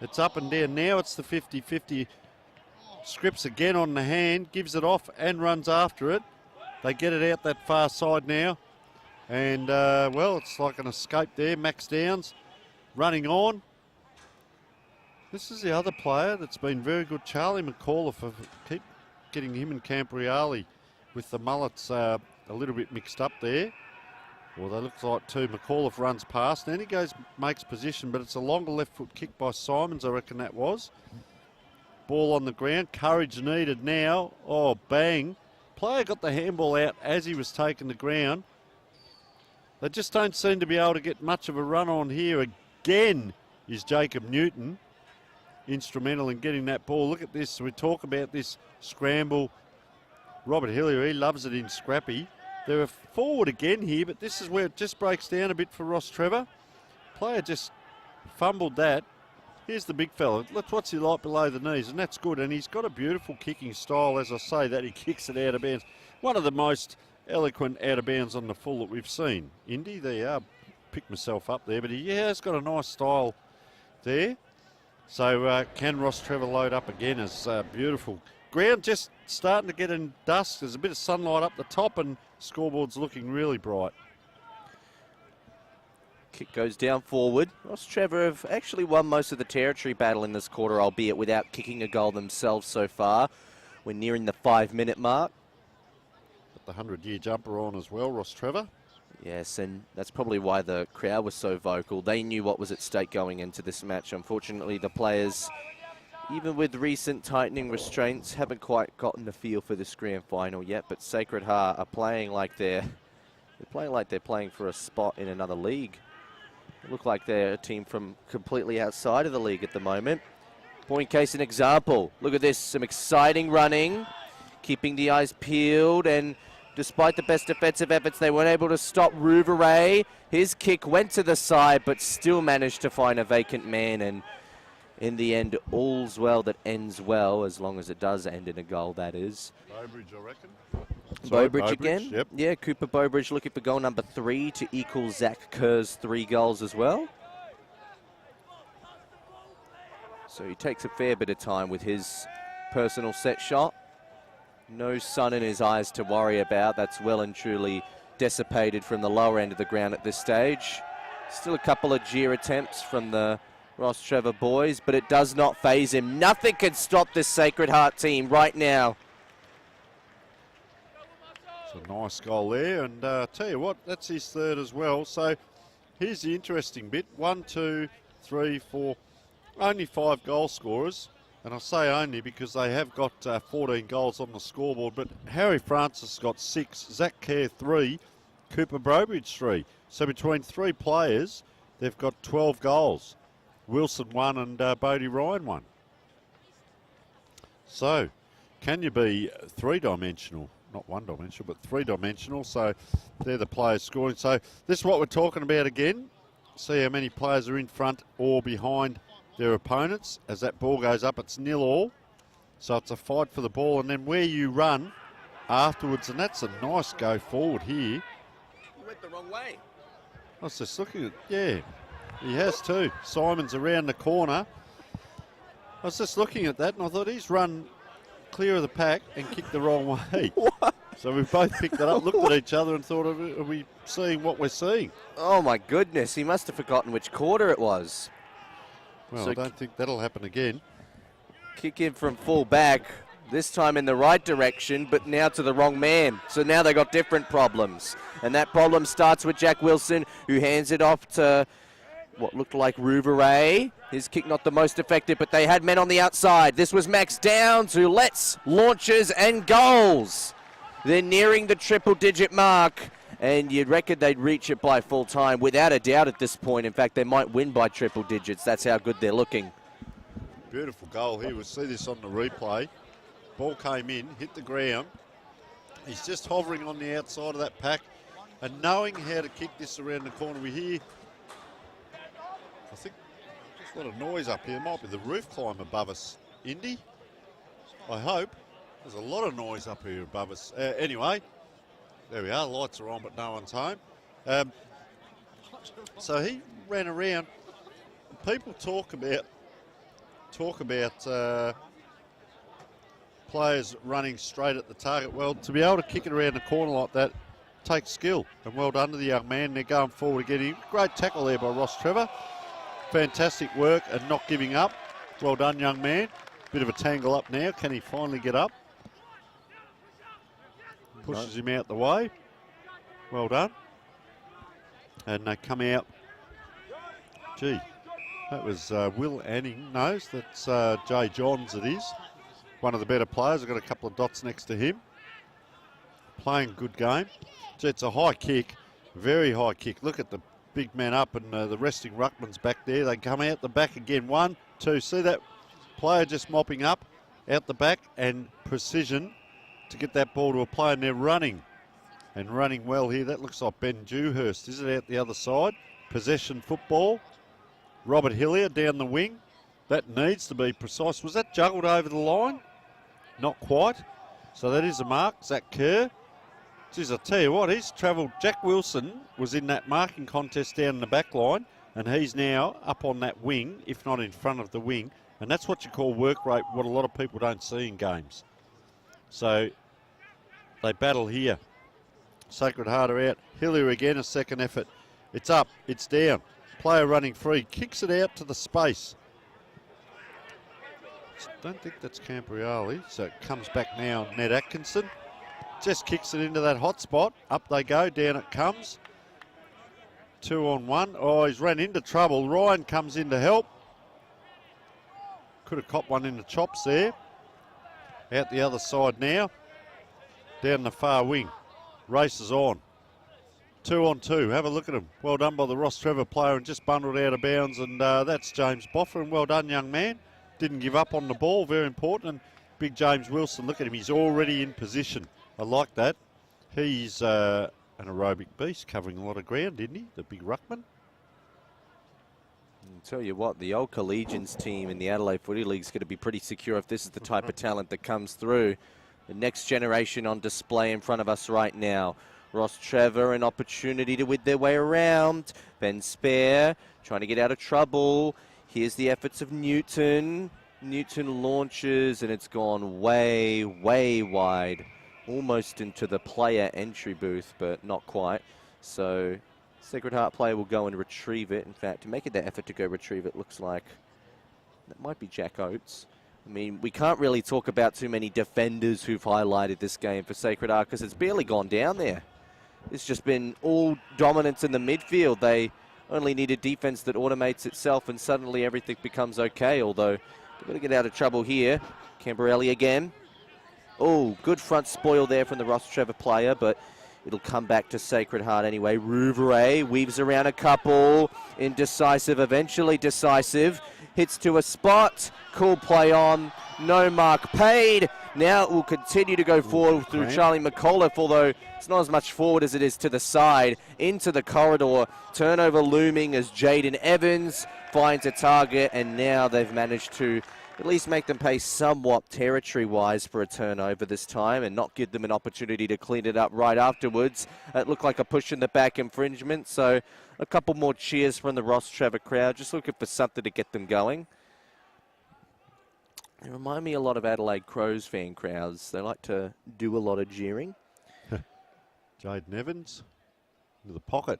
It's up and down. Now it's the 50-50. Scripps again on the hand. Gives it off and runs after it. They get it out that far side now. And, well, it's like an escape there. Max Downs running on. This is the other player that's been very good. Charlie McAuliffe. Keep getting him and Campriali with the mullets a little bit mixed up there. Well, they look like two. McAuliffe runs past. Then he goes, makes position, but it's a longer left foot kick by Simons, I reckon that was. Ball on the ground. Courage needed now. Oh, bang. Player got the handball out as he was taking the ground. They just don't seem to be able to get much of a run on here. Again is Jacob Newton instrumental in getting that ball. Look at this. We talk about this scramble. Robert Hillier, he loves it in scrappy. They're forward again here, but this is where it just breaks down a bit for Ross Trevor. Player just fumbled that. Here's the big fella. Look, what's he like below the knees, and that's good. And he's got a beautiful kicking style, as I say, that he kicks it out of bounds. One of the most eloquent out of bounds on the full that we've seen. Indy, there you are. Picked myself up there, but he has got a nice style there. So can Ross Trevor load up again? As beautiful. Ground just starting to get in dust. There's a bit of sunlight up the top and scoreboard's looking really bright. Kick goes down forward. Ross Trevor have actually won most of the territory battle in this quarter, albeit without kicking a goal themselves so far. We're nearing the 5-minute mark. Got the 100-year jumper on as well, Ross Trevor. Yes, and that's probably why the crowd was so vocal. They knew what was at stake going into this match. Unfortunately, the players, even with recent tightening restraints, haven't quite gotten the feel for this grand final yet. But Sacred Heart are playing like they're playing for a spot in another league. They look like they're a team from completely outside of the league at the moment. Point case an example. Look at this, some exciting running, keeping the eyes peeled, and despite the best defensive efforts, they weren't able to stop Rouveret. His kick went to the side, but still managed to find a vacant man. And in the end, all's well that ends well, as long as it does end in a goal, that is. Bowbridge, I reckon. Bowbridge again? Yep. Yeah, Cooper Bowbridge looking for goal number 3 to equal Zach Kerr's 3 goals as well. So he takes a fair bit of time with his personal set shot. No sun in his eyes to worry about. That's well and truly dissipated from the lower end of the ground at this stage. Still a couple of jeer attempts from the Ross Trevor boys, but it does not faze him. Nothing can stop this Sacred Heart team right now. It's a nice goal there, and tell you what, that's his 3rd as well. So here's the interesting bit. 1, 2, 3, 4, only 5 goal scorers. And I say only because they have got 14 goals on the scoreboard. But Harry Francis got 6, Zach Kerr 3, Cooper Bowbridge 3. So between 3 players, they've got 12 goals. Wilson 1 and Bodie Ryan 1. So, can you be 3-dimensional? Not 1-dimensional, but 3-dimensional. So they're the players scoring. So this is what we're talking about again. See how many players are in front or behind their opponents. As that ball goes up, it's 0-0. So it's a fight for the ball, and then where you run afterwards, and that's a nice go forward here. You went the wrong way. I was just looking at, yeah, he has too. Simon's around the corner. I was just looking at that, and I thought he's run clear of the pack and kicked the wrong way. What? So we both picked that up, looked at each other and thought, are we seeing what we're seeing? Oh my goodness, he must have forgotten which quarter it was. Well, So I don't think that'll happen again. Kick in from full back, this time in the right direction, but now to the wrong man. So now they got different problems. And that problem starts with Jack Wilson, who hands it off to what looked like Rouveret. His kick not the most effective, but they had men on the outside. This was Max Downs, who lets launches and goals. They're nearing the triple-digit mark, and you'd reckon they'd reach it by full time without a doubt at this point. In fact, they might win by triple digits. That's how good they're looking. Beautiful goal here. We'll see this on the replay. Ball came in, hit the ground. He's just hovering on the outside of that pack and knowing how to kick this around the corner. We hear, I think, just a lot of noise up here. It might be the roof climb above us, Indy. I hope. There's a lot of noise up here above us. Anyway, there we are. Lights are on, but no one's home. So he ran around. People talk about players running straight at the target. Well, to be able to kick it around the corner like that takes skill. And well done to the young man. They're going forward again. Great tackle there by Ross Trevor. Fantastic work and not giving up. Well done, young man. Bit of a tangle up now. Can he finally get up? Pushes him out the way. Well done. And they come out. Gee, that was Will Anning. No, that's Jay Johns it is. One of the better players. I've got a couple of dots next to him. Playing a good game. Gee, it's a high kick. Very high kick. Look at the big man up and the resting ruckman's back there. They come out the back again. 1, 2. See that player just mopping up out the back and precision to get that ball to a player, and they're running and running well here. That looks like Ben Dewhurst. Is it out the other side? Possession football. Robert Hillier down the wing. That needs to be precise. Was that juggled over the line? Not quite. So that is a mark. Zach Kerr. Geez, I tell you what, he's travelled. Jack Wilson was in that marking contest down in the back line, and he's now up on that wing, if not in front of the wing. And that's what you call work rate, what a lot of people don't see in games. So they battle here. Sacred Heart are out. Hillier again, a second effort. It's up, it's down. Player running free, kicks it out to the space. Don't think that's Camprioli. So it comes back now, Ned Atkinson. Just kicks it into that hot spot. Up they go, down it comes. 2 on 1. Oh, he's ran into trouble. Ryan comes in to help. Could have copped one in the chops there. Out the other side now. Down the far wing. Races on. 2 on 2. Have a look at him. Well done by the Ross Trevor player and just bundled out of bounds. And that's James Boffer. And well done, young man. Didn't give up on the ball. Very important. And big James Wilson, look at him. He's already in position. I like that. He's an aerobic beast, covering a lot of ground, didn't he? The big ruckman. I'll tell you what, the old Collegians team in the Adelaide Footy League is going to be pretty secure if this is the type of talent that comes through. The next generation on display in front of us right now. Ross Trevor, an opportunity to win their way around. Ben Spare trying to get out of trouble. Here's the efforts of Newton. Newton launches and it's gone way, way wide. Almost into the player entry booth, but not quite. So Sacred Heart player will go and retrieve it. In fact, making the effort to go retrieve it looks like that might be Jack Oates. I mean, we can't really talk about too many defenders who've highlighted this game for Sacred Heart because it's barely gone down there. It's just been all dominance in the midfield. They only need a defense that automates itself and suddenly everything becomes okay, although they're going to get out of trouble here. Camberelli again. Oh, good front spoil there from the Ross Trevor player, but it'll come back to Sacred Heart anyway. Rouvray weaves around a couple. Indecisive, eventually decisive. Hits to a spot. Cool play on. No mark paid. Now it will continue to go forward through Charlie McAuliffe, although it's not as much forward as it is to the side. Into the corridor. Turnover looming as Jaden Evans finds a target, and now they've managed to at least make them pay somewhat territory-wise for a turnover this time and not give them an opportunity to clean it up right afterwards. It looked like a push in the back infringement, so a couple more cheers from the Ross Trevor crowd, just looking for something to get them going. They remind me a lot of Adelaide Crows fan crowds. They like to do a lot of jeering. Jaden Evans into the pocket,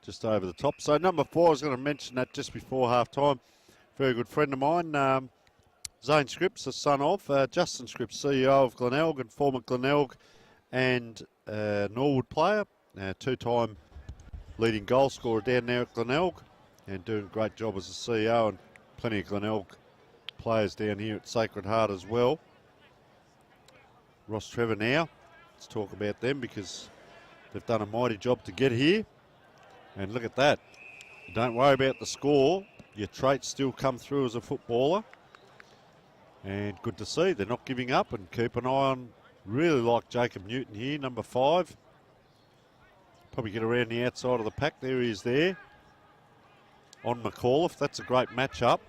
just over the top. So number 4, I was going to mention that just before half-time. Very good friend of mine, Zane Scripps, the son of Justin Scripps, CEO of Glenelg and former Glenelg and Norwood player, 2-time leading goal scorer down there at Glenelg and doing a great job as a CEO, and plenty of Glenelg players down here at Sacred Heart as well. Ross Trevor now, let's talk about them because They've done a mighty job to get here. And look at that. Don't worry about the score. Your traits still come through as a footballer. And good to see. They're not giving up, and keep an eye on, really like Jacob Newton here, number 5. Probably get around the outside of the pack. There he is there. On McAuliffe. That's a great matchup.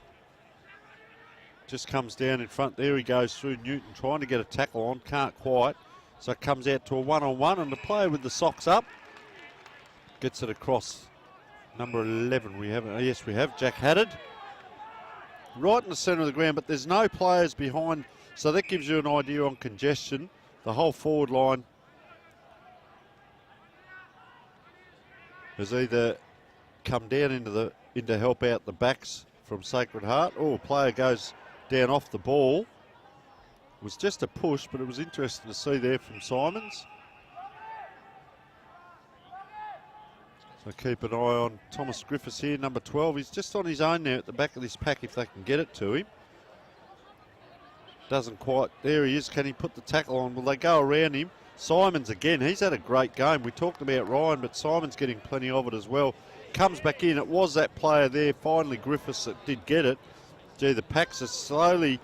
Just comes down in front. There he goes through Newton, trying to get a tackle on. Can't quite. So it comes out to a one-on-one, and the player with the socks up gets it across. Number 11, we have, yes, we have Jack Haddad. Right in the centre of the ground, but there's no players behind, so that gives you an idea on congestion. The whole forward line has either come down into help out the backs from Sacred Heart, or a player goes down off the ball. It was just a push, but it was interesting to see there from Simons. So keep an eye on Thomas Griffiths here, number 12. He's just on his own there at the back of this pack if they can get it to him. Doesn't quite. There he is. Can he put the tackle on? Will they go around him? Simons again. He's had a great game. We talked about Ryan, but Simons getting plenty of it as well. Comes back in. It was that player there, finally Griffiths, that did get it. Gee, the packs are slowly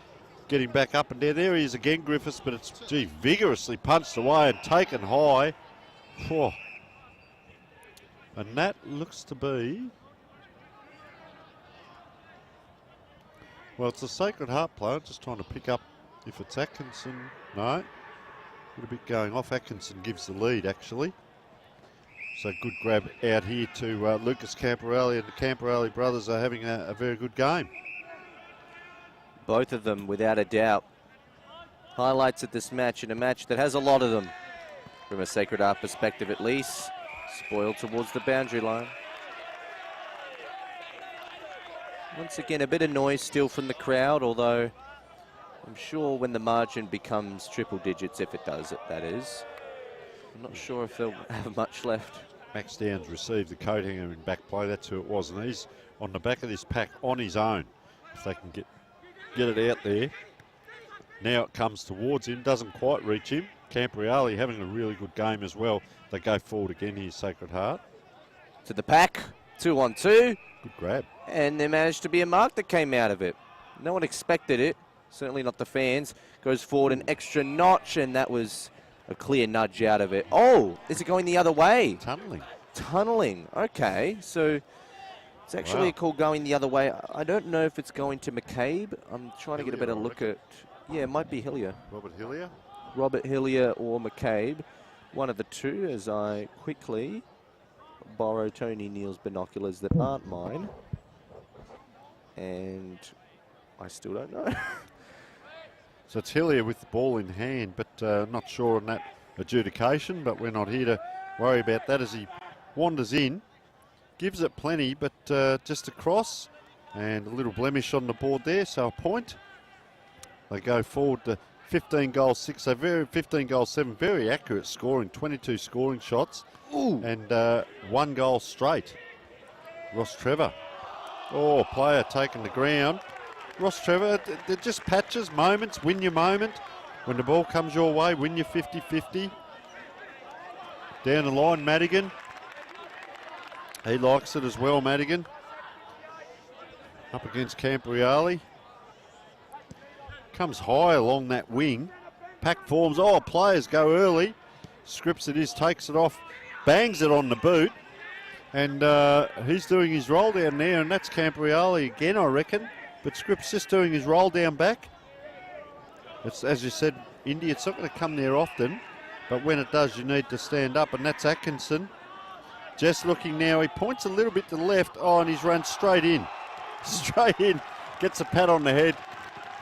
getting back up and down. There he is again, Griffiths, but it's, gee, vigorously punched away and taken high. Whew. And that looks to be, well, it's a Sacred Heart player, just trying to pick up if it's Atkinson. No, a little bit going off. Atkinson gives the lead, actually. So good grab out here to Lucas Camporelli, and the Camporelli brothers are having a very good game. Both of them, without a doubt. Highlights of this match, in a match that has a lot of them, from a Sacred Heart perspective at least. Spoiled towards the boundary line. Once again, a bit of noise still from the crowd, although I'm sure when the margin becomes triple digits, if it does, that is, I'm not sure if they'll have much left. Max Downs received the coat hanger in back play. That's who it was, and he's on the back of this pack on his own. If they can get it out there. Now it comes towards him, doesn't quite reach him. Camporelli having a really good game as well. They go forward again here, Sacred Heart. To the pack, 2-on-2. Good grab. And there managed to be a mark that came out of it. No one expected it, certainly not the fans. Goes forward an extra notch, and that was a clear nudge out of it. Oh, is it going the other way? Tunnelling. Tunneling, okay. So it's actually a call going the other way. I don't know if it's going to McCabe. I'm trying to get a better look at, yeah, it might be Hillier. Robert Hillier? Robert Hillier or McCabe. One of the two, as I quickly borrow Tony Neal's binoculars that aren't mine. And I still don't know. So it's Hillier with the ball in hand, but not sure on that adjudication, but we're not here to worry about that as he wanders in. Gives it plenty, but just a cross and a little blemish on the board there, so a point. They go forward to 15 goals 6, so 15 goals 7, very accurate scoring, 22 scoring shots. Ooh. And 1 goal straight. Ross Trevor. Oh, player taking the ground. Ross Trevor, they're just patches, moments, win your moment. When the ball comes your way, win your 50-50. Down the line, Madigan. He likes it as well, Madigan. Up against Camporelli. Comes high along that wing. Pack forms. Oh, players go early. Scripps it is, takes it off, bangs it on the boot. And he's doing his roll down there, and that's Camporelli again, I reckon. But Scripps just doing his roll down back. It's, as you said, Indy, it's not going to come there often. But when it does, you need to stand up, and that's Atkinson. Just looking now, he points a little bit to the left. Oh, and he's run straight in. Straight in. Gets a pat on the head.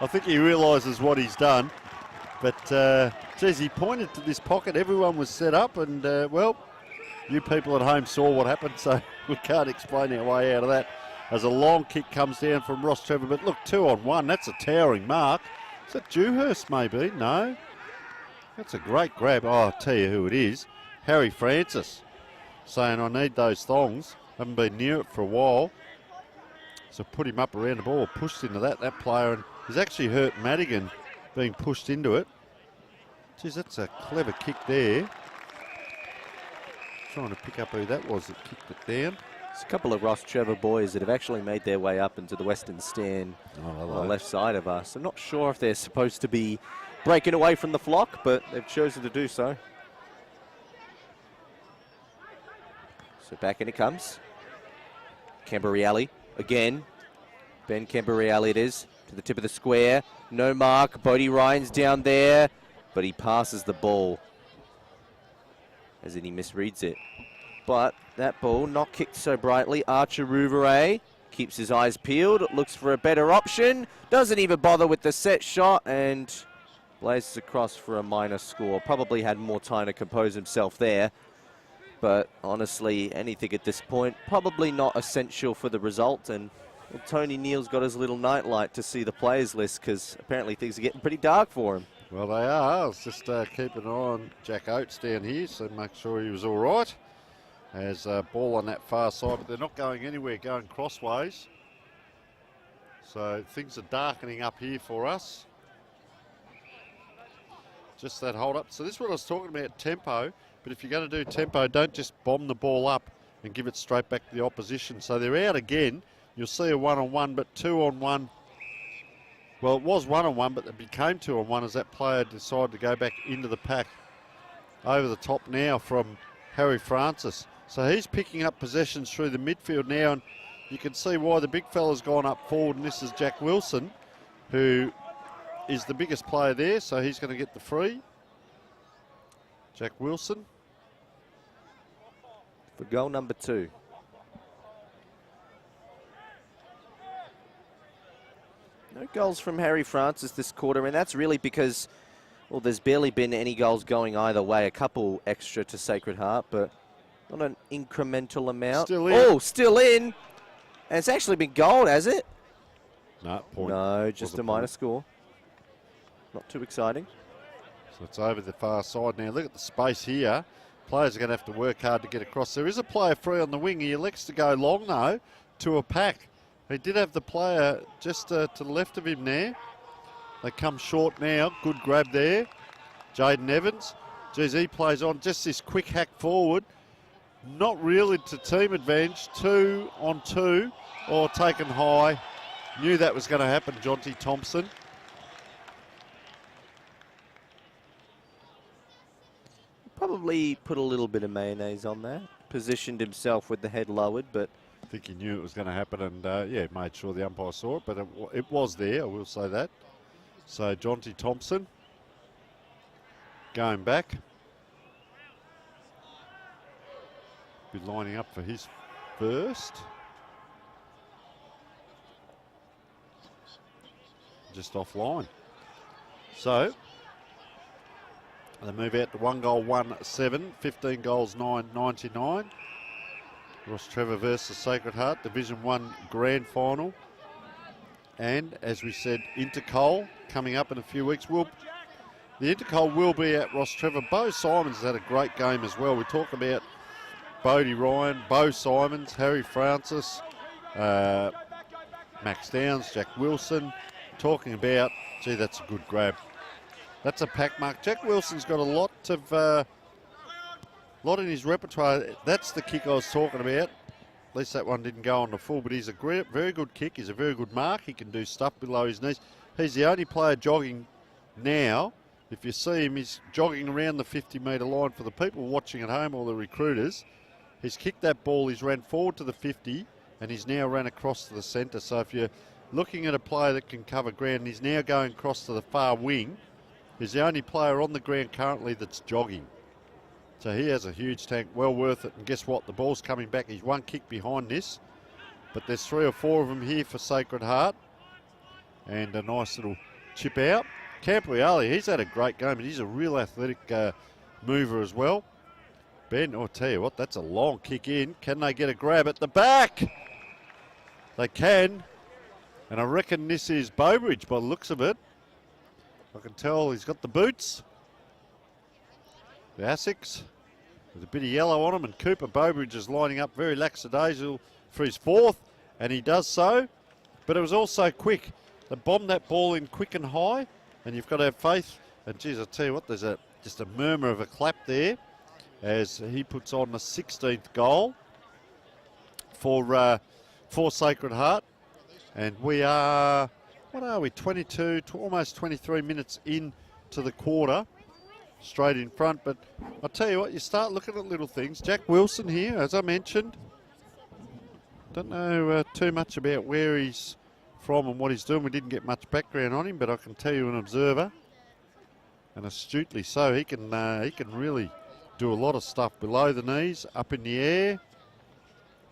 I think he realises what he's done. But, geez, he pointed to this pocket. Everyone was set up, and, well, you people at home saw what happened, so we can't explain our way out of that. As a long kick comes down from Ross Trevor, but look, 2-on-1. That's a towering mark. Is that Dewhurst, maybe? No. That's a great grab. Oh, I'll tell you who it is. Harry Francis saying, I need those thongs. Haven't been near it for a while. So put him up around the ball, pushed into that player, and he's actually hurt Madigan being pushed into it. Geez, that's a clever kick there. trying to pick up who that was that kicked it down. It's a couple of Ross Trevor boys that have actually made their way up into the western stand on the left side of us. I'm not sure if they're supposed to be breaking away from the flock, but they've chosen to do so. So back in it comes. Camberreale again. Ben Camberreale it is, to the tip of the square. No mark. Bodie Ryan's down there, but he passes the ball as in he misreads it. But that ball not kicked so brightly. Archer Rouveret keeps his eyes peeled, looks for a better option, doesn't even bother with the set shot, and blazes across for a minor score. Probably had more time to compose himself there. But honestly, anything at this point, probably not essential for the result. And well, Tony Neal's got his little nightlight to see the players list, because apparently things are getting pretty dark for him. Well, they are. I was just keeping an eye on Jack Oates down here, so make sure he was all right. Has a ball on that far side, but they're not going anywhere, going crossways. So things are darkening up here for us. Just that hold up. So this is what I was talking about, tempo. But if you're going to do tempo, don't just bomb the ball up and give it straight back to the opposition. So they're out again. You'll see a one-on-one, but two-on-one. Well, it was one-on-one, but it became two-on-one as that player decided to go back into the pack. Over the top now from Harry Francis. So he's picking up possessions through the midfield now, and you can see why the big fella's gone up forward, and this is Jack Wilson, who is the biggest player there, so he's going to get the free. Jack Wilson. For goal number 2. No goals from Harry Francis this quarter, and that's really because, well, there's barely been any goals going either way. A couple extra to Sacred Heart, but not an incremental amount. Still in. Oh, still in. And it's actually been gold, has it? No, point. No, just a minor score. Not too exciting. So it's over the far side now. Look at the space here. Players are going to have to work hard to get across. There is a player free on the wing. He elects to go long, though, to a pack. He did have the player just to the left of him there. They come short now. Good grab there. Jaden Evans. Geez, he plays on just this quick hack forward. Not really to team advantage. 2-on-2 or taken high. Knew that was going to happen, Jonty Thompson. Probably put a little bit of mayonnaise on that. Positioned himself with the head lowered, but I think he knew it was going to happen, and yeah, made sure the umpire saw it, but it was there, I will say that. So Jonty Thompson going back. Be lining up for his first. Just offline. So they move out to 1 goal, 1-7, 15 goals, 9.99. Ross Trevor versus Sacred Heart, Division 1 Grand Final. And as we said, Intercol coming up in a few weeks. The Intercol will be at Ross Trevor. Bo Simons has had a great game as well. We talk about Bodie Ryan, Bo Simons, Harry Francis, Max Downs, Jack Wilson. Talking about, gee, that's a good grab. That's a pack mark. Jack Wilson's got a lot in his repertoire. That's the kick I was talking about. At least that one didn't go on the full, but he's a very good kick. He's a very good mark. He can do stuff below his knees. He's the only player jogging now. If you see him, he's jogging around the 50-metre line. For the people watching at home, or the recruiters, he's kicked that ball, he's ran forward to the 50, and he's now ran across to the centre. So if you're looking at a player that can cover ground, and he's now going across to the far wing, he's the only player on the ground currently that's jogging. So he has a huge tank, well worth it. And guess what? The ball's coming back. He's one kick behind this. But there's 3 or 4 of them here for Sacred Heart. And a nice little chip out. Camperreale, he's had a great game. And he's a real athletic mover as well. Ben, I'll tell you what, that's a long kick in. Can they get a grab at the back? They can. And I reckon this is Bowbridge by the looks of it. I can tell he's got the boots. The Asics with a bit of yellow on them, and Cooper Bowbridge is lining up very lackadaisical for his 4th, and he does so. But it was also quick. They bombed that ball in quick and high, and you've got to have faith. And geez, I tell you what, there's just a murmur of a clap there as he puts on the 16th goal for Sacred Heart. And we are, 22, almost 23 minutes into the quarter, straight in front. But I'll tell you what, you start looking at little things. Jack Wilson here, as I mentioned. Don't know too much about where he's from and what he's doing. We didn't get much background on him, but I can tell you an observer, and astutely so. He can really do a lot of stuff below the knees, up in the air,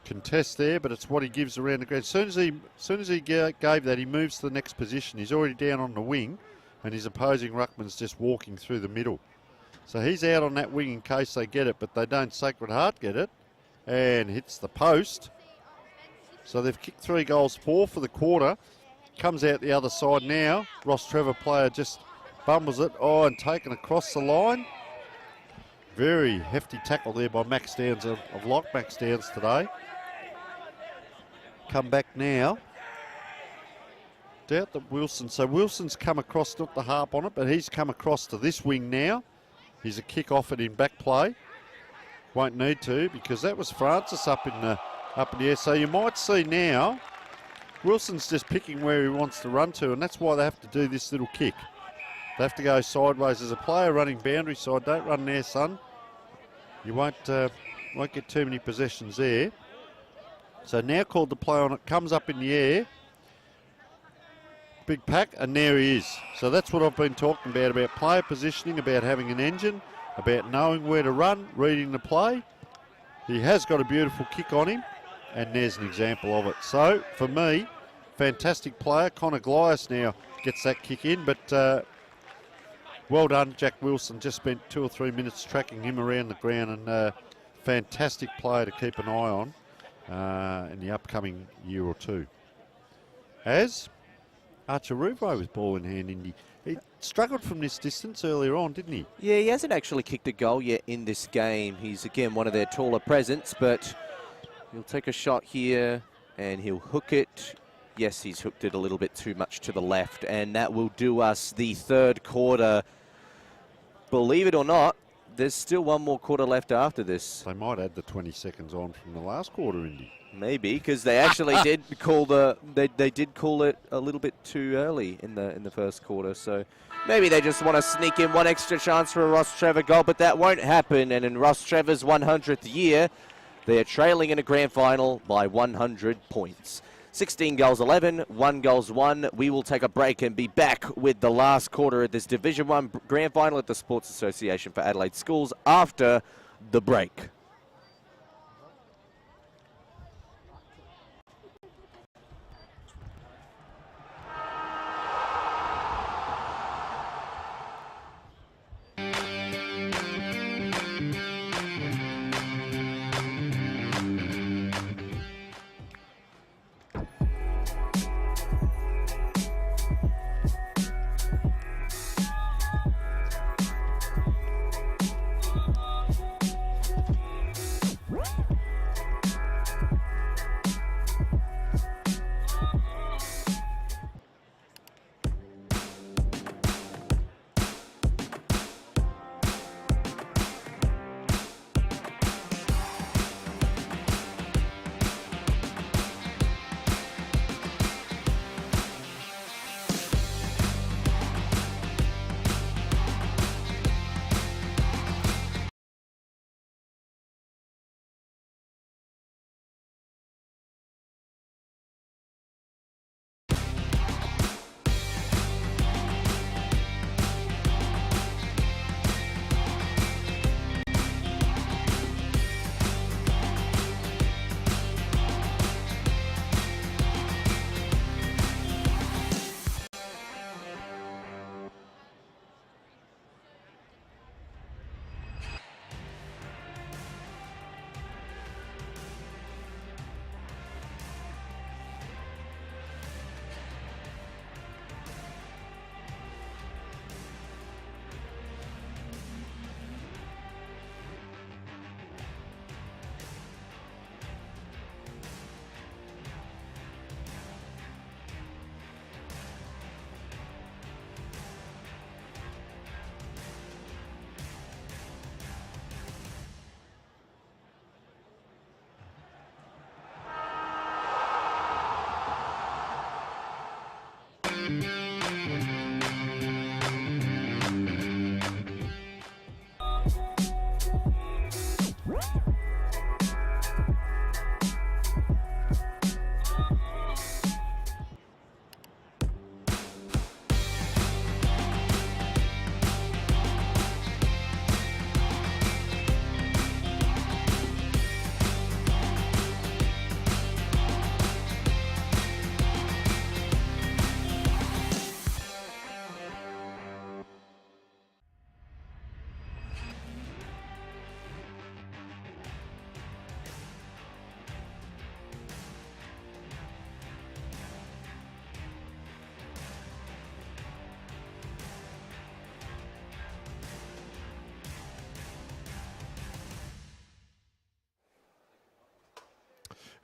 contest there, but it's what he gives around the ground. As soon as he gave that, he moves to the next position. He's already down on the wing, and his opposing ruckman's just walking through the middle. So he's out on that wing in case they get it, but they don't. Sacred Heart get it, and hits the post. So they've kicked 3 goals, 4 for the quarter. Comes out the other side now. Ross Trevor player just bumbles it. Oh, and taken across the line. Very hefty tackle there by Max Downs. I've liked Max Downs today. Come back now. Doubt that Wilson. So Wilson's come across, not to harp on it, but he's come across to this wing now. He's a kick off it in back play. Won't need to because that was Francis up in the air. So you might see now Wilson's just picking where he wants to run to, and that's why they have to do this little kick. They have to go sideways. As a player running boundary side, don't run there, son. You won't get too many possessions there. So now called the play on it, comes up in the air. Big pack, and there he is. So that's what I've been talking about player positioning, about having an engine, about knowing where to run, reading the play. He has got a beautiful kick on him, and there's an example of it. So, for me, fantastic player. Connor Glias now gets that kick in, but well done, Jack Wilson. Just spent 2 or 3 minutes tracking him around the ground, and fantastic player to keep an eye on in the upcoming year or two. As Archer Ruvo with ball in hand, Indy. He struggled from this distance earlier on, didn't he? Yeah, he hasn't actually kicked a goal yet in this game. He's, again, one of their taller presence, but he'll take a shot here and he'll hook it. Yes, he's hooked it a little bit too much to the left, and that will do us the third quarter. Believe it or not, there's still one more quarter left after this. They might add the 20 seconds on from the last quarter, Indy. Maybe, because they actually did call they did call it a little bit too early in the first quarter. So maybe they just want to sneak in one extra chance for a Ross Trevor goal, but that won't happen. And in Ross Trevor's 100th year, they are trailing in a grand final by 100 points. 16 goals 11, 1 goals 1. We will take a break and be back with the last quarter of this Division 1 grand final at the Sports Association for Adelaide Schools after the break.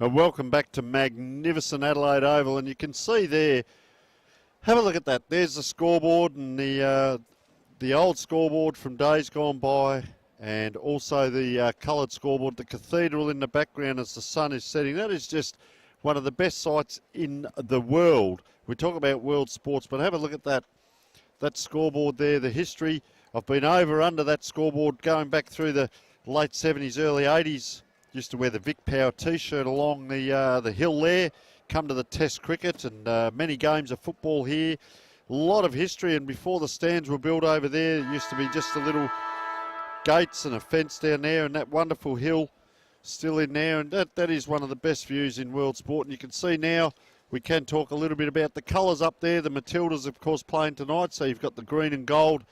And welcome back to magnificent Adelaide Oval. And you can see there, have a look at that. There's the scoreboard and the old scoreboard from days gone by, and also the coloured scoreboard, the cathedral in the background as the sun is setting. That is just one of the best sights in the world. We talk about world sports, but have a look at that scoreboard there, the history. I've been under that scoreboard going back through the late 70s, early 80s. Used to wear the Vic Power T-shirt along the hill there. Come to the Test cricket and many games of football here. A lot of history, and before the stands were built over there, it used to be just a little gates and a fence down there, and that wonderful hill still in there, and that is one of the best views in world sport. And you can see now, we can talk a little bit about the colours up there. The Matildas, of course, playing tonight, so you've got the green and gold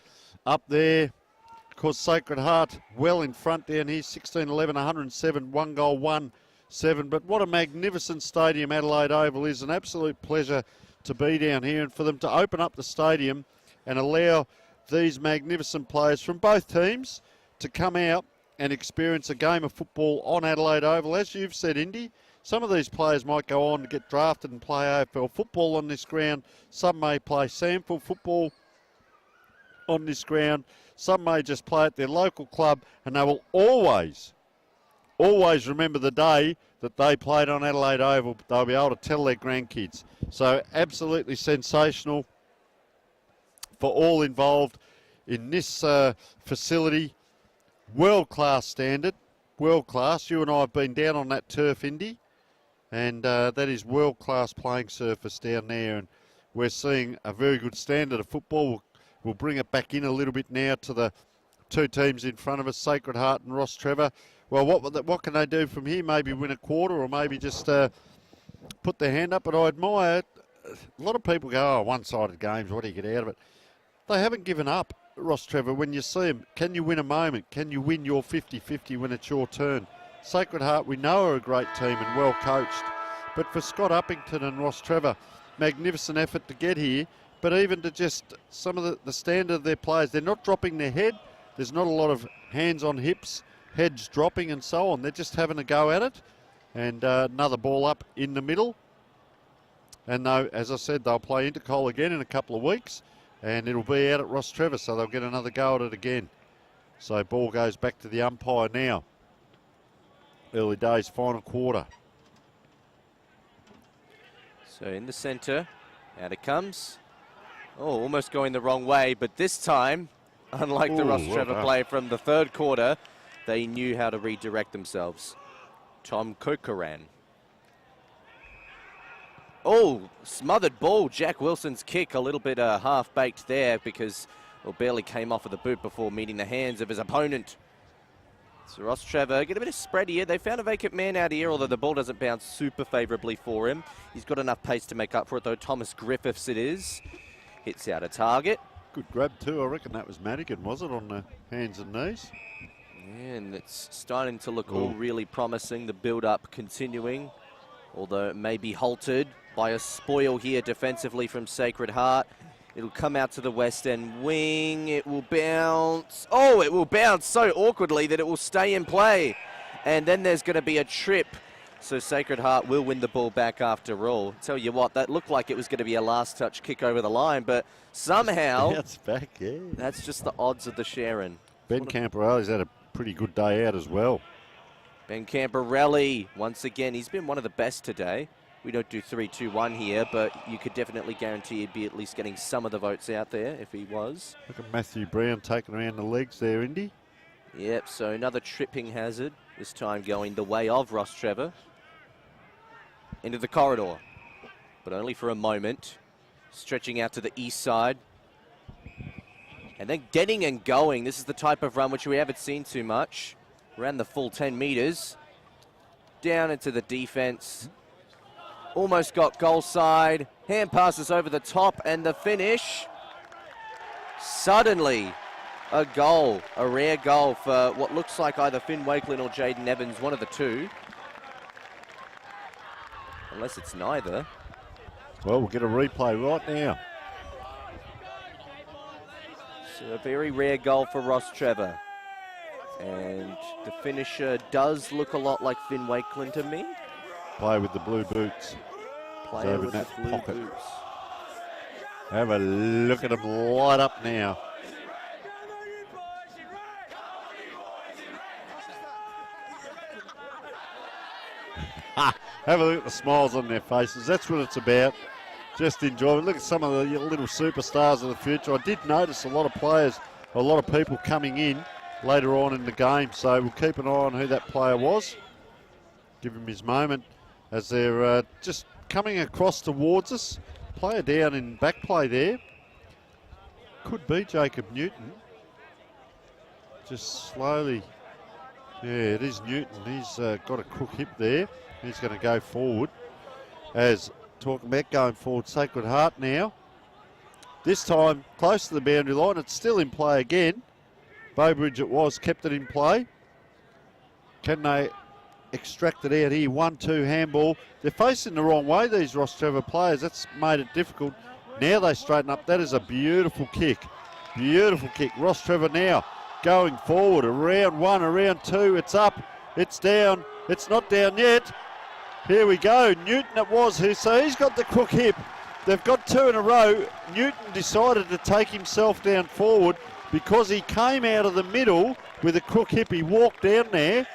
up there. Of course, Sacred Heart well in front down here, 16-11, 107, 1 goal, 1-7. But what a magnificent stadium Adelaide Oval is. An absolute pleasure to be down here, and for them to open up the stadium and allow these magnificent players from both teams to come out and experience a game of football on Adelaide Oval. As you've said, Indy, some of these players might go on to get drafted and play AFL football on this ground. Some may play SAMFL football on this ground. Some may just play at their local club, and they will always remember the day that they played on Adelaide Oval. They'll be able to tell their grandkids. So absolutely sensational for all involved in this facility. World-class standard, world-class. You and I have been down on that turf, Indy, and that is world-class playing surface down there, and we're seeing a very good standard of football. We'll bring it back in a little bit now to the two teams in front of us, Sacred Heart and Ross Trevor. Well, what can they do from here? Maybe win a quarter, or maybe just put their hand up. But I admire it. A lot of people go, oh, one-sided games, what do you get out of it? They haven't given up, Ross Trevor. When you see them, can you win a moment? Can you win your 50-50 when it's your turn? Sacred Heart, we know, are a great team and well coached. But for Scott Uppington and Ross Trevor, magnificent effort to get here. But even to just some of the standard of their players, they're not dropping their head. There's not a lot of hands on hips, heads dropping and so on. They're just having a go at it. And another ball up in the middle. And though, as I said, they'll play Intercol again in a couple of weeks. And it'll be out at Ross Trevor, so they'll get another go at it again. So ball goes back to the umpire now. Early days, final quarter. So in the centre, out it comes. Oh, almost going the wrong way, but this time, unlike the Ross Trevor play from the third quarter, they knew how to redirect themselves. Tom Kokoran. Oh, smothered ball. Jack Wilson's kick a little bit half-baked there because it barely came off of the boot before meeting the hands of his opponent. So Ross Trevor get a bit of spread here. They found a vacant man out here, although the ball doesn't bounce super favourably for him. He's got enough pace to make up for it, though. Thomas Griffiths it is. Hits out a target. Good grab too. I reckon that was Madigan, was it, on the hands and knees? Yeah, and it's starting to look all really promising. The build-up continuing, although it may be halted by a spoil here defensively from Sacred Heart. It'll come out to the West End wing. It will bounce. Oh, it will bounce so awkwardly that it will stay in play. And then there's going to be a trip. So Sacred Heart will win the ball back after all. Tell you what, that looked like it was going to be a last touch kick over the line, but somehow That's back, yeah. That's just the odds of the Sharon. Ben Camporelli's had a pretty good day out as well. Ben Camporelli, once again, he's been one of the best today. We don't do 3-2-1 here, but you could definitely guarantee he'd be at least getting some of the votes out there if he was. Look at Matthew Brown taking around the legs there, Indy. Yep, so another tripping hazard, this time going the way of Ross Trevor. Into the corridor, but only for a moment. Stretching out to the east side. And then getting and going. This is the type of run which we haven't seen too much. Ran the full 10 metres. Down into the defence. Almost got goal side. Hand passes over the top and the finish. Suddenly, a goal. A rare goal for what looks like either Finn Wakelin or Jaden Evans, one of the two. Unless it's neither. Well, we'll get a replay right now. So a very rare goal for Ross Trevor. And the finisher does look a lot like Finn Wakelin to me. Play with the blue boots. Player over with in the that blue pocket. boots. Have a look at them light up now. Have a look at the smiles on their faces. That's what it's about. Just enjoy it. Look at some of the little superstars of the future. I did notice a lot of players, a lot of people coming in later on in the game. So we'll keep an eye on who that player was. Give him his moment as they're just coming across towards us. Player down in back play there. Could be Jacob Newton. Just slowly. Yeah, it is Newton. He's got a crook hip there. He's going to go forward. As talking about going forward, Sacred Heart now. This time close to the boundary line. It's still in play again. Bowbridge it was, kept it in play. Can they extract it out here? 1-2 handball. They're facing the wrong way, these Ross Trevor players. That's made it difficult. Now they straighten up. That is a beautiful kick. Beautiful kick. Ross Trevor now going forward. Around one, around two. It's up. It's down. It's not down yet. Here we go. Newton it was. So he's got the crook hip. They've got two in a row. Newton decided to take himself down forward because he came out of the middle with a crook hip. He walked down there.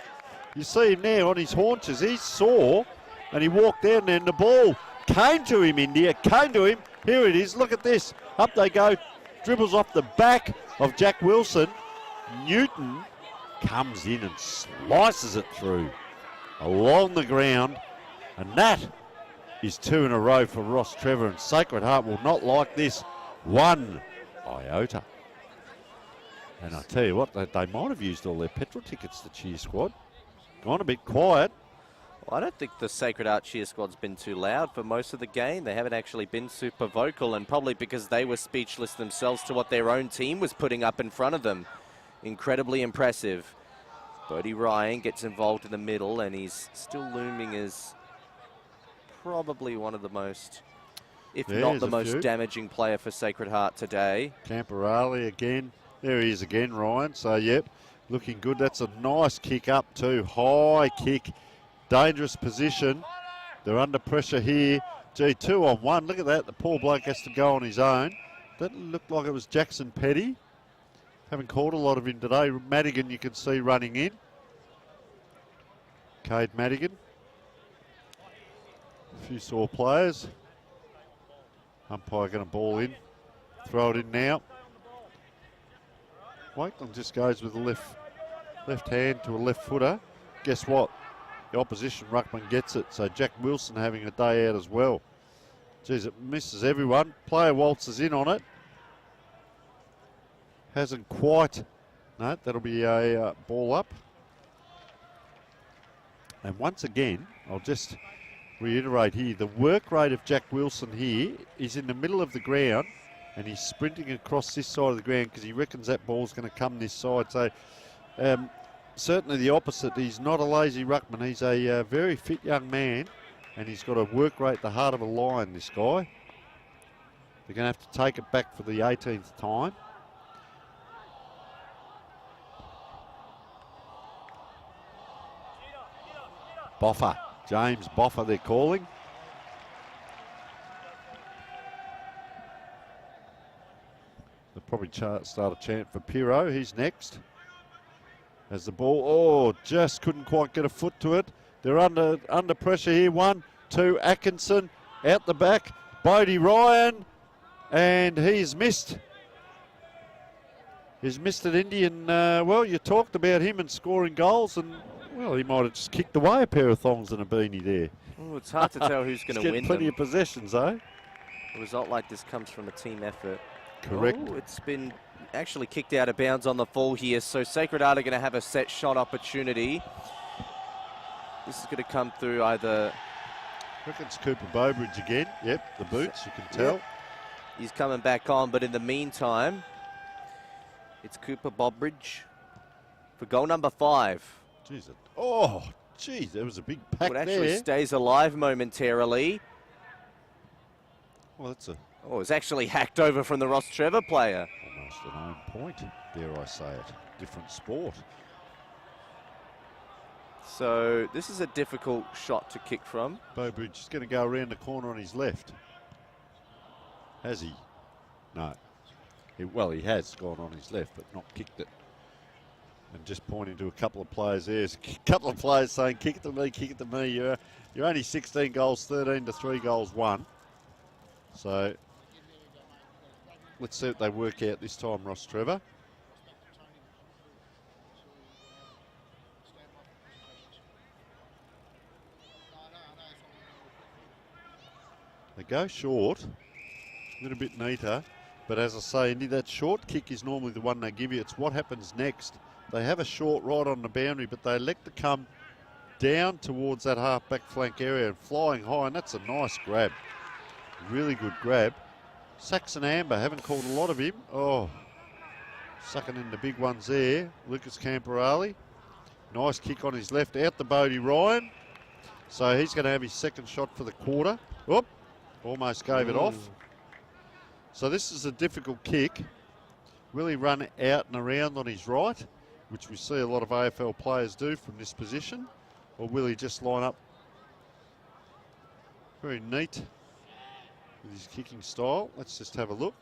You see him now on his haunches. He's sore and he walked down there and the ball came to him, India. Came to him. Here it is. Look at this. Up they go. Dribbles off the back of Jack Wilson. Newton comes in and slices it through along the ground. And that is two in a row for Ross Trevor. And Sacred Heart will not like this one iota. And I tell you what, they might have used all their petrol tickets, the cheer squad. Gone a bit quiet. Well, I don't think the Sacred Heart cheer squad's been too loud for most of the game. They haven't actually been super vocal, and probably because they were speechless themselves to what their own team was putting up in front of them. Incredibly impressive. Bodie Ryan gets involved in the middle, and he's still looming as probably one of the most, if not the most damaging player for Sacred Heart today. Camporale again. There he is again, Ryan. So, yep, looking good. That's a nice kick up too. High kick. Dangerous position. They're under pressure here. Gee, 2-on-1. Look at that. The poor bloke has to go on his own. That looked like it was Jackson Petty. Haven't caught a lot of him today. Madigan you can see running in. Cade Madigan. A few sore players. Umpire going to ball in. Throw it in now. Wakeland just goes with the left hand to a left footer. Guess what? The opposition ruckman gets it. So Jack Wilson having a day out as well. Geez, it misses everyone. Player waltzes in on it. Hasn't quite. No, that'll be a ball up. And once again, I'll just reiterate here, the work rate of Jack Wilson here is in the middle of the ground and he's sprinting across this side of the ground because he reckons that ball's going to come this side. So certainly the opposite. He's not a lazy ruckman. He's a very fit young man and he's got a work rate the heart of a lion, this guy. They're going to have to take it back for the 18th time. Boffa, James Boffa they're calling. They'll probably start a chant for Pirro, he's next. As the ball, just couldn't quite get a foot to it. They're under pressure here, 1-2, Atkinson out the back, Bodie Ryan, and he's missed. He's missed an Indian, well you talked about him and scoring goals and well, he might have just kicked away a pair of thongs and a beanie there. Oh, it's hard to tell who's going to win plenty them. of possessions, eh? A result like this comes from a team effort. Correct. Oh, it's been actually kicked out of bounds on the fall here, so Sacred Heart are going to have a set shot opportunity. This is going to come through either... I reckon it's Cooper Bowbridge again. Yep, the boots, you can tell. Yep. He's coming back on, but in the meantime, it's Cooper Bowbridge for goal number 5. Jeez, there was a big pack it actually there. stays alive momentarily. Well, that's Oh, it's actually hacked over from the Ross Trevor player. almost an own point, dare I say it. Different sport. So this is a difficult shot to kick from. Bowbridge is going to go around the corner on his left. Has he? No. Well, he has gone on his left, but not kicked it. And just pointing to a couple of players there. There's a couple of players saying, kick it to me, kick it to me. You're only 16 goals, 13 to 3 goals, 1. So let's see what they work out this time, Ross Trevor. They go short, a little bit neater, but as I say, Indy, that short kick is normally the one they give you. It's what happens next. They have a short right on the boundary, but they elect to come down towards that half-back flank area and flying high, and that's a nice grab. Really good grab. Saxon Amber, haven't called a lot of him. Oh, sucking in the big ones there. Lucas Camporali. Nice kick on his left, out the Bodie Ryan. So he's going to have his second shot for the quarter. Whoop. Almost gave it off. So this is a difficult kick. Will he run out and around on his right, which we see a lot of AFL players do from this position, or will he just line up very neat with his kicking style? Let's just have a look.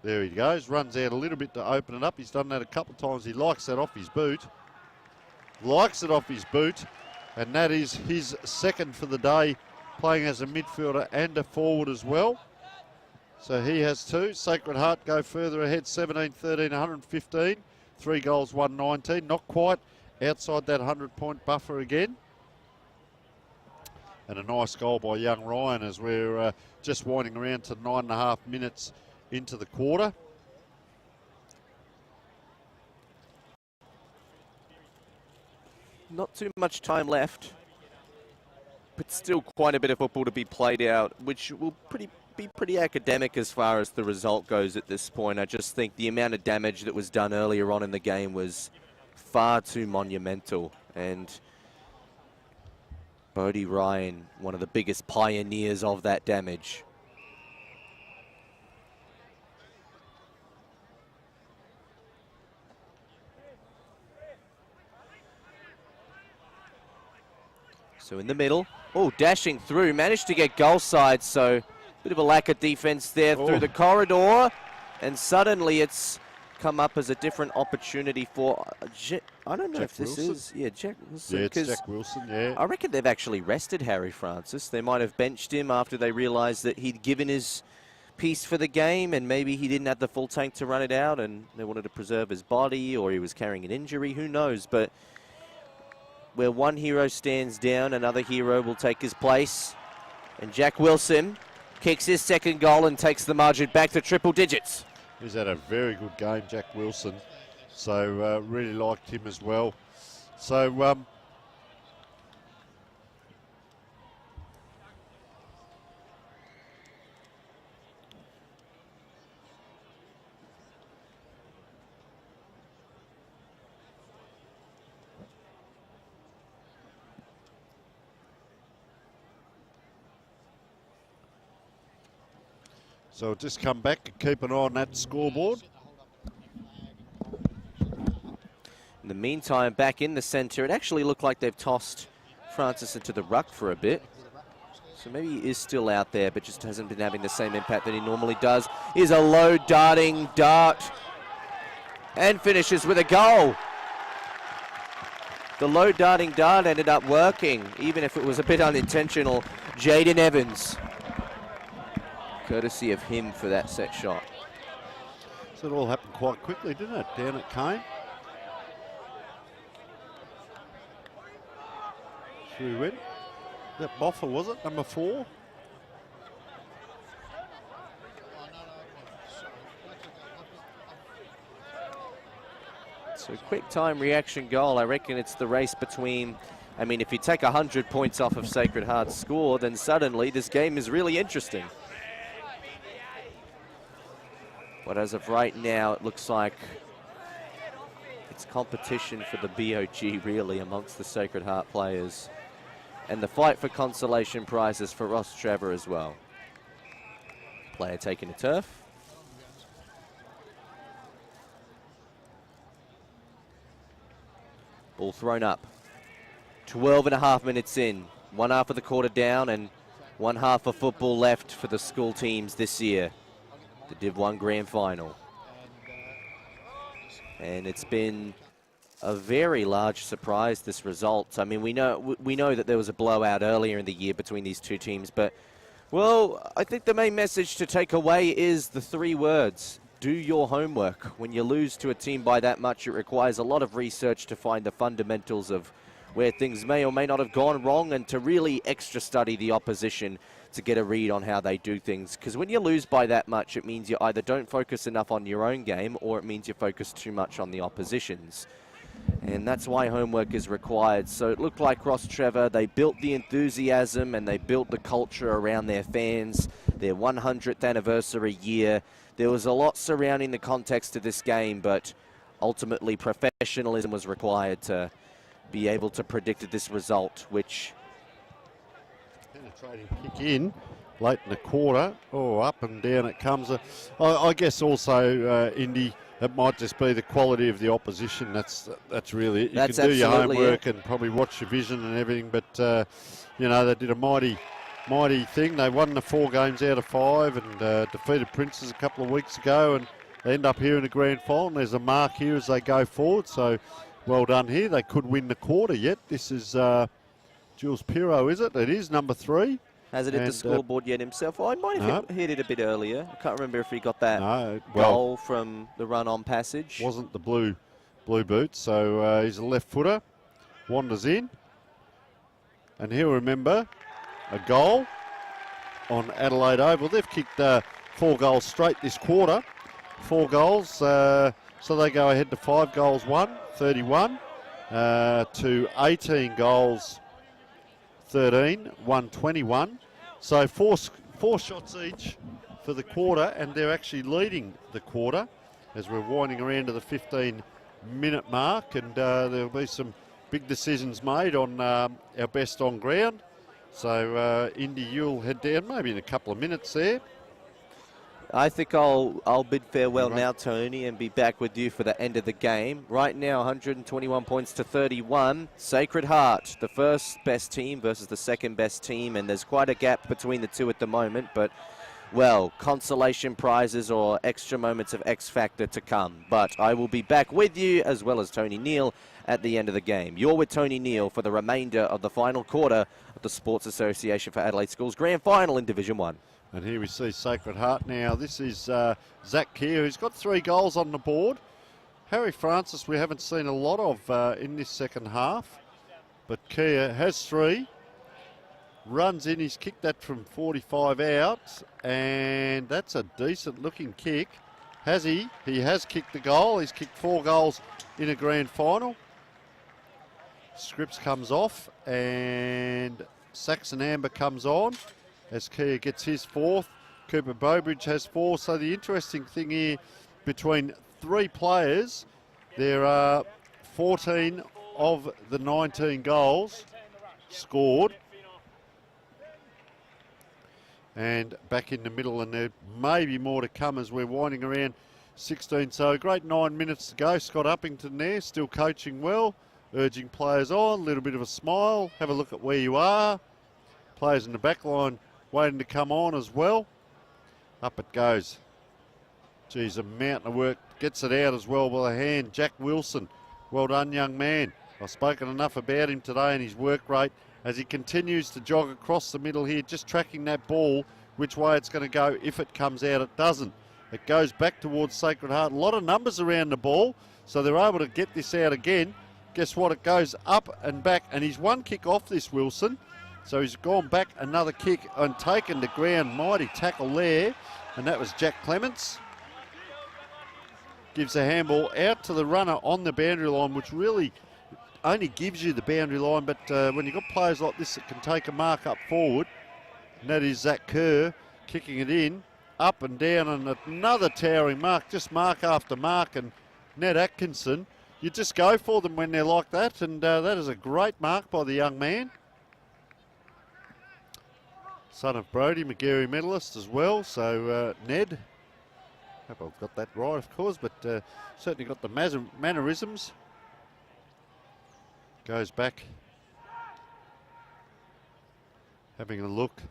There he goes. Runs out a little bit to open it up. He's done that a couple of times. He likes that off his boot. Likes it off his boot. And that is his second for the day, playing as a midfielder and a forward as well. So he has 2. Sacred Heart go further ahead, 17-13, 115. 3 goals, 119. Not quite outside that 100-point buffer again. And a nice goal by young Ryan as we're just winding around to 9.5 minutes into the quarter. Not too much time left, but still quite a bit of football to be played out, which will be pretty academic as far as the result goes at this point. I just think the amount of damage that was done earlier on in the game was far too monumental, and Bodie Ryan, one of the biggest pioneers of that damage. So in the middle, oh, dashing through, managed to get goal side, so bit of a lack of defense there through the corridor, and suddenly it's come up as a different opportunity for, I don't know Jack if this Wilson? is, yeah, Jack Wilson. Yeah, it's Jack Wilson, yeah. I reckon they've actually rested Harry Francis. They might have benched him after they realised that he'd given his piece for the game, and maybe he didn't have the full tank to run it out, and they wanted to preserve his body, or he was carrying an injury, who knows, but where one hero stands down, another hero will take his place. And Jack Wilson kicks his second goal and takes the margin back to triple digits. He's had a very good game, Jack Wilson. So really liked him as well. So So just come back and keep an eye on that scoreboard. In the meantime, back in the centre, it actually looked like they've tossed Francis into the ruck for a bit. So maybe he is still out there, but just hasn't been having the same impact that he normally does. Here's a low darting dart and finishes with a goal. The low darting dart ended up working, even if it was a bit unintentional. Jaden Evans, courtesy of him for that set shot. So it all happened quite quickly, didn't it? Down it came. Through he went. That Boffer, was it? Number 4? So quick time reaction goal. I reckon it's the race between, I mean, if you take 100 points off of Sacred Heart's score, then suddenly this game is really interesting. But as of right now, it looks like it's competition for the BOG really amongst the Sacred Heart players. And the fight for consolation prizes for Ross Trevor as well. Player taking a turf. Ball thrown up. 12 and a half minutes in. One half of the quarter down and one half of football left for the school teams this year. The Div 1 Grand Final. And it's been a very large surprise, this result. I mean, we know that there was a blowout earlier in the year between these two teams, but, well, I think the main message to take away is the 3 words: do your homework. When you lose to a team by that much, it requires a lot of research to find the fundamentals of where things may or may not have gone wrong, and to really extra study the opposition to get a read on how they do things. Because when you lose by that much, it means you either don't focus enough on your own game, or it means you focus too much on the opposition's. And that's why homework is required. So it looked like Ross Trevor, they built the enthusiasm and they built the culture around their fans, their 100th anniversary year. There was a lot surrounding the context of this game, but ultimately professionalism was required to be able to predict this result, which... Penetrating kick in late in the quarter. Oh, up and down it comes. I guess also, Indy, it might just be the quality of the opposition. That's really it. You can do your homework and probably watch your vision and everything, but, you know, they did a mighty thing. They won the 4 games out of 5 and defeated Princes a couple of weeks ago, and they end up here in the grand final. There's a mark here as they go forward, so well done here. They could win the quarter yet. This is Jules Pirro, is it? It is number 3. Hasn't hit the scoreboard yet himself. Oh, I might have hit it a bit earlier. I can't remember if he got that goal from the run-on passage. Wasn't the blue boots, so he's a left footer. Wanders in. And he'll remember a goal on Adelaide Oval. They've kicked 4 goals straight this quarter. 4 goals, so they go ahead to 5 goals won, 31, to 18 goals, 13, 121. So four shots each for the quarter, and they're actually leading the quarter as we're winding around to the 15-minute mark, and there'll be some big decisions made on our best on ground. So Indy, you'll head down maybe in a couple of minutes there. I think I'll bid farewell now, Tony, and be back with you for the end of the game. Right now, 121 points to 31. Sacred Heart, the first best team versus the second best team, and there's quite a gap between the two at the moment, but, well, consolation prizes or extra moments of X Factor to come. But I will be back with you, as well as Tony Neal, at the end of the game. You're with Tony Neal for the remainder of the final quarter of the Sports Association for Adelaide Schools Grand Final in Division 1. And here we see Sacred Heart now. This is Zach Keir, who's got 3 goals on the board. Harry Francis we haven't seen a lot of in this second half, but Keir has 3. Runs in, he's kicked that from 45 out, and that's a decent looking kick. Has he? He has kicked the goal. He's kicked 4 goals in a grand final. Scripps comes off, and Saxon Amber comes on as Keir gets his 4th. Cooper Bowbridge has 4. So the interesting thing here, between 3 players, there are 14 of the 19 goals scored. And back in the middle, and there may be more to come as we're winding around 16. So a great 9 minutes to go. Scott Uppington there, still coaching well, urging players on, a little bit of a smile, have a look at where you are. Players in the back line waiting to come on as well. Up it goes. Geez, a mountain of work. Gets it out as well with a hand. Jack Wilson, well done, young man. I've spoken enough about him today and his work rate as he continues to jog across the middle here, just tracking that ball, which way it's going to go. If it comes out, it doesn't. It goes back towards Sacred Heart. A lot of numbers around the ball, so they're able to get this out again. Guess what? It goes up and back, and he's 1 kick off this, Wilson. So he's gone back another kick and taken the ground. Mighty tackle there, and that was Jack Clements. Gives a handball out to the runner on the boundary line, which really only gives you the boundary line, but when you've got players like this that can take a mark up forward, and that is Zach Kerr kicking it in, up and down, and another towering mark, just mark after mark, and Ned Atkinson, you just go for them when they're like that, and that is a great mark by the young man. Son of Brody, McGarry medalist as well, so Ned, hope I've got that right of course, but certainly got the mannerisms. Goes back Having a look.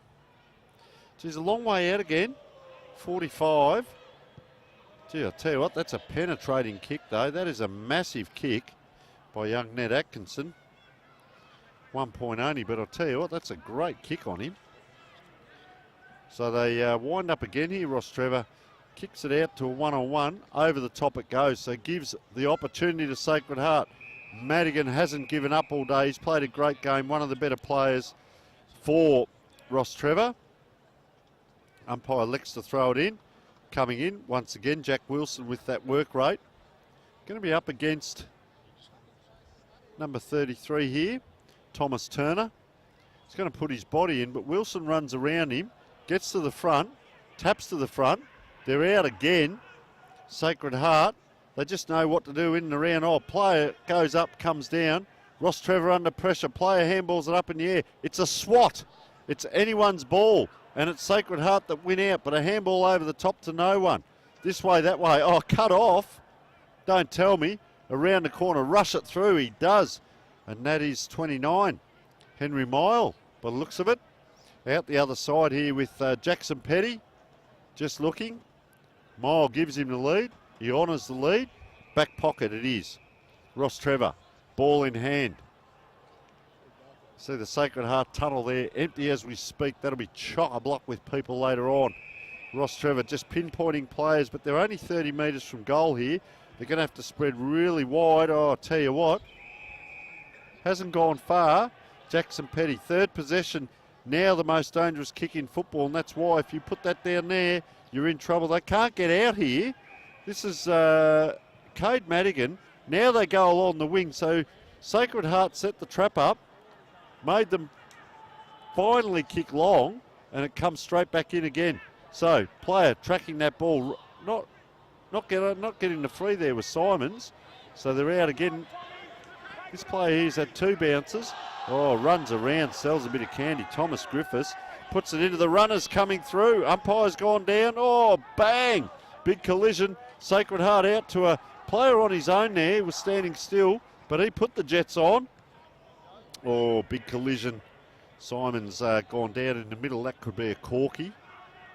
Geez, a long way out again. 45. Gee, I'll tell you what, that's a penetrating kick, though. That is a massive kick by young Ned Atkinson. 1 point only, but I'll tell you what, that's a great kick on him. So they wind up again here. Ross Trevor kicks it out to a one-on-one. Over the top it goes, so gives the opportunity to Sacred Heart. Madigan hasn't given up all day. He's played a great game, one of the better players for Ross Trevor. Umpire elects to throw it in. Coming in, once again, Jack Wilson with that work rate. Going to be up against number 33 here, Thomas Turner. He's going to put his body in, but Wilson runs around him, gets to the front, taps to the front. They're out again. Sacred Heart, they just know what to do in and around. Oh, player goes up, comes down. Ross Trevor under pressure. Player handballs it up in the air. It's a swat. It's anyone's ball. And it's Sacred Heart that win out, but a handball over the top to no one. This way, that way. Oh, cut off. Don't tell me. Around the corner, rush it through. He does. And that is 29. Henry Mile, by the looks of it. Out the other side here with Jackson Petty. Just looking. Mile gives him the lead. He honours the lead. Back pocket it is. Ross Trevor, ball in hand. See the Sacred Heart tunnel there, empty as we speak. That'll be chock-a-block with people later on. Ross Trevor just pinpointing players, but they're only 30 metres from goal here. They're going to have to spread really wide. Oh, I'll tell you what. Hasn't gone far. Jackson Petty, third possession. Now the most dangerous kick in football, and that's why if you put that down there, you're in trouble. They can't get out here. This is Cade Madigan. Now they go along the wing, so Sacred Heart set the trap up, made them finally kick long, and it comes straight back in again. So, player tracking that ball, not getting the free there with Simons. So they're out again. This player here's had 2 bounces. Oh, runs around, sells a bit of candy. Thomas Griffiths puts it into the runners coming through. Umpire's gone down. Oh, bang! Big collision. Sacred Heart out to a player on his own there. He was standing still, but he put the Jets on. Oh, big collision. Simon's gone down in the middle. That could be a corky.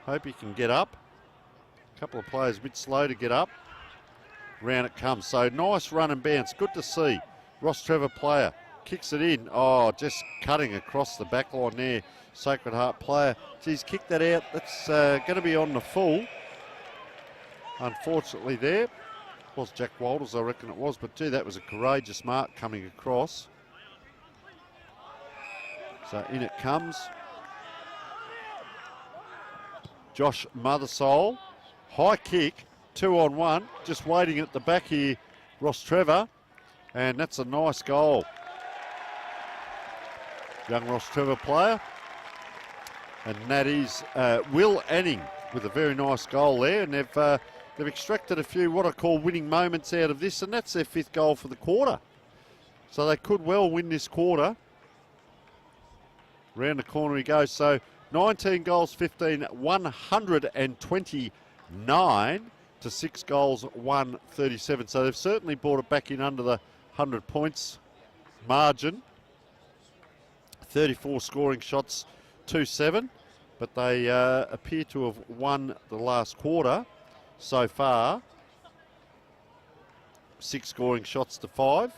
Hope he can get up. A couple of players a bit slow to get up. Round it comes. So nice run and bounce. Good to see. Ross Trevor player kicks it in. Oh, just cutting across the back line there. Sacred Heart player. Geez, kicked that out. That's going to be on the full. Unfortunately there. It was Jack Walters, I reckon it was. But, gee, that was a courageous mark coming across. So in it comes. Josh Mothersole. High kick. 2-on-1. Just waiting at the back here. Ross Trevor. And that's a nice goal. Young Ross Trevor player. And that is Will Anning with a very nice goal there. And they've extracted a few what I call winning moments out of this. And that's their 5th goal for the quarter. So they could well win this quarter. Round the corner he goes. So 19 goals, 15, 129 to 6 goals, 137. So they've certainly brought it back in under the 100 points margin. 34 scoring shots, 2-7. But they appear to have won the last quarter so far. 6 scoring shots to 5.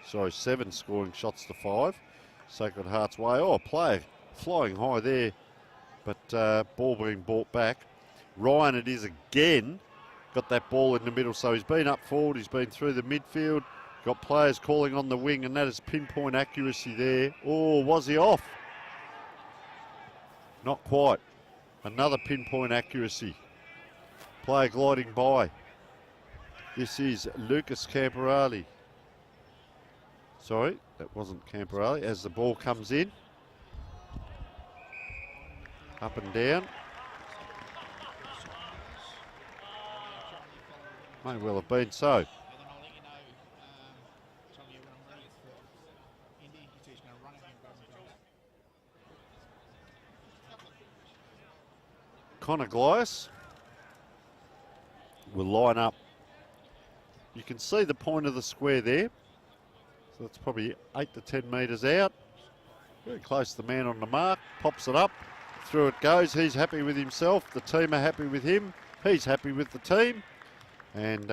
Sorry, 7 scoring shots to 5. Sacred Heart's way. Oh, player flying high there, but ball being brought back. Ryan it is again. Got that ball in the middle, so he's been up forward, he's been through the midfield. Got players calling on the wing, and that is pinpoint accuracy there. Oh, was he off? Not quite. Another pinpoint accuracy. Player gliding by. This is Lucas Camporali. Sorry, that wasn't Camporali. As the ball comes in. Up and down. May well have been so. Connor Glias will line up. You can see the point of the square there. So that's probably 8 to 10 metres out. Very close to the man on the mark. Pops it up. Through it goes. He's happy with himself. The team are happy with him. He's happy with the team. And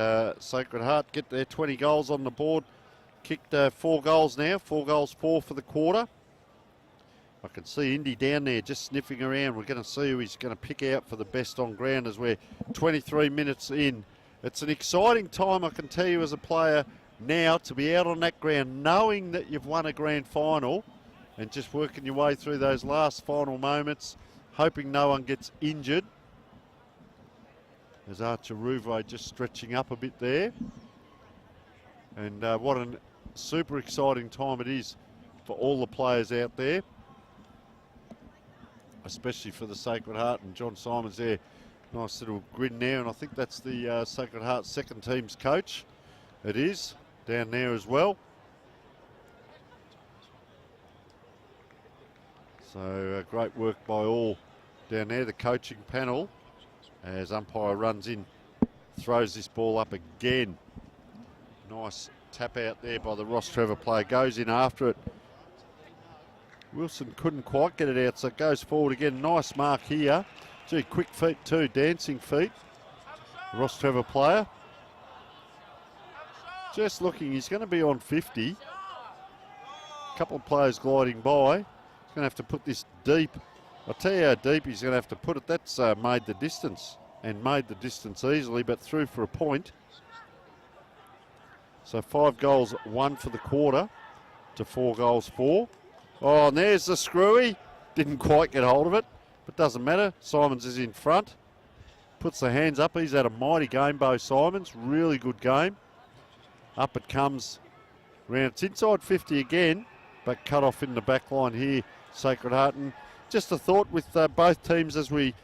Sacred Heart get their 20 goals on the board. Kicked 4 goals now. 4 goals, 4 for the quarter. I can see Indy down there just sniffing around. We're going to see who he's going to pick out for the best on ground as we're 23 minutes in. It's an exciting time, I can tell you, as a player now to be out on that ground, knowing that you've won a grand final and just working your way through those last final moments, hoping no one gets injured. There's Archer Rouvray just stretching up a bit there. And what a super exciting time it is for all the players out there, especially for the Sacred Heart. And John Simon's there, nice little grin there, and I think that's the Sacred Heart second team's coach. It is, down there as well. So great work by all down there, the coaching panel, as umpire runs in, throws this ball up again. Nice tap out there by the Ross Trevor player, goes in after it. Wilson couldn't quite get it out, so it goes forward again. Nice mark here. Gee, quick feet too, dancing feet. Ross Trevor player. Just looking, he's going to be on 50. A couple of players gliding by. He's going to have to put this deep. I'll tell you how deep he's going to have to put it. That's made the distance, and made the distance easily, but through for a point. So 5 goals, 1 for the quarter to 4 goals, 4. Oh, and there's the screwy. Didn't quite get hold of it, but doesn't matter. Simons is in front. Puts the hands up. He's had a mighty game, Bo Simons. Really good game. Up it comes. Round. It's inside 50 again, but cut off in the back line here, Sacred Heart. And just a thought with both teams as we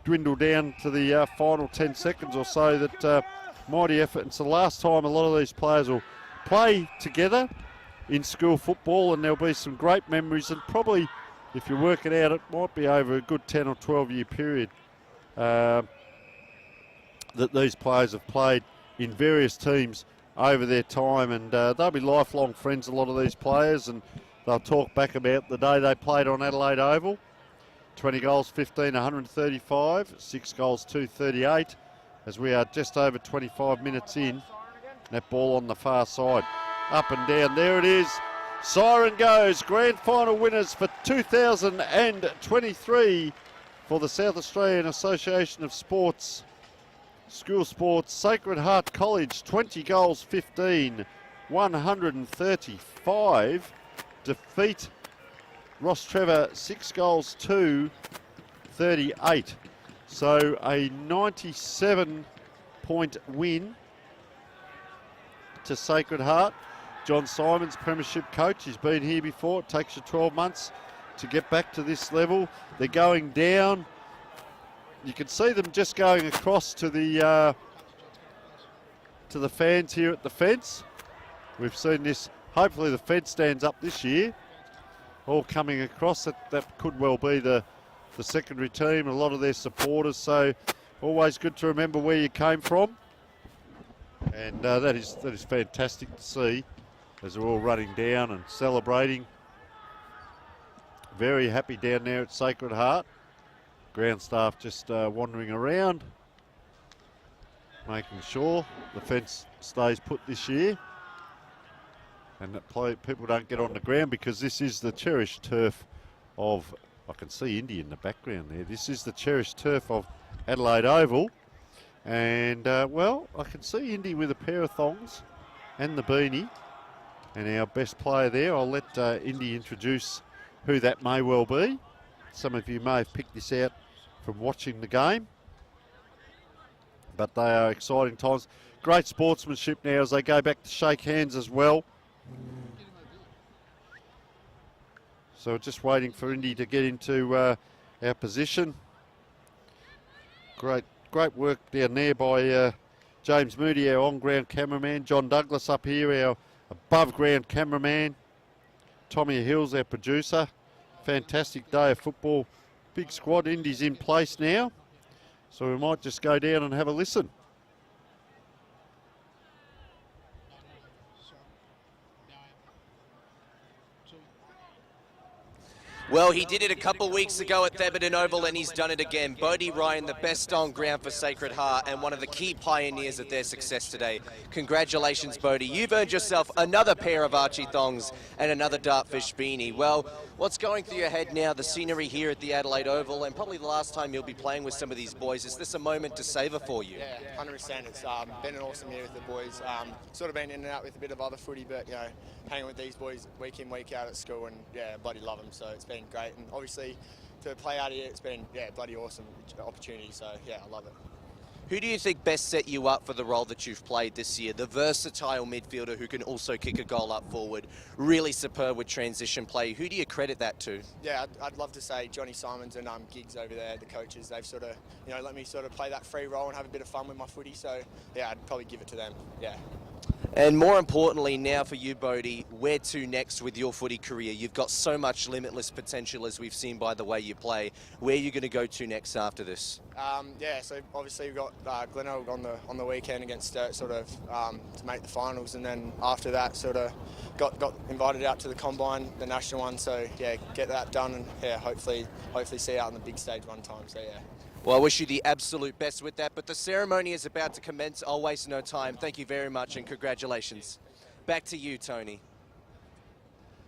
dwindle down to the final 10 seconds or so, that mighty effort. It's the last time a lot of these players will play together in school football, and there'll be some great memories, and probably, if you work it out, it might be over a good 10 or 12 year period that these players have played in various teams over their time, and they'll be lifelong friends, a lot of these players, and they'll talk back about the day they played on Adelaide Oval. 20 goals, 15, 135, 6 goals, 238, as we are just over 25 minutes in. That ball on the far side. Up and down, there it is. Siren goes. Grand final winners for 2023 for the South Australian Association of Sports, School Sports. Sacred Heart College, 20 goals, 15, 135. Defeat Ross Trevor, 6 goals, 2, 38. So a 97-point win to Sacred Heart. John Simons, premiership coach, he's been here before. It takes you 12 months to get back to this level. They're going down. You can see them just going across to the fans here at the fence. We've seen this. Hopefully the fence stands up this year. All coming across. That could well be the secondary team, a lot of their supporters. So always good to remember where you came from. And that is fantastic to see, as they're all running down and celebrating. Very happy down there at Sacred Heart. Ground staff just wandering around, making sure the fence stays put this year, and that people don't get on the ground, because this is the cherished turf of, I can see Indy in the background there, this is the cherished turf of Adelaide Oval. And well, I can see Indy with a pair of thongs and the beanie, and our best player there. I'll let Indy introduce who that may well be. Some of you may have picked this out from watching the game, but they are exciting times. Great sportsmanship now as they go back to shake hands as well. So just waiting for Indy to get into our position. Great work down there by James Moody, our on-ground cameraman. John Douglas up here, our above-ground cameraman. Tommy Hills, our producer. Fantastic day of football. Big squad. Indy's in place now, so we might just go down and have a listen. Well, he did it a couple weeks ago at Adelaide Oval, and he's done it again. Bodie Ryan, the best on ground for Sacred Heart and one of the key pioneers of their success today. Congratulations, Bodie. You've earned yourself another pair of Archie thongs and another Dartfish beanie. Well, what's going through your head now, the scenery here at the Adelaide Oval, and probably the last time you'll be playing with some of these boys. Is this a moment to savour for you? Yeah, 100%. It's been an awesome year with the boys. Sort of been in and out with a bit of other footy, but, you know, hanging with these boys week in, week out at school, and, yeah, bloody love them. So it's been great. And obviously, to play out here, it's been, yeah, bloody awesome opportunity. So, yeah, I love it. Who do you think best set you up for the role that you've played this year? The versatile midfielder who can also kick a goal up forward, really superb with transition play. Who do you credit that to? Yeah, I'd love to say Johnny Simons and Giggs over there, the coaches. They've sort of, you know, let me sort of play that free role and have a bit of fun with my footy. So, yeah, I'd probably give it to them. Yeah. And more importantly now for you, Bodie, where to next with your footy career? You've got so much limitless potential, as we've seen by the way you play. Where are you going to go to next after this? Yeah, so obviously we've got Glenelg on the weekend against Sturt, sort of to make the finals, and then after that sort of got invited out to the combine, the national one. So yeah, get that done, and yeah, hopefully see out on the big stage one time. So yeah. Well, I wish you the absolute best with that, but the ceremony is about to commence. I'll waste no time. Thank you very much and congratulations. Back to you, Tony.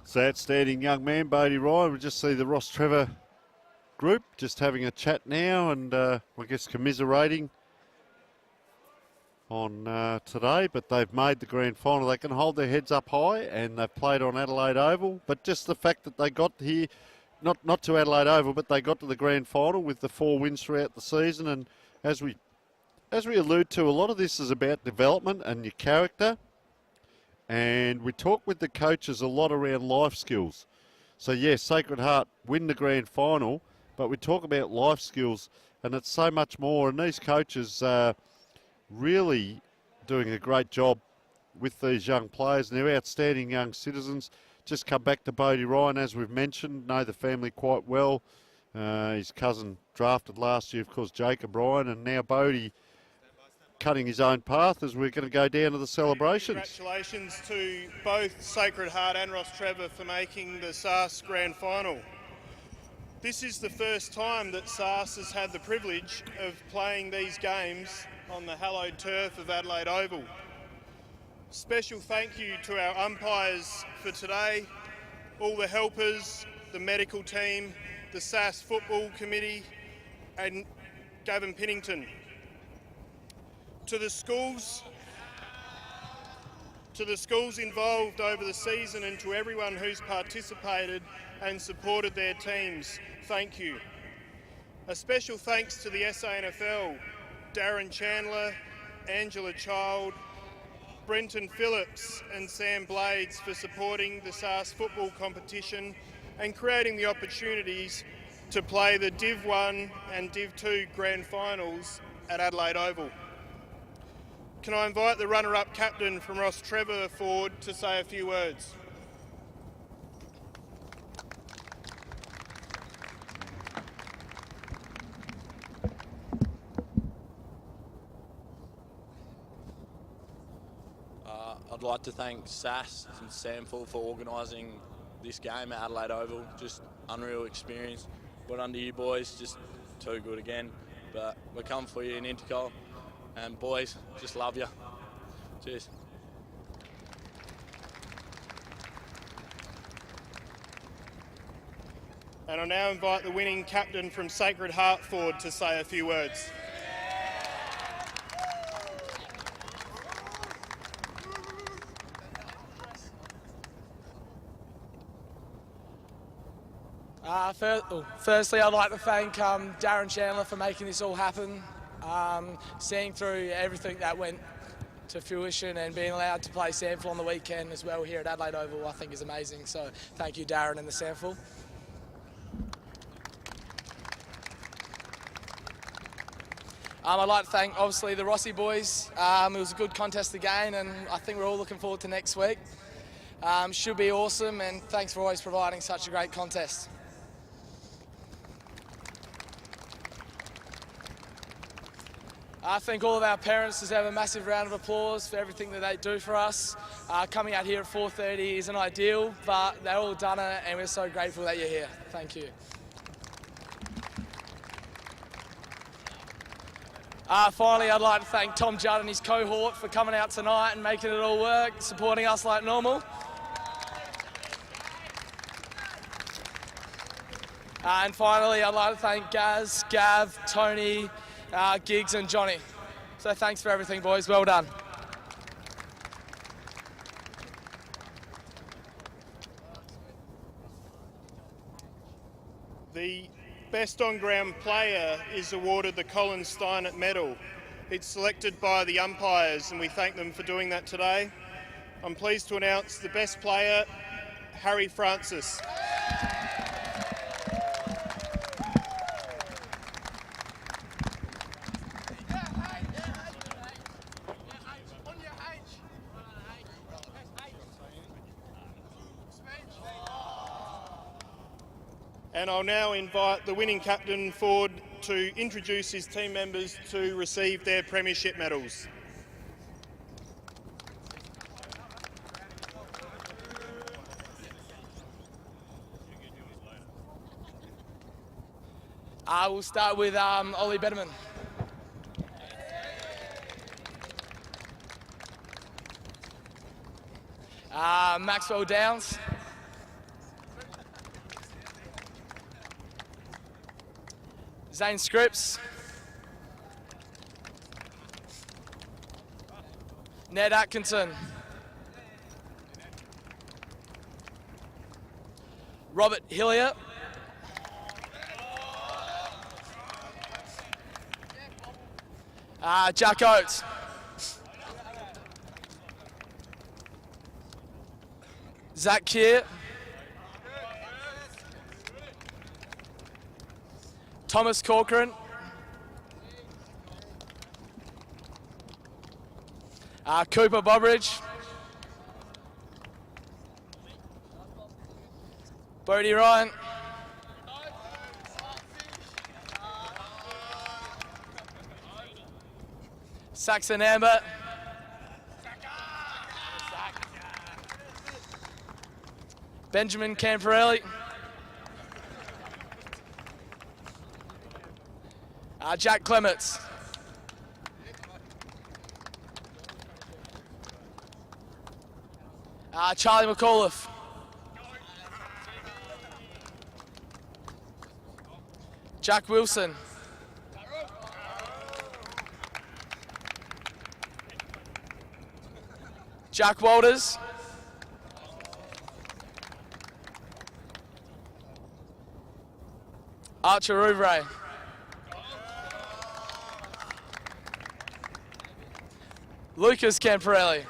So outstanding young man, Bodie Ryan. We just see the Ross Trevor group just having a chat now, and I guess commiserating on today, but they've made the grand final. They can hold their heads up high, and they've played on Adelaide Oval, but just the fact that they got here, not to Adelaide Oval, but they got to the grand final with the 4 wins throughout the season. And as we allude to, a lot of this is about development and your character. And we talk with the coaches a lot around life skills. So yes, Sacred Heart win the grand final, but we talk about life skills, and it's so much more. And these coaches are really doing a great job with these young players, and they're outstanding young citizens. Just come back to Bodie Ryan, as we've mentioned, know the family quite well. His cousin drafted last year, of course, Jacob Ryan, and now Bodie cutting his own path as we're going to go down to the celebrations. Congratulations to both Sacred Heart and Ross Trevor for making the SAAS Grand Final. This is the first time that SAAS has had the privilege of playing these games on the hallowed turf of Adelaide Oval. Special thank you to our umpires for today, all the helpers, the medical team, the SAAS Football Committee, and Gavin Pinnington. To the schools involved over the season, and to everyone who's participated and supported their teams, thank you. A special thanks to the SANFL, Darren Chandler, Angela Child, Brenton Phillips and Sam Blades for supporting the SAAS football competition and creating the opportunities to play the Div 1 and Div 2 grand finals at Adelaide Oval. Can I invite the runner-up captain from Ross Trevor forward to say a few words? I'd like to thank SAAS and Samful for organising this game at Adelaide Oval. Just unreal experience. Well done to you boys, just too good again. But we're coming for you in Intercol. And boys, just love you. Cheers. And I now invite the winning captain from Sacred Heart forward to say a few words. Firstly, I'd like to thank Darren Chandler for making this all happen. Seeing through everything that went to fruition and being allowed to play Samful on the weekend as well here at Adelaide Oval, I think is amazing. So thank you, Darren and the Samful. I'd like to thank, obviously, the Rossi boys. It was a good contest again, and I think we're all looking forward to next week. Should be awesome, and thanks for always providing such a great contest. I think all of our parents deserve a massive round of applause for everything that they do for us. Coming out here at 4:30 isn't ideal, but they've all done it, and we're so grateful that you're here. Thank you. Finally, I'd like to thank Tom Judd and his cohort for coming out tonight and making it all work, supporting us like normal. And finally, I'd like to thank Gaz, Gav, Tony, Giggs and Johnny. So thanks for everything, boys. Well done. The best on-ground player is awarded the Colin Steinert Medal. It's selected by the umpires, and we thank them for doing that today. I'm pleased to announce the best player, Harry Francis. And I'll now invite the winning captain forward to introduce his team members to receive their premiership medals. We'll start with Ollie Betterman. Maxwell Downs. Zane Scripps. Ned Atkinson. Robert Hillier. Jack Oates. Zach Keir. Thomas Corcoran. Cooper Bobridge. Bodie Ryan. Saxon Ambert. Benjamin Camporelli. Jack Clements. Charlie McAuliffe. Jack Wilson. Jack Walters. Archer Rouvray. Lucas Camporelli.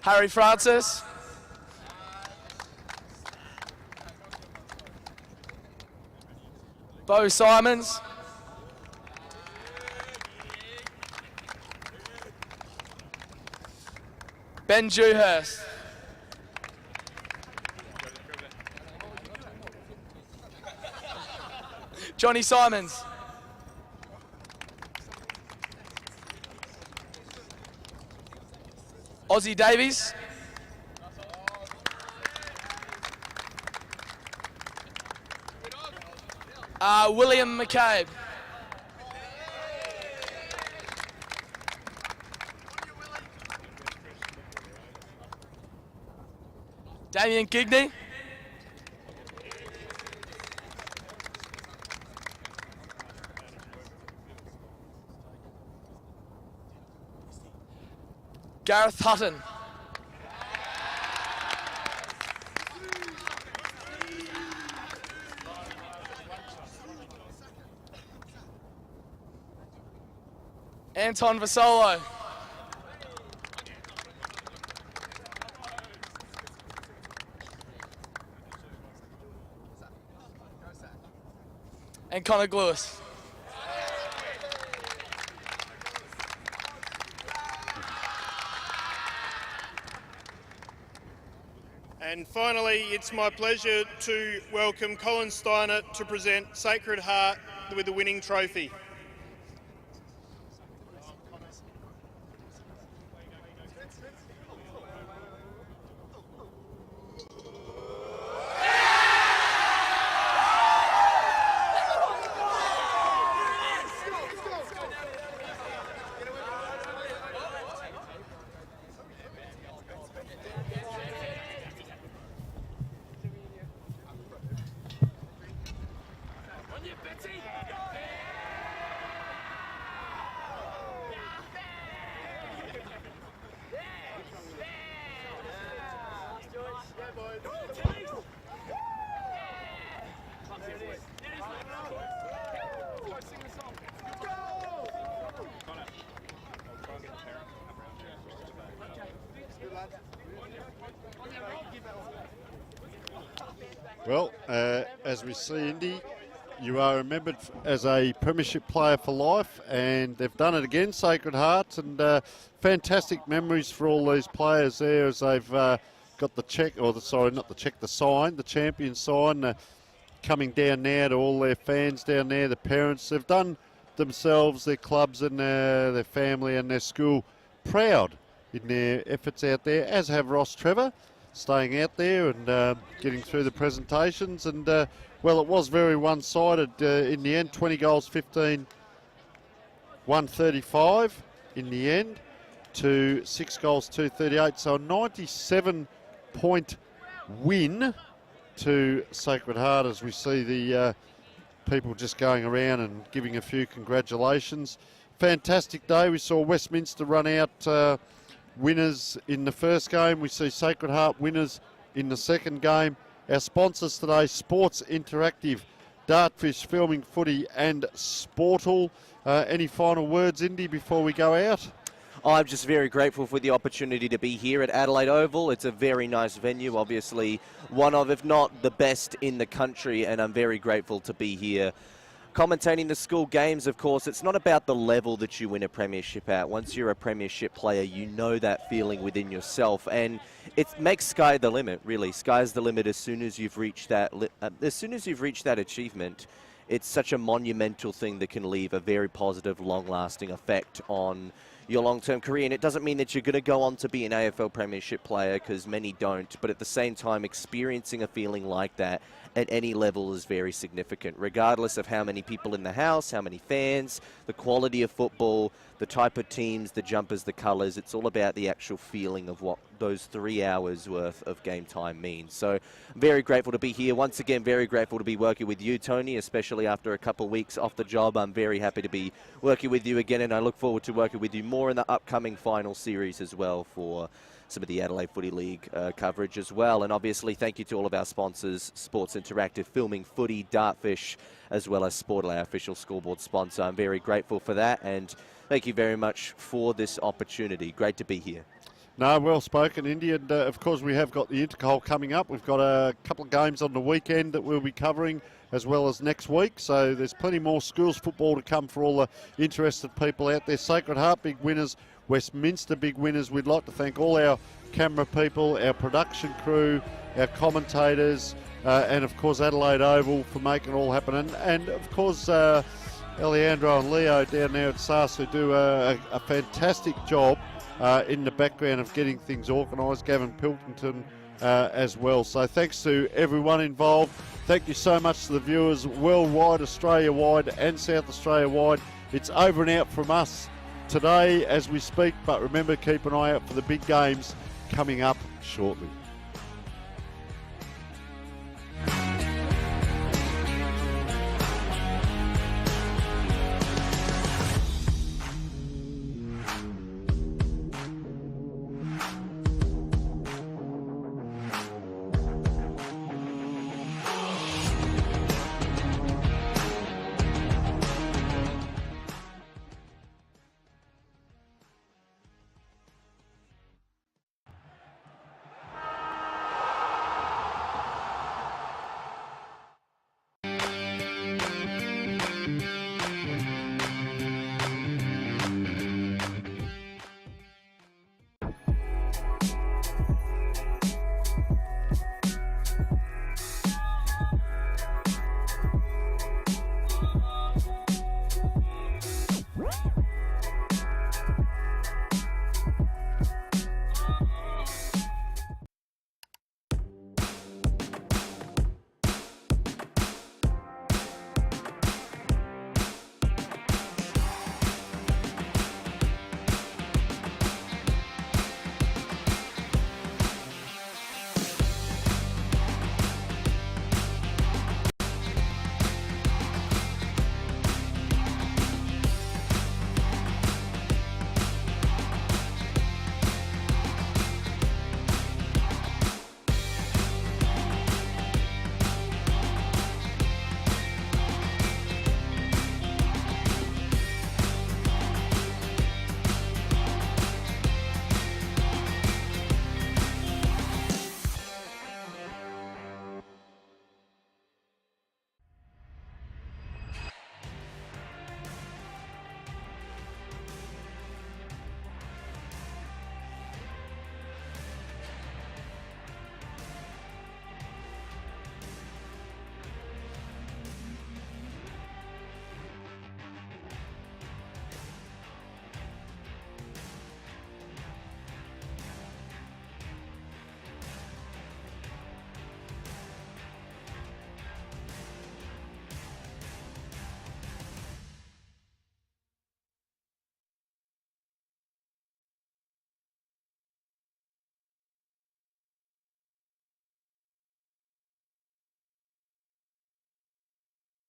Harry Francis. Bo Simons. Ben Dewhurst. Johnny Simons. Ozzie Davies. William McCabe. Damien Gigney. Gareth Hutton. Anton Vasolo. And Connor Glewis. And finally, it's my pleasure to welcome Colin Steiner to present Sacred Heart with the winning trophy. Well, as we see, Indy, you are remembered as a premiership player for life, and they've done it again, Sacred Hearts, and fantastic memories for all these players there as they've got the check, or the sign, the champion sign, coming down now to all their fans down there, the parents. They've done themselves, their clubs and their family and their school proud in their efforts out there, as have Ross Trevor, staying out there and getting through the presentations. And, well, it was very one-sided in the end, 20 goals, 15, 135 in the end to 6 goals, 238. So a 97-point win to Sacred Heart, as we see the people just going around and giving a few congratulations. Fantastic day. We saw Westminster run out winners in the first game. We see Sacred Heart winners in the second game. Our sponsors today, Sports Interactive, Dartfish, Filming, Footy and Sportal. Any final words, Indy, before we go out? I'm just very grateful for the opportunity to be here at Adelaide Oval. It's a very nice venue, obviously one of, if not the best in the country, and I'm very grateful to be here. Commentating the school games, of course, it's not about the level that you win a premiership at. Once you're a premiership player, you know that feeling within yourself, and it makes sky the limit, really. Sky's the limit as soon as you've reached that achievement. It's such a monumental thing that can leave a very positive, long-lasting effect on your long-term career. And it doesn't mean that you're going to go on to be an AFL premiership player, because many don't, but at the same time, experiencing a feeling like that at any level is very significant, regardless of how many people in the house, how many fans, the quality of football, the type of teams, the jumpers, the colours. It's all about the actual feeling of what those 3 hours worth of game time means. So very grateful to be here. Once again, very grateful to be working with you, Tony, especially after a couple of weeks off the job. I'm very happy to be working with you again, and I look forward to working with you more in the upcoming final series as well for some of the Adelaide Footy League coverage as well. And obviously, thank you to all of our sponsors, Sports Interactive, Filming, Footy, Dartfish, as well as Sportal, our official scoreboard sponsor. I'm very grateful for that, and thank you very much for this opportunity. Great to be here. No, well spoken, Indy. And of course, we have got the Intercol coming up. We've got a couple of games on the weekend that we'll be covering, as well as next week. So there's plenty more schools football to come for all the interested people out there. Sacred Heart, big winners. Westminster, big winners. We'd like to thank all our camera people, our production crew, our commentators, and of course Adelaide Oval for making it all happen. And of course Alejandro and Leo down there at SAAS, who do a fantastic job in the background of getting things organised. Gavin Pilkington as well. So thanks to everyone involved. Thank you so much to the viewers worldwide, Australia-wide and South Australia-wide. It's over and out from us today as we speak, but remember, keep an eye out for the big games coming up shortly.